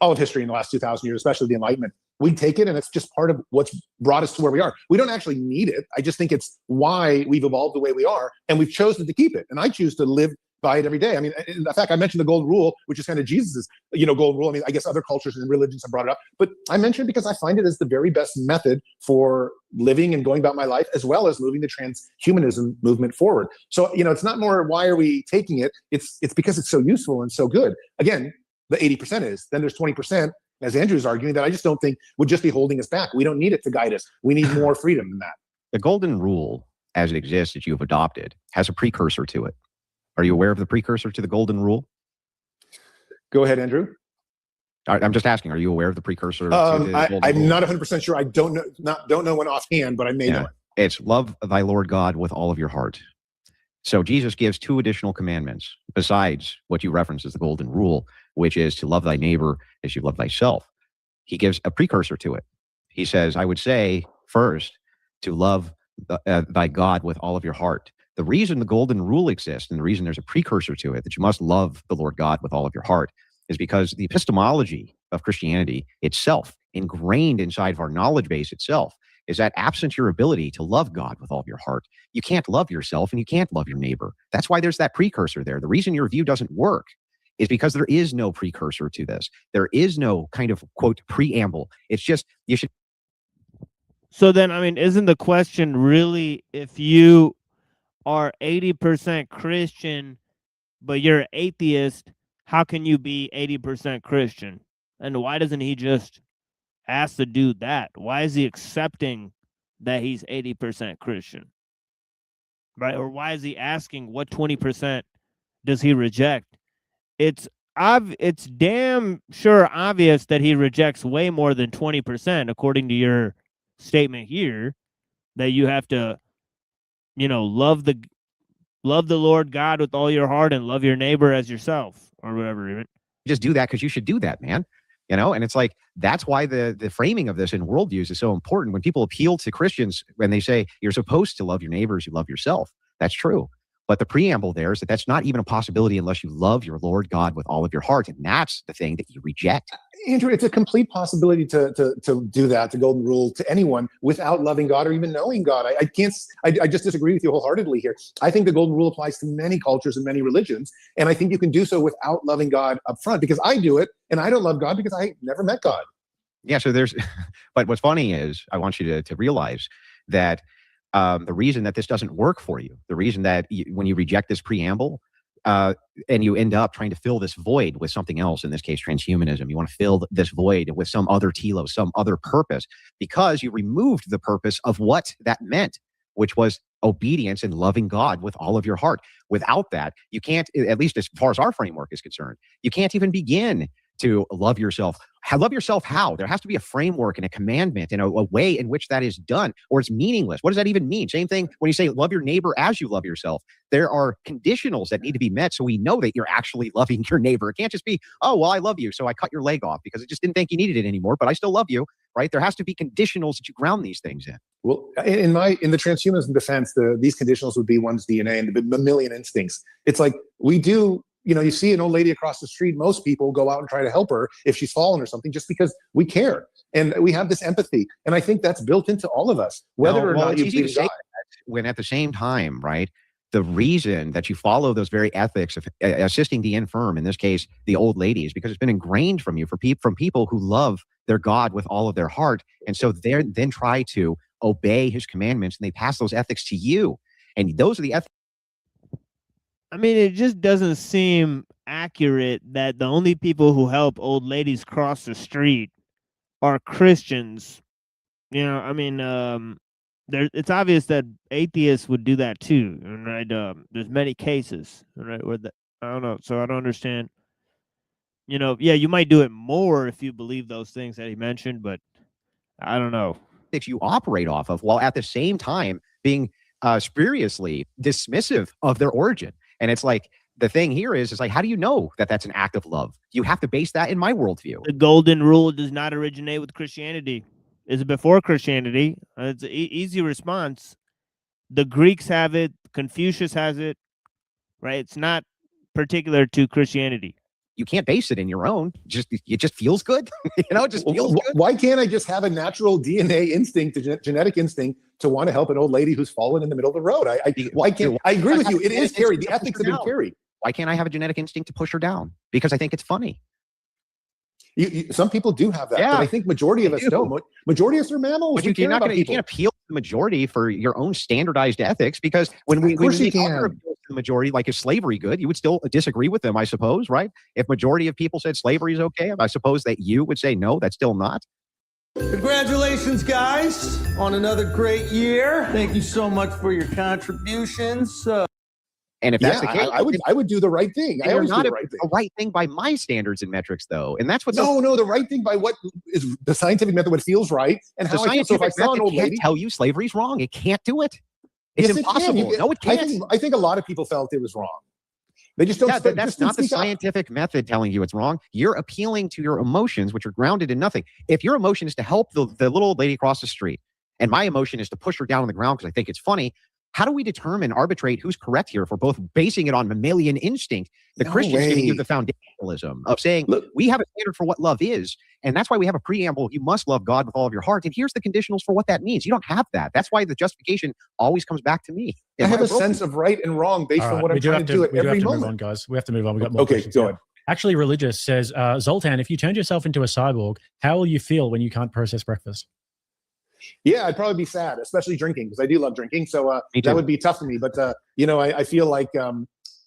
all of history in the last 2,000 years, especially the Enlightenment. We take it and it's just part of what's brought us to where we are. We don't actually need it. I just think it's why we've evolved the way we are, and we've chosen to keep it. And I choose to live by it every day. I mean, in fact, I mentioned the golden rule, which is kind of Jesus's, golden rule. I mean, I guess other cultures and religions have brought it up, but I mentioned it because I find it as the very best method for living and going about my life, as well as moving the transhumanism movement forward. So, it's not more why are we taking it? It's because it's so useful and so good. Again, the 80% is. Then there's 20%, as Andrew's arguing, that I just don't think would just be holding us back. We don't need it to guide us. We need more freedom than that. The golden rule, as it exists, that you have adopted, has a precursor to it. Are you aware of the precursor to the golden rule? Go ahead, Andrew. I'm just asking, are you aware of the precursor to the golden rule? I'm not 100% sure. I don't know one offhand, but I may know it. It's love thy Lord God with all of your heart. So Jesus gives 2 additional commandments besides what you reference as the golden rule, which is to love thy neighbor as you love thyself. He gives a precursor to it. He says, I would say first to love thy God with all of your heart. The reason the golden rule exists and the reason there's a precursor to it, that you must love the Lord God with all of your heart, is because the epistemology of Christianity itself, ingrained inside of our knowledge base itself, is that absent your ability to love God with all of your heart, you can't love yourself and you can't love your neighbor. That's why there's that precursor there. The reason your view doesn't work is because there is no precursor to this. There is no kind of, quote, preamble. It's just, you should. So then, I mean, isn't the question really, if you are 80% Christian, but you're atheist, how can you be 80% Christian? And why doesn't he just ask the dude that? Why is he accepting that he's 80% Christian? Right? Or why is he asking what 20% does he reject? It's damn sure obvious that he rejects way more than 20%, according to your statement here, that you have to, you know, love the Lord God with all your heart and love your neighbor as yourself, or whatever. Just do that because you should do that, man. You know, and it's like, that's why the framing of this in worldviews is so important. When people appeal to Christians, when they say you're supposed to love your neighbors, you love yourself, that's true. But the preamble there is that that's not even a possibility unless you love your Lord God with all of your heart. And that's the thing that you reject. Andrew, it's a complete possibility to do that, the golden rule, to anyone without loving God or even knowing God. I just disagree with you wholeheartedly here. I think the golden rule applies to many cultures and many religions. And I think you can do so without loving God up front, because I do it and I don't love God because I never met God. Yeah, so there's, but what's funny is I want you to realize that the reason that this doesn't work for you, the reason that when you reject this preamble, and you end up trying to fill this void with something else, in this case, transhumanism, you want to fill this void with some other telos, some other purpose, because you removed the purpose of what that meant, which was obedience and loving God with all of your heart. Without that, you can't, at least as far as our framework is concerned, you can't even begin to love yourself. Love yourself how? There has to be a framework and a commandment and a way in which that is done, or it's meaningless. What does that even mean? Same thing when you say love your neighbor as you love yourself. There are conditionals that need to be met so we know that you're actually loving your neighbor. It can't just be, oh, well, I love you, so I cut your leg off because I just didn't think you needed it anymore, but I still love you, right? There has to be conditionals that you ground these things in. Well, in the transhumanism defense, these conditionals would be one's DNA and the mammalian instincts. It's like we do. You know, you see an old lady across the street, most people go out and try to help her if she's fallen or something, just because we care. And we have this empathy. And I think that's built into all of us, whether or not you believe in God. When at the same time, right, the reason that you follow those very ethics of assisting the infirm, in this case, the old lady, is because it's been ingrained from you, from people who love their God with all of their heart. And so they then try to obey his commandments, and they pass those ethics to you. And those are the ethics. I mean, it just doesn't seem accurate that the only people who help old ladies cross the street are Christians. You know, I mean, it's obvious that atheists would do that too, right? There's many cases, right, where I don't know, so I don't understand. You know, yeah, you might do it more if you believe those things that he mentioned, but I don't know. That you operate off of, while at the same time being spuriously dismissive of their origin. And it's like, the thing here is like, how do you know that that's an act of love? You have to base that in my worldview. The golden rule does not originate with Christianity. It's before Christianity. It's an easy response. The Greeks have it. Confucius has it. Right? It's not particular to Christianity. You can't base it in your own. It just feels good. You know, it just feels good. Why can't I just have a natural DNA instinct, a genetic instinct to want to help an old lady who's fallen in the middle of the road? Why can't I agree with you? It is carried. The ethics have been carried. Why can't I have a genetic instinct to push her down? Because I think it's funny. Some people do have that, but I think majority of us don't. Majority of us are mammals. But you can't appeal to the majority for your own standardized ethics, because when we appeal to the majority, like, is slavery good? You would still disagree with them, I suppose, right? If majority of people said slavery is okay, I suppose that you would say no, that's still not. Congratulations, guys, on another great year. Thank you so much for your contributions. And if that's the case, I would do the right thing. I always do the right thing by my standards and metrics, though, and that's what. No, the right thing by what is the scientific method, what feels right, and how I feel. So if I saw an old lady, tell you slavery's wrong, it can't do it. It's impossible. No, it can't. I think a lot of people felt it was wrong. They just don't. Yeah, that's not the scientific method telling you it's wrong. You're appealing to your emotions, which are grounded in nothing. If your emotion is to help the little old lady across the street, and my emotion is to push her down on the ground because I think it's funny, How do we determine, arbitrate who's correct here if we're both basing it on mammalian instinct? The Christian's giving you the foundationalism of saying, look, we have a standard for what love is, and that's why we have a preamble, you must love God with all of your heart, and here's the conditionals for what that means. You don't have that. That's why the justification always comes back to me. I have a sense of right and wrong based on what I'm trying to do at every moment. Move on, guys. We have to move on. We've got more questions. Go ahead. Actually, Religious says, Zoltan, if you turned yourself into a cyborg, how will you feel when you can't process breakfast? Yeah, I'd probably be sad, especially drinking, because I do love drinking. So that would be tough for me. But, I feel like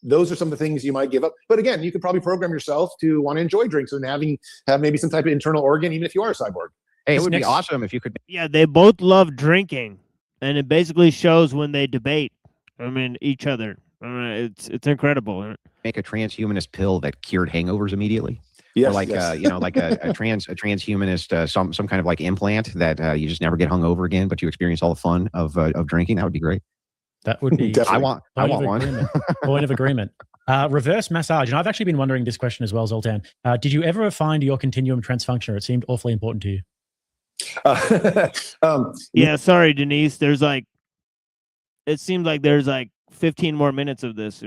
those are some of the things you might give up. But again, you could probably program yourself to want to enjoy drinks and have maybe some type of internal organ, even if you are a cyborg. Hey, it would be awesome if you could. Yeah, they both love drinking, and it basically shows when they debate. Each other. It's incredible. Make a transhumanist pill that cured hangovers immediately. Yes, or like like a transhumanist some kind of like implant that you just never get hungover again, but you experience all the fun of drinking. That would be great. That would be. I want one. Point of agreement. Reverse massage, and I've actually been wondering this question as well, Zoltan. Did you ever find your continuum transfunctioner? It seemed awfully important to you. Yeah, sorry, Denise. It seems like there's 15 more minutes of this.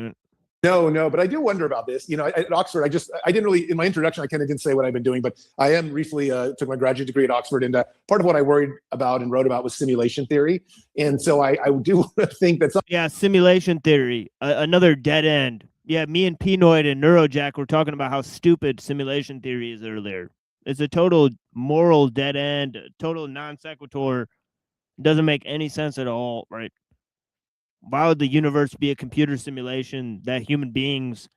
No, but I do wonder about this. At Oxford, I didn't really, in my introduction, I kind of didn't say what I've been doing, but I am briefly took my graduate degree at Oxford, and part of what I worried about and wrote about was simulation theory. And so I do think that simulation theory, another dead end. Yeah, me and Pinoid and Neurojack were talking about how stupid simulation theory is earlier. It's a total moral dead end, total non sequitur. Doesn't make any sense at all, right? Why would the universe be a computer simulation that human beings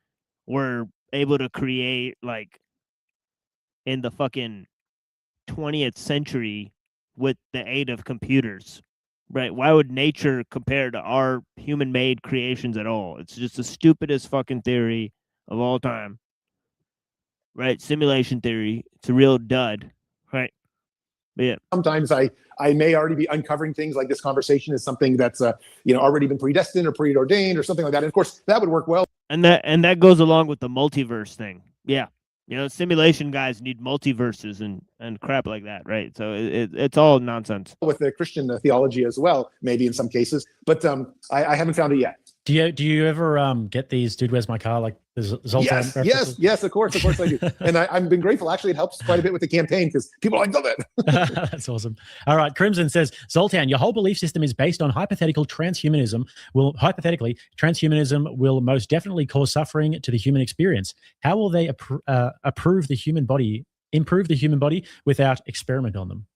were able to create in the fucking 20th century with the aid of computers, right? Why would nature compare to our human-made creations at all? It's just the stupidest fucking theory of all time, right? Simulation theory. It's a real dud, right? But yeah. Sometimes I may already be uncovering things like this conversation is something that's already been predestined or preordained or something like that. And of course, that would work well. And that goes along with the multiverse thing. Yeah. Simulation guys need multiverses and crap like that, right? So it's all nonsense. With the Christian theology as well, maybe in some cases, but I haven't found it yet. Do you ever get these "Dude, Where's My Car" like Zoltan? Yes, of course I do. And I've been grateful. Actually, it helps quite a bit with the campaign because people love it. That's awesome. All right, Crimson says, Zoltan, your whole belief system is based on hypothetical transhumanism. Hypothetically, transhumanism will most definitely cause suffering to the human experience. How will they improve the human body without experiment on them?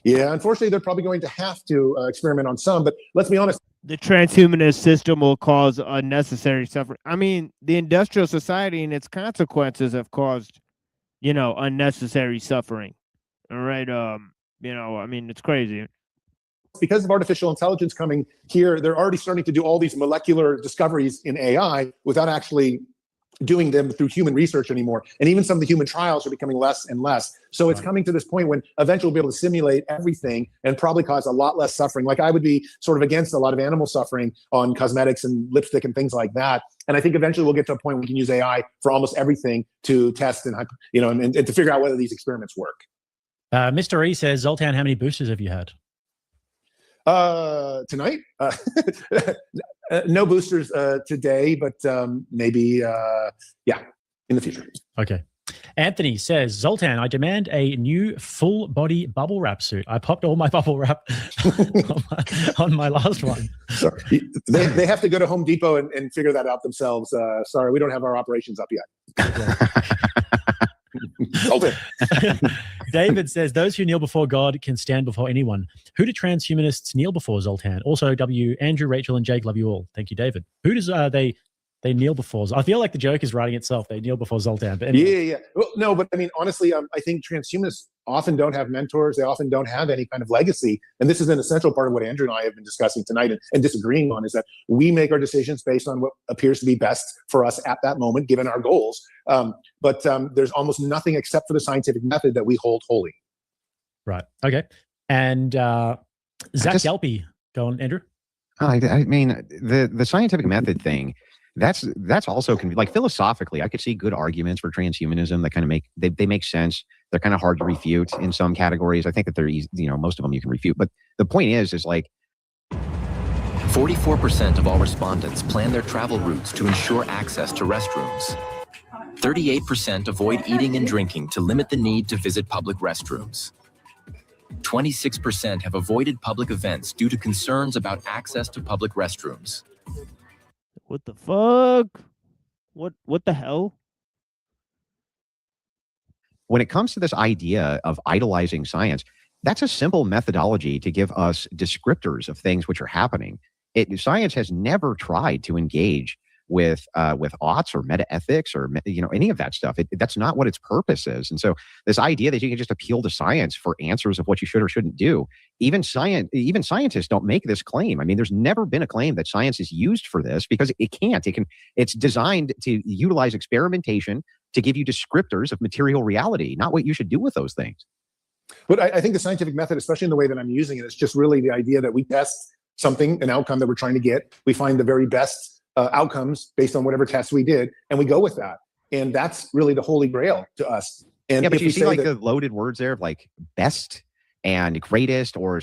Yeah, unfortunately, they're probably going to have to experiment on some. But let's be honest. The transhumanist system will cause unnecessary suffering. The industrial society and its consequences have caused, unnecessary suffering. All right. It's crazy. Because of artificial intelligence coming here, they're already starting to do all these molecular discoveries in AI without actually doing them through human research anymore. And even some of the human trials are becoming less and less. So it's coming to this point when eventually we'll be able to simulate everything and probably cause a lot less suffering. Like I would be sort of against a lot of animal suffering on cosmetics and lipstick and things like that. And I think eventually we'll get to a point where we can use AI for almost everything to test and to figure out whether these experiments work. Mr. E says, Zoltan, how many boosters have you had? Tonight? No boosters today, but maybe, in the future. Okay. Anthony says, Zoltan, I demand a new full body bubble wrap suit. I popped all my bubble wrap on my last one. Sorry. They have to go to Home Depot and figure that out themselves. Sorry, we don't have our operations up yet. David says, those who kneel before God can stand before anyone. Who do transhumanists kneel before, Zoltan? Also, Andrew, Rachel, and Jake love you all. Thank you, David. Who does they kneel before? I feel like the joke is writing itself. They kneel before Zoltan. But anyway. Yeah. Well, no, but honestly, I think transhumanists often don't have mentors. They often don't have any kind of legacy. And this is an essential part of what Andrew and I have been discussing tonight and disagreeing on, is that we make our decisions based on what appears to be best for us at that moment, given our goals. But there's almost nothing except for the scientific method that we hold holy. Right. Okay. And Zach Gelpy, go on, Andrew. The scientific method thing, that's also like philosophically, I could see good arguments for transhumanism that kind of make sense. They're kind of hard to refute in some categories. I think that they're easy, most of them you can refute. But the point is like 44% of all respondents plan their travel routes to ensure access to restrooms. 38% avoid eating and drinking to limit the need to visit public restrooms. 26% have avoided public events due to concerns about access to public restrooms. What the fuck? What the hell? When it comes to this idea of idolizing science, that's a simple methodology to give us descriptors of things which are happening. Science has never tried to engage with aughts or metaethics or any of that stuff. That's not what its purpose is. And so this idea that you can just appeal to science for answers of what you should or shouldn't do, even scientists don't make this claim. I mean, there's never been a claim that science is used for this because it can't. It's designed to utilize experimentation to give you descriptors of material reality, not what you should do with those things. But I think the scientific method, especially in the way that I'm using it, is just really the idea that we test something, an outcome that we're trying to get. We find the very best outcomes based on whatever tests we did, and we go with that. And that's really the holy grail to us. And yeah, but you see like that, the loaded words there, like best and greatest, or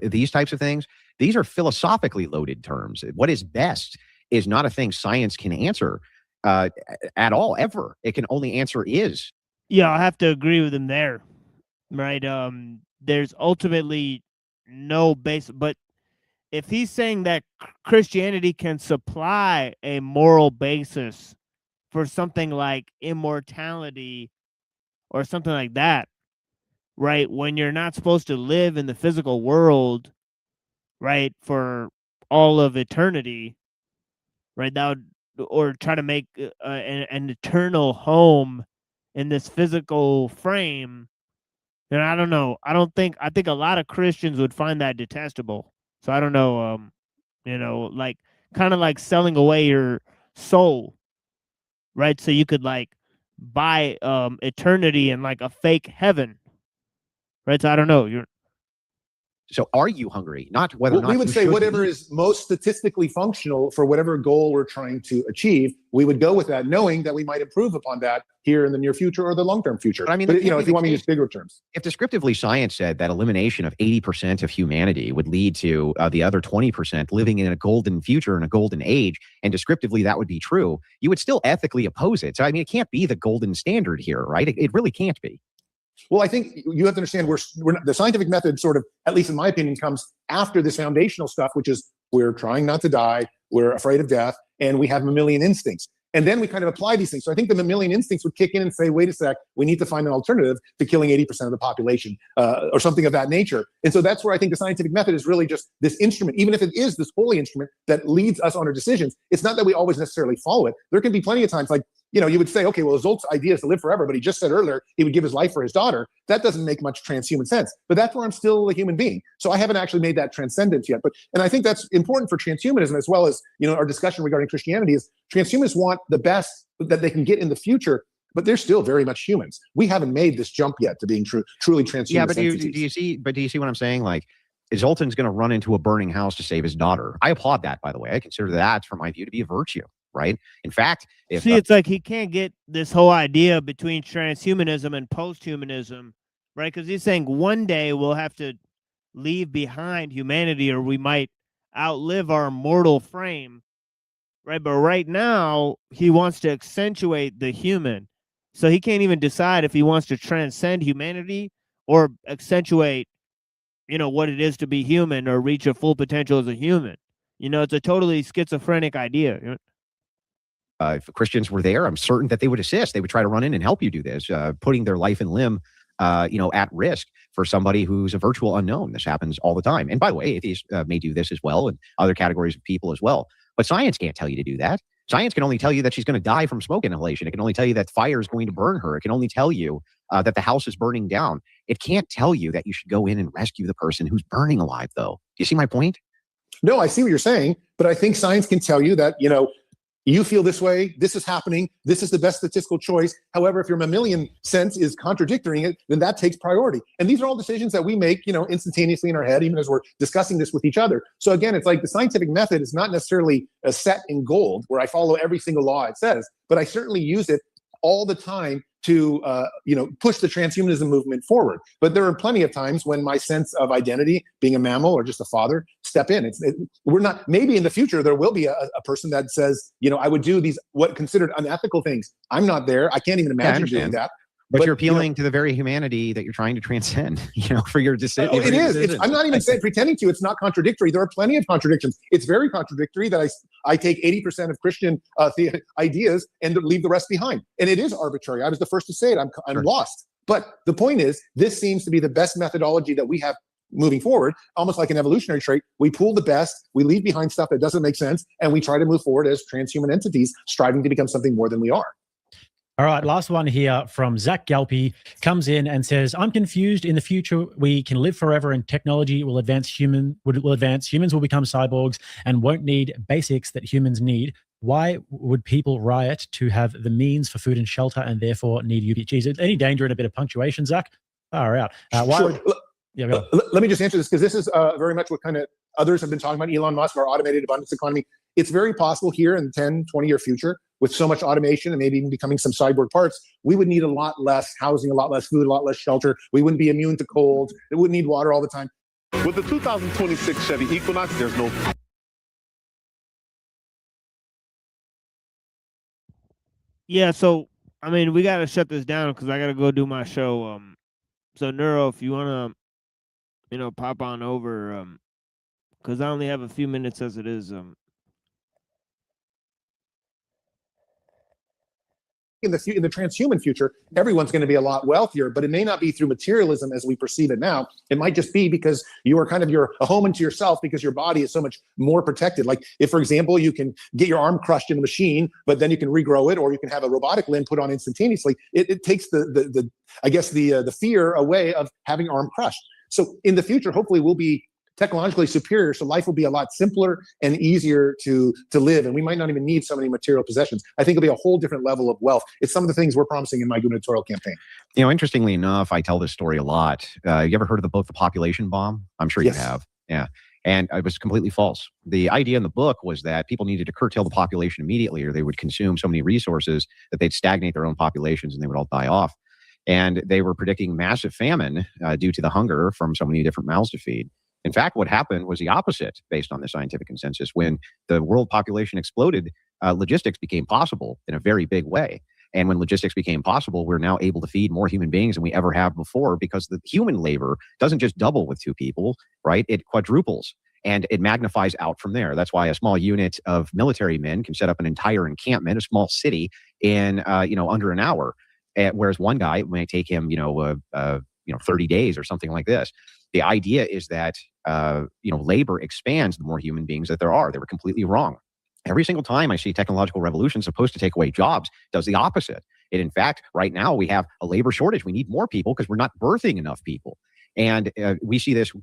these types of things. These are philosophically loaded terms. What is best is not a thing science can answer at all, ever. It can only answer is. Yeah, I have to agree with him there. Right. There's ultimately no base, but if he's saying that Christianity can supply a moral basis for something like immortality or something like that, right? When you're not supposed to live in the physical world, right, for all of eternity, right? That would, or try to make an eternal home in this physical frame. And I don't know. I think a lot of Christians would find that detestable. So I don't know, like kind of like selling away your soul, right? So you could like buy eternity in like a fake heaven, right? So I don't know. So are you hungry? Not whether or not we would say whatever is most statistically functional for whatever goal we're trying to achieve. We would go with that, knowing that we might improve upon that here in the near future or the long-term future. But I mean, if you want me to use bigger terms. If descriptively science said that elimination of 80% of humanity would lead to the other 20% living in a golden future and a golden age, and descriptively that would be true, you would still ethically oppose it. So I mean, it can't be the golden standard here, right? It really can't be. Well, I think you have to understand we're not, the scientific method sort of, at least in my opinion, comes after this foundational stuff, which is we're trying not to die, we're afraid of death, and we have mammalian instincts. And then we kind of apply these things. So I think the mammalian instincts would kick in and say, wait a sec, we need to find an alternative to killing 80% of the population or something of that nature. And so that's where I think the scientific method is really just this instrument, even if it is this holy instrument that leads us on our decisions. It's not that we always necessarily follow it. There can be plenty of times like, you would say, okay, well, Zolt's idea is to live forever, but he just said earlier he would give his life for his daughter. That doesn't make much transhuman sense. But that's where I'm still a human being. So I haven't actually made that transcendence yet. And I think that's important for transhumanism as well as, our discussion regarding Christianity is transhumanists want the best that they can get in the future, but they're still very much humans. We haven't made this jump yet to being truly transhuman. Yeah, but do you see what I'm saying? Like, Zoltan's going to run into a burning house to save his daughter. I applaud that, by the way. I consider that, from my view, to be a virtue. Right. In fact, it's like he can't get this whole idea between transhumanism and posthumanism, right? Because he's saying one day we'll have to leave behind humanity, or we might outlive our mortal frame, right? But right now he wants to accentuate the human, so he can't even decide if he wants to transcend humanity or accentuate, what it is to be human or reach a full potential as a human. It's a totally schizophrenic idea. If Christians were there, I'm certain that they would assist. They would try to run in and help you do this, putting their life and limb, at risk for somebody who's a virtual unknown. This happens all the time. And by the way, atheists may do this as well, and other categories of people as well. But science can't tell you to do that. Science can only tell you that she's going to die from smoke inhalation. It can only tell you that fire is going to burn her. It can only tell you that the house is burning down. It can't tell you that you should go in and rescue the person who's burning alive, though. Do you see my point? No, I see what you're saying, but I think science can tell you that, you feel this way, this is happening, this is the best statistical choice. However, if your mammalian sense is contradicting it, then that takes priority. And these are all decisions that we make, instantaneously in our head, even as we're discussing this with each other. So again, it's like the scientific method is not necessarily a set in gold where I follow every single law it says, but I certainly use it all the time to push the transhumanism movement forward. But there are plenty of times when my sense of identity, being a mammal or just a father, step in. We're not. Maybe in the future there will be a person that says, I would do these what considered unethical things. I'm not there. I can't even imagine doing that. But you're appealing to the very humanity that you're trying to transcend, for your decision. It is. I'm not even pretending to. It's not contradictory. There are plenty of contradictions. It's very contradictory that I take 80% of Christian ideas and leave the rest behind. And it is arbitrary. I was the first to say it. I'm lost. But the point is, this seems to be the best methodology that we have moving forward, almost like an evolutionary trait. We pull the best, we leave behind stuff that doesn't make sense, and we try to move forward as transhuman entities, striving to become something more than we are. All right, last one here from Zach Galpy comes in and says, I'm confused. In the future, we can live forever and technology will advance. Humans will become cyborgs and won't need basics that humans need. Why would people riot to have the means for food and shelter and therefore need UPGs? Any danger in a bit of punctuation, Zach? Far out. Sure. Let me just answer this, because this is very much what kind of others have been talking about. Elon Musk, our automated abundance economy. It's very possible here in the 10, 20-year future, with so much automation and maybe even becoming some cyborg parts, we would need a lot less housing, a lot less food, a lot less shelter. We wouldn't be immune to cold. It wouldn't need water all the time. With the 2026 Chevy Equinox, there's no... Yeah, so, we got to shut this down because I got to go do my show. So, Neuro, if you want to, pop on over, because I only have a few minutes as it is. In the transhuman future, everyone's going to be a lot wealthier, but it may not be through materialism as we perceive it now. It might just be because you are kind of a home unto yourself, because your body is so much more protected. Like if, for example, you can get your arm crushed in a machine, but then you can regrow it, or you can have a robotic limb put on instantaneously. It takes the fear away of having arm crushed. So in the future, hopefully we'll be technologically superior, so life will be a lot simpler and easier to live, and we might not even need so many material possessions. I think it'll be a whole different level of wealth. It's some of the things we're promising in my gubernatorial campaign. Interestingly enough, I tell this story a lot. You ever heard of the book The Population Bomb? I'm sure you have. Yeah. And it was completely false. The idea in the book was that people needed to curtail the population immediately, or they would consume so many resources that they'd stagnate their own populations and they would all die off. And they were predicting massive famine due to the hunger from so many different mouths to feed. In fact, what happened was the opposite based on the scientific consensus. When the world population exploded, logistics became possible in a very big way. And when logistics became possible, we're now able to feed more human beings than we ever have before, because the human labor doesn't just double with 2 people, right? It quadruples and it magnifies out from there. That's why a small unit of military men can set up an entire encampment, a small city, in under an hour. Whereas one guy, it may take him 30 days or something like this. The idea is that labor expands the more human beings that there are. They were completely wrong. Every single time I see technological revolution supposed to take away jobs, does the opposite. It, in fact, right now we have a labor shortage. We need more people because we're not birthing enough people. And we see this the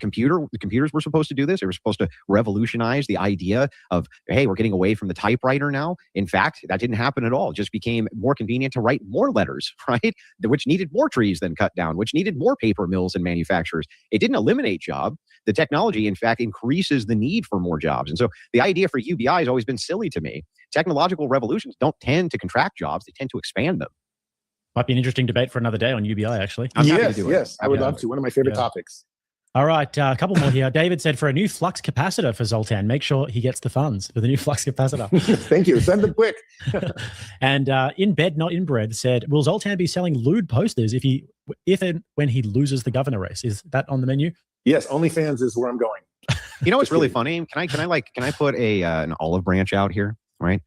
computers were supposed to do this. They were supposed to revolutionize the idea of, hey, we're getting away from the typewriter now. In fact, that didn't happen at all. It just became more convenient to write more letters, right? Which needed more trees than cut down, which needed more paper mills and manufacturers. It didn't eliminate jobs. The technology, in fact, increases the need for more jobs. And so the idea for UBI has always been silly to me. Technological revolutions don't tend to contract jobs. They tend to expand them. Might be an interesting debate for another day on UBI, actually. Yes, I would love to. One of my favorite topics. All right, a couple more here. David said, for a new flux capacitor for Zoltan, make sure he gets the funds for the new flux capacitor. Thank you. Send them quick. And In Bed Not Inbred said, will Zoltan be selling lewd posters if and when he loses the governor race? Is that on the menu? Yes, OnlyFans is where I'm going. It's really funny. Can I put an olive branch out here, right?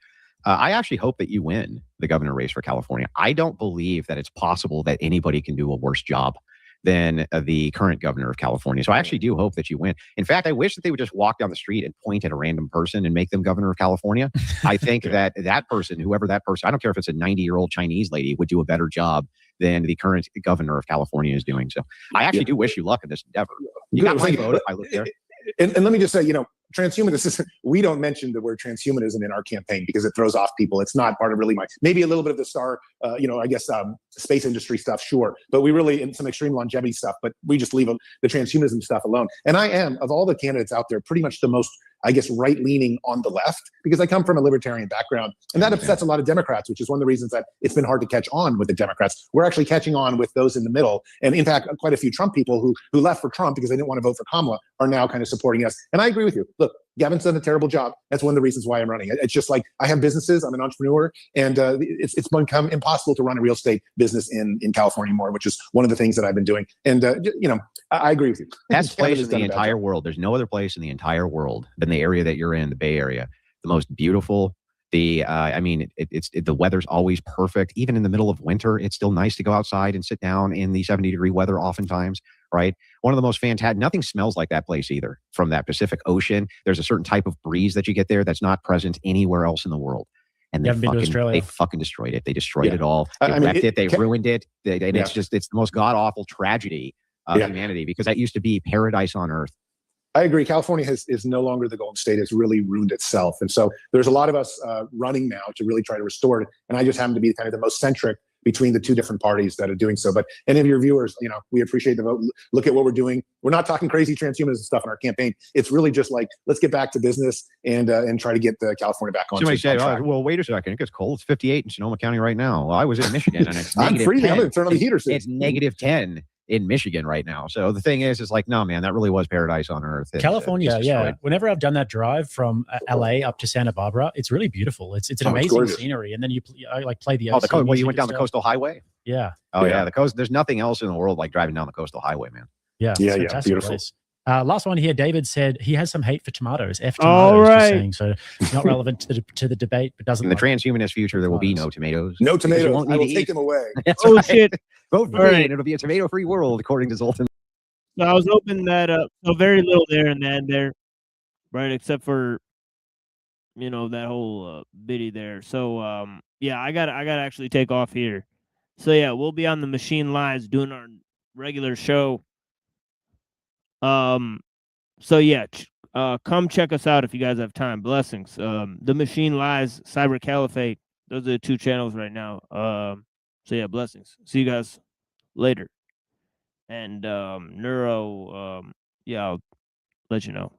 I actually hope that you win the governor race for California. I don't believe that it's possible that anybody can do a worse job than the current governor of California. So I actually do hope that you win. In fact, I wish that they would just walk down the street and point at a random person and make them governor of California. I think that person, whoever that person, I don't care if it's a 90-year-old Chinese lady, would do a better job than the current governor of California is doing. So I actually do wish you luck in this endeavor. You got my vote if I live there. And let me just say, transhumanism, we don't mention the word transhumanism in our campaign because it throws off people. It's not part of really maybe a little bit of the space industry stuff, sure. But we really, in some extreme longevity stuff, but we just leave the transhumanism stuff alone. And I am, of all the candidates out there, pretty much the most I guess, right-leaning on the left, because I come from a libertarian background. And that upsets a lot of Democrats, which is one of the reasons that it's been hard to catch on with the Democrats. We're actually catching on with those in the middle. And in fact, quite a few Trump people who left for Trump because they didn't want to vote for Kamala are now kind of supporting us. And I agree with you. Look, Gavin's done a terrible job. That's one of the reasons why I'm running. It's just like, I have businesses, I'm an entrepreneur, and it's become impossible to run a real estate business in California more, which is one of the things that I've been doing. And, I agree with you. Best place in the entire world. There's no other place in the entire world than the area that you're in, the Bay Area. The most beautiful. The weather's always perfect. Even in the middle of winter, it's still nice to go outside and sit down in the 70-degree weather oftentimes, right? One of the most fantastic, nothing smells like that place either. From that Pacific Ocean, there's a certain type of breeze that you get there that's not present anywhere else in the world. And they fucking destroyed it. They destroyed it all. They wrecked it. They ruined it. It's the most god-awful tragedy of humanity, because that used to be paradise on earth. I agree. California is no longer the Golden State. It's really ruined itself. And so there's a lot of us running now to really try to restore it. And I just happen to be kind of the most centric between the two different parties that are doing so. But any of your viewers, we appreciate the vote. Look at what we're doing. We're not talking crazy transhumanism stuff in our campaign. It's really just like, let's get back to business and try to get California back on. Somebody said, well, wait a second. It gets cold. It's 58 in Sonoma County right now. Well, I was in Michigan and it's I'm freezing. I'm going to turn on the heater soon. It's negative 10 in Michigan right now. So the thing is like, no, man, that really was paradise on earth. California, yeah. Whenever I've done that drive from LA up to Santa Barbara, it's really beautiful. It's an amazing scenery. And then I play the you went down the coastal highway? Yeah. Oh yeah, the coast. There's nothing else in the world like driving down the coastal highway, man. Yeah, beautiful. Place. Last one here, David said he has some hate for tomatoes. F tomatoes. All right. Saying, so it's not relevant to the debate, but doesn't. In the transhumanist future, there will be no tomatoes. No tomatoes. I will take them away. Oh shit! Vote for me, and it'll be a tomato-free world, according to Zoltan. So I was hoping that so very little there and then there, right? Except for that whole biddy there. So I gotta actually take off here. So yeah, we'll be on the Machine Lies doing our regular show. So yeah, come check us out if you guys have time. Blessings. The Machine Lies, Cyber Caliphate. Those are the two channels right now. So yeah, blessings. See you guys later. And Neuro, I'll let you know.